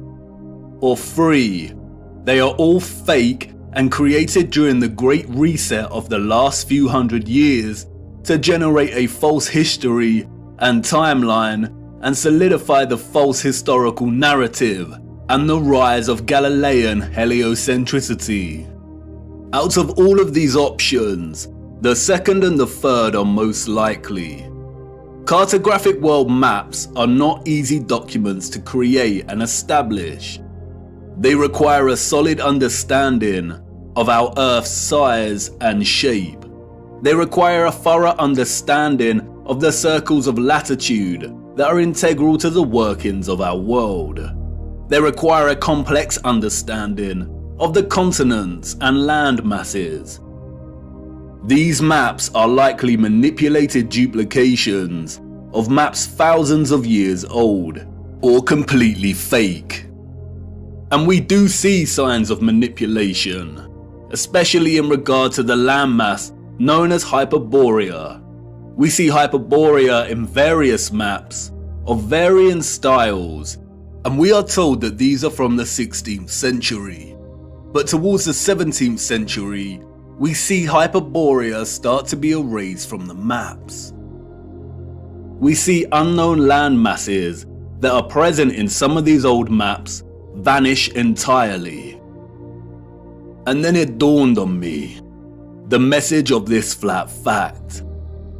Or 3. They are all fake and created during the Great Reset of the last few hundred years to generate a false history and timeline and solidify the false historical narrative and the rise of Galilean heliocentricity. Out of all of these options, the second and the third are most likely. Cartographic world maps are not easy documents to create and establish. They require a solid understanding of our Earth's size and shape. They require a thorough understanding of the circles of latitude that are integral to the workings of our world. They require a complex understanding of the continents and land masses. These maps are likely manipulated duplications of maps thousands of years old, or completely fake. And we do see signs of manipulation, especially in regard to the landmass known as Hyperborea. We see Hyperborea in various maps of varying styles, and we are told that these are from the 16th century. But towards the 17th century, we see Hyperborea start to be erased from the maps. We see unknown land masses that are present in some of these old maps vanish entirely. And then it dawned on me, the message of this flat fact.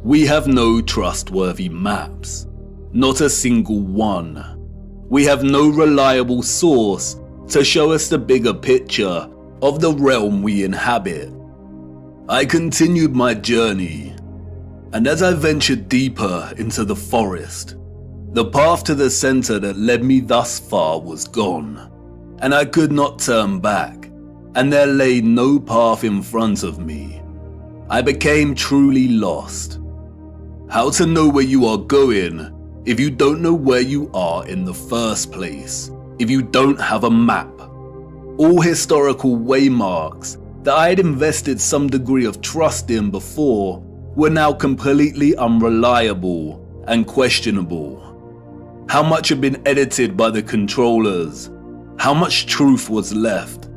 We have no trustworthy maps, not a single one. We have no reliable source to show us the bigger picture of the realm we inhabit. I continued my journey, and as I ventured deeper into the forest, the path to the center that led me thus far was gone, and I could not turn back, and there lay no path in front of me. I became truly lost. How to know where you are going if you don't know where you are in the first place, if you don't have a map? All historical waymarks that I had invested some degree of trust in before were now completely unreliable and questionable. How much had been edited by the controllers? How much truth was left?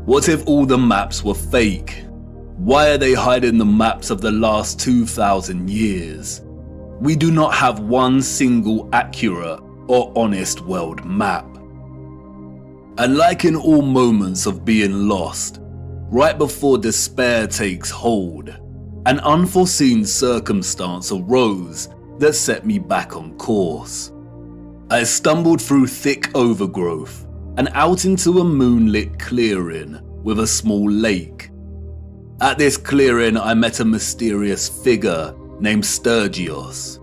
What if all the maps were fake? Why are they hiding the maps of the last 2,000 years? We do not have one single accurate or honest world map. And like in all moments of being lost, right before despair takes hold, an unforeseen circumstance arose that set me back on course. I stumbled through thick overgrowth and out into a moonlit clearing with a small lake. At this clearing, I met a mysterious figure named Sturgios.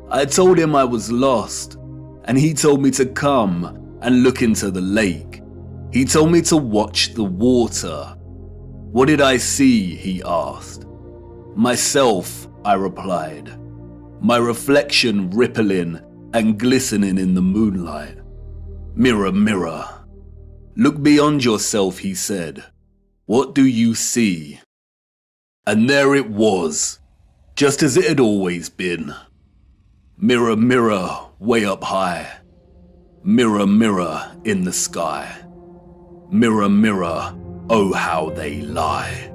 I told him I was lost, and he told me to come and look into the lake. He told me to watch the water. What did I see? He asked. Myself, I replied, my reflection rippling and glistening in the moonlight. Mirror, mirror, look beyond yourself, he said. What do you see? And there it was, just as it had always been. Mirror, mirror, way up high. Mirror, mirror in the sky. Mirror, mirror Oh, how they lie.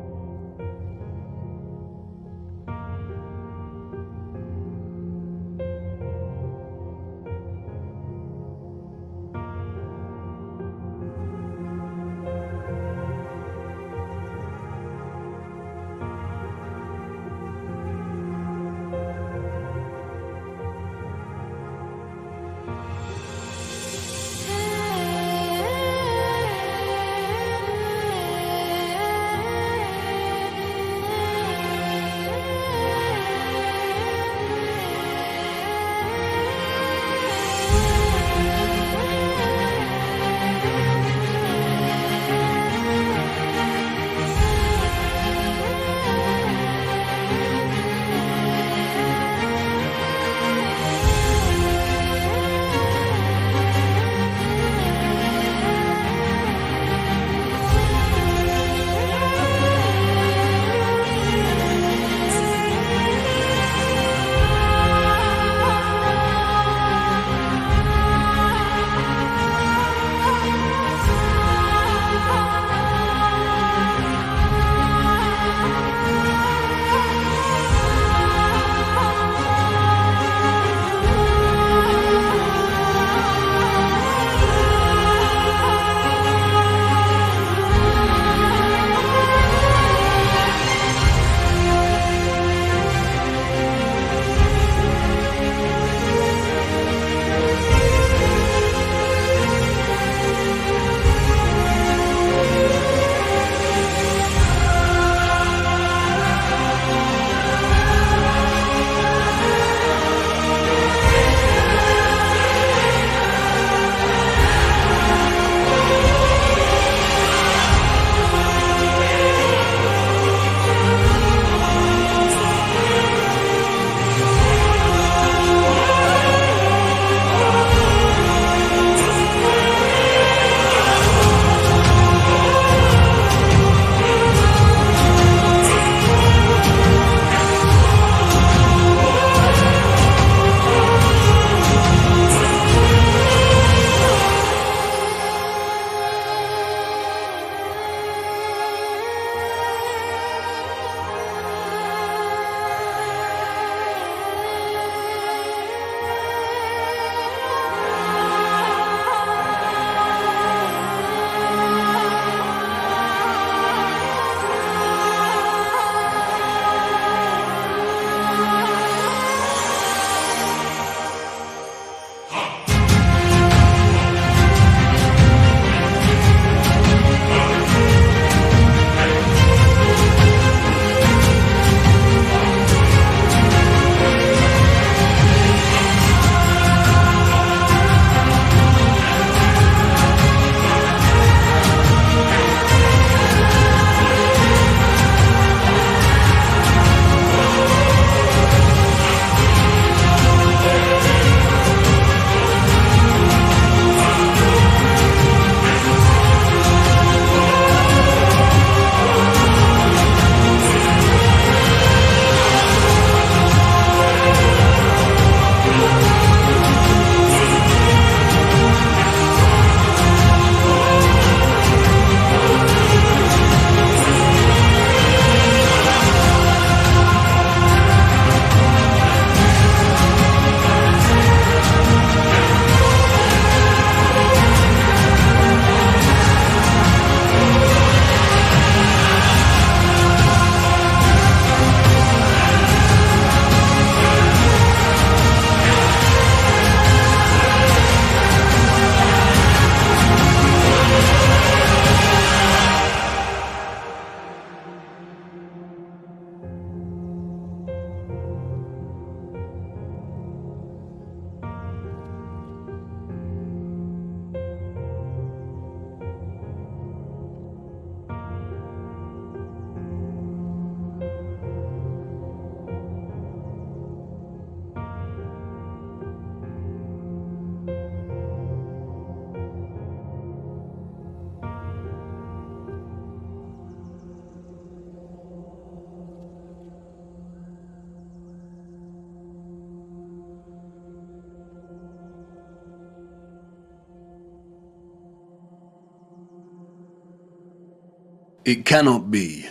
It cannot be.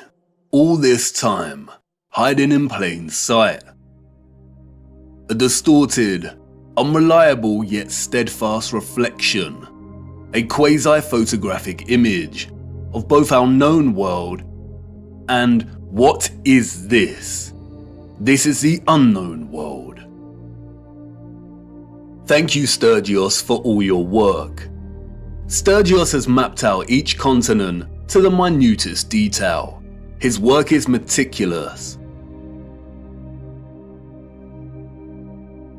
All this time, hiding in plain sight. A distorted, unreliable yet steadfast reflection, a quasi-photographic image of both our known world and what is this? This is the unknown world. Thank you, Sturgios, for all your work. Sturgios has mapped out each continent to the minutest detail. His work is meticulous.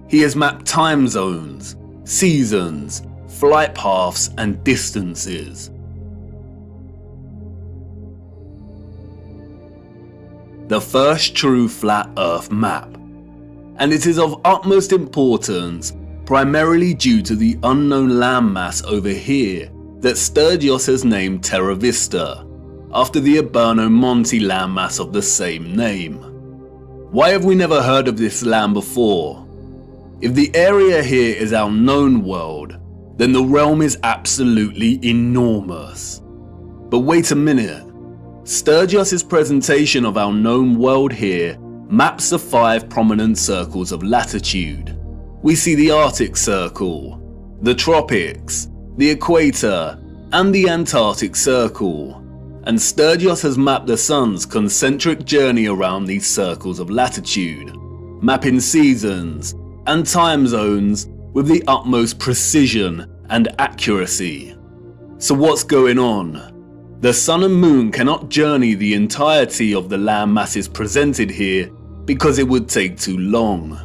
He has mapped time zones, seasons, flight paths, and distances. The first true flat Earth map. And it is of utmost importance, primarily due to the unknown landmass over here that Sturgios has named Terra Vista, after the Aberno Monte landmass of the same name. Why have we never heard of this land before? If the area here is our known world, then the realm is absolutely enormous. But wait a minute. Sturgios' presentation of our known world here maps the 5 prominent circles of latitude. We see the Arctic Circle, the Tropics, the Equator, and the Antarctic Circle. And Sturgios has mapped the sun's concentric journey around these circles of latitude, mapping seasons and time zones with the utmost precision and accuracy. So what's going on? The sun and moon cannot journey the entirety of the land masses presented here because it would take too long.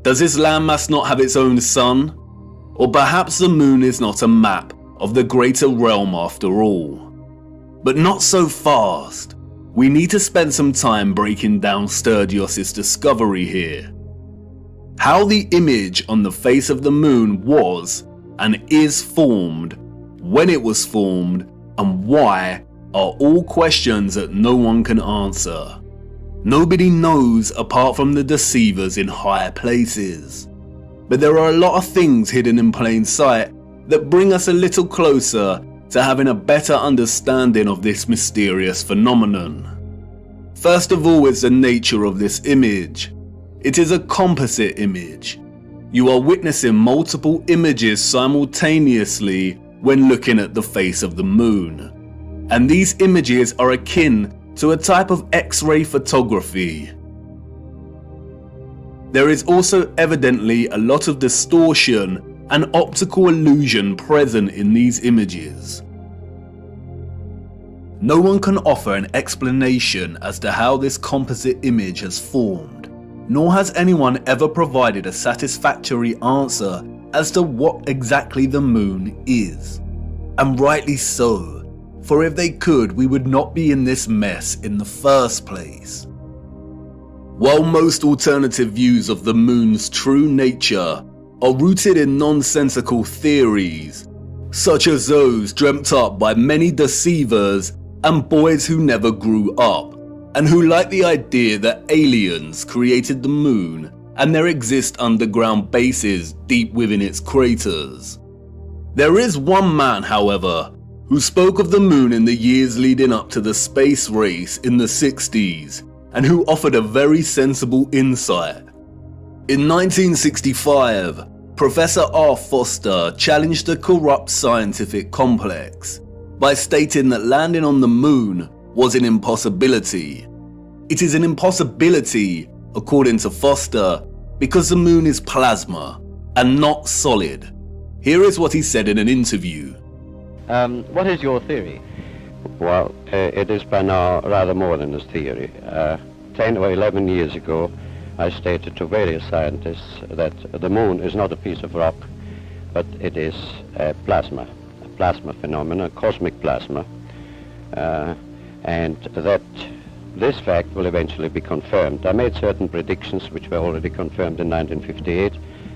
Does this landmass not have its own sun? Or perhaps the moon is not a map of the greater realm after all. But not so fast. We need to spend some time breaking down Sturgios' discovery here. How the image on the face of the moon was and is formed, when it was formed, and why are all questions that no one can answer. Nobody knows apart from the deceivers in higher places. But there are a lot of things hidden in plain sight that bring us a little closer to having a better understanding of this mysterious phenomenon. First of all is the nature of this image. It is a composite image. You are witnessing multiple images simultaneously when looking at the face of the moon. And these images are akin to a type of X-ray photography. There is also evidently a lot of distortion and optical illusion present in these images. No one can offer an explanation as to how this composite image has formed, nor has anyone ever provided a satisfactory answer as to what exactly the moon is. And rightly so, for if they could, we would not be in this mess in the first place. While most alternative views of the moon's true nature are rooted in nonsensical theories, such as those dreamt up by many deceivers and boys who never grew up, and who like the idea that aliens created the moon and there exist underground bases deep within its craters. There is one man, however, who spoke of the moon in the years leading up to the space race in the 60s, and who offered a very sensible insight. In 1965, Professor R. Foster challenged the corrupt scientific complex by stating that landing on the moon was an impossibility. It is an impossibility, according to Foster, because the moon is plasma and not solid. Here is what he said in an interview. What is your theory? Well, it is by now rather more than a theory. 10 or 11 years ago, I stated to various scientists that the moon is not a piece of rock, but it is a plasma phenomenon, cosmic plasma, and that this fact will eventually be confirmed. I made certain predictions which were already confirmed in 1958,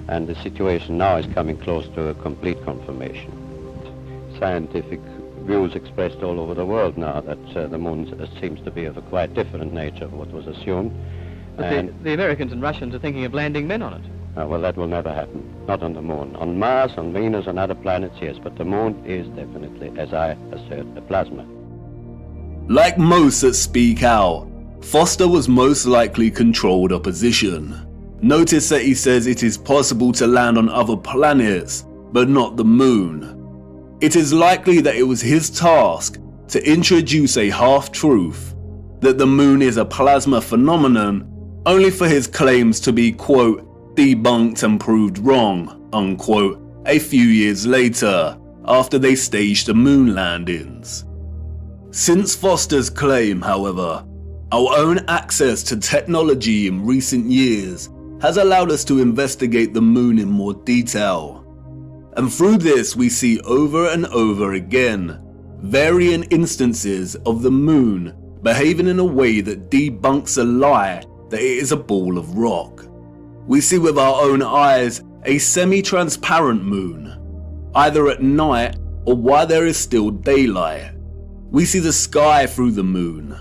and the situation now is coming close to a complete confirmation. Scientific views expressed all over the world now that the moon seems to be of a quite different nature of what was assumed. But the Americans and Russians are thinking of landing men on it. Well, that will never happen. Not on the moon. On Mars, on Venus, on other planets, yes, but the moon is definitely, as I assert, a plasma. Like most that speak out, Foster was most likely controlled opposition. Notice that he says it is possible to land on other planets, but not the moon. It is likely that it was his task to introduce a half-truth, that the moon is a plasma phenomenon, only for his claims to be, quote, debunked and proved wrong, unquote, a few years later, after they staged the moon landings. Since Foster's claim, however, our own access to technology in recent years has allowed us to investigate the moon in more detail. And through this we see over and over again varying instances of the moon behaving in a way that debunks a lie that it is a ball of rock. We see with our own eyes a semi-transparent moon, either at night or while there is still daylight. We see the sky through the moon.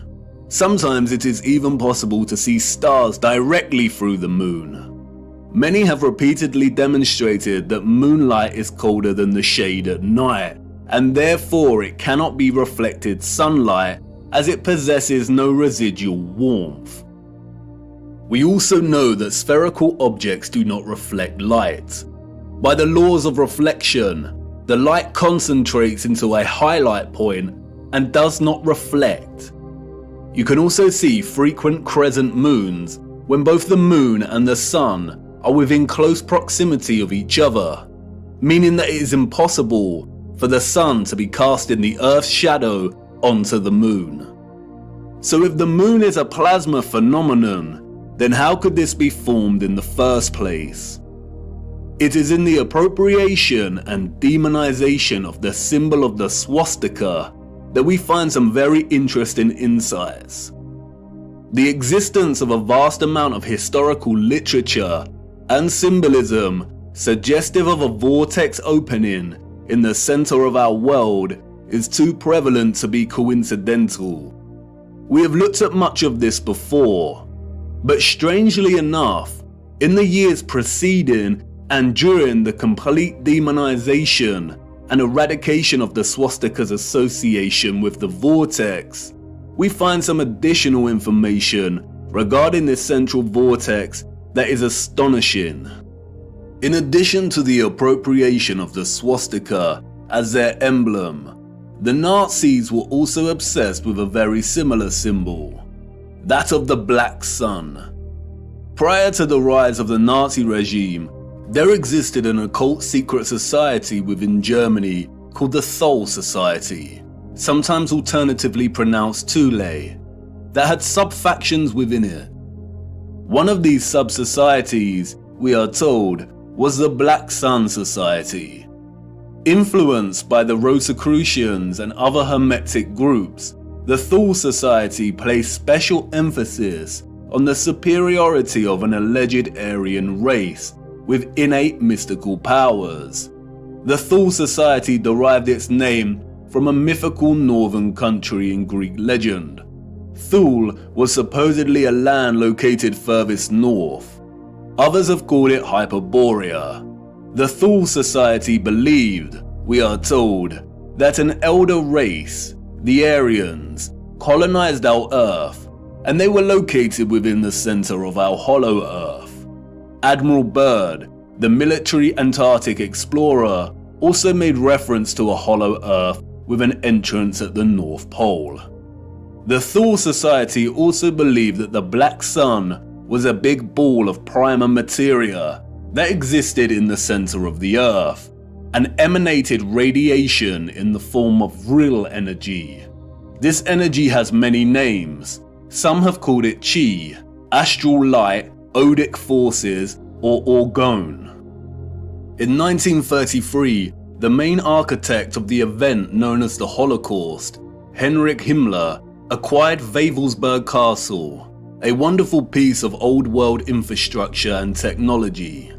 Sometimes it is even possible to see stars directly through the moon. Many have repeatedly demonstrated that moonlight is colder than the shade at night, and therefore it cannot be reflected sunlight as it possesses no residual warmth. We also know that spherical objects do not reflect light. By the laws of reflection, the light concentrates into a highlight point and does not reflect. You can also see frequent crescent moons when both the moon and the sun are within close proximity of each other, meaning that it is impossible for the sun to be casting the Earth's shadow onto the moon. So if the moon is a plasma phenomenon, then how could this be formed in the first place? It is in the appropriation and demonization of the symbol of the swastika that we find some very interesting insights. The existence of a vast amount of historical literature and symbolism suggestive of a vortex opening in the center of our world is too prevalent to be coincidental. We have looked at much of this before, but strangely enough, in the years preceding and during the complete demonization and eradication of the swastika's association with the vortex, we find some additional information regarding this central vortex that is astonishing. In addition to the appropriation of the swastika as their emblem, the Nazis were also obsessed with a very similar symbol, that of the Black Sun. Prior to the rise of the Nazi regime, there existed an occult secret society within Germany called the Thule Society, sometimes alternatively pronounced Thule, that had sub-factions within it. One of these sub-societies, we are told, was the Black Sun Society. Influenced by the Rosicrucians and other Hermetic groups, the Thule Society placed special emphasis on the superiority of an alleged Aryan race with innate mystical powers. The Thule Society derived its name from a mythical northern country in Greek legend. Thule was supposedly a land located furthest north. Others have called it Hyperborea. The Thule Society believed, we are told, that an elder race, the Aryans, colonized our Earth, and they were located within the center of our hollow Earth. Admiral Byrd, the military Antarctic explorer, also made reference to a hollow Earth with an entrance at the North Pole. The Thule Society also believed that the Black Sun was a big ball of primer materia that existed in the center of the Earth and emanated radiation in the form of real energy. This energy has many names. Some have called it Chi, astral light, odic forces, or orgone. In 1933, the main architect of the event known as the Holocaust, Heinrich Himmler, acquired Wewelsburg Castle, a wonderful piece of old world infrastructure and technology.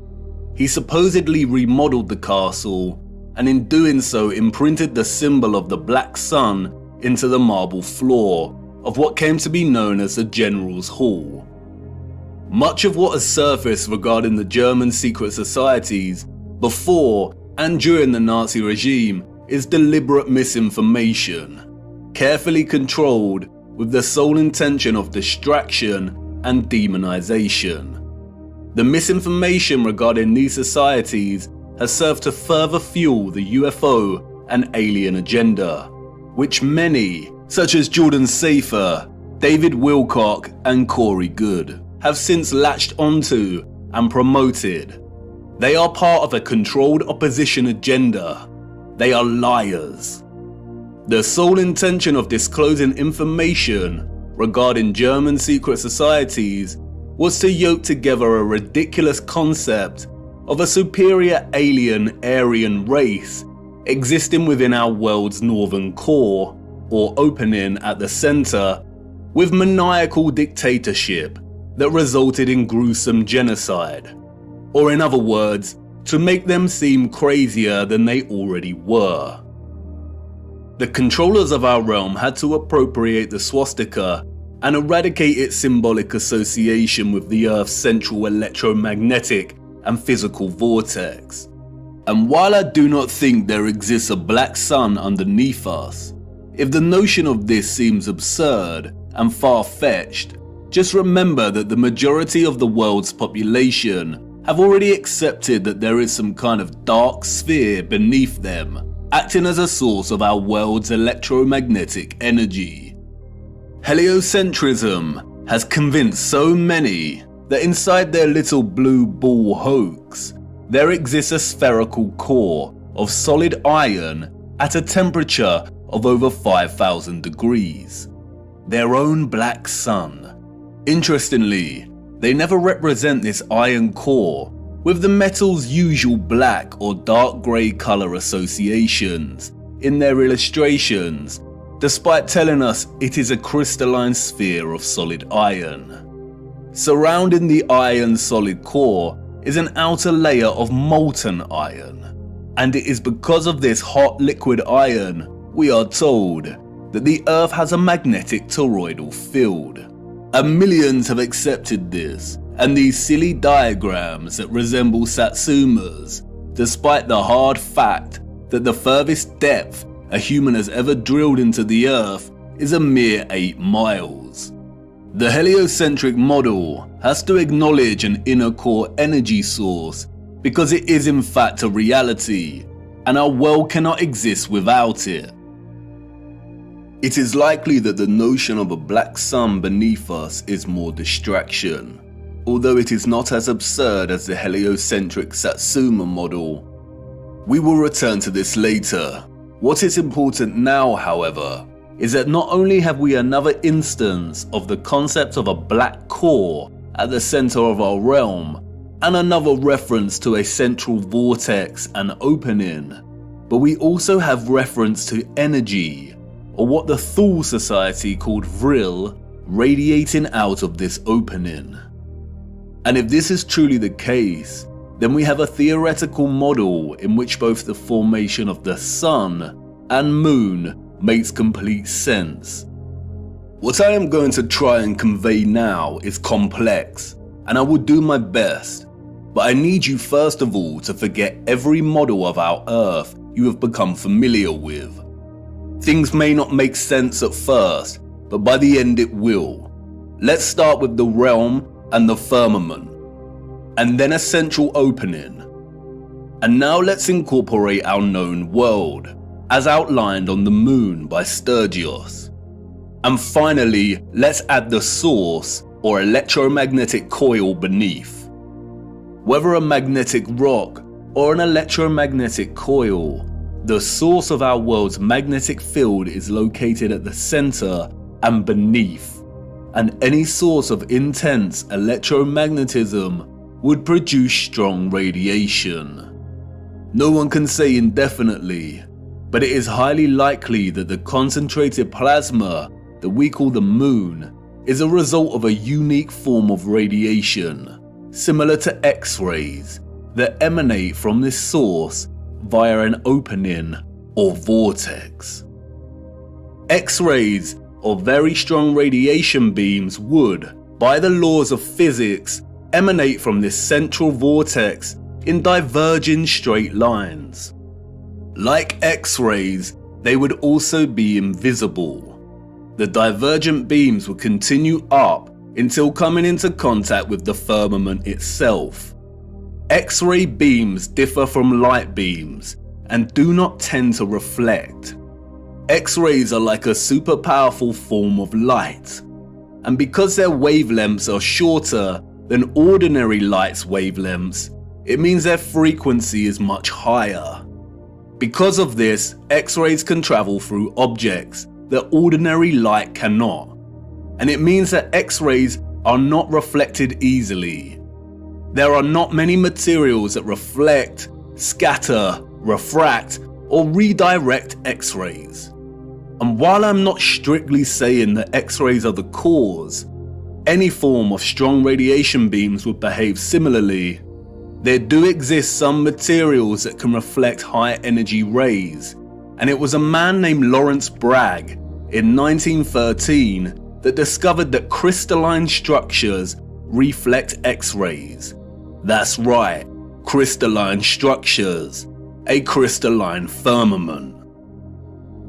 He supposedly remodeled the castle, and in doing so imprinted the symbol of the Black Sun into the marble floor of what came to be known as the General's Hall. Much of what has surfaced regarding the German secret societies before and during the Nazi regime is deliberate misinformation. carefully controlled with the sole intention of distraction and demonization. The misinformation regarding these societies has served to further fuel the UFO and alien agenda, which many, such as Jordan Safer, David Wilcock and Corey Goode, have since latched onto and promoted. They are part of a controlled opposition agenda. They are liars. The sole intention of disclosing information regarding German secret societies was to yoke together a ridiculous concept of a superior alien Aryan race existing within our world's northern core, or opening at the center, with maniacal dictatorship that resulted in gruesome genocide. Or in other words, to make them seem crazier than they already were. The controllers of our realm had to appropriate the swastika and eradicate its symbolic association with the Earth's central electromagnetic and physical vortex. And while I do not think there exists a black sun underneath us, if the notion of this seems absurd and far-fetched, just remember that the majority of the world's population have already accepted that there is some kind of dark sphere beneath them, acting as a source of our world's electromagnetic energy. Heliocentrism has convinced so many that inside their little blue ball hoax, there exists a spherical core of solid iron at a temperature of over 5,000 degrees. Their own black sun. Interestingly, they never represent this iron core with the metal's usual black or dark grey colour associations in their illustrations, despite telling us it is a crystalline sphere of solid iron. Surrounding the iron solid core is an outer layer of molten iron, and it is because of this hot liquid iron, we are told, that the Earth has a magnetic toroidal field. And millions have accepted this, and these silly diagrams that resemble Satsumas, despite the hard fact that the furthest depth a human has ever drilled into the Earth is a mere 8 miles. The heliocentric model has to acknowledge an inner core energy source because it is in fact a reality, and our world cannot exist without it. It is likely that the notion of a black sun beneath us is more distraction, although it is not as absurd as the heliocentric Satsuma model. We will return to this later. What is important now, however, is that not only have we another instance of the concept of a black core at the center of our realm, and another reference to a central vortex and opening, but we also have reference to energy, or what the Thule Society called Vril, radiating out of this opening. And if this is truly the case, then we have a theoretical model in which both the formation of the sun and moon makes complete sense. What I am going to try and convey now is complex, and I will do my best, but I need you first of all to forget every model of our Earth you have become familiar with. Things may not make sense at first, but by the end it will. Let's start with the realm and the firmament, and then a central opening. And now let's incorporate our known world, as outlined on the moon by Sturgios. And finally, let's add the source or electromagnetic coil beneath. Whether a magnetic rock or an electromagnetic coil, the source of our world's magnetic field is located at the center and beneath, and any source of intense electromagnetism would produce strong radiation. No one can say indefinitely, but it is highly likely that the concentrated plasma that we call the moon is a result of a unique form of radiation, similar to X-rays, that emanate from this source via an opening or vortex. X-rays, or very strong radiation beams, would, by the laws of physics, emanate from this central vortex in diverging straight lines. Like X-rays, they would also be invisible. The divergent beams would continue up until coming into contact with the firmament itself. X-ray beams differ from light beams and do not tend to reflect. X-rays are like a super powerful form of light, and because their wavelengths are shorter than ordinary light's wavelengths, it means their frequency is much higher. Because of this, X-rays can travel through objects that ordinary light cannot, and it means that X-rays are not reflected easily. There are not many materials that reflect, scatter, refract, or redirect X-rays. And while I'm not strictly saying that X-rays are the cause, any form of strong radiation beams would behave similarly. There do exist some materials that can reflect high energy rays, and it was a man named Lawrence Bragg in 1913 that discovered that crystalline structures reflect X-rays. That's right, crystalline structures, a crystalline firmament.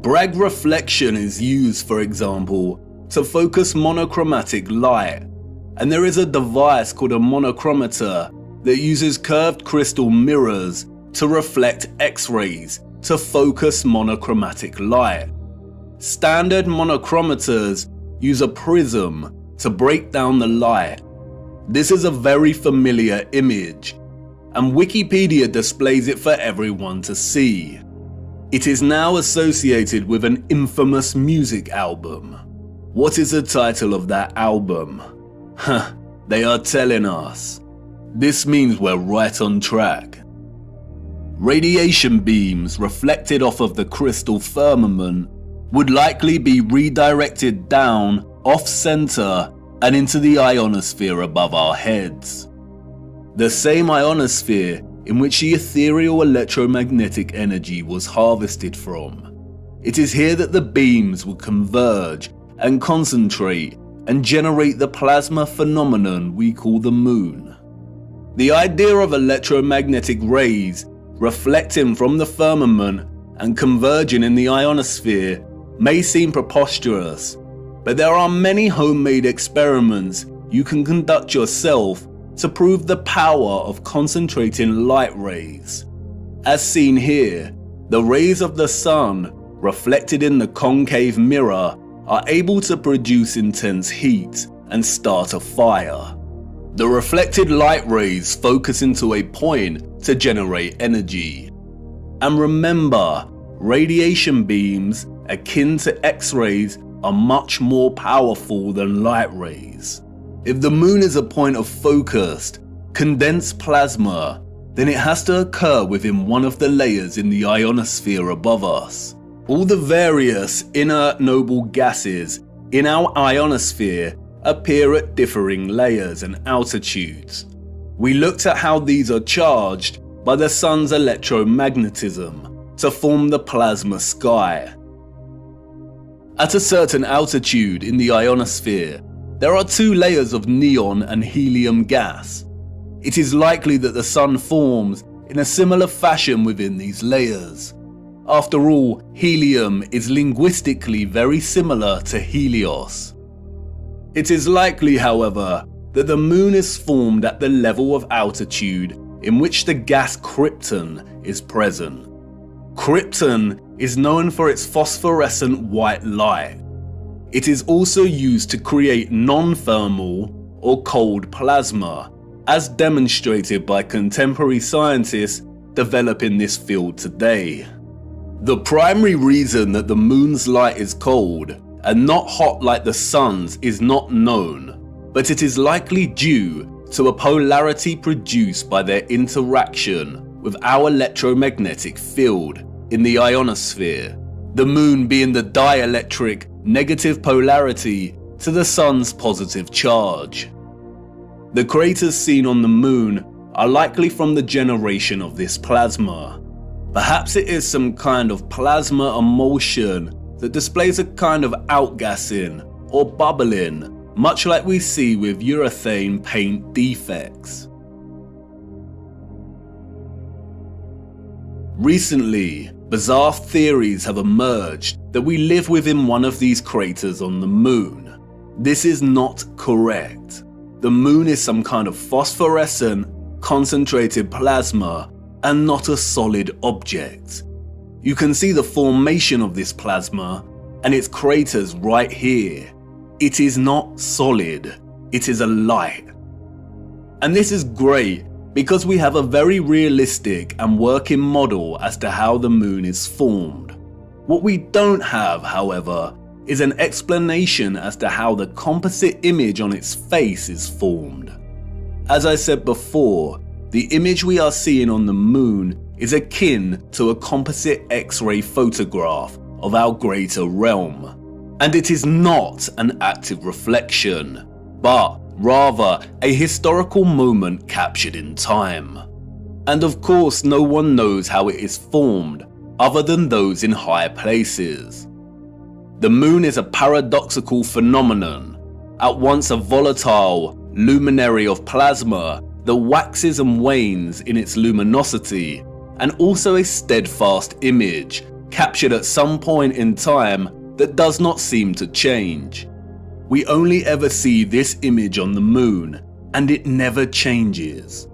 Bragg reflection is used, for example, to focus monochromatic light, and there is a device called a monochromator that uses curved crystal mirrors to reflect X-rays to focus monochromatic light. Standard monochromators use a prism to break down the light. This is a very familiar image, and Wikipedia displays it for everyone to see. It is now associated with an infamous music album. What is the title of that album? They are telling us. This means we're right on track. Radiation beams reflected off of the crystal firmament would likely be redirected down, off-center, and into the ionosphere above our heads. The same ionosphere in which the ethereal electromagnetic energy was harvested from. It is here that the beams will converge and concentrate and generate the plasma phenomenon we call the moon. The idea of electromagnetic rays reflecting from the firmament and converging in the ionosphere may seem preposterous, but there are many homemade experiments you can conduct yourself to prove the power of concentrating light rays. As seen here, the rays of the sun reflected in the concave mirror are able to produce intense heat and start a fire. The reflected light rays focus into a point to generate energy. And remember, radiation beams akin to X-rays are much more powerful than light rays. If the moon is a point of focused, condensed plasma, then it has to occur within one of the layers in the ionosphere above us. All the various inert noble gases in our ionosphere appear at differing layers and altitudes. We looked at how these are charged by the sun's electromagnetism to form the plasma sky. At a certain altitude in the ionosphere, there are two layers of neon and helium gas. It is likely that the sun forms in a similar fashion within these layers. After all, helium is linguistically very similar to Helios. It is likely, however, that the moon is formed at the level of altitude in which the gas krypton is present. Krypton is known for its phosphorescent white light. It is also used to create non-thermal or cold plasma, as demonstrated by contemporary scientists developing this field today. The primary reason that the moon's light is cold and not hot like the sun's is not known, but it is likely due to a polarity produced by their interaction with our electromagnetic field in the ionosphere, the moon being the dielectric negative polarity to the sun's positive charge. The craters seen on the moon are likely from the generation of this plasma. Perhaps it is some kind of plasma emulsion that displays a kind of outgassing or bubbling, much like we see with urethane paint defects. Recently, bizarre theories have emerged that we live within one of these craters on the moon. This is not correct. The moon is some kind of phosphorescent, concentrated plasma and not a solid object. You can see the formation of this plasma and its craters right here. It is not solid, it is a light. And this is great because we have a very realistic and working model as to how the moon is formed. What we don't have, however, is an explanation as to how the composite image on its face is formed. As I said before, the image we are seeing on the moon is akin to a composite X-ray photograph of our greater realm. And it is not an active reflection, but rather a historical moment captured in time. And of course, no one knows how it is formed other than those in high places. The moon is a paradoxical phenomenon, at once a volatile luminary of plasma that waxes and wanes in its luminosity, and also a steadfast image captured at some point in time that does not seem to change. We only ever see this image on the moon, and it never changes.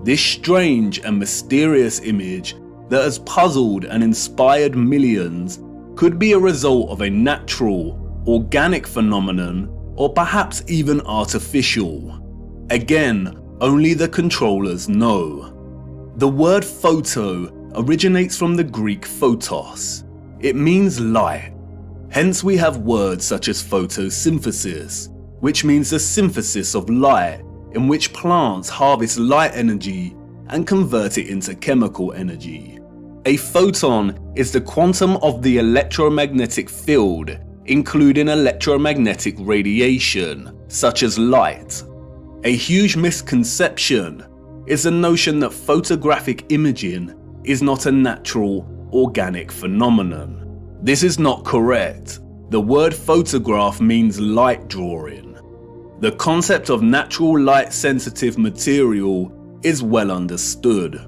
This strange and mysterious image that has puzzled and inspired millions could be a result of a natural, organic phenomenon, or perhaps even artificial. Again, only the controllers know. The word photo originates from the Greek photos. It means light. Hence we have words such as photosynthesis, which means the synthesis of light, in which plants harvest light energy and convert it into chemical energy. A photon is the quantum of the electromagnetic field, including electromagnetic radiation, such as light. A huge misconception is the notion that photographic imaging is not a natural, organic phenomenon. This is not correct. The word photograph means light drawing. The concept of natural light-sensitive material is well understood.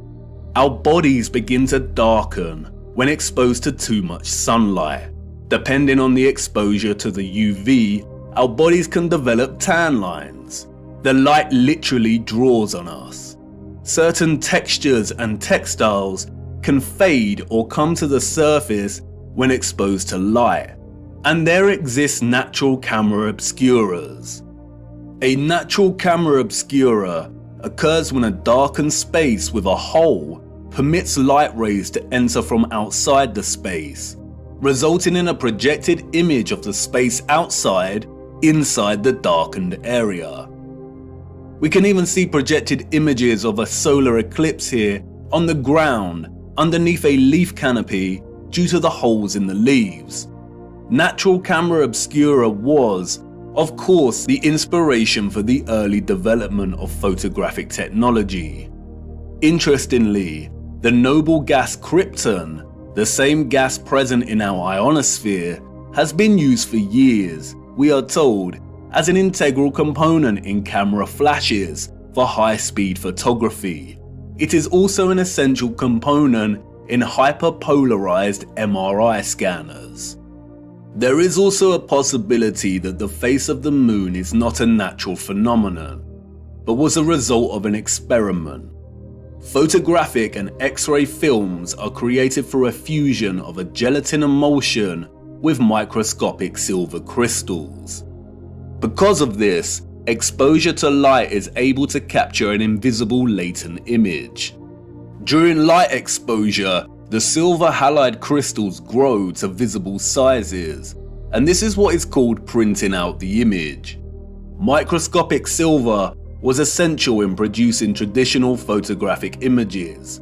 Our bodies begin to darken when exposed to too much sunlight. Depending on the exposure to the UV, our bodies can develop tan lines. The light literally draws on us. Certain textures and textiles can fade or come to the surface when exposed to light, and there exists natural camera obscuras. A natural camera obscura occurs when a darkened space with a hole permits light rays to enter from outside the space, resulting in a projected image of the space outside inside the darkened area. We can even see projected images of a solar eclipse here on the ground underneath a leaf canopy due to the holes in the leaves. Natural camera obscura was, of course, the inspiration for the early development of photographic technology. Interestingly, the noble gas krypton, the same gas present in our ionosphere, has been used for years, we are told, as an integral component in camera flashes for high-speed photography. It is also an essential component in hyperpolarized MRI scanners. There is also a possibility that the face of the moon is not a natural phenomenon, but was a result of an experiment. Photographic and X-ray films are created through a fusion of a gelatin emulsion with microscopic silver crystals. Because of this, exposure to light is able to capture an invisible latent image. During light exposure, the silver halide crystals grow to visible sizes, and this is what is called printing out the image. Microscopic silver was essential in producing traditional photographic images.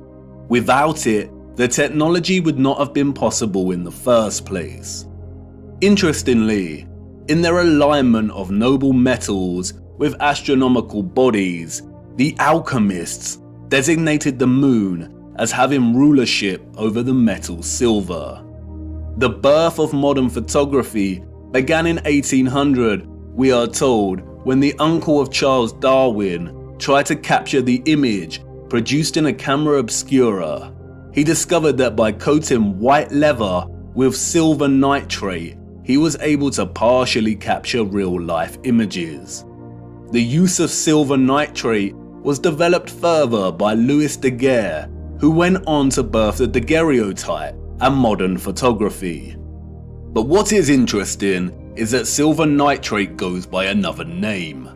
Without it, the technology would not have been possible in the first place. Interestingly, in their alignment of noble metals with astronomical bodies, the alchemists designated the moon as having rulership over the metal silver. The birth of modern photography began in 1800, we are told, when the uncle of Charles Darwin tried to capture the image produced in a camera obscura. he discovered that by coating white leather with silver nitrate, he was able to partially capture real-life images. The use of silver nitrate was developed further by Louis Daguerre, who went on to birth the daguerreotype and modern photography. But what is interesting is that silver nitrate goes by another name.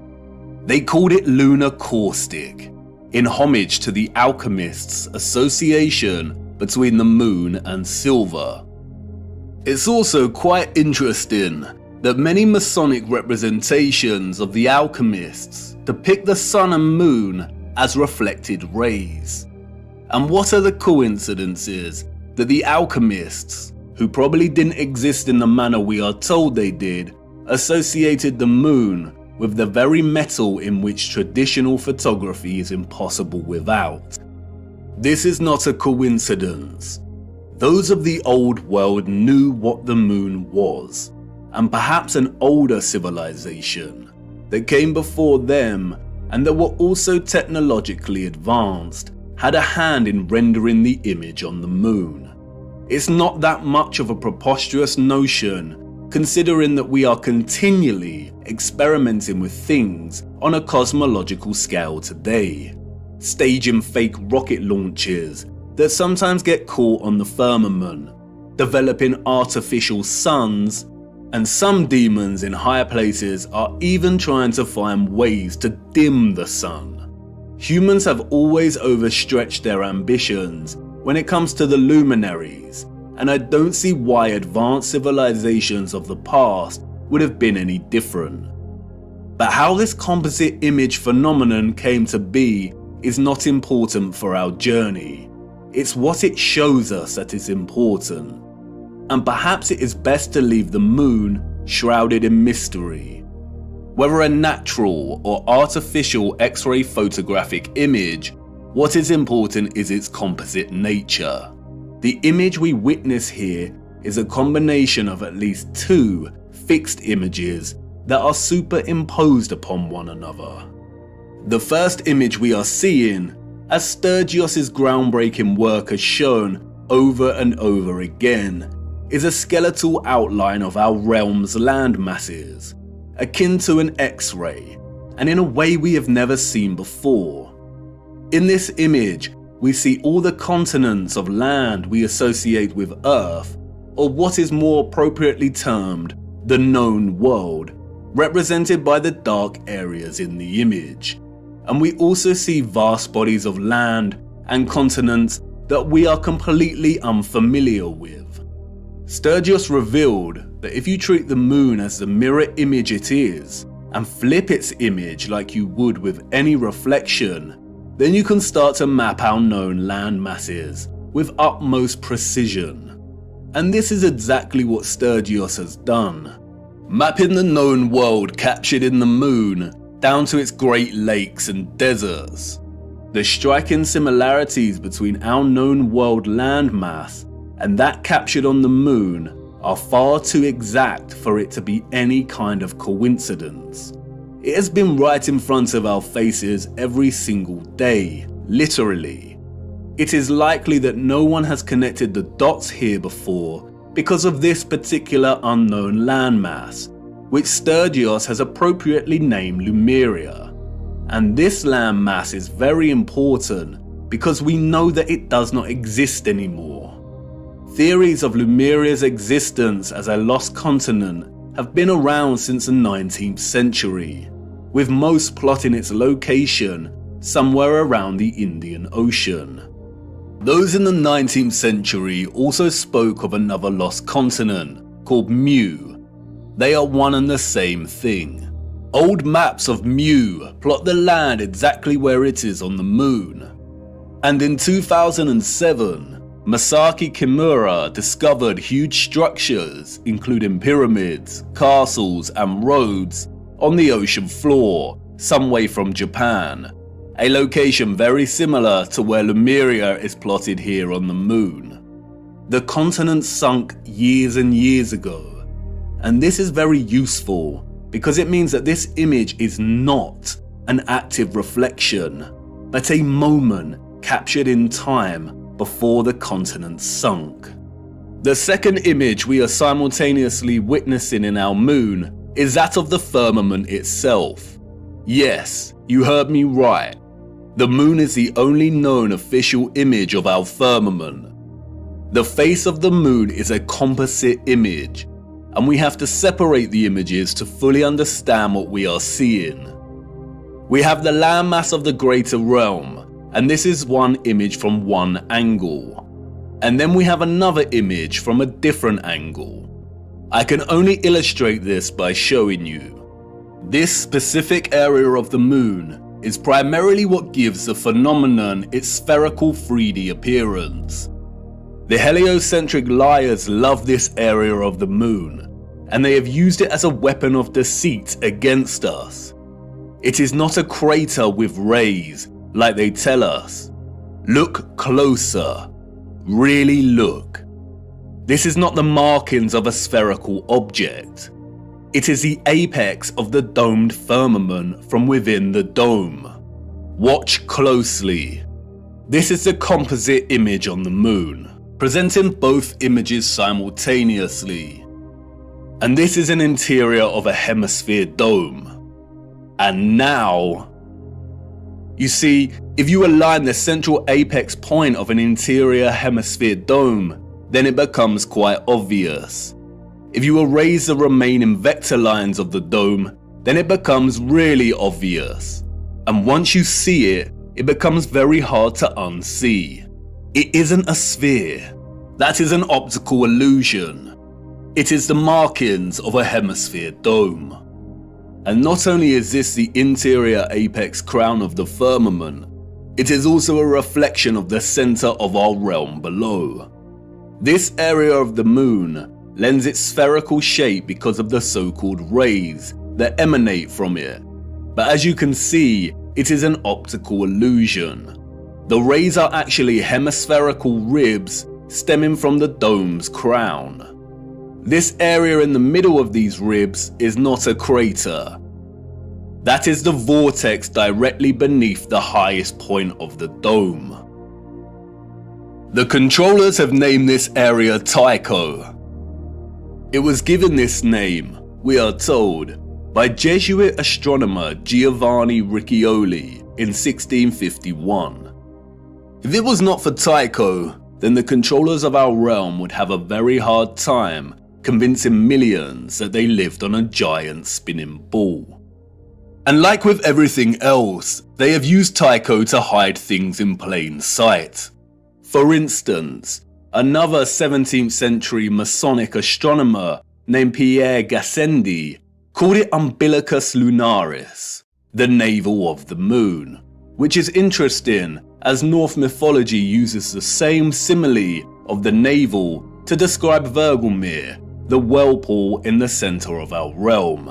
They called it lunar caustic, in homage to the alchemists' association between the moon and silver. It's also quite interesting that many Masonic representations of the alchemists depict the sun and moon as reflected rays. And what are the coincidences that the alchemists, who probably didn't exist in the manner we are told they did, associated the moon with the very metal in which traditional photography is impossible without? This is not a coincidence. Those of the old world knew what the moon was, and perhaps an older civilization that came before them and that were also technologically advanced had a hand in rendering the image on the moon. It's not that much of a preposterous notion, considering that we are continually experimenting with things on a cosmological scale today, staging fake rocket launches that sometimes get caught on the firmament, developing artificial suns, and some demons in higher places are even trying to find ways to dim the sun. Humans have always overstretched their ambitions when it comes to the luminaries, and I don't see why advanced civilizations of the past would have been any different. But how this composite image phenomenon came to be is not important for our journey. It's what it shows us that is important. And perhaps it is best to leave the moon shrouded in mystery. Whether a natural or artificial X-ray photographic image, what is important is its composite nature. The image we witness here is a combination of at least two fixed images that are superimposed upon one another. The first image we are seeing, as Sturgios' groundbreaking work has shown over and over again, is a skeletal outline of our realm's land masses, akin to an X-ray, and in a way we have never seen before. In this image, we see all the continents of land we associate with Earth, or what is more appropriately termed the known world, represented by the dark areas in the image. And we also see vast bodies of land and continents that we are completely unfamiliar with. Sturgios revealed that if you treat the moon as the mirror image it is, and flip its image like you would with any reflection, then you can start to map our known land masses with utmost precision. And this is exactly what Sturgios has done, mapping the known world captured in the moon down to its Great Lakes and deserts. The striking similarities between our known world landmass and that captured on the moon are far too exact for it to be any kind of coincidence. It has been right in front of our faces every single day, literally. It is likely that no one has connected the dots here before because of this particular unknown landmass, which Sturgios has appropriately named Lemuria. And this landmass is very important because we know that it does not exist anymore. Theories of Lemuria's existence as a lost continent have been around since the 19th century, with most plotting its location somewhere around the Indian Ocean. Those in the 19th century also spoke of another lost continent called Mu. They are one and the same thing. Old maps of Mu plot the land exactly where it is on the moon. And in 2007, Masaki Kimura discovered huge structures, including pyramids, castles, and roads, on the ocean floor, some way from Japan, a location very similar to where Lemuria is plotted here on the moon. The continent sunk years and years ago, and this is very useful because it means that this image is not an active reflection, but a moment captured in time before the continent sunk. The second image we are simultaneously witnessing in our moon is that of the firmament itself. Yes, you heard me right. The moon is the only known official image of our firmament. The face of the moon is a composite image, and we have to separate the images to fully understand what we are seeing. We have the landmass of the greater realm, and this is one image from one angle. And then we have another image from a different angle. I can only illustrate this by showing you. This specific area of the moon is primarily what gives the phenomenon its spherical 3D appearance. The heliocentric liars love this area of the moon, and they have used it as a weapon of deceit against us. It is not a crater with rays, like they tell us. Look closer. Really look. This is not the markings of a spherical object. It is the apex of the domed firmament from within the dome. Watch closely. This is the composite image on the moon, presenting both images simultaneously. And this is an interior of a hemisphere dome. And now, you see, if you align the central apex point of an interior hemisphere dome, then it becomes quite obvious. If you erase the remaining vector lines of the dome, then it becomes really obvious. And once you see it, it becomes very hard to unsee. It isn't a sphere. That is an optical illusion. It is the markings of a hemisphere dome. And not only is this the interior apex crown of the firmament, it is also a reflection of the center of our realm below. This area of the moon lends its spherical shape because of the so-called rays that emanate from it. But as you can see, it is an optical illusion. The rays are actually hemispherical ribs stemming from the dome's crown. This area in the middle of these ribs is not a crater. That is the vortex directly beneath the highest point of the dome. The controllers have named this area Tycho. It was given this name, we are told, by Jesuit astronomer Giovanni Riccioli in 1651. If it was not for Tycho, then the controllers of our realm would have a very hard time convincing millions that they lived on a giant spinning ball. And like with everything else, they have used Tycho to hide things in plain sight. For instance, another 17th century Masonic astronomer named Pierre Gassendi called it Umbilicus Lunaris, the navel of the moon, which is interesting as Norse mythology uses the same simile of the navel to describe Vergelmir, the whirlpool in the center of our realm.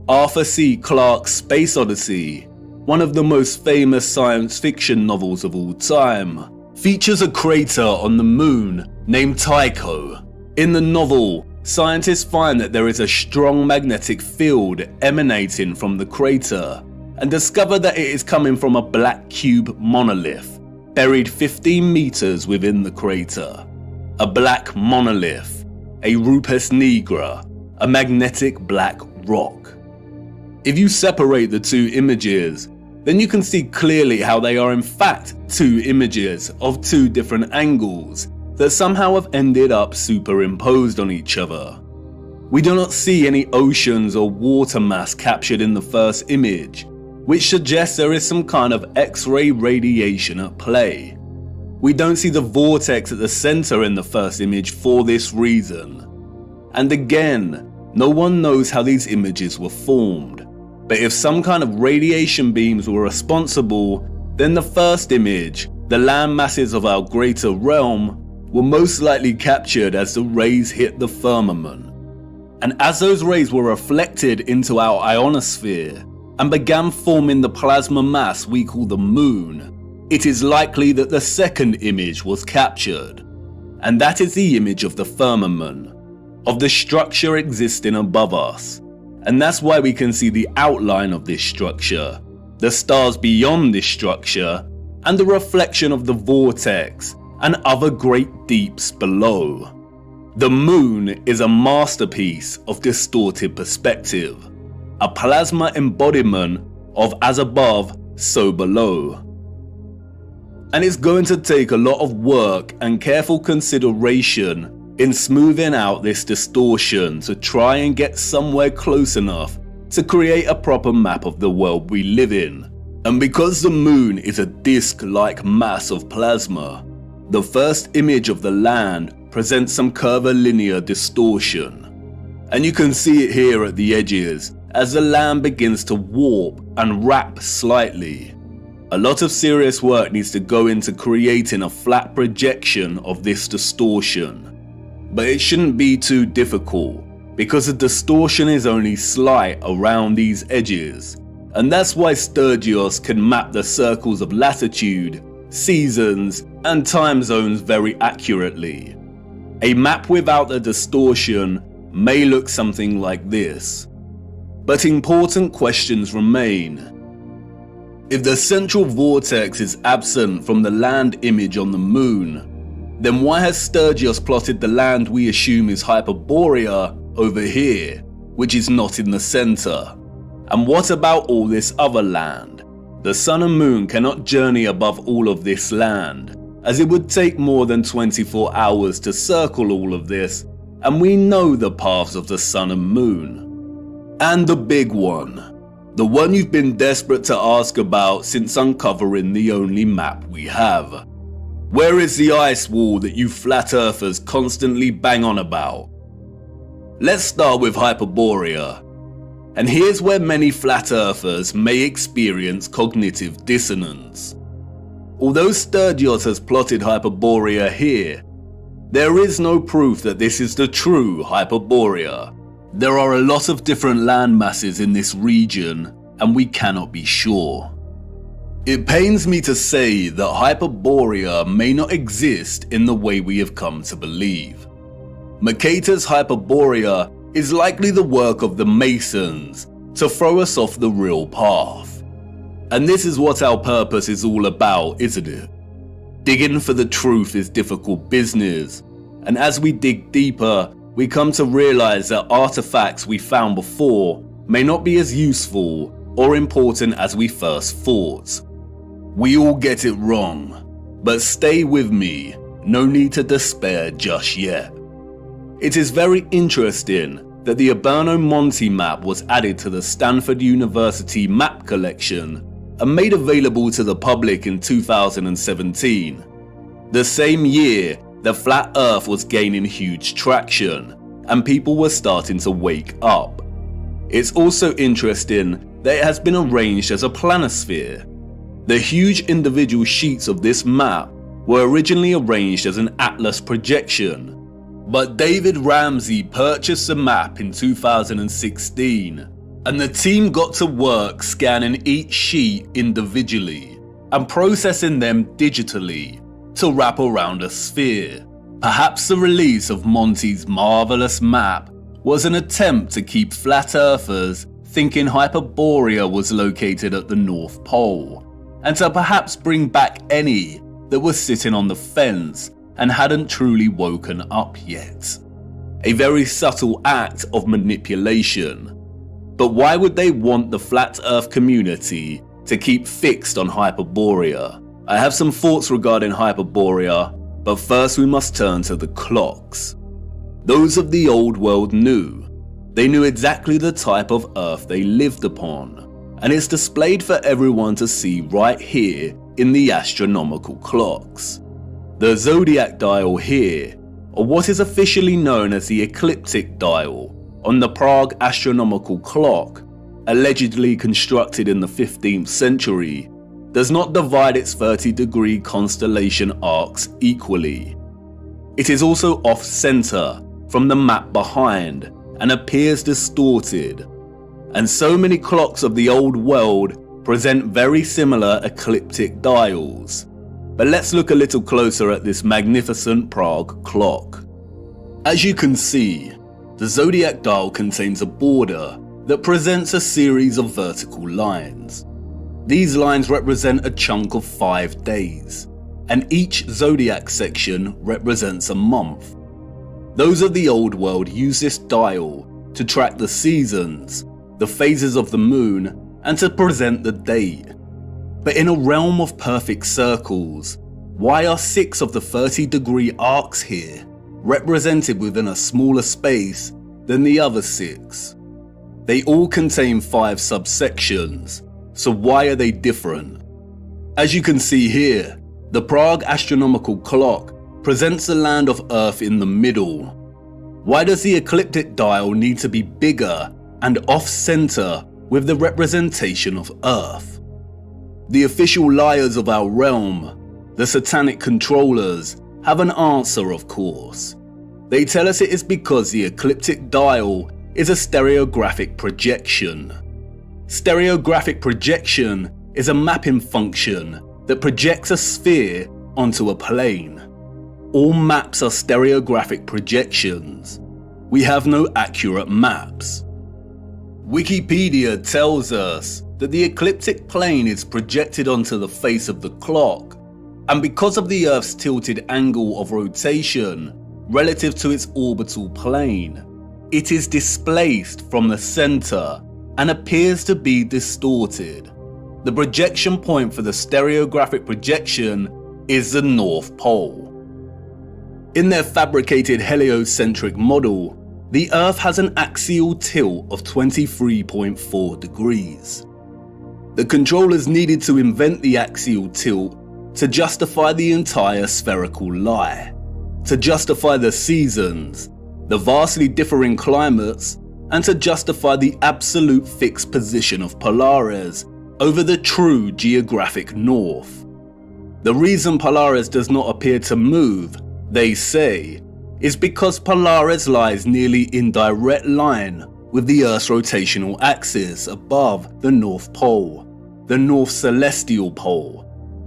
Arthur C. Clarke's Space Odyssey, one of the most famous science fiction novels of all time, features a crater on the moon named Tycho. In the novel, scientists find that there is a strong magnetic field emanating from the crater and discover that it is coming from a black cube monolith buried 15 meters within the crater. A black monolith, a Rupes Nigra, a magnetic black rock. If you separate the two images, then you can see clearly how they are in fact two images of two different angles that somehow have ended up superimposed on each other. We do not see any oceans or water mass captured in the first image, which suggests there is some kind of X-ray radiation at play. We don't see the vortex at the center in the first image for this reason. And again, no one knows how these images were formed. But if some kind of radiation beams were responsible, then the first image, the land masses of our greater realm, were most likely captured as the rays hit the firmament. And as those rays were reflected into our ionosphere and began forming the plasma mass we call the moon, it is likely that the second image was captured. And that is the image of the firmament, of the structure existing above us. And that's why we can see the outline of this structure, the stars beyond this structure, and the reflection of the vortex and other great deeps below. The moon is a masterpiece of distorted perspective, a plasma embodiment of as above, so below. And it's going to take a lot of work and careful consideration in smoothing out this distortion to try and get somewhere close enough to create a proper map of the world we live in. And because the moon is a disc-like mass of plasma, the first image of the land presents some curvilinear distortion. And you can see it here at the edges as the land begins to warp and wrap slightly. A lot of serious work needs to go into creating a flat projection of this distortion. But it shouldn't be too difficult, because the distortion is only slight around these edges, and that's why Sturgios can map the circles of latitude, seasons, and time zones very accurately. A map without the distortion may look something like this. But important questions remain. If the central vortex is absent from the land image on the moon, then why has Sturgios plotted the land we assume is Hyperborea over here, which is not in the center? And what about all this other land? The sun and moon cannot journey above all of this land, as it would take more than 24 hours to circle all of this, and we know the paths of the sun and moon. And the big one, the one you've been desperate to ask about since uncovering the only map we have. Where is the ice wall that you flat earthers constantly bang on about? Let's start with Hyperborea. And here's where many flat earthers may experience cognitive dissonance. Although Sturgios has plotted Hyperborea here, there is no proof that this is the true Hyperborea. There are a lot of different land masses in this region, and we cannot be sure. It pains me to say that Hyperborea may not exist in the way we have come to believe. Mercator's Hyperborea is likely the work of the Masons to throw us off the real path. And this is what our purpose is all about, isn't it? Digging for the truth is difficult business, and as we dig deeper, we come to realize that artifacts we found before may not be as useful or important as we first thought. We all get it wrong, but stay with me, no need to despair just yet. It is very interesting that the Urbano Monti map was added to the Stanford University map collection and made available to the public in 2017, the same year that Flat Earth was gaining huge traction and people were starting to wake up. It's also interesting that it has been arranged as a planisphere. The huge individual sheets of this map were originally arranged as an atlas projection, but David Ramsey purchased the map in 2016, and the team got to work scanning each sheet individually and processing them digitally to wrap around a sphere. Perhaps the release of Monti's marvelous map was an attempt to keep flat earthers thinking Hyperborea was located at the North Pole, and to perhaps bring back any that were sitting on the fence and hadn't truly woken up yet. A very subtle act of manipulation. But why would they want the flat earth community to keep fixed on Hyperborea? I have some thoughts regarding Hyperborea, but first we must turn to the clocks. Those of the old world knew. They knew exactly the type of earth they lived upon, and it's displayed for everyone to see right here in the astronomical clocks. The zodiac dial here, or what is officially known as the ecliptic dial, on the Prague astronomical clock, allegedly constructed in the 15th century, does not divide its 30-degree constellation arcs equally. It is also off-center from the map behind and appears distorted, and so many clocks of the old world present very similar ecliptic dials. But let's look a little closer at this magnificent Prague clock. As you can see, the zodiac dial contains a border that presents a series of vertical lines. These lines represent a chunk of 5 days. and each zodiac section represents a month. Those of the old world use this dial to track the seasons, the phases of the moon, and to present the date. But in a realm of perfect circles, why are 6 of the 30-degree arcs here represented within a smaller space than the other 6? They all contain 5 subsections, so why are they different? As you can see here, the Prague astronomical clock presents the land of Earth in the middle. Why does the ecliptic dial need to be bigger and off-center with the representation of Earth? The official liars of our realm, the satanic controllers, have an answer, of course. They tell us it is because the ecliptic dial is a stereographic projection. Stereographic projection is a mapping function that projects a sphere onto a plane. All maps are stereographic projections. We have no accurate maps. Wikipedia tells us that the ecliptic plane is projected onto the face of the clock, and because of the Earth's tilted angle of rotation relative to its orbital plane, it is displaced from the center and appears to be distorted. The projection point for the stereographic projection is the North Pole. In their fabricated heliocentric model, the Earth has an axial tilt of 23.4 degrees. The controllers needed to invent the axial tilt to justify the entire spherical lie, to justify the seasons, the vastly differing climates, and to justify the absolute fixed position of Polaris over the true geographic north. The reason Polaris does not appear to move, they say, is because Polaris lies nearly in direct line with the Earth's rotational axis above the North Pole, the North Celestial Pole.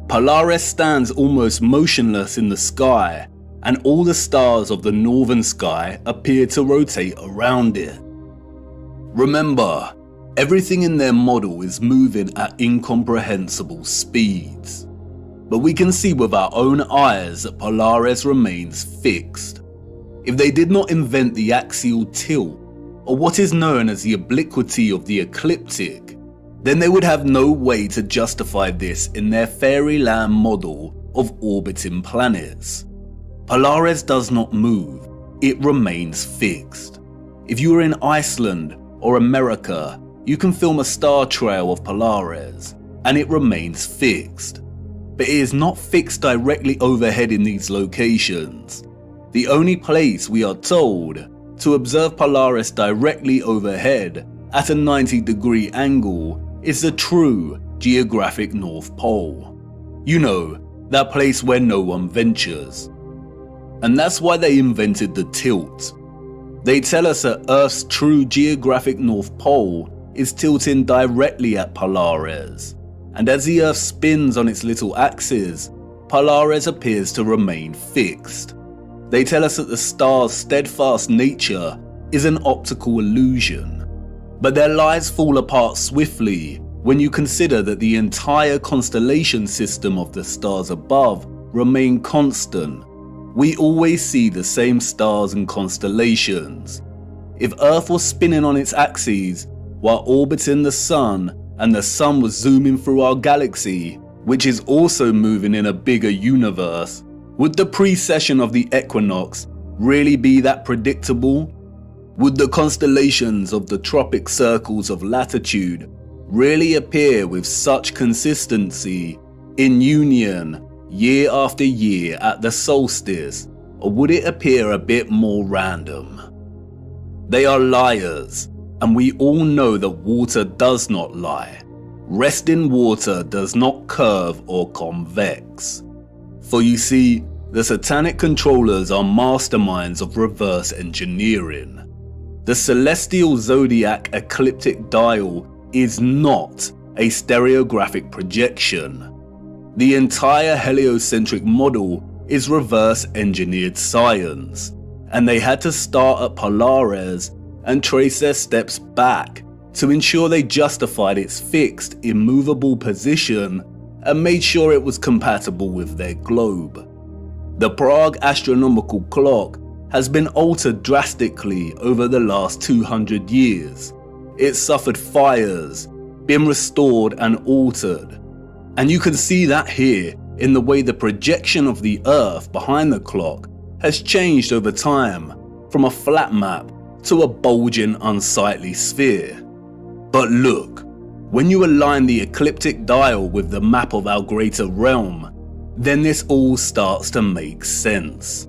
Polaris stands almost motionless in the sky, and all the stars of the northern sky appear to rotate around it. Remember, everything in their model is moving at incomprehensible speeds. But we can see with our own eyes that Polaris remains fixed. If they did not invent the axial tilt, or what is known as the obliquity of the ecliptic, then they would have no way to justify this in their fairyland model of orbiting planets. Polaris does not move, it remains fixed. If you are in Iceland or America, you can film a star trail of Polaris, and it remains fixed. But it is not fixed directly overhead in these locations. The only place we are told to observe Polaris directly overhead at a 90-degree angle is the true geographic North Pole. You know, that place where no one ventures. And that's why they invented the tilt. They tell us that Earth's true geographic North Pole is tilting directly at Polaris, and as the Earth spins on its little axis, Polaris appears to remain fixed. They tell us that the star's steadfast nature is an optical illusion. But their lies fall apart swiftly when you consider that the entire constellation system of the stars above remain constant. We always see the same stars and constellations. If Earth was spinning on its axis while orbiting the Sun, and the Sun was zooming through our galaxy, which is also moving in a bigger universe, would the precession of the equinox really be that predictable? Would the constellations of the tropic circles of latitude really appear with such consistency in union year after year at the solstice, or would it appear a bit more random? They are liars, and we all know that water does not lie. Resting water does not curve or convex. For you see, the satanic controllers are masterminds of reverse engineering. The celestial zodiac ecliptic dial is not a stereographic projection. The entire heliocentric model is reverse engineered science, and they had to start at Polaris and trace their steps back to ensure they justified its fixed, immovable position and made sure it was compatible with their globe. The Prague astronomical clock has been altered drastically over the last 200 years. It's suffered fires, been restored and altered. And you can see that here in the way the projection of the Earth behind the clock has changed over time from a flat map to a bulging, unsightly sphere. But look, when you align the ecliptic dial with the map of our greater realm, then this all starts to make sense.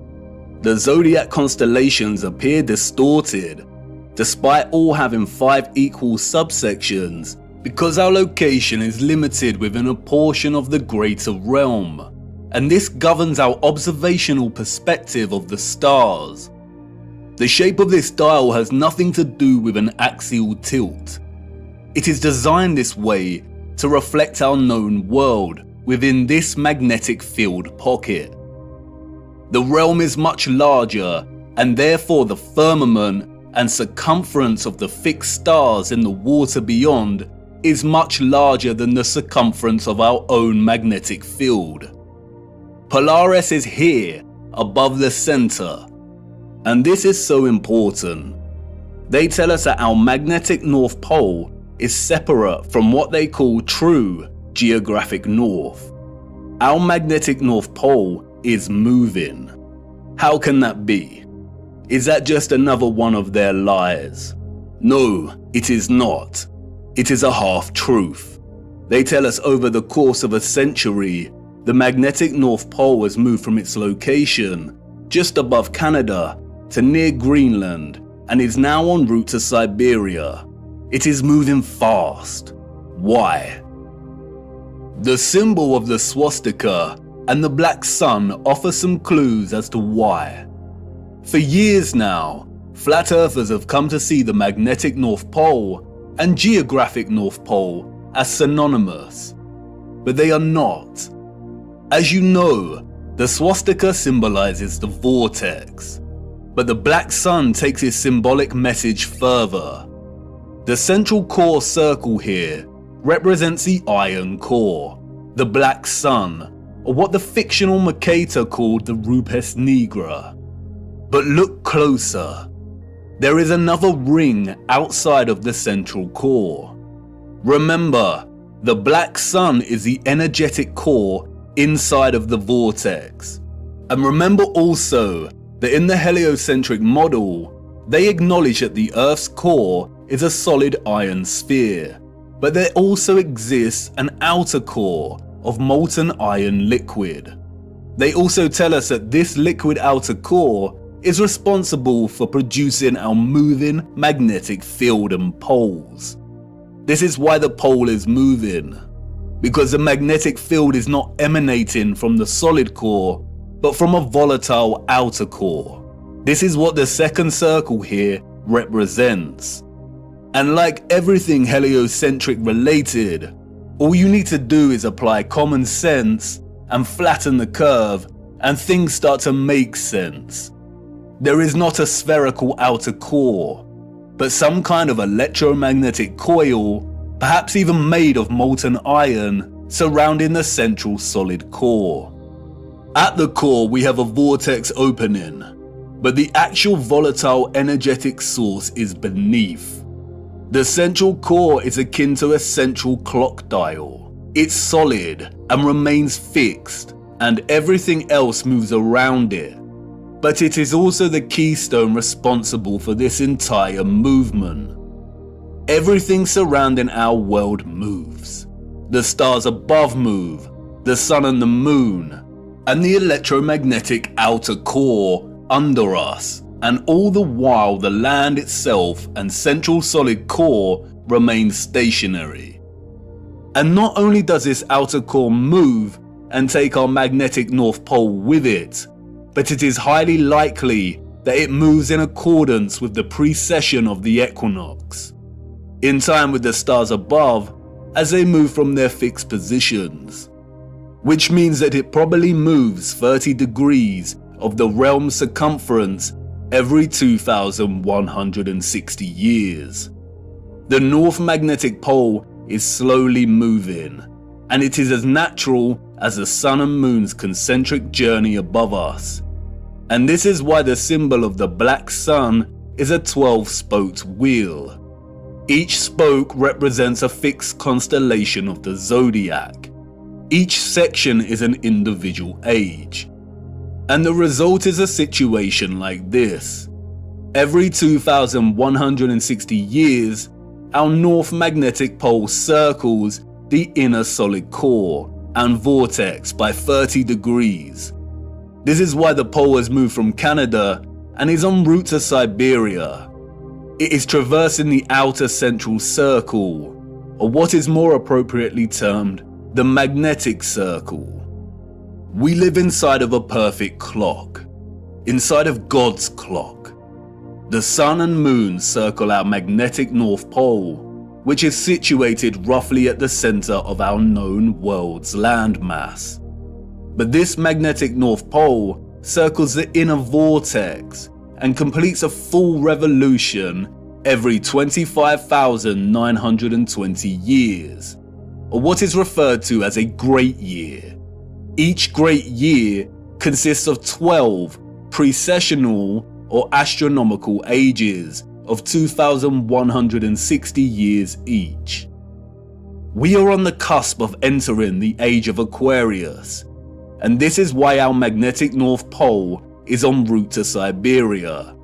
The zodiac constellations appear distorted, despite all having 5 equal subsections, because our location is limited within a portion of the greater realm, and this governs our observational perspective of the stars. The shape of this dial has nothing to do with an axial tilt. It is designed this way to reflect our known world within this magnetic field pocket. The realm is much larger, and therefore the firmament and circumference of the fixed stars in the water beyond is much larger than the circumference of our own magnetic field. Polaris is here, above the center, and this is so important. They tell us that our magnetic North Pole is separate from what they call true geographic north. Our magnetic North Pole is moving. How can that be? Is that just another one of their lies? No, it is not. It is a half-truth. They tell us over the course of a century, the magnetic North Pole has moved from its location just above Canada to near Greenland and is now en route to Siberia. It is moving fast. Why? The symbol of the swastika and the black sun offer some clues as to why. For years now, flat earthers have come to see the magnetic North Pole and geographic North Pole as synonymous, but they are not. As you know, the swastika symbolizes the vortex, but the black sun takes its symbolic message further. The central core circle here represents the iron core, the black sun, or what the fictional Mercator called the Rupes Nigra. But look closer. There is another ring outside of the central core. Remember, the black sun is the energetic core inside of the vortex. And remember also that in the heliocentric model, they acknowledge that the Earth's core is a solid iron sphere, but there also exists an outer core of molten iron liquid. They also tell us that this liquid outer core is responsible for producing our moving magnetic field and poles. This is why the pole is moving, because the magnetic field is not emanating from the solid core, but from a volatile outer core. This is what the second circle here represents. And like everything heliocentric related, all you need to do is apply common sense and flatten the curve, and things start to make sense. There is not a spherical outer core, but some kind of electromagnetic coil, perhaps even made of molten iron, surrounding the central solid core. At the core we have a vortex opening, but the actual volatile energetic source is beneath. The central core is akin to a central clock dial. It's solid and remains fixed, and everything else moves around it. But it is also the keystone responsible for this entire movement. Everything surrounding our world moves. The stars above move, the sun and the moon, and the electromagnetic outer core under us, and all the while the land itself and central solid core remain stationary. And not only does this outer core move and take our magnetic North Pole with it, but it is highly likely that it moves in accordance with the precession of the equinox, in time with the stars above as they move from their fixed positions, which means that it probably moves 30 degrees of the realm's circumference every 2,160 years. The North Magnetic Pole is slowly moving, and it is as natural as the sun and moon's concentric journey above us. And this is why the symbol of the black sun is a 12-spoked wheel. Each spoke represents a fixed constellation of the zodiac. Each section is an individual age. And the result is a situation like this. Every 2,160 years, our north magnetic pole circles the inner solid core and vortex by 30 degrees. This is why the pole has moved from Canada and is en route to Siberia. It is traversing the outer central circle, or what is more appropriately termed the magnetic circle. We live inside of a perfect clock, inside of God's clock. The sun and moon circle our magnetic North Pole, which is situated roughly at the center of our known world's landmass. But this magnetic North Pole circles the inner vortex and completes a full revolution every 25,920 years, or what is referred to as a great year. Each great year consists of 12 precessional or astronomical ages of 2,160 years each. We are on the cusp of entering the age of Aquarius, and this is why our magnetic North Pole is en route to Siberia.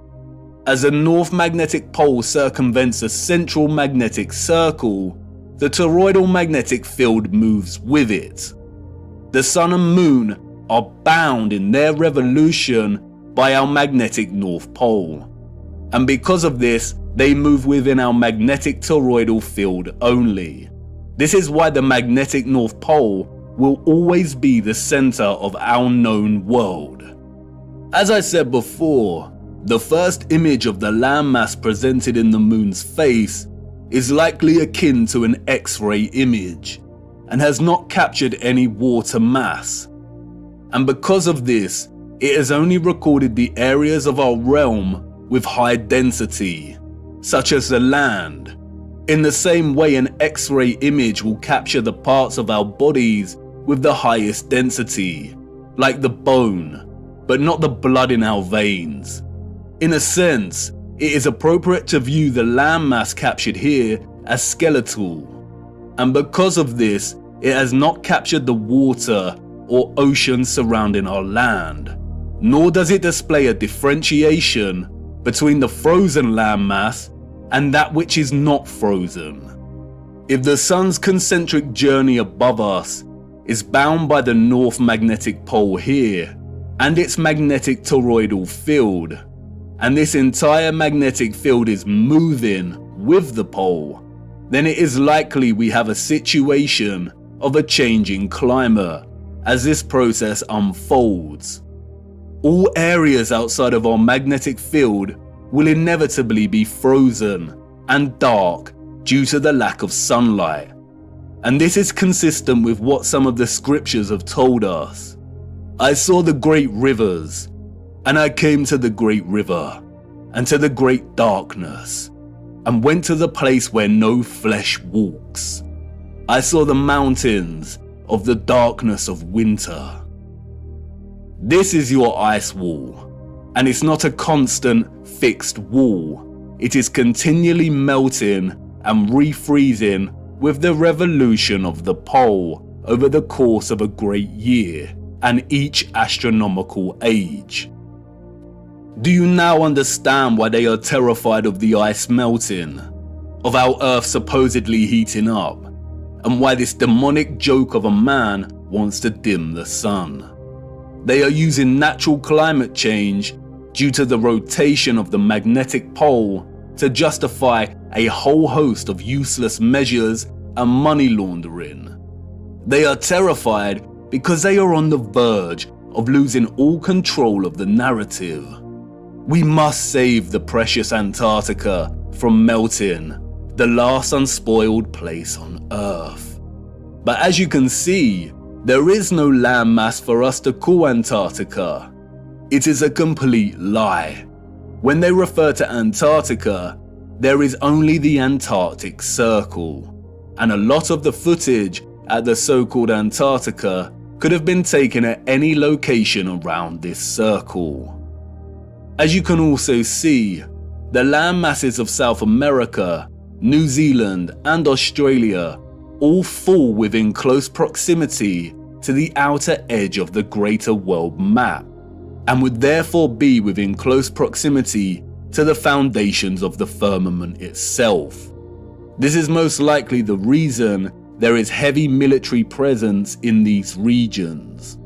As the North Magnetic Pole circumvents the central magnetic circle, the toroidal magnetic field moves with it. The sun and moon are bound in their revolution by our magnetic North Pole, and because of this, they move within our magnetic toroidal field only. This is why the magnetic North Pole will always be the center of our known world. As I said before, the first image of the landmass presented in the moon's face is likely akin to an X-ray image, and has not captured any water mass. And because of this, it has only recorded the areas of our realm with high density, such as the land. In the same way, an X-ray image will capture the parts of our bodies with the highest density, like the bone, but not the blood in our veins. In a sense, it is appropriate to view the landmass captured here as skeletal. And because of this, it has not captured the water or ocean surrounding our land, nor does it display a differentiation between the frozen landmass and that which is not frozen. If the sun's concentric journey above us is bound by the North Magnetic Pole here and its magnetic toroidal field, and this entire magnetic field is moving with the pole, then it is likely we have a situation of a changing climate as this process unfolds. All areas outside of our magnetic field will inevitably be frozen and dark due to the lack of sunlight. And this is consistent with what some of the scriptures have told us. I saw the great rivers, and I came to the great river, and to the great darkness, and went to the place where no flesh walks. I saw the mountains of the darkness of winter. This is your ice wall, and it's not a constant, fixed wall. It is continually melting and refreezing with the revolution of the pole over the course of a great year and each astronomical age. Do you now understand why they are terrified of the ice melting, of our Earth supposedly heating up, and why this demonic joke of a man wants to dim the sun? They are using natural climate change due to the rotation of the magnetic pole to justify a whole host of useless measures and money laundering. They are terrified because they are on the verge of losing all control of the narrative. We must save the precious Antarctica from melting, the last unspoiled place on Earth. But as you can see, there is no landmass for us to call Antarctica. It is a complete lie. When they refer to Antarctica, there is only the Antarctic Circle, and a lot of the footage at the so-called Antarctica could have been taken at any location around this circle. As you can also see, the land masses of South America, New Zealand and Australia all fall within close proximity to the outer edge of the greater world map, and would therefore be within close proximity to the foundations of the firmament itself. This is most likely the reason there is heavy military presence in these regions.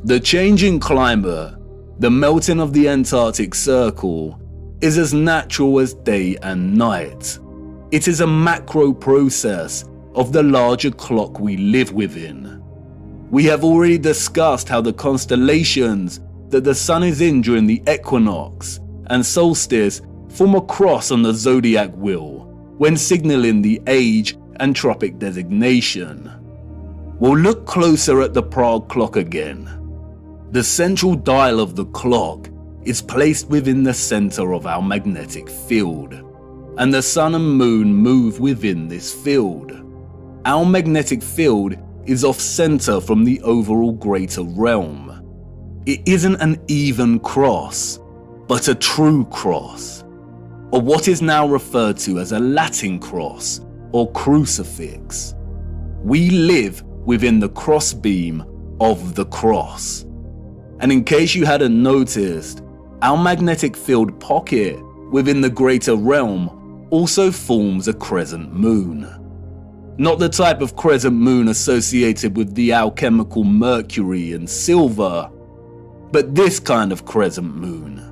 The changing climate, the melting of the Antarctic Circle, is as natural as day and night. It is a macro process of the larger clock we live within. We have already discussed how the constellations that the sun is in during the equinox and solstice form a cross on the zodiac wheel when signaling the age and tropic designation. We'll look closer at the Prague clock again. The central dial of the clock is placed within the center of our magnetic field, and the sun and moon move within this field. Our magnetic field is off-center from the overall greater realm. It isn't an even cross, but a true cross, or what is now referred to as a Latin cross or crucifix. We live within the crossbeam of the cross. And in case you hadn't noticed, our magnetic field pocket within the greater realm also forms a crescent moon. Not the type of crescent moon associated with the alchemical Mercury and silver, but this kind of crescent moon.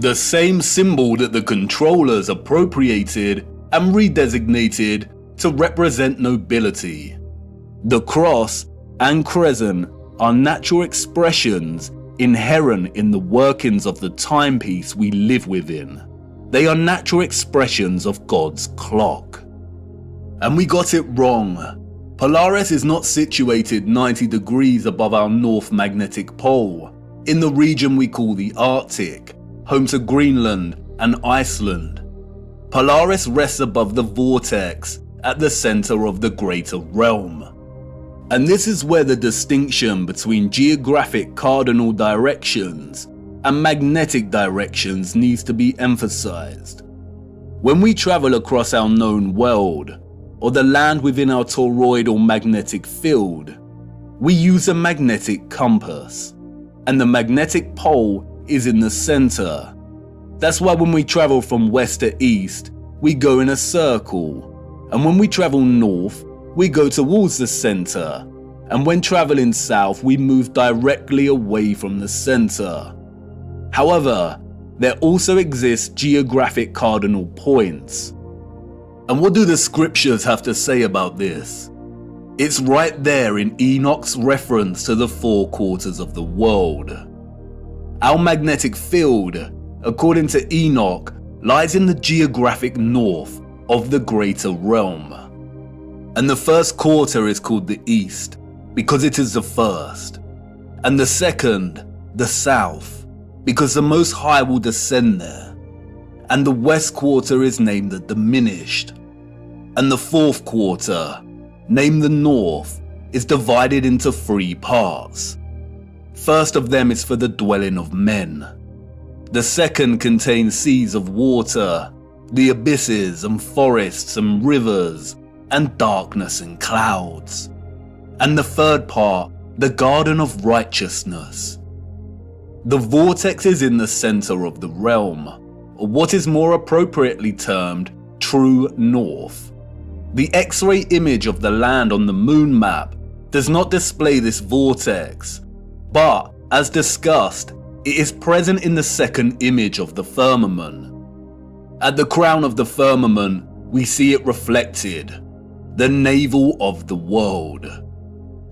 The same symbol that the controllers appropriated and redesignated to represent nobility. The cross and crescent are natural expressions inherent in the workings of the timepiece we live within. They are natural expressions of God's clock. And we got it wrong. Polaris is not situated 90 degrees above our north magnetic pole, in the region we call the Arctic, home to Greenland and Iceland. Polaris rests above the vortex at the center of the greater realm. And this is where the distinction between geographic cardinal directions and magnetic directions needs to be emphasized. When we travel across our known world, or the land within our toroidal magnetic field, we use a magnetic compass, and the magnetic pole is in the center. That's why when we travel from west to east, we go in a circle, and when we travel north, we go towards the center, and when traveling south, we move directly away from the center. However, there also exist geographic cardinal points. And what do the scriptures have to say about this? It's right there in Enoch's reference to the 4 quarters of the world. Our magnetic field, according to Enoch, lies in the geographic north of the greater realm. And the first quarter is called the east, because it is the first. And the second, the south, because the Most High will descend there. And the west quarter is named the diminished. And the fourth quarter, named the north, is divided into 3 parts. First of them is for the dwelling of men. The second contains seas of water, the abysses and forests and rivers, and darkness and clouds. And the third part, the garden of righteousness. The vortex is in the center of the realm, or what is more appropriately termed true north. The X-ray image of the land on the moon map does not display this vortex, but as discussed, it is present in the second image of the firmament. At the crown of the firmament, we see it reflected, the navel of the world.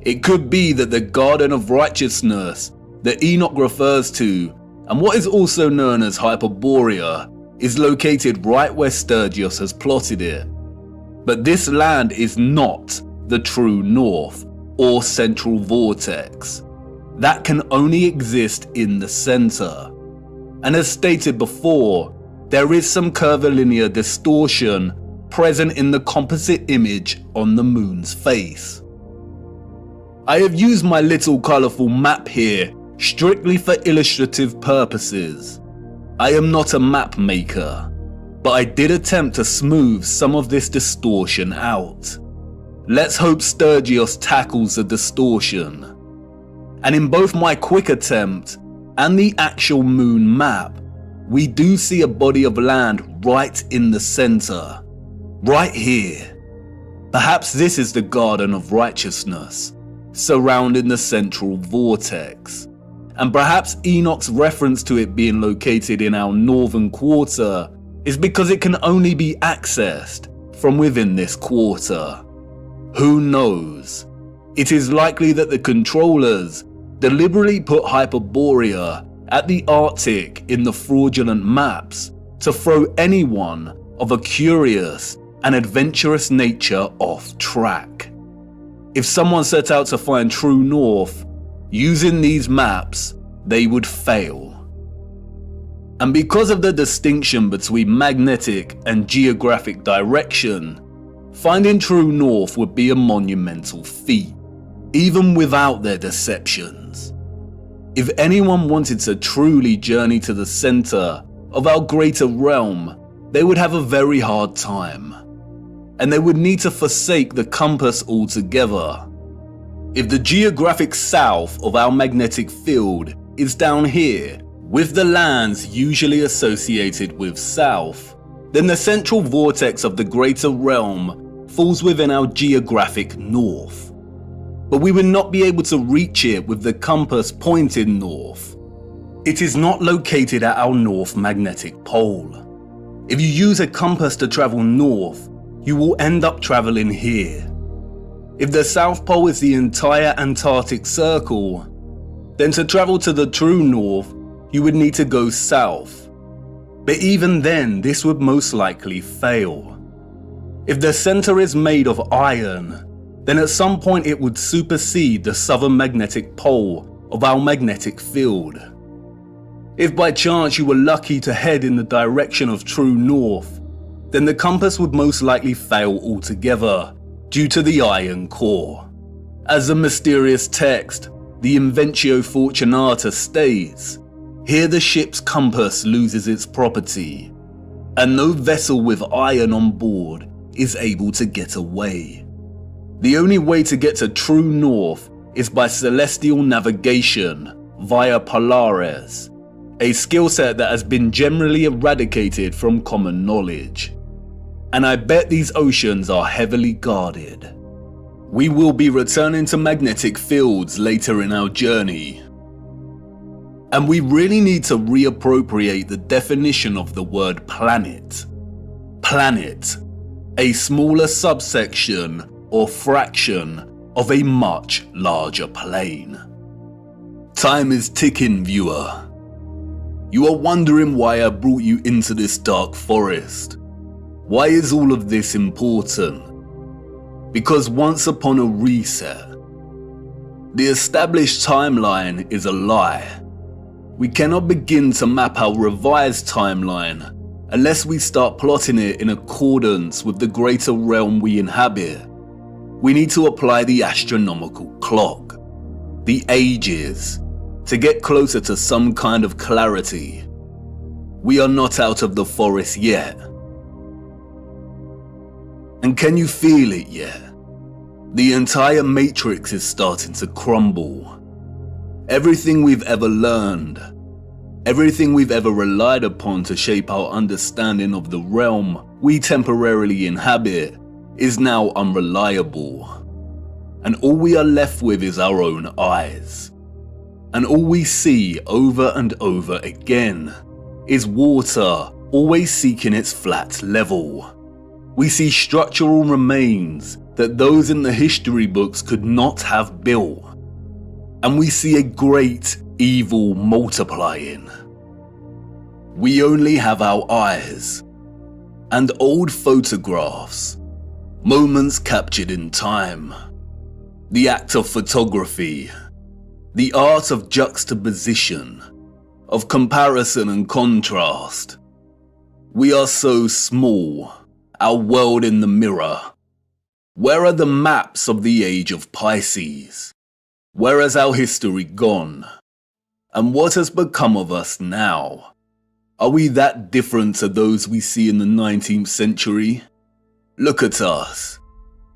It could be that the garden of righteousness that Enoch refers to, and what is also known as Hyperborea, is located right where Sturgios has plotted it. But this land is not the true north or central vortex. That can only exist in the center. And as stated before, there is some curvilinear distortion present in the composite image on the moon's face. I have used my little colourful map here strictly for illustrative purposes. I am not a map maker, but I did attempt to smooth some of this distortion out. Let's hope Sturgios tackles the distortion. And in both my quick attempt and the actual moon map, we do see a body of land right in the centre. Right here. Perhaps this is the Garden of Righteousness, surrounding the central vortex. And perhaps Enoch's reference to it being located in our northern quarter is because it can only be accessed from within this quarter. Who knows? It is likely that the controllers deliberately put Hyperborea at the Arctic in the fraudulent maps to throw anyone of a curious and adventurous nature off track. If someone set out to find true north using these maps, they would fail. And because of the distinction between magnetic and geographic direction, finding true north would be a monumental feat, even without their deceptions. If anyone wanted to truly journey to the center of our greater realm, they would have a very hard time, and they would need to forsake the compass altogether. If the geographic south of our magnetic field is down here, with the lands usually associated with south, then the central vortex of the greater realm falls within our geographic north. But we would not be able to reach it with the compass pointed north. It is not located at our north magnetic pole. If you use a compass to travel north, you will end up traveling here. If the South Pole is the entire Antarctic Circle, then to travel to the true north, you would need to go south. But even then, this would most likely fail. If the center is made of iron, then at some point it would supersede the southern magnetic pole of our magnetic field. If by chance you were lucky to head in the direction of true north, then the compass would most likely fail altogether due to the iron core. As the mysterious text, the Inventio Fortunata states, here the ship's compass loses its property, and no vessel with iron on board is able to get away. The only way to get to true north is by celestial navigation via Polaris, a skill set that has been generally eradicated from common knowledge. And I bet these oceans are heavily guarded. We will be returning to magnetic fields later in our journey. And we really need to reappropriate the definition of the word planet. Planet, a smaller subsection or fraction of a much larger plane. Time is ticking, viewer. You are wondering why I brought you into this dark forest. Why is all of this important? Because once upon a reset, the established timeline is a lie. We cannot begin to map our revised timeline unless we start plotting it in accordance with the greater realm we inhabit. We need to apply the astronomical clock, the ages, to get closer to some kind of clarity. We are not out of the forest yet. And can you feel it yet? The entire matrix is starting to crumble. Everything we've ever learned, everything we've ever relied upon to shape our understanding of the realm we temporarily inhabit is now unreliable. And all we are left with is our own eyes. And all we see over and over again is water always seeking its flat level. We see structural remains that those in the history books could not have built. And we see a great evil multiplying. We only have our eyes and old photographs, moments captured in time, the act of photography, the art of juxtaposition, of comparison and contrast. We are so small, Our world in the mirror. Where are the maps of the age of Pisces? Where has our history gone? And what has become of us now? Are we that different to those we see in the 19th century? Look at us,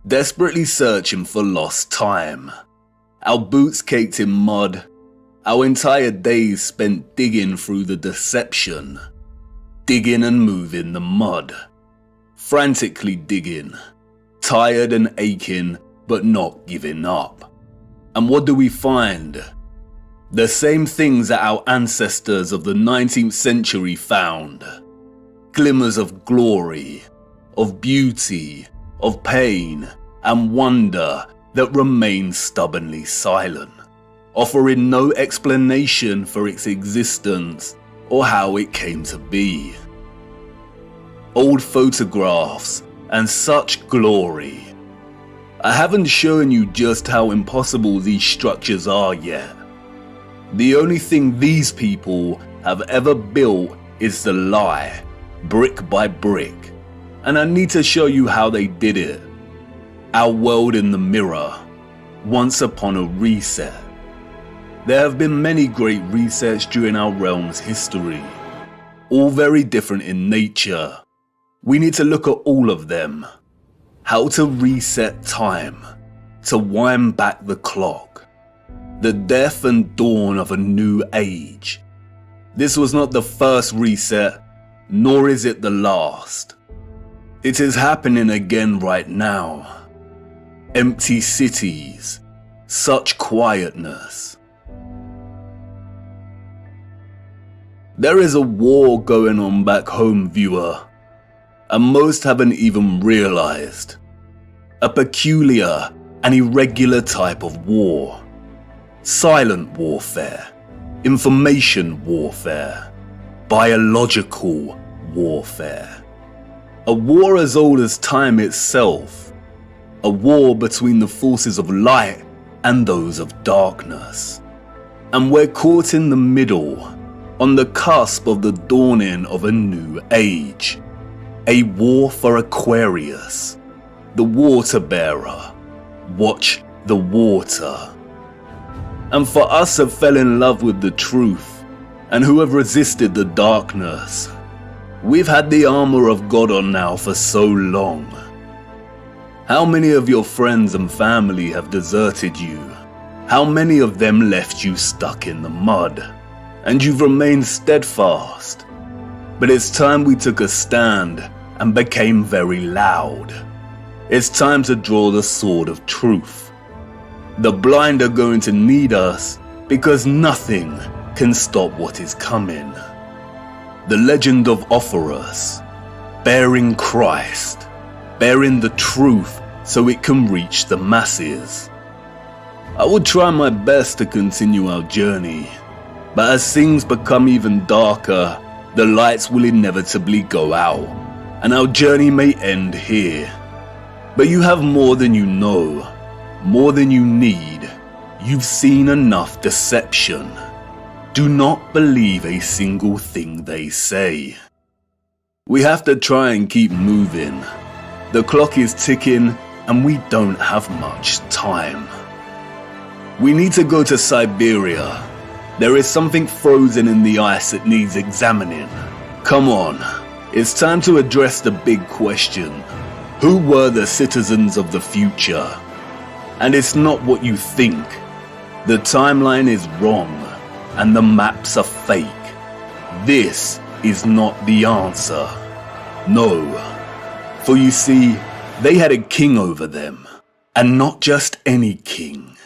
desperately searching for lost time. Our boots caked in mud, our entire days spent digging through the deception. Digging and moving the mud. Frantically digging. Tired and aching, but not giving up. And what do we find? The same things that our ancestors of the 19th century found. Glimmers of glory, of beauty, of pain, and wonder that remain stubbornly silent, offering no explanation for its existence or how it came to be. Old photographs and such glory. I haven't shown you just how impossible these structures are yet. The only thing these people have ever built is the lie, brick by brick. And I need to show you how they did it. Our world in the mirror, once upon a reset. There have been many great resets during our realm's history, all very different in nature. We need to look at all of them. How to reset time, to wind back the clock. The death and dawn of a new age. This was not the first reset, nor is it the last. It is happening again right now. Empty cities, such quietness. There is a war going on back home, viewer, and most haven't even realized. A peculiar and irregular type of war. Silent warfare, information warfare, biological warfare. A war as old as time itself. A war between the forces of light and those of darkness. And we're caught in the middle, on the cusp of the dawning of a new age. A war for Aquarius, the water bearer. Watch the water. And for us who fell in love with the truth, and who have resisted the darkness, we've had the armor of God on now for so long. How many of your friends and family have deserted you? How many of them left you stuck in the mud? And you've remained steadfast. But it's time we took a stand and became very loud. It's time to draw the sword of truth. The blind are going to need us because nothing can stop what is coming. The legend of Ophorus, bearing Christ, bearing the truth so it can reach the masses. I will try my best to continue our journey, but as things become even darker, the lights will inevitably go out, and our journey may end here. But you have more than you know, more than you need. You've seen enough deception. Do not believe a single thing they say. We have to try and keep moving. The clock is ticking and we don't have much time. We need to go to Siberia. There is something frozen in the ice that needs examining. Come on, it's time to address the big question. Who were the citizens of the future? And it's not what you think. The timeline is wrong, and the maps are fake. This is not the answer. No. For you see, they had a king over them, and not just any king.